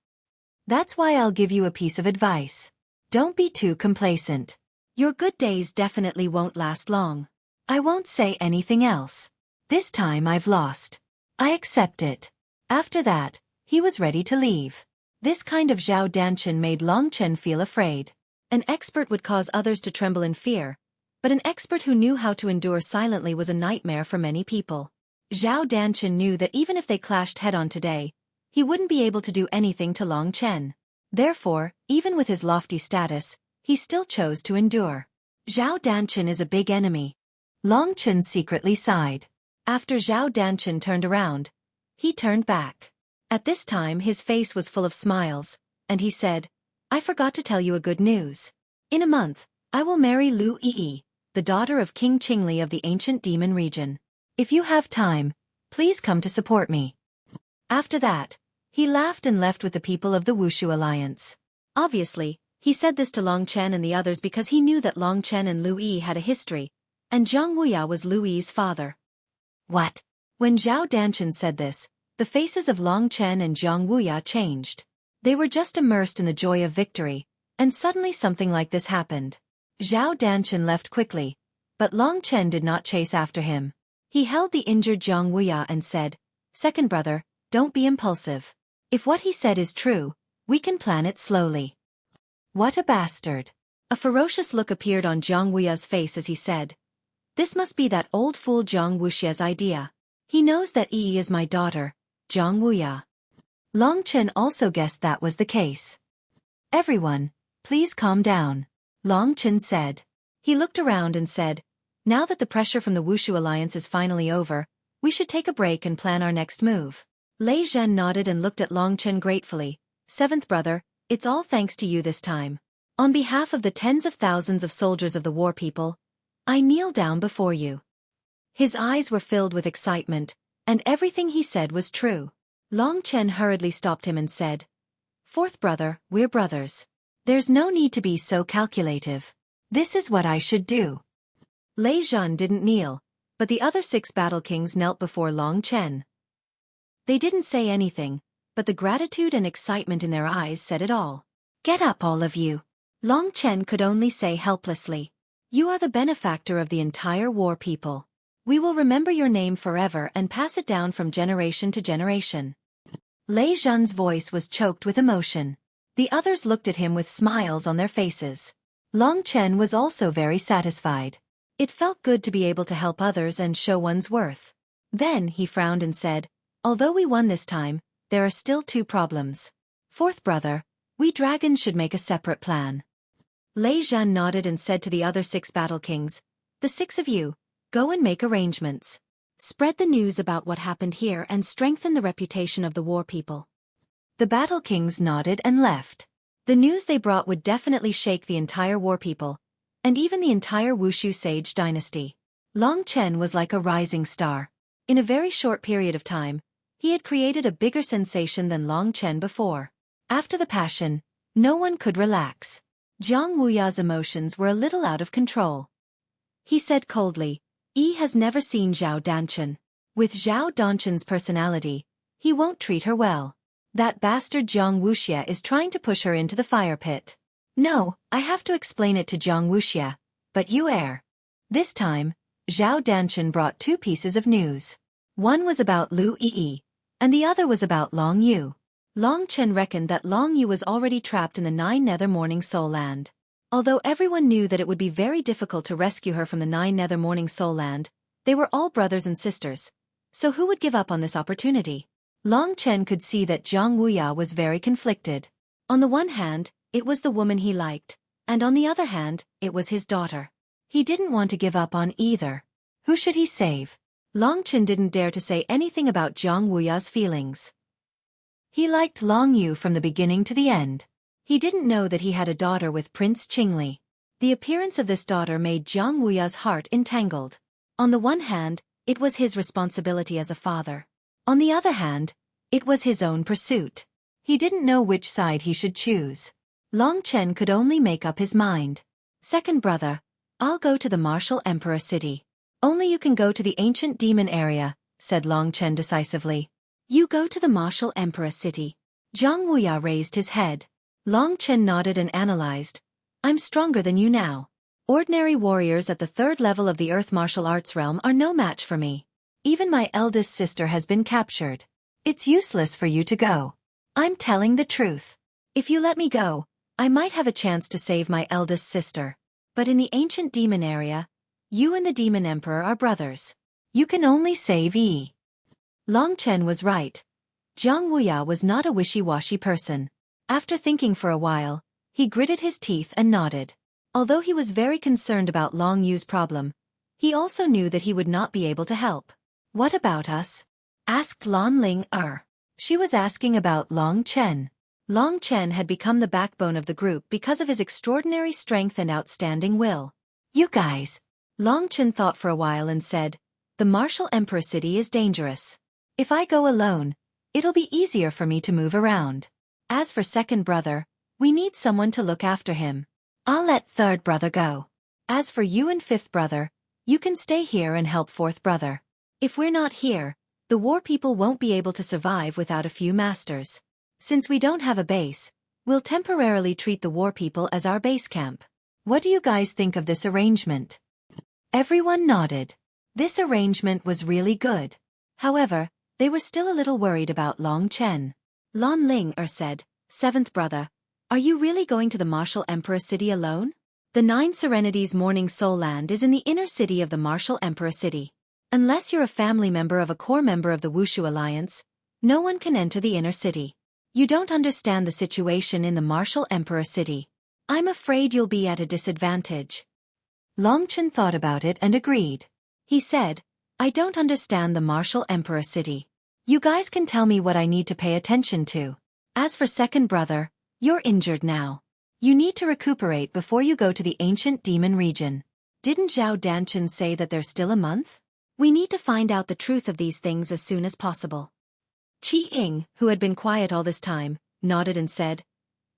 "That's why I'll give you a piece of advice. Don't be too complacent. Your good days definitely won't last long. I won't say anything else. This time I've lost. I accept it." After that, he was ready to leave. This kind of Zhao Danchen made Long Chen feel afraid. An expert would cause others to tremble in fear, but an expert who knew how to endure silently was a nightmare for many people. Zhao Danchen knew that even if they clashed head-on today, he wouldn't be able to do anything to Long Chen. Therefore, even with his lofty status, he still chose to endure. Zhao Danchen is a big enemy. Long Chen secretly sighed. After Zhao Danchen turned around, he turned back. At this time his face was full of smiles, and he said, "I forgot to tell you a good news. In a month, I will marry Lu Yi, the daughter of King Qingli of the ancient demon region. If you have time, please come to support me." After that, he laughed and left with the people of the Wushu alliance. Obviously, he said this to Long Chen and the others because he knew that Long Chen and Lu Yi had a history, and Zhang Wuya was Lu Yi's father. What? When Zhao Danchen said this, the faces of Long Chen and Zhang Wuya changed. They were just immersed in the joy of victory, and suddenly something like this happened. Zhao Danchen left quickly, but Long Chen did not chase after him. He held the injured Zhang Wuya and said, "Second brother, don't be impulsive. If what he said is true, we can plan it slowly." What a bastard. A ferocious look appeared on Zhang Wuya's face as he said, "This must be that old fool Zhang Wuxia's idea. He knows that Yi is my daughter, Zhang Wuya." Long Chen also guessed that was the case. "Everyone, please calm down," Long Chen said. He looked around and said, "Now that the pressure from the Wushu alliance is finally over, we should take a break and plan our next move." Lei Zhen nodded and looked at Long Chen gratefully. "Seventh brother, it's all thanks to you this time. On behalf of the tens of thousands of soldiers of the war people, I kneel down before you." His eyes were filled with excitement, and everything he said was true. Long Chen hurriedly stopped him and said, "Fourth brother, we're brothers. There's no need to be so calculative. This is what I should do." Lei Zhen didn't kneel, but the other 6 battle kings knelt before Long Chen. They didn't say anything, but the gratitude and excitement in their eyes said it all. "Get up, all of you." Long Chen could only say helplessly, "You are the benefactor of the entire war people. We will remember your name forever and pass it down from generation to generation." Lei Zhen's voice was choked with emotion. The others looked at him with smiles on their faces. Long Chen was also very satisfied. It felt good to be able to help others and show one's worth. Then he frowned and said, "Although we won this time, there are still 2 problems. Fourth brother, we dragons should make a separate plan." Lei Zhen nodded and said to the other 6 battle kings, "The 6 of you, go and make arrangements. Spread the news about what happened here and strengthen the reputation of the war people." The battle kings nodded and left. The news they brought would definitely shake the entire war people, and even the entire Wushu sage dynasty. Long Chen was like a rising star. In a very short period of time, he had created a bigger sensation than Long Chen before. After the passion, no one could relax. Zhang Wuya's emotions were a little out of control. He said coldly, "Yi has never seen Zhao Danchen. With Zhao Danchen's personality, he won't treat her well. That bastard Zhang Wuxia is trying to push her into the fire pit. No, I have to explain it to Zhang Wuxia, but you err." This time, Zhao Danchen brought 2 pieces of news. One was about Lu Yi, and the other was about Long Yu. Long Chen reckoned that Long Yu was already trapped in the 9 Nether Morning Soul Land. Although everyone knew that it would be very difficult to rescue her from the 9 Nether Morning Soul Land, they were all brothers and sisters. So who would give up on this opportunity? Long Chen could see that Zhang Wuya was very conflicted. On the one hand, it was the woman he liked, and on the other hand, it was his daughter. He didn't want to give up on either. Who should he save? Long Chen didn't dare to say anything about Jiang Wuya's feelings. He liked Long Yu from the beginning to the end. He didn't know that he had a daughter with Prince Qingli. The appearance of this daughter made Jiang Wuya's heart entangled. On the one hand, it was his responsibility as a father. On the other hand, it was his own pursuit. He didn't know which side he should choose. Long Chen could only make up his mind. Second brother, I'll go to the martial emperor city. Only you can go to the ancient demon area, said Long Chen decisively. You go to the martial emperor city. Jiang Wuya raised his head. Long Chen nodded and analyzed. I'm stronger than you now. Ordinary warriors at the third level of the earth martial arts realm are no match for me. Even my eldest sister has been captured. It's useless for you to go. I'm telling the truth. If you let me go, I might have a chance to save my eldest sister. But in the ancient demon area, you and the demon emperor are brothers. You can only save Yi. Long Chen was right. Jiang Wuya was not a wishy-washy person. After thinking for a while, he gritted his teeth and nodded. Although he was very concerned about Long Yu's problem, he also knew that he would not be able to help. What about us? Asked Lan Ling. She was asking about Long Chen. Long Chen had become the backbone of the group because of his extraordinary strength and outstanding will. You guys. Long Chen thought for a while and said, the martial emperor city is dangerous. If I go alone, it'll be easier for me to move around. As for second brother, we need someone to look after him. I'll let third brother go. As for you and fifth brother, you can stay here and help fourth brother. If we're not here, the war people won't be able to survive without a few masters. Since we don't have a base, we'll temporarily treat the war people as our base camp. What do you guys think of this arrangement? Everyone nodded. This arrangement was really good. However, they were still a little worried about Long Chen. Lan Ling said, seventh brother, are you really going to the martial emperor city alone? The Nine Serenities Morning Soul Land is in the inner city of the martial emperor city. Unless you're a family member of a core member of the Wushu Alliance, no one can enter the inner city. You don't understand the situation in the martial emperor city. I'm afraid you'll be at a disadvantage. Long Chen thought about it and agreed. He said, I don't understand the martial emperor city. You guys can tell me what I need to pay attention to. As for second brother, you're injured now. You need to recuperate before you go to the ancient demon region. Didn't Zhao Danchen say that there's still a month? We need to find out the truth of these things as soon as possible. Qi Ying, who had been quiet all this time, nodded and said,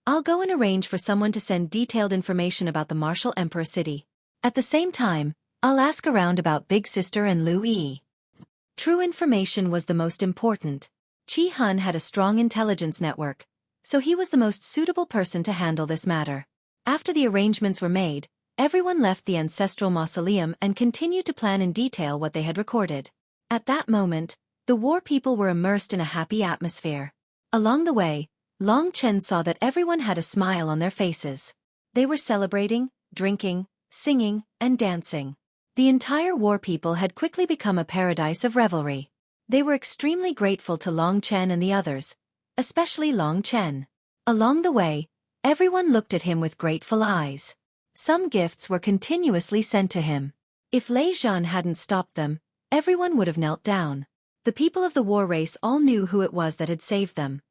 I'll go and arrange for someone to send detailed information about the martial emperor city. At the same time, I'll ask around about Big Sister and Lu Yi. True information was the most important. Qi Hun had a strong intelligence network, so he was the most suitable person to handle this matter. After the arrangements were made, everyone left the ancestral mausoleum and continued to plan in detail what they had recorded. At that moment, the war people were immersed in a happy atmosphere. Along the way, Long Chen saw that everyone had a smile on their faces. They were celebrating, drinking, singing, and dancing. The entire war people had quickly become a paradise of revelry. They were extremely grateful to Long Chen and the others, especially Long Chen. Along the way, everyone looked at him with grateful eyes. Some gifts were continuously sent to him. If Lei Zhan hadn't stopped them, everyone would have knelt down. The people of the war race all knew who it was that had saved them.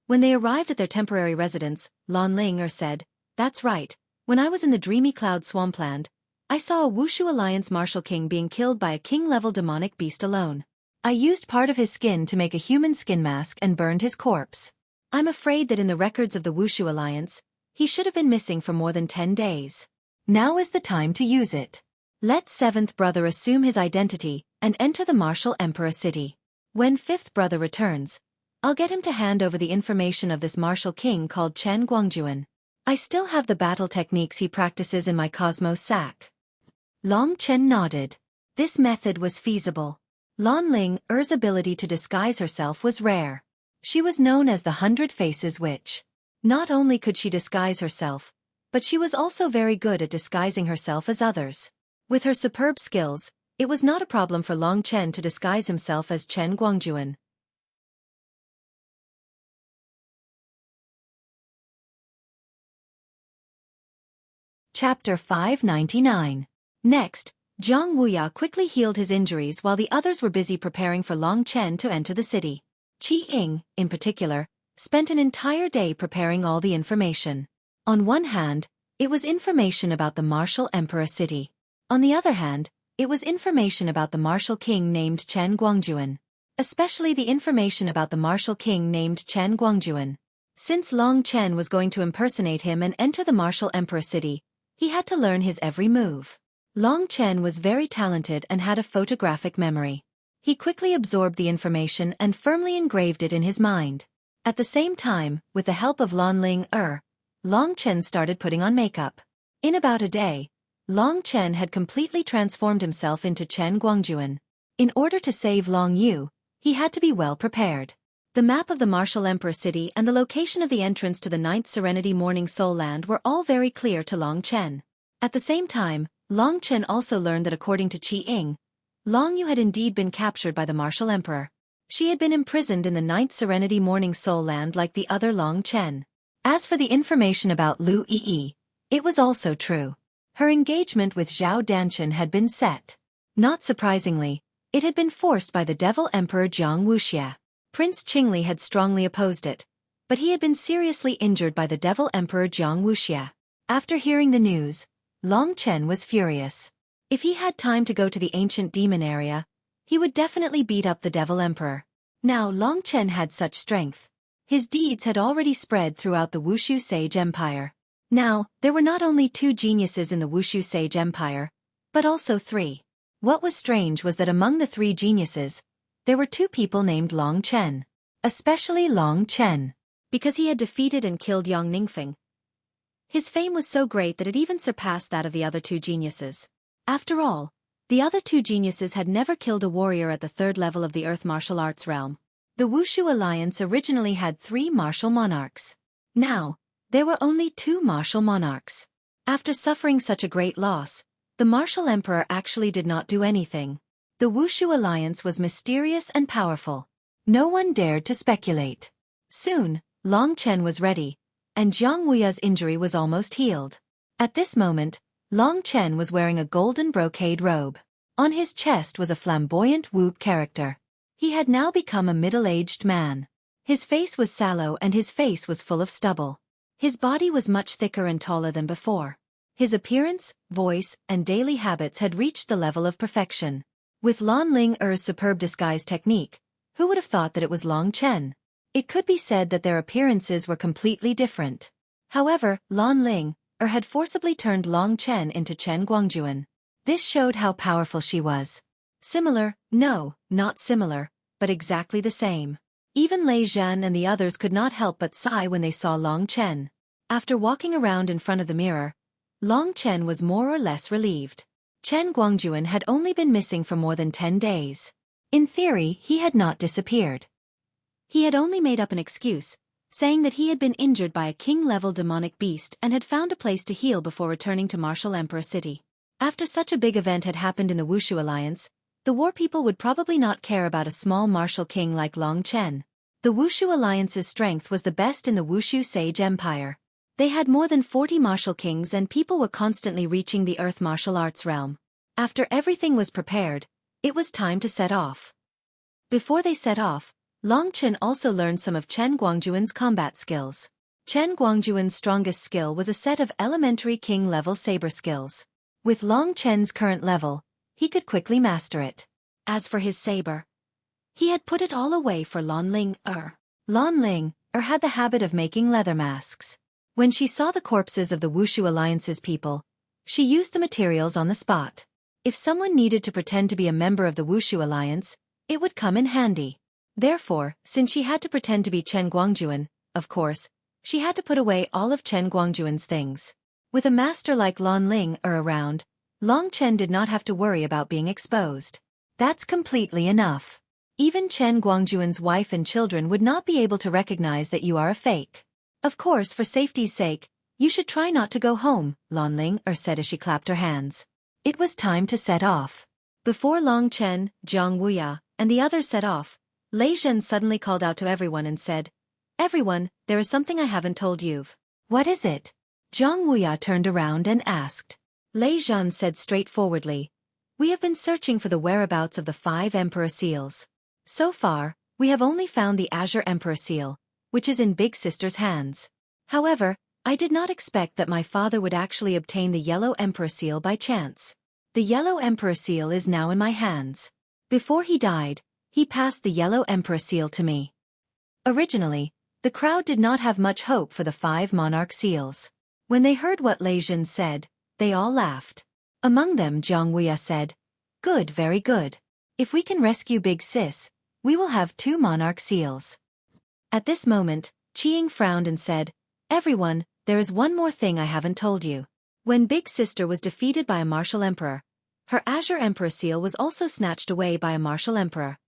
When they arrived at their temporary residence, Lan Ling said, That's right, when I was in the dreamy cloud swampland, I saw a Wushu Alliance martial king being killed by a king-level demonic beast alone. I used part of his skin to make a human skin mask and burned his corpse. I'm afraid that in the records of the Wushu Alliance, he should have been missing for more than 10 days. Now is the time to use it. Let seventh brother assume his identity and enter the martial emperor city. When fifth brother returns, I'll get him to hand over the information of this martial king called Chen Guangjuan. I still have the battle techniques he practices in my Cosmos sack. Long Chen nodded. This method was feasible. Lan Ling's ability to disguise herself was rare. She was known as the 100 Faces Witch. Not only could she disguise herself, but she was also very good at disguising herself as others. With her superb skills, it was not a problem for Long Chen to disguise himself as Chen Guangjuan. Chapter 599. Next, Jiang Wuya quickly healed his injuries while the others were busy preparing for Long Chen to enter the city. Qi Ying, in particular, spent an entire day preparing all the information. On one hand, it was information about the martial emperor city. On the other hand, it was information about the martial king named Chen Guangjuan. Especially the information about the martial king named Chen Guangjuan. Since Long Chen was going to impersonate him and enter the martial emperor city, he had to learn his every move. Long Chen was very talented and had a photographic memory. He quickly absorbed the information and firmly engraved it in his mind. At the same time, with the help of Lan Ling, Long Chen started putting on makeup. In about a day, Long Chen had completely transformed himself into Chen Guangjuan. In order to save Long Yu, he had to be well prepared. The map of the martial emperor city and the location of the entrance to the 9th Serenity Morning Soul Land were all very clear to Long Chen. At the same time, Long Chen also learned that according to Qi Ying, Long Yu had indeed been captured by the martial emperor. She had been imprisoned in the 9th Serenity Morning Soul Land like the other Long Chen. As for the information about Lu Yi, it was also true. Her engagement with Zhao Danshan had been set. Not surprisingly, it had been forced by the Devil Emperor Jiang Wuxia. Prince Qingli had strongly opposed it, but he had been seriously injured by the Devil Emperor Jiang Wuxia. After hearing the news, Long Chen was furious. If he had time to go to the ancient demon area, he would definitely beat up the Devil Emperor. Now Long Chen had such strength. His deeds had already spread throughout the Wushu Sage Empire. Now, there were not only 2 geniuses in the Wushu Sage Empire, but also 3. What was strange was that among the 3 geniuses, there were 2 people named Long Chen. Especially Long Chen, because he had defeated and killed Yang Ningfeng. His fame was so great that it even surpassed that of the other 2 geniuses. After all, the other 2 geniuses had never killed a warrior at the 3rd level of the Earth martial arts realm. The Wushu Alliance originally had 3 martial monarchs. Now, there were only 2 martial monarchs. After suffering such a great loss, the martial emperor actually did not do anything. The Wushu Alliance was mysterious and powerful. No one dared to speculate. Soon, Long Chen was ready, and Jiang Wuya's injury was almost healed. At this moment, Long Chen was wearing a golden brocade robe. On his chest was a flamboyant Wu character. He had now become a middle-aged man. His face was sallow and his face was full of stubble. His body was much thicker and taller than before. His appearance, voice, and daily habits had reached the level of perfection. With Lan Ling superb disguise technique, who would have thought that it was Long Chen? It could be said that their appearances were completely different. However, Lan Ling had forcibly turned Long Chen into Chen Guangjuan. This showed how powerful she was. Similar, no, not similar, but exactly the same. Even Lei Zhan and the others could not help but sigh when they saw Long Chen. After walking around in front of the mirror, Long Chen was more or less relieved. Chen Guangjuan had only been missing for more than 10 days. In theory, he had not disappeared. He had only made up an excuse, saying that he had been injured by a king-level demonic beast and had found a place to heal before returning to Martial Emperor City. After such a big event had happened in the Wushu Alliance, the war people would probably not care about a small martial king like Long Chen. The Wushu Alliance's strength was the best in the Wushu Sage Empire. They had more than 40 martial kings and people were constantly reaching the Earth martial arts realm. After everything was prepared, it was time to set off. Before they set off, Long Chen also learned some of Chen Guangjuan's combat skills. Chen Guangjuan's strongest skill was a set of elementary king-level saber skills. With Long Chen's current level, he could quickly master it. As for his saber, he had put it all away for Lan Ling. Lan Ling had the habit of making leather masks. When she saw the corpses of the Wushu Alliance's people, she used the materials on the spot. If someone needed to pretend to be a member of the Wushu Alliance, it would come in handy. Therefore, since she had to pretend to be Chen Guangjuan, of course, she had to put away all of Chen Guangjuan's things. With a master like Lan Ling around, Long Chen did not have to worry about being exposed. That's completely enough. Even Chen Guangjuan's wife and children would not be able to recognize that you are a fake. Of course, for safety's sake, you should try not to go home, Lan Ling said as she clapped her hands. It was time to set off. Before Long Chen, Jiang Wuya, and the others set off, Lei Zhen suddenly called out to everyone and said, "Everyone, there is something I haven't told you." "What is it?" Zhang Wuya turned around and asked. Lei Zhan said straightforwardly, "We have been searching for the whereabouts of the 5 Emperor Seals. So far, we have only found the Azure Emperor Seal, which is in Big Sister's hands. However, I did not expect that my father would actually obtain the Yellow Emperor Seal by chance. The Yellow Emperor Seal is now in my hands. Before he died, he passed the Yellow Emperor Seal to me." Originally, the crowd did not have much hope for the 5 monarch seals. When they heard what Lei Zhan said, they all laughed. Among them Zhang Wuya said, "Good, very good. If we can rescue Big Sis, we will have 2 monarch seals." At this moment, Qiying frowned and said, "Everyone, there is one more thing I haven't told you. When Big Sister was defeated by a martial emperor, her Azure Emperor Seal was also snatched away by a martial emperor.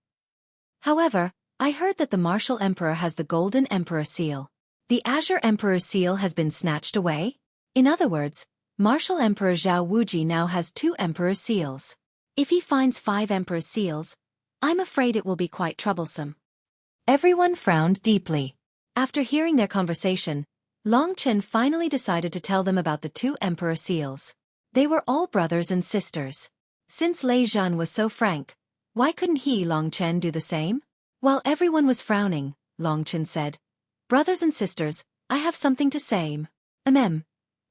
However, I heard that the martial emperor has the Golden Emperor Seal. The Azure Emperor Seal has been snatched away? In other words, martial emperor Zhao Wuji now has 2 Emperor Seals. If he finds 5 Emperor Seals, I'm afraid it will be quite troublesome." Everyone frowned deeply. After hearing their conversation, Long Chen finally decided to tell them about the 2 Emperor Seals. They were all brothers and sisters. Since Lei Zhan was so frank, why couldn't he, Long Chen, do the same? While everyone was frowning, Long Chen said, "Brothers and sisters, I have something to say.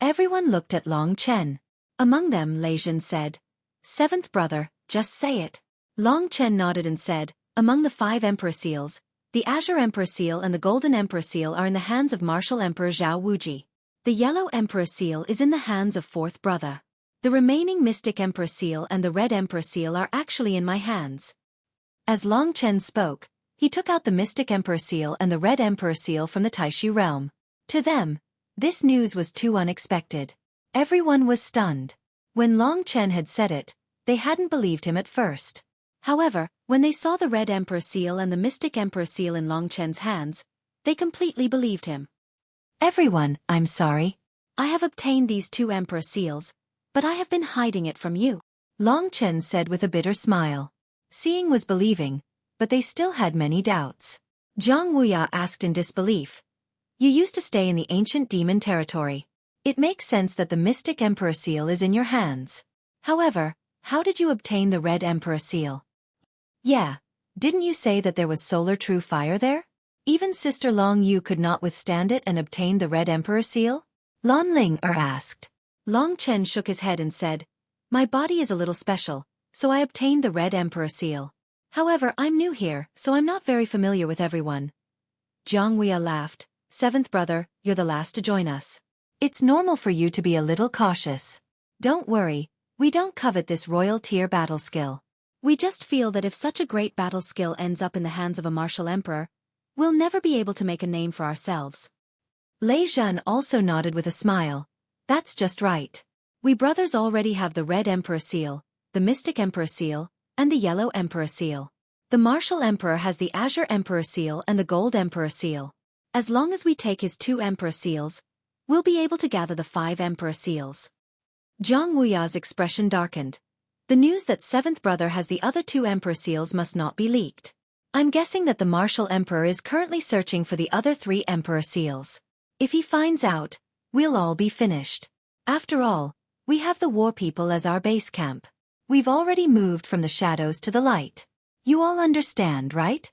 Everyone looked at Long Chen. Among them Lei Zhan said, "Seventh brother, just say it." Long Chen nodded and said, "Among the 5 Emperor Seals, the Azure Emperor Seal and the Golden Emperor Seal are in the hands of martial emperor Zhao Wuji. The Yellow Emperor Seal is in the hands of 4th brother. The remaining Mystic Emperor Seal and the Red Emperor Seal are actually in my hands." As Long Chen spoke, he took out the Mystic Emperor Seal and the Red Emperor Seal from the Taishu realm. To them, this news was too unexpected. Everyone was stunned. When Long Chen had said it, they hadn't believed him at first. However, when they saw the Red Emperor Seal and the Mystic Emperor Seal in Long Chen's hands, they completely believed him. "Everyone, I'm sorry. I have obtained these 2 Emperor Seals, but I have been hiding it from you," Long Chen said with a bitter smile. Seeing was believing, but they still had many doubts. Zhang Wuya asked in disbelief, "You used to stay in the ancient demon territory. It makes sense that the Mystic Emperor Seal is in your hands. However, how did you obtain the Red Emperor Seal?" "Yeah, didn't you say that there was solar true fire there? Even Sister Long Yu could not withstand it and obtain the Red Emperor Seal?" Lan Ling asked. Long Chen shook his head and said, "My body is a little special, so I obtained the Red Emperor Seal. However, I'm new here, so I'm not very familiar with everyone." Zhang Wuya laughed. "Seventh brother, you're the last to join us. It's normal for you to be a little cautious. Don't worry, we don't covet this royal tier battle skill. We just feel that if such a great battle skill ends up in the hands of a martial emperor, we'll never be able to make a name for ourselves." Lei Zhan also nodded with a smile. "That's just right. We brothers already have the Red Emperor Seal, the Mystic Emperor Seal, and the Yellow Emperor Seal. The Martial Emperor has the Azure Emperor Seal and the Gold Emperor Seal. As long as we take his 2 Emperor Seals, we'll be able to gather the 5 Emperor Seals." Zhang Wuya's expression darkened. The news that 7th brother has the other 2 Emperor Seals must not be leaked. I'm guessing that the Martial Emperor is currently searching for the other 3 Emperor Seals. If he finds out, we'll all be finished. After all, we have the War People as our base camp. We've already moved from the shadows to the light. You all understand, right?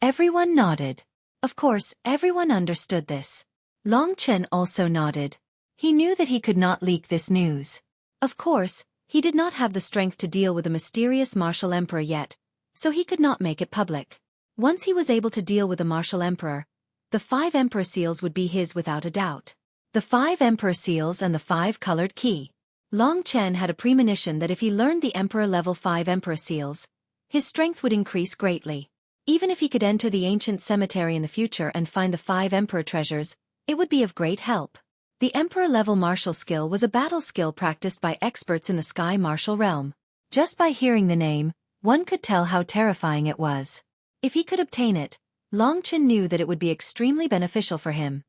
Everyone nodded. Of course, everyone understood this. Long Chen also nodded. He knew that he could not leak this news. Of course, he did not have the strength to deal with the mysterious martial emperor yet, so he could not make it public. Once he was able to deal with the martial emperor, the 5 Emperor Seals would be his without a doubt. The 5 Emperor Seals and the 5-colored key. Long Chen had a premonition that if he learned the Emperor level 5 Emperor Seals, his strength would increase greatly. Even if he could enter the ancient cemetery in the future and find the 5 Emperor treasures, it would be of great help. The Emperor level martial skill was a battle skill practiced by experts in the Sky Martial realm. Just by hearing the name, one could tell how terrifying it was. If he could obtain it, Long Chen knew that it would be extremely beneficial for him.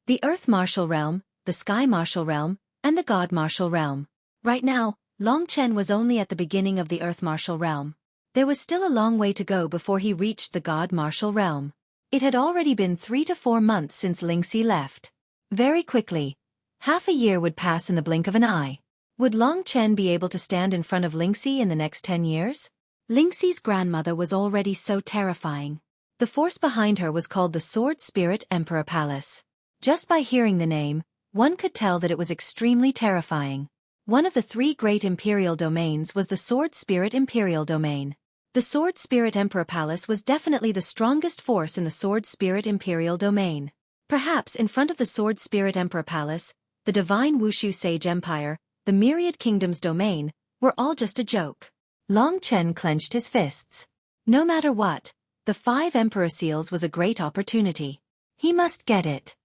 The Earth Martial Realm, the Sky Martial Realm, and the God Martial Realm. Right now, Long Chen was only at the beginning of the Earth Martial Realm. There was still a long way to go before he reached the God Martial Realm. It had already been 3 to 4 months since Lingxi left. Very quickly, Half a year would pass in the blink of an eye. Would Long Chen be able to stand in front of Lingxi in the next 10 years? Lingxi's grandmother was already so terrifying. The force behind her was called the Sword Spirit Emperor Palace. Just by hearing the name, one could tell that it was extremely terrifying. One of the 3 great imperial domains was the Sword Spirit Imperial Domain. The Sword Spirit Emperor Palace was definitely the strongest force in the Sword Spirit Imperial Domain. Perhaps in front of the Sword Spirit Emperor Palace, the Divine Wushu Sage Empire, the Myriad Kingdoms Domain, were all just a joke. Long Chen clenched his fists. No matter what, the 5 Emperor Seals was a great opportunity. He must get it.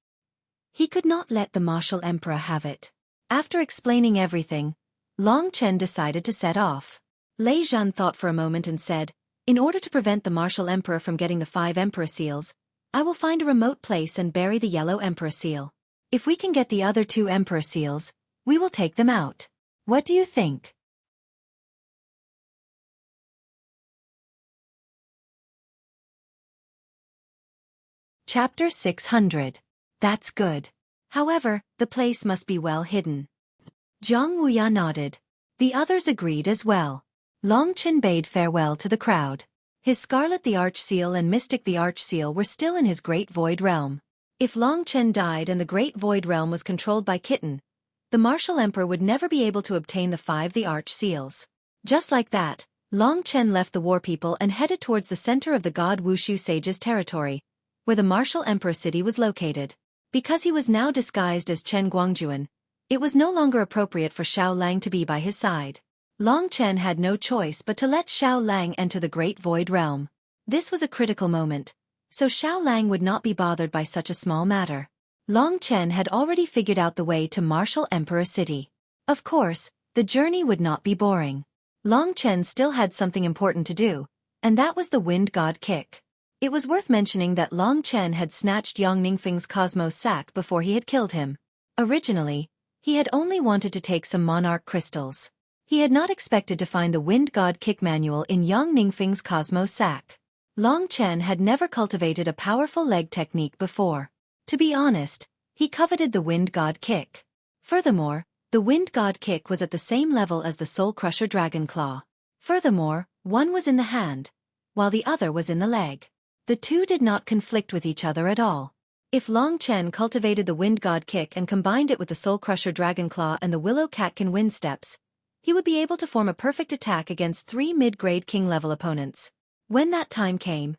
He could not let the martial emperor have it. After explaining everything, Long Chen decided to set off. Lei Zhan thought for a moment and said, "In order to prevent the martial emperor from getting the 5 Emperor Seals, I will find a remote place and bury the yellow Emperor Seal. If we can get the other 2 Emperor Seals, we will take them out. What do you think?" Chapter 600. That's good. However, the place must be well hidden. Zhang Wuya nodded. The others agreed as well. Long Chen bade farewell to the crowd. His Scarlet the Arch Seal and Mystic the Arch Seal were still in his Great Void Realm. If Long Chen died and the Great Void Realm was controlled by Kitten, the Martial Emperor would never be able to obtain the 5 the Arch Seals. Just like that, Long Chen left the War People and headed towards the center of the God Wushu Sage's territory, where the Martial Emperor city was located. Because he was now disguised as Chen Guangjuan, it was no longer appropriate for Xiao Lang to be by his side. Long Chen had no choice but to let Xiao Lang enter the Great Void Realm. This was a critical moment, so Xiao Lang would not be bothered by such a small matter. Long Chen had already figured out the way to Martial Emperor City. Of course, the journey would not be boring. Long Chen still had something important to do, and that was the Wind God Kick. It was worth mentioning that Long Chen had snatched Yang Ningfeng's Cosmos sack before he had killed him. Originally, he had only wanted to take some Monarch crystals. He had not expected to find the Wind God Kick manual in Yang Ningfeng's Cosmos sack. Long Chen had never cultivated a powerful leg technique before. To be honest, he coveted the Wind God Kick. Furthermore, the Wind God Kick was at the same level as the Soul Crusher Dragon Claw. Furthermore, one was in the hand, while the other was in the leg. The two did not conflict with each other at all. If Long Chen cultivated the Wind God Kick and combined it with the Soul Crusher Dragon Claw and the Willow Catkin Wind Steps, he would be able to form a perfect attack against 3 mid-grade king-level opponents. When that time came,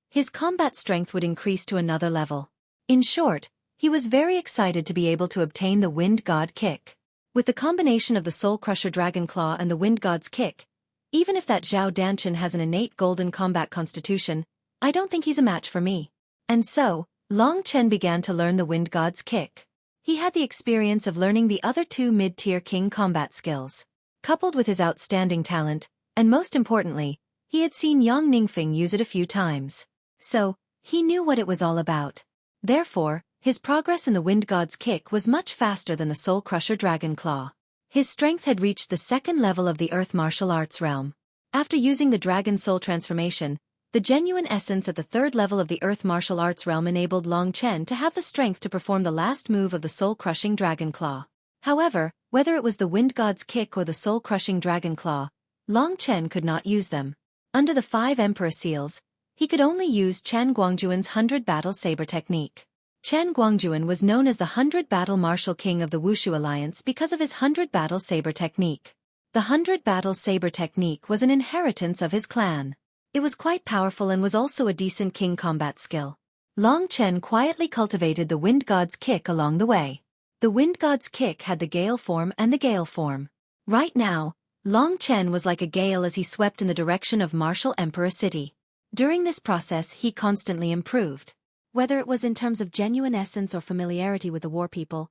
his combat strength would increase to another level. In short, he was very excited to be able to obtain the Wind God Kick. With the combination of the Soul Crusher Dragon Claw and the Wind God's Kick, even if that Zhao Danshan has an innate golden combat constitution, I don't think he's a match for me. And so, Long Chen began to learn the Wind God's Kick. He had the experience of learning the other 2 mid-tier king combat skills. Coupled with his outstanding talent, and most importantly, he had seen Yang Ningfeng use it a few times. So, he knew what it was all about. Therefore, his progress in the Wind God's Kick was much faster than the Soul Crusher Dragon Claw. His strength had reached the 2nd level of the Earth Martial Arts realm. After using the Dragon Soul transformation, the genuine essence at the 3rd level of the Earth Martial Arts realm enabled Long Chen to have the strength to perform the last move of the Soul-Crushing Dragon Claw. However, whether it was the Wind God's Kick or the Soul-Crushing Dragon Claw, Long Chen could not use them. Under the 5 Emperor Seals, he could only use Chen Guangjuan's 100 Battle Saber technique. Chen Guangjuan was known as the 100 Battle Martial King of the Wushu Alliance because of his 100 Battle Saber technique. The 100 Battle Saber technique was an inheritance of his clan. It was quite powerful and was also a decent king combat skill. Long Chen quietly cultivated the Wind God's Kick along the way. The Wind God's Kick had the Gale form and the Gale form. Right now, Long Chen was like a gale as he swept in the direction of Martial Emperor City. During this process he constantly improved. Whether it was in terms of genuine essence or familiarity with the War People,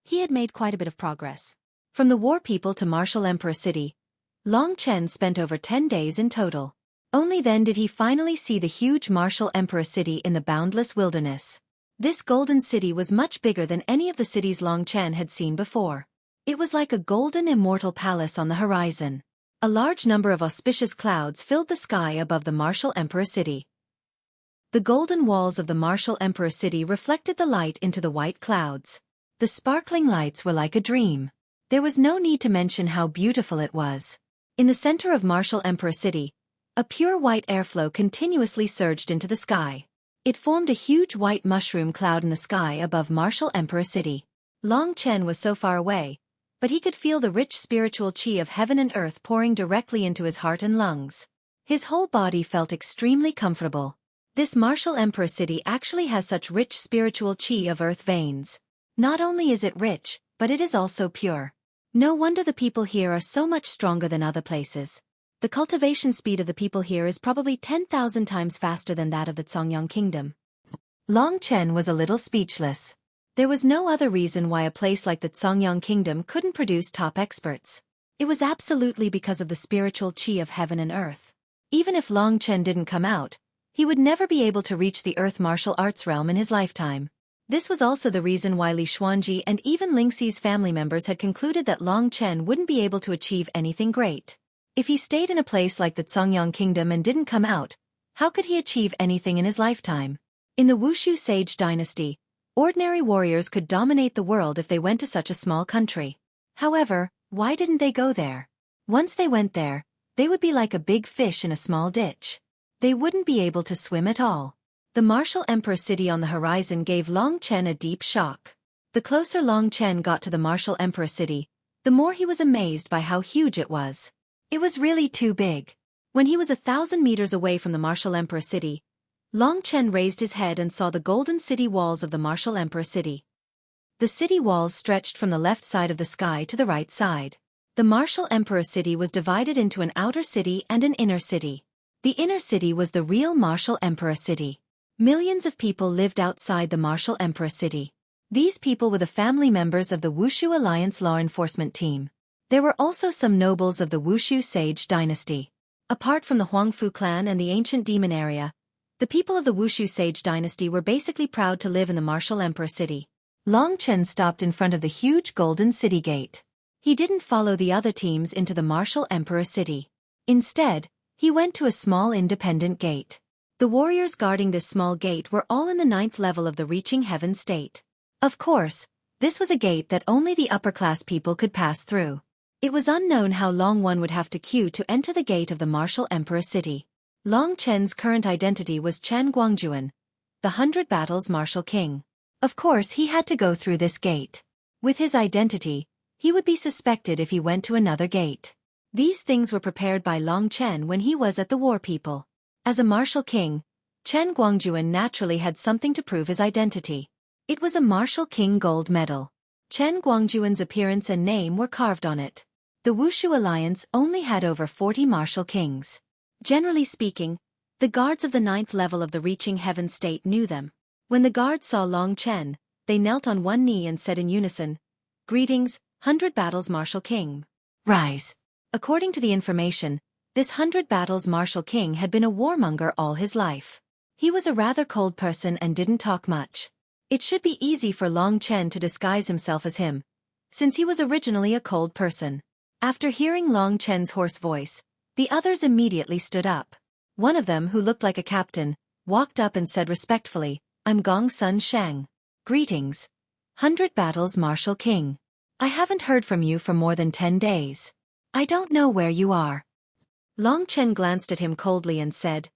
he had made quite a bit of progress. From the War People to Martial Emperor City, Long Chen spent over 10 days in total. Only then did he finally see the huge Martial Emperor City in the boundless wilderness. This golden city was much bigger than any of the cities Long Chen had seen before. It was like a golden immortal palace on the horizon. A large number of auspicious clouds filled the sky above the Martial Emperor City. The golden walls of the Martial Emperor City reflected the light into the white clouds. The sparkling lights were like a dream. There was no need to mention how beautiful it was. In the center of Martial Emperor City, a pure white airflow continuously surged into the sky. It formed a huge white mushroom cloud in the sky above Martial Emperor City. Long Chen was so far away, but he could feel the rich spiritual qi of heaven and earth pouring directly into his heart and lungs. His whole body felt extremely comfortable. This Martial Emperor City actually has such rich spiritual qi of earth veins. Not only is it rich, but it is also pure. No wonder the people here are so much stronger than other places. The cultivation speed of the people here is probably 10,000 times faster than that of the Songyang Kingdom. Long Chen was a little speechless. There was no other reason why a place like the Songyang Kingdom couldn't produce top experts. It was absolutely because of the spiritual qi of heaven and earth. Even if Long Chen didn't come out, he would never be able to reach the earth martial arts realm in his lifetime. This was also the reason why Li Xuanji and even Ling Xi's family members had concluded that Long Chen wouldn't be able to achieve anything great. If he stayed in a place like the Songyang Kingdom and didn't come out, how could he achieve anything in his lifetime? In the Wushu Sage dynasty, ordinary warriors could dominate the world if they went to such a small country. However, why didn't they go there? Once they went there, they would be like a big fish in a small ditch. They wouldn't be able to swim at all. The Martial Emperor City on the horizon gave Long Chen a deep shock. The closer Long Chen got to the Martial Emperor City, the more he was amazed by how huge it was. It was really too big. When he was 1,000 meters away from the Martial Emperor City, Long Chen raised his head and saw the golden city walls of the Martial Emperor City. The city walls stretched from the left side of the sky to the right side. The Martial Emperor City was divided into an outer city and an inner city. The inner city was the real Martial Emperor City. Millions of people lived outside the Martial Emperor City. These people were the family members of the Wushu Alliance law enforcement team. There were also some nobles of the Wushu Sage dynasty. Apart from the Huangfu clan and the ancient demon area, the people of the Wushu Sage dynasty were basically proud to live in the Martial Emperor City. Long Chen stopped in front of the huge golden city gate. He didn't follow the other teams into the Martial Emperor City. Instead, he went to a small independent gate. The warriors guarding this small gate were all in the 9th level of the Reaching Heaven state. Of course, this was a gate that only the upper-class people could pass through. It was unknown how long one would have to queue to enter the gate of the Martial Emperor City. Long Chen's current identity was Chen Guangjuan, the 100 Battles Martial King. Of course he had to go through this gate. With his identity, he would be suspected if he went to another gate. These things were prepared by Long Chen when he was at the War People. As a martial king, Chen Guangjuan naturally had something to prove his identity. It was a Martial King gold medal. Chen Guangjuan's appearance and name were carved on it. The Wushu Alliance only had over 40 martial kings. Generally speaking, the guards of the 9th level of the Reaching Heaven state knew them. When the guards saw Long Chen, they knelt on one knee and said in unison, "Greetings, 100 Battles Martial King. Rise." According to the information, this 100 Battles Martial King had been a warmonger all his life. He was a rather cold person and didn't talk much. It should be easy for Long Chen to disguise himself as him, since he was originally a cold person. After hearing Long Chen's hoarse voice, the others immediately stood up. One of them, who looked like a captain, walked up and said respectfully, "I'm Gong Sun Sheng. Greetings, 100 Battles Martial King. I haven't heard from you for more than 10 days. I don't know where you are." Long Chen glanced at him coldly and said,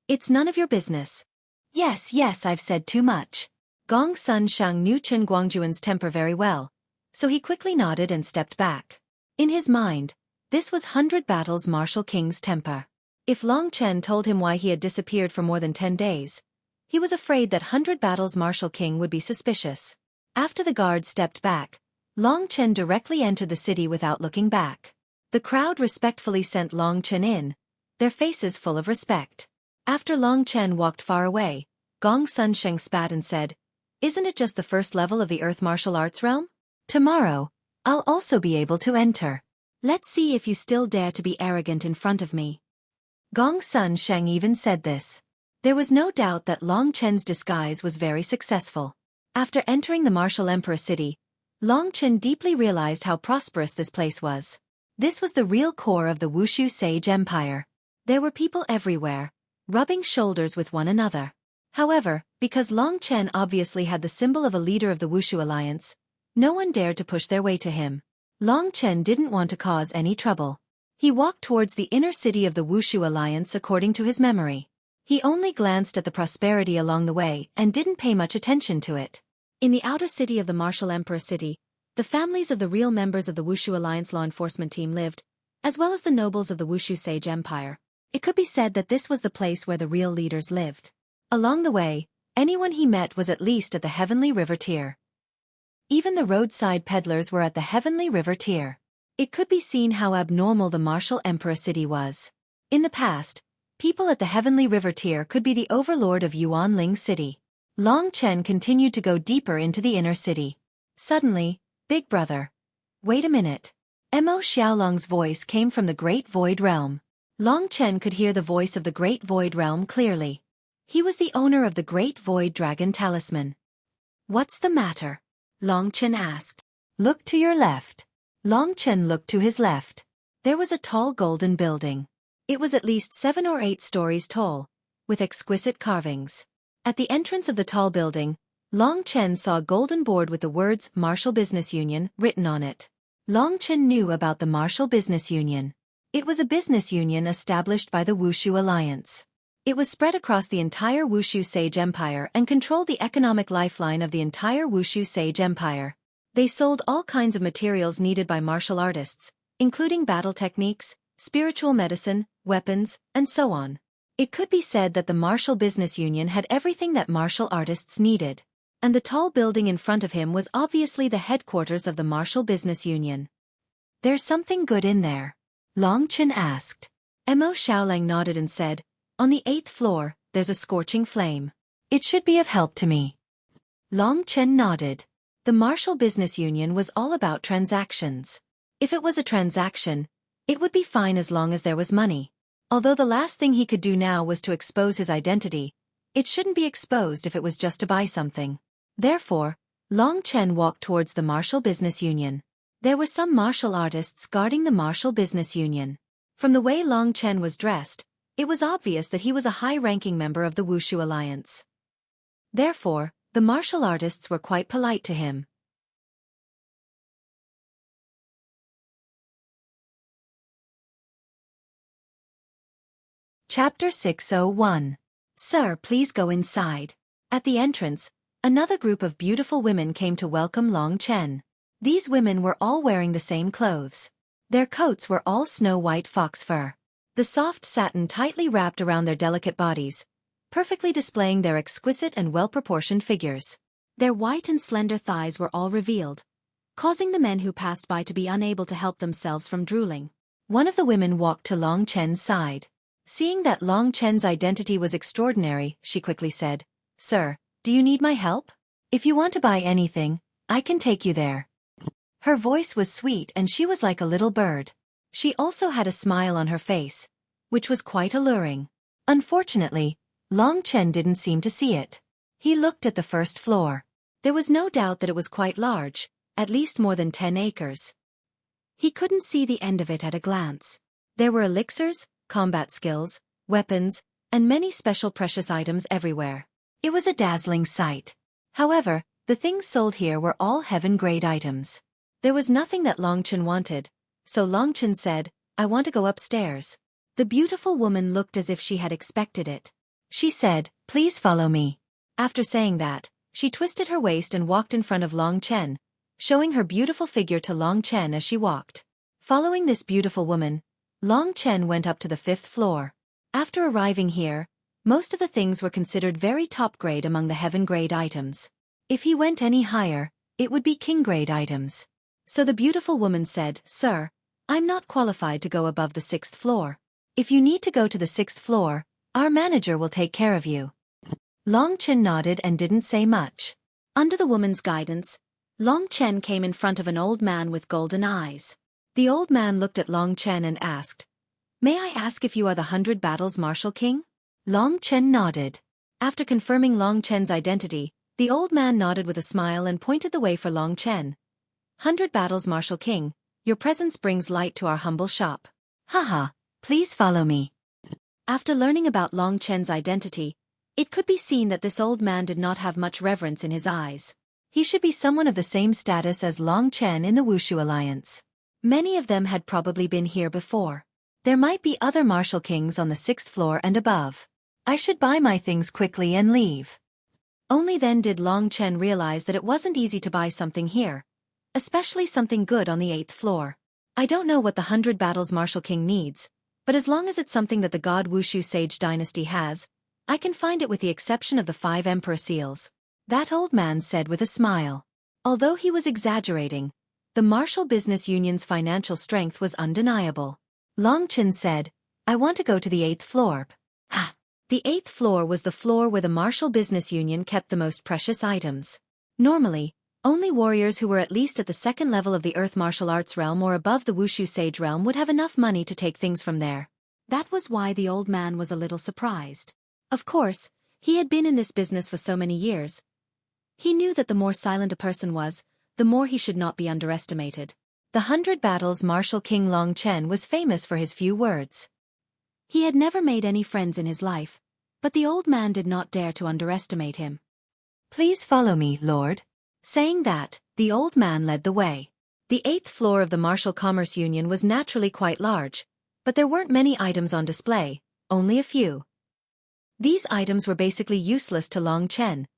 "It's none of your business." Yes, I've said too much." Gong Sun Sheng knew Chen Guangjuan's temper very well, so he quickly nodded and stepped back. In his mind, this was 100 Battles Martial King's temper. If Long Chen told him why he had disappeared for more than 10 days, he was afraid that 100 Battles Martial King would be suspicious. After the guard stepped back, Long Chen directly entered the city without looking back. The crowd respectfully sent Long Chen in, their faces full of respect. After Long Chen walked far away, Gong Sun Sheng spat and said, "Isn't it just the first level of the Earth Martial Arts realm? Tomorrow, I'll also be able to enter. Let's see if you still dare to be arrogant in front of me." Gong Sun Sheng even said this. There was no doubt that Long Chen's disguise was very successful. After entering the Martial Emperor City, Long Chen deeply realized how prosperous this place was. This was the real core of the Wushu Sage Empire. There were people everywhere, rubbing shoulders with one another. However, because Long Chen obviously had the symbol of a leader of the Wushu Alliance, No one dared to push their way to him. Long Chen didn't want to cause any trouble. He walked towards the inner city of the Wushu Alliance according to his memory. He only glanced at the prosperity along the way and didn't pay much attention to it. In the outer city of the Martial Emperor City, the families of the real members of the Wushu Alliance law enforcement team lived, as well as the nobles of the Wushu Sage Empire. It could be said that this was the place where the real leaders lived. Along the way, anyone he met was at least at the Heavenly River tier. Even the roadside peddlers were at the Heavenly River tier. It could be seen how abnormal the Martial Emperor City was. In the past, people at the Heavenly River tier could be the overlord of Yuanling City. Long Chen continued to go deeper into the inner city. Suddenly, Big Brother. Wait a minute. Mo Xiaolong's voice came from the Great Void Realm. Long Chen could hear the voice of the Great Void Realm clearly. He was the owner of the Great Void Dragon Talisman. What's the matter? Long Chen asked. Look to your left. Long Chen looked to his left. There was a tall golden building. It was at least 7 or 8 stories tall, with exquisite carvings. At the entrance of the tall building, Long Chen saw a golden board with the words Martial Business Union written on it. Long Chen knew about the Martial Business Union. It was a business union established by the Wushu Alliance. It was spread across the entire Wushu Sage Empire and controlled the economic lifeline of the entire Wushu Sage Empire. They sold all kinds of materials needed by martial artists, including battle techniques, spiritual medicine, weapons, and so on. It could be said that the Martial Business Union had everything that martial artists needed. And the tall building in front of him was obviously the headquarters of the Martial Business Union. There's something good in there? Long Chen asked. Mo Xiaolang nodded and said, on the 8th floor, there's a scorching flame. It should be of help to me. Long Chen nodded. The Martial Business Union was all about transactions. If it was a transaction, it would be fine as long as there was money. Although the last thing he could do now was to expose his identity, it shouldn't be exposed if it was just to buy something. Therefore, Long Chen walked towards the Martial Business Union. There were some martial artists guarding the Martial Business Union. From the way Long Chen was dressed, it was obvious that he was a high-ranking member of the Wushu Alliance. Therefore, the martial artists were quite polite to him. Chapter 601. Sir, please go inside. At the entrance, another group of beautiful women came to welcome Long Chen. These women were all wearing the same clothes. Their coats were all snow-white fox fur. The soft satin tightly wrapped around their delicate bodies, perfectly displaying their exquisite and well-proportioned figures. Their white and slender thighs were all revealed, causing the men who passed by to be unable to help themselves from drooling. One of the women walked to Long Chen's side. Seeing that Long Chen's identity was extraordinary, she quickly said, Sir, do you need my help? If you want to buy anything, I can take you there. Her voice was sweet and she was like a little bird. She also had a smile on her face, which was quite alluring. Unfortunately, Long Chen didn't seem to see it. He looked at the first floor. There was no doubt that it was quite large, at least more than 10 acres. He couldn't see the end of it at a glance. There were elixirs, combat skills, weapons, and many special precious items everywhere. It was a dazzling sight. However, the things sold here were all heaven-grade items. There was nothing that Long Chen wanted, so Long Chen said, I want to go upstairs. The beautiful woman looked as if she had expected it. She said, please follow me. After saying that, she twisted her waist and walked in front of Long Chen, showing her beautiful figure to Long Chen as she walked. Following this beautiful woman, Long Chen went up to the 5th floor. After arriving here, most of the things were considered very top-grade among the heaven-grade items. If he went any higher, it would be king-grade items. So the beautiful woman said, Sir, I'm not qualified to go above the 6th floor. If you need to go to the 6th floor, our manager will take care of you. Long Chen nodded and didn't say much. Under the woman's guidance, Long Chen came in front of an old man with golden eyes. The old man looked at Long Chen and asked, May I ask if you are the 100 Battles Martial King? Long Chen nodded. After confirming Long Chen's identity, the old man nodded with a smile and pointed the way for Long Chen. 100 Battles Martial King, your presence brings light to our humble shop. Haha, please follow me. After learning about Long Chen's identity, it could be seen that this old man did not have much reverence in his eyes. He should be someone of the same status as Long Chen in the Wushu Alliance. Many of them had probably been here before. There might be other martial kings on the 6th floor and above. I should buy my things quickly and leave. Only then did Long Chen realize that it wasn't easy to buy something here, especially something good on the 8th floor. I don't know what the 100 Battles Martial King needs, but as long as it's something that the God Wushu Sage Dynasty has, I can find it with the exception of the 5 Emperor Seals. That old man said with a smile. Although he was exaggerating, the Martial Business Union's financial strength was undeniable. Long Chen said, I want to go to the 8th floor. The 8th floor was the floor where the Martial Business Union kept the most precious items. Normally, only warriors who were at least at the 2nd level of the Earth Martial Arts realm or above the Wushu Sage realm would have enough money to take things from there. That was why the old man was a little surprised. Of course, he had been in this business for so many years. He knew that the more silent a person was, the more he should not be underestimated. The 100 Battles Martial King Long Chen was famous for his few words. He had never made any friends in his life, but the old man did not dare to underestimate him. Please follow me, Lord. Saying that, the old man led the way. The 8th floor of the Martial Commerce Union was naturally quite large, but there weren't many items on display, only a few. These items were basically useless to Long Chen,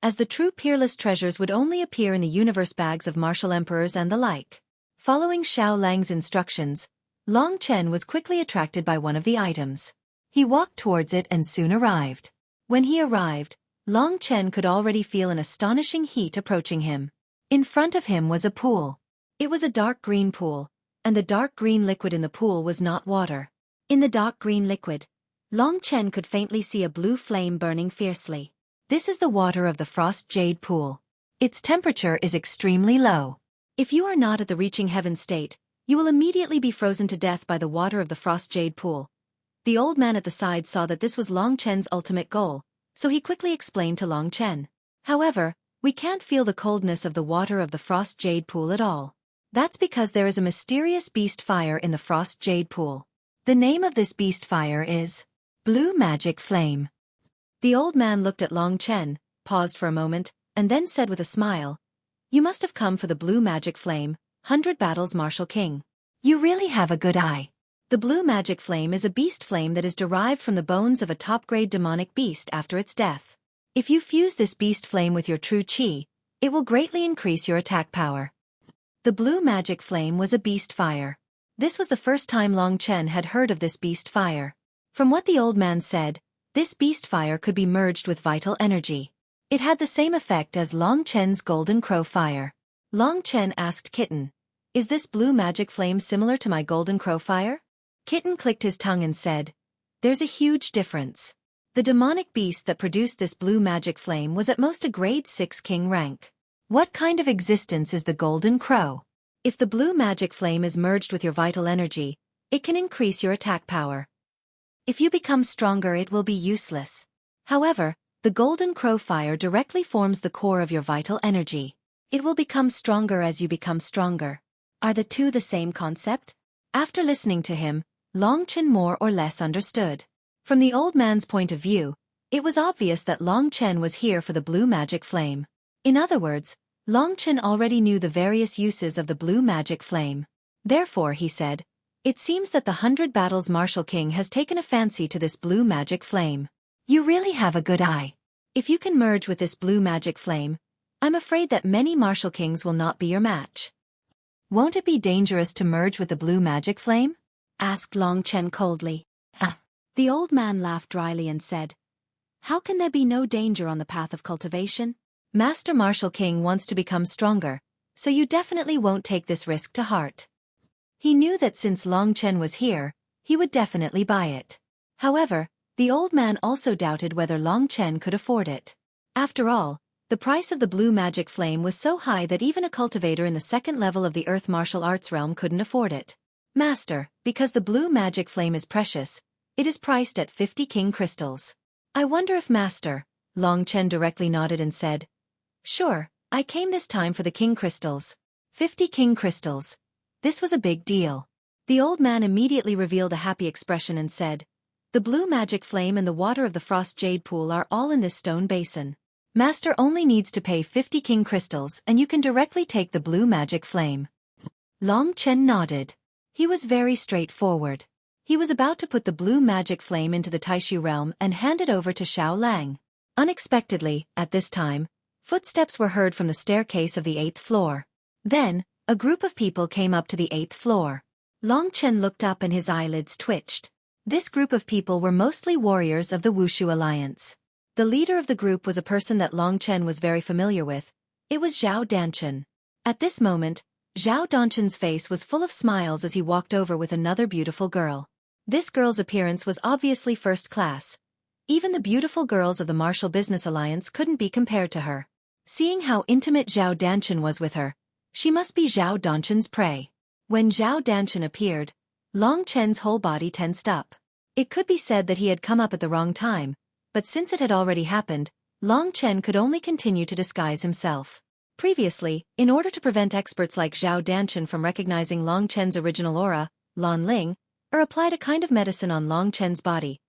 as the true peerless treasures would only appear in the universe bags of martial emperors and the like. Following Xiao Lang's instructions, Long Chen was quickly attracted by one of the items. He walked towards it and soon arrived. When he arrived, Long Chen could already feel an astonishing heat approaching him. In front of him was a pool. It was a dark green pool, and the dark green liquid in the pool was not water. In the dark green liquid, Long Chen could faintly see a blue flame burning fiercely. This is the water of the Frost Jade Pool. Its temperature is extremely low. If you are not at the reaching heaven state, you will immediately be frozen to death by the water of the Frost Jade Pool. The old man at the side saw that this was Long Chen's ultimate goal, so he quickly explained to Long Chen. However, we can't feel the coldness of the water of the Frost Jade Pool at all. That's because there is a mysterious beast fire in the Frost Jade Pool. The name of this beast fire is Blue Magic Flame. The old man looked at Long Chen, paused for a moment, and then said with a smile, You must have come for the Blue Magic Flame, 100 Battles Martial King. You really have a good eye. The Blue Magic Flame is a beast flame that is derived from the bones of a top-grade demonic beast after its death. If you fuse this beast flame with your true qi, it will greatly increase your attack power. The Blue Magic Flame was a beast fire. This was the first time Long Chen had heard of this beast fire. From what the old man said, this beast fire could be merged with vital energy. It had the same effect as Long Chen's Golden Crow fire. Long Chen asked Kitten, Is this Blue Magic Flame similar to my Golden Crow fire? Kitten clicked his tongue and said, There's a huge difference. The demonic beast that produced this Blue Magic Flame was at most a grade 6 king rank. What kind of existence is the Golden Crow? If the Blue Magic Flame is merged with your vital energy, it can increase your attack power. If you become stronger, it will be useless. However, the Golden Crow fire directly forms the core of your vital energy. It will become stronger as you become stronger. Are the two the same concept? After listening to him, Long Chen more or less understood. From the old man's point of view, it was obvious that Long Chen was here for the Blue Magic Flame. In other words, Long Chen already knew the various uses of the Blue Magic Flame. Therefore, he said, It seems that the 100 Battles Martial King has taken a fancy to this Blue Magic Flame. You really have a good eye. If you can merge with this Blue Magic Flame, I'm afraid that many Martial Kings will not be your match. Won't it be dangerous to merge with the Blue Magic Flame? Asked Long Chen coldly. The old man laughed dryly and said, How can there be no danger on the path of cultivation? Master Martial King wants to become stronger, so you definitely won't take this risk to heart. He knew that since Long Chen was here, he would definitely buy it. However, the old man also doubted whether Long Chen could afford it. After all, the price of the Blue Magic Flame was so high that even a cultivator in the 2nd level of the Earth Martial Arts realm couldn't afford it. Master, because the Blue Magic Flame is precious, it is priced at 50 king crystals. I wonder if Master, Long Chen directly nodded and said, Sure, I came this time for the king crystals. 50 king crystals. This was a big deal. The old man immediately revealed a happy expression and said, The Blue Magic Flame and the water of the Frost Jade Pool are all in this stone basin. Master only needs to pay 50 king crystals and you can directly take the blue magic flame. Long Chen nodded. He was very straightforward. He was about to put the blue magic flame into the Taishu realm and hand it over to Xiao Lang. Unexpectedly, at this time, footsteps were heard from the staircase of the 8th floor. Then, a group of people came up to the 8th floor. Long Chen looked up and his eyelids twitched. This group of people were mostly warriors of the Wushu Alliance. The leader of the group was a person that Long Chen was very familiar with. It was Zhao Danchen. At this moment, Zhao Danchen's face was full of smiles as he walked over with another beautiful girl. This girl's appearance was obviously first class. Even the beautiful girls of the Martial Business Alliance couldn't be compared to her. Seeing how intimate Zhao Danchen was with her, she must be Zhao Danchen's prey. When Zhao Danchen appeared, Long Chen's whole body tensed up. It could be said that he had come up at the wrong time, but since it had already happened, Long Chen could only continue to disguise himself. Previously, in order to prevent experts like Zhao Danchen from recognizing Long Chen's original aura, Lan Ling, applied a kind of medicine on Long Chen's body,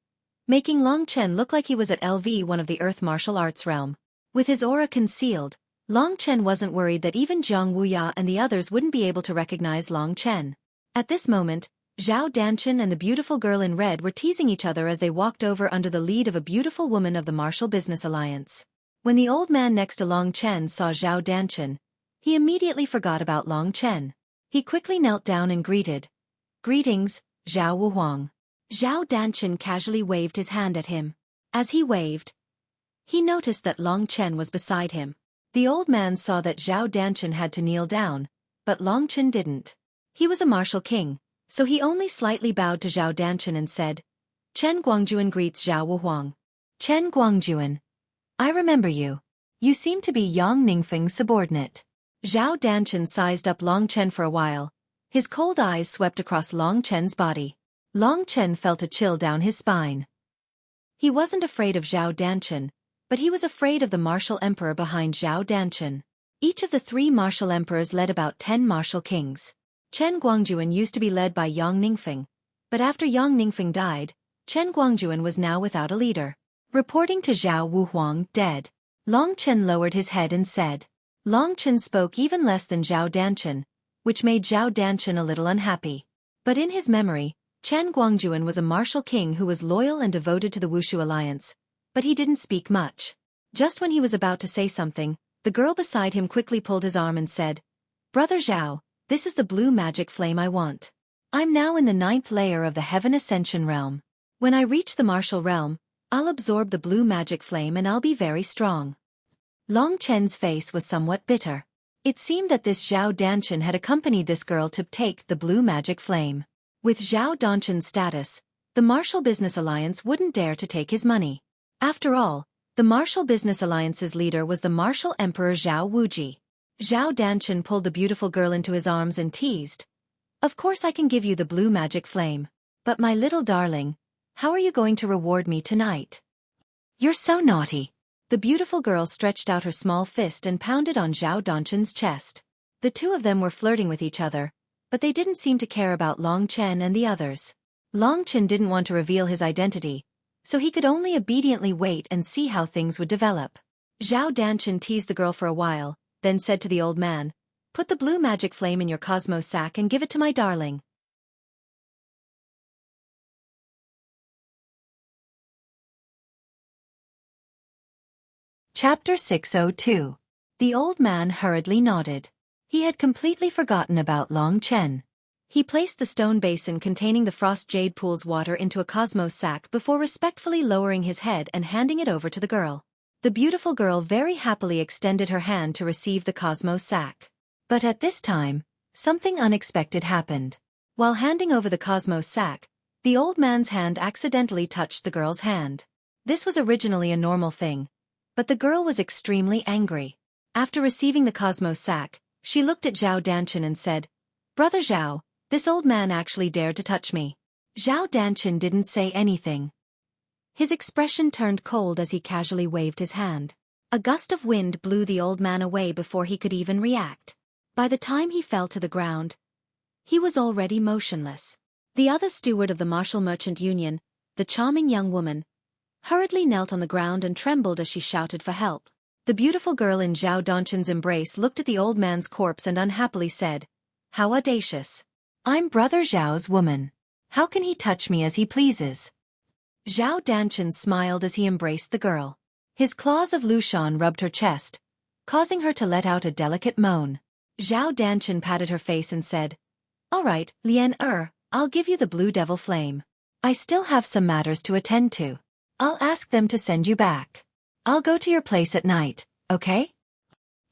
making Long Chen look like he was at LV1 of the Earth martial arts realm. With his aura concealed, Long Chen wasn't worried that even Zhang Wuya and the others wouldn't be able to recognize Long Chen. At this moment, Zhao Danchen and the beautiful girl in red were teasing each other as they walked over under the lead of a beautiful woman of the Martial Business Alliance. When the old man next to Long Chen saw Zhao Danchen, he immediately forgot about Long Chen. He quickly knelt down and greeted. "Greetings, Zhao Wuhuang." Zhao Danchen casually waved his hand at him. As he waved, he noticed that Long Chen was beside him. The old man saw that Zhao Danchen had to kneel down, but Long Chen didn't. He was a martial king, so he only slightly bowed to Zhao Danchen and said, "Chen Guangjuan greets Zhao Wuhuang." "Chen Guangjuan. I remember you. You seem to be Yang Ningfeng's subordinate." Zhao Danchen sized up Long Chen for a while. His cold eyes swept across Long Chen's body. Long Chen felt a chill down his spine. He wasn't afraid of Zhao Danchen, but he was afraid of the martial emperor behind Zhao Danchen. Each of the 3 martial emperors led about 10 martial kings. Chen Guangjuan used to be led by Yang Ningfeng, but after Yang Ningfeng died, Chen Guangjuan was now without a leader. Reporting to Zhao Wuhuang, dead. Long Chen lowered his head and said. Long Chen spoke even less than Zhao Danchen, which made Zhao Danchen a little unhappy. But in his memory, Chen Guangjuan was a martial king who was loyal and devoted to the Wushu Alliance, but he didn't speak much. Just when he was about to say something, the girl beside him quickly pulled his arm and said, "Brother Zhao, this is the blue magic flame I want. I'm now in the 9th layer of the Heaven Ascension realm. When I reach the martial realm, I'll absorb the blue magic flame and I'll be very strong." Long Chen's face was somewhat bitter. It seemed that this Zhao Danchen had accompanied this girl to take the blue magic flame. With Zhao Danchen's status, the Martial Business Alliance wouldn't dare to take his money. After all, the Martial Business Alliance's leader was the Martial Emperor Zhao Wuji. Zhao Danchen pulled the beautiful girl into his arms and teased. "Of course I can give you the blue magic flame. But my little darling, how are you going to reward me tonight?" "You're so naughty." The beautiful girl stretched out her small fist and pounded on Zhao Danchen's chest. The two of them were flirting with each other, but they didn't seem to care about Long Chen and the others. Long Chen didn't want to reveal his identity, so he could only obediently wait and see how things would develop. Zhao Danchen teased the girl for a while, then said to the old man, "Put the blue magic flame in your cosmos sack and give it to my darling." Chapter 602. The old man hurriedly nodded. He had completely forgotten about Long Chen. He placed the stone basin containing the frost jade pool's water into a cosmos sack before respectfully lowering his head and handing it over to the girl. The beautiful girl very happily extended her hand to receive the cosmos sack. But at this time, something unexpected happened. While handing over the cosmos sack, the old man's hand accidentally touched the girl's hand. This was originally a normal thing, but the girl was extremely angry. After receiving the cosmos sack, she looked at Zhao Danchen and said, "Brother Zhao, this old man actually dared to touch me." Zhao Danchen didn't say anything. His expression turned cold as he casually waved his hand. A gust of wind blew the old man away before he could even react. By the time he fell to the ground, he was already motionless. The other steward of the Martial Merchant Union, the charming young woman, hurriedly knelt on the ground and trembled as she shouted for help. The beautiful girl in Zhao Danchen's embrace looked at the old man's corpse and unhappily said, "How audacious. I'm Brother Zhao's woman. How can he touch me as he pleases?" Zhao Danchen smiled as he embraced the girl. His claws of Lushan rubbed her chest, causing her to let out a delicate moan. Zhao Danchen patted her face and said, "All right, Lian I'll give you the blue devil flame. I still have some matters to attend to. I'll ask them to send you back. I'll go to your place at night, okay?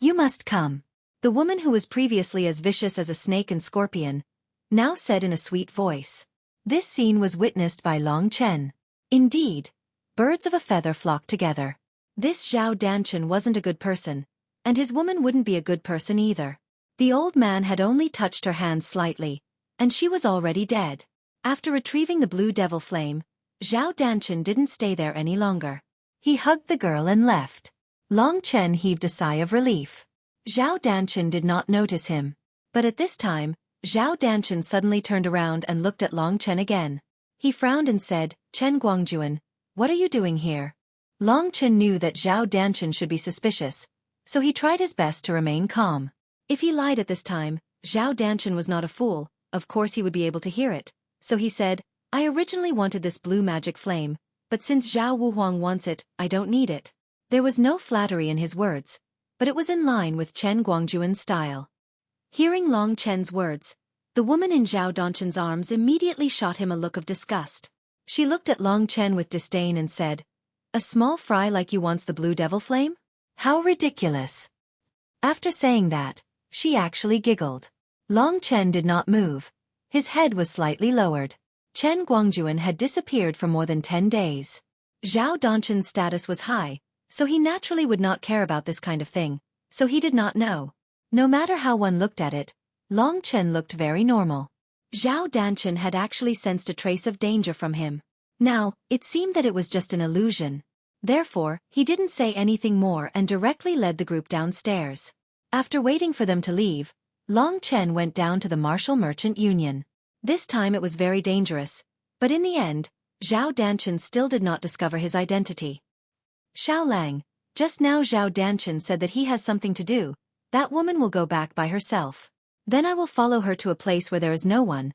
You must come." The woman who was previously as vicious as a snake and scorpion now said in a sweet voice. This scene was witnessed by Long Chen. Indeed, birds of a feather flocked together. This Zhao Danchen wasn't a good person, and his woman wouldn't be a good person either. The old man had only touched her hand slightly, and she was already dead. After retrieving the blue devil flame, Zhao Danchen didn't stay there any longer. He hugged the girl and left. Long Chen heaved a sigh of relief. Zhao Danchen did not notice him. But at this time, Zhao Danchen suddenly turned around and looked at Long Chen again. He frowned and said, "Chen Guangjuan, what are you doing here?" Long Chen knew that Zhao Danchen should be suspicious, so he tried his best to remain calm. If he lied at this time, Zhao Danchen was not a fool, of course he would be able to hear it. So he said, "I originally wanted this blue magic flame, but since Zhao Wuhuang wants it, I don't need it." There was no flattery in his words, but it was in line with Chen Guangjuan's style. Hearing Long Chen's words, the woman in Zhao Danchen's arms immediately shot him a look of disgust. She looked at Long Chen with disdain and said, "A small fry like you wants the blue devil flame? How ridiculous." After saying that, she actually giggled. Long Chen did not move. His head was slightly lowered. Chen Guangjuan had disappeared for more than 10 days. Zhao Danchen's status was high, so he naturally would not care about this kind of thing, so he did not know. No matter how one looked at it, Long Chen looked very normal. Zhao Danchen had actually sensed a trace of danger from him. Now, it seemed that it was just an illusion. Therefore, he didn't say anything more and directly led the group downstairs. After waiting for them to leave, Long Chen went down to the Martial Merchant Union. This time it was very dangerous, but in the end, Zhao Danchen still did not discover his identity. "Xiao Lang, just now Zhao Danchen said that he has something to do. That woman will go back by herself. Then I will follow her to a place where there is no one.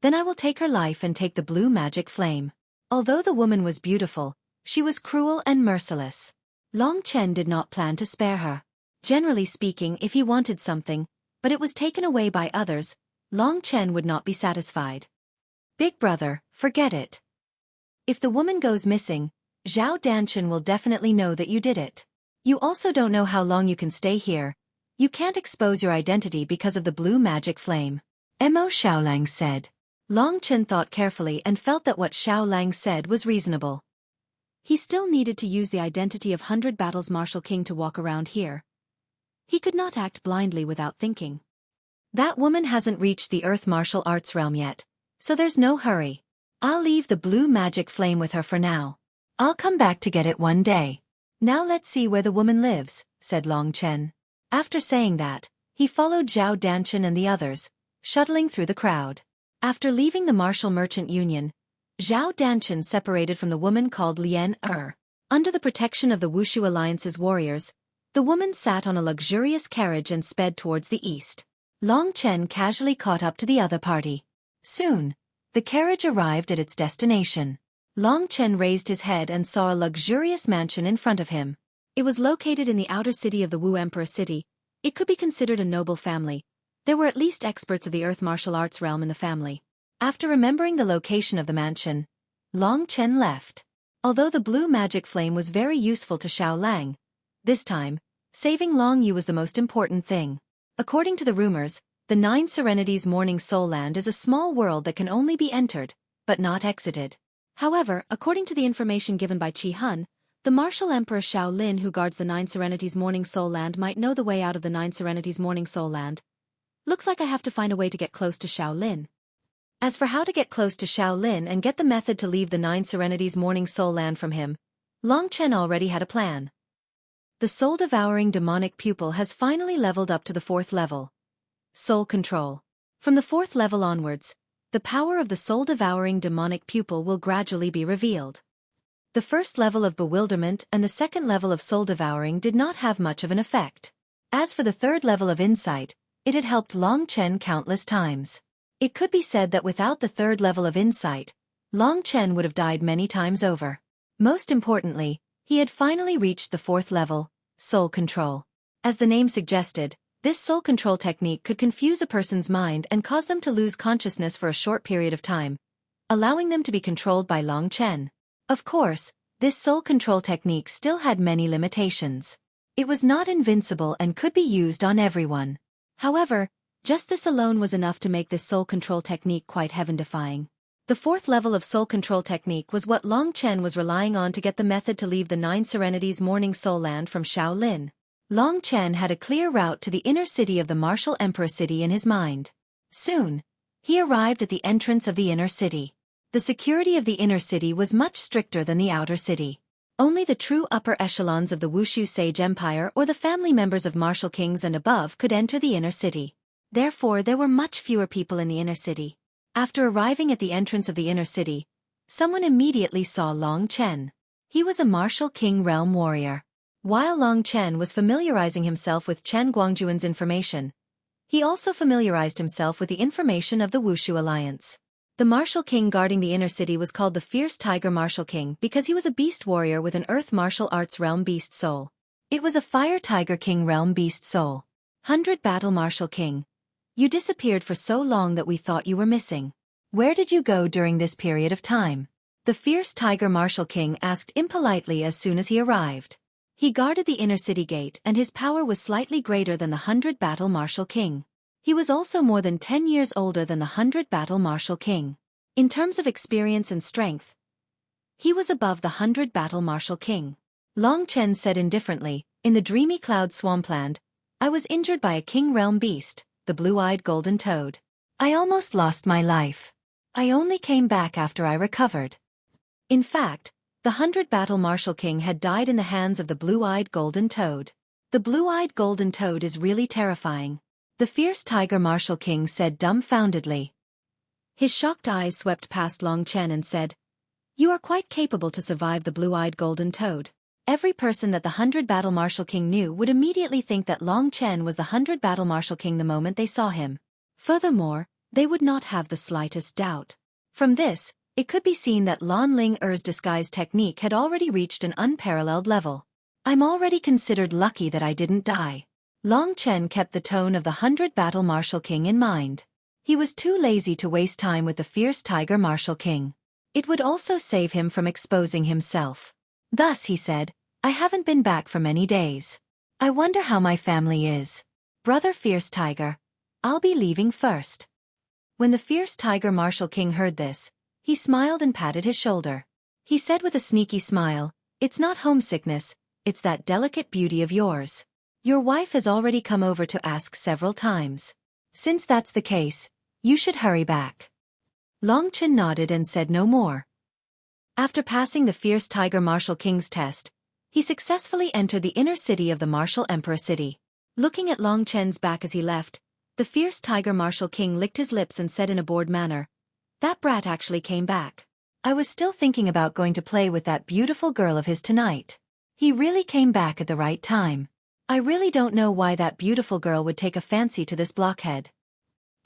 Then I will take her life and take the blue magic flame." Although the woman was beautiful, she was cruel and merciless. Long Chen did not plan to spare her. Generally speaking, if he wanted something, but it was taken away by others, Long Chen would not be satisfied. "Big brother, forget it. If the woman goes missing, Zhao Danchen will definitely know that you did it. You also don't know how long you can stay here. You can't expose your identity because of the blue magic flame," Mo Xiaolang said. Long Chen thought carefully and felt that what Xiaolang said was reasonable. He still needed to use the identity of 100 Battles Martial King to walk around here. He could not act blindly without thinking. That woman hasn't reached the Earth Martial Arts realm yet, so there's no hurry. I'll leave the blue magic flame with her for now. I'll come back to get it one day. Now let's see where the woman lives, said Long Chen. After saying that, he followed Zhao Danchen and the others, shuttling through the crowd. After leaving the Martial Merchant Union, Zhao Danchen separated from the woman called Lian Under the protection of the Wushu Alliance's warriors, the woman sat on a luxurious carriage and sped towards the east. Long Chen casually caught up to the other party. Soon, the carriage arrived at its destination. Long Chen raised his head and saw a luxurious mansion in front of him. It was located in the outer city of the Wu Emperor City. It could be considered a noble family. There were at least experts of the Earth Martial Arts realm in the family. After remembering the location of the mansion, Long Chen left. Although the blue magic flame was very useful to Xiao Lang, this time, saving Long Yu was the most important thing. According to the rumors, the Nine Serenities Morning Soul Land is a small world that can only be entered, but not exited. However, according to the information given by Qi Hun, the Martial Emperor Xiao Lin who guards the Nine Serenities Morning Soul Land might know the way out of the Nine Serenities Morning Soul Land. Looks like I have to find a way to get close to Xiao Lin. As for how to get close to Xiao Lin and get the method to leave the Nine Serenities Morning Soul Land from him, Long Chen already had a plan. The soul-devouring demonic pupil has finally leveled up to the 4th level. Soul control. From the 4th level onwards, the power of the soul-devouring demonic pupil will gradually be revealed. The first level of bewilderment and the second level of soul-devouring did not have much of an effect. As for the third level of insight, it had helped Long Chen countless times. It could be said that without the third level of insight, Long Chen would have died many times over. Most importantly, he had finally reached the fourth level, soul control. As the name suggested, this soul control technique could confuse a person's mind and cause them to lose consciousness for a short period of time, allowing them to be controlled by Long Chen. Of course, this soul control technique still had many limitations. It was not invincible and could be used on everyone. However, just this alone was enough to make this soul control technique quite heaven-defying. The fourth level of soul control technique was what Long Chen was relying on to get the method to leave the Nine Serenities Morning Soul Land from Shaolin. Long Chen had a clear route to the inner city of the Martial Emperor City in his mind. Soon, he arrived at the entrance of the inner city. The security of the inner city was much stricter than the outer city. Only the true upper echelons of the Wushu Sage Empire or the family members of martial kings and above could enter the inner city. Therefore, there were much fewer people in the inner city. After arriving at the entrance of the inner city, someone immediately saw Long Chen. He was a martial king realm warrior. While Long Chen was familiarizing himself with Chen Guangjuan's information, he also familiarized himself with the information of the Wushu Alliance. The martial king guarding the inner city was called the Fierce Tiger Martial King because he was a beast warrior with an earth martial arts realm beast soul. It was a Fire Tiger King realm beast soul. 100 Battle Martial King. You disappeared for so long that we thought you were missing. Where did you go during this period of time? The Fierce Tiger Martial King asked impolitely as soon as he arrived. He guarded the inner city gate and his power was slightly greater than the 100 Battle Martial King. He was also more than 10 years older than the 100 Battle Martial King. In terms of experience and strength, he was above the 100 Battle Martial King. Long Chen said indifferently, in the dreamy cloud swampland, I was injured by a king realm beast, the blue-eyed golden toad. I almost lost my life. I only came back after I recovered. In fact, the 100 Battle Martial King had died in the hands of the blue-eyed golden toad. The blue-eyed golden toad is really terrifying. The Fierce Tiger Martial King said dumbfoundedly. His shocked eyes swept past Long Chen and said, You are quite capable to survive the blue-eyed golden toad. Every person that the 100 Battle Martial King knew would immediately think that Long Chen was the 100 Battle Martial King the moment they saw him. Furthermore, they would not have the slightest doubt. From this, it could be seen that Lan Ling Er's disguise technique had already reached an unparalleled level. I'm already considered lucky that I didn't die. Long Chen kept the tone of the 100 Battle Martial King in mind. He was too lazy to waste time with the Fierce Tiger Martial King. It would also save him from exposing himself. Thus he said, I haven't been back for many days. I wonder how my family is. Brother Fierce Tiger, I'll be leaving first. When the Fierce Tiger Martial King heard this, he smiled and patted his shoulder. He said with a sneaky smile, It's not homesickness, it's that delicate beauty of yours. Your wife has already come over to ask several times. Since that's the case, you should hurry back. Long Chen nodded and said no more. After passing the Fierce Tiger Martial King's test, he successfully entered the inner city of the Martial Emperor City. Looking at Long Chen's back as he left, the Fierce Tiger Martial King licked his lips and said in a bored manner, That brat actually came back. I was still thinking about going to play with that beautiful girl of his tonight. He really came back at the right time. I really don't know why that beautiful girl would take a fancy to this blockhead.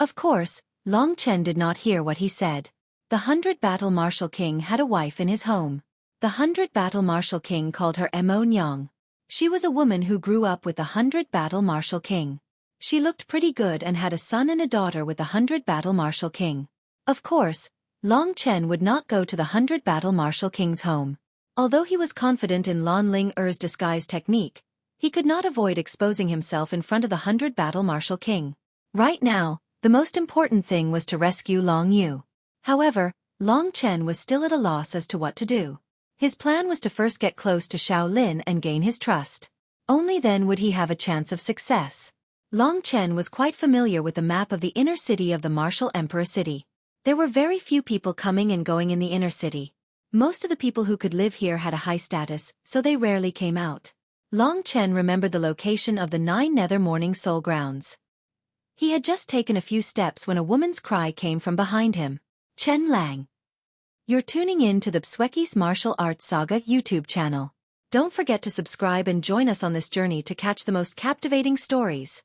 Of course, Long Chen did not hear what he said. The 100 Battle Martial King had a wife in his home. The 100 Battle Martial King called her Mo Nyang. She was a woman who grew up with the 100 Battle Martial King. She looked pretty good and had a son and a daughter with the 100 Battle Martial King. Of course, Long Chen would not go to the 100 Battle Martial King's home. Although he was confident in Lan Ling Er's disguise technique, he could not avoid exposing himself in front of the 100 Battle Martial King. Right now, the most important thing was to rescue Long Yu. However, Long Chen was still at a loss as to what to do. His plan was to first get close to Shaolin and gain his trust. Only then would he have a chance of success. Long Chen was quite familiar with the map of the inner city of the Martial Emperor City. There were very few people coming and going in the inner city. Most of the people who could live here had a high status, so they rarely came out. Long Chen remembered the location of the 9 Nether Morning Soul Grounds. He had just taken a few steps when a woman's cry came from behind him. Chen Lang. You're tuning in to the Xueqi's Martial Arts Saga YouTube channel. Don't forget to subscribe and join us on this journey to catch the most captivating stories.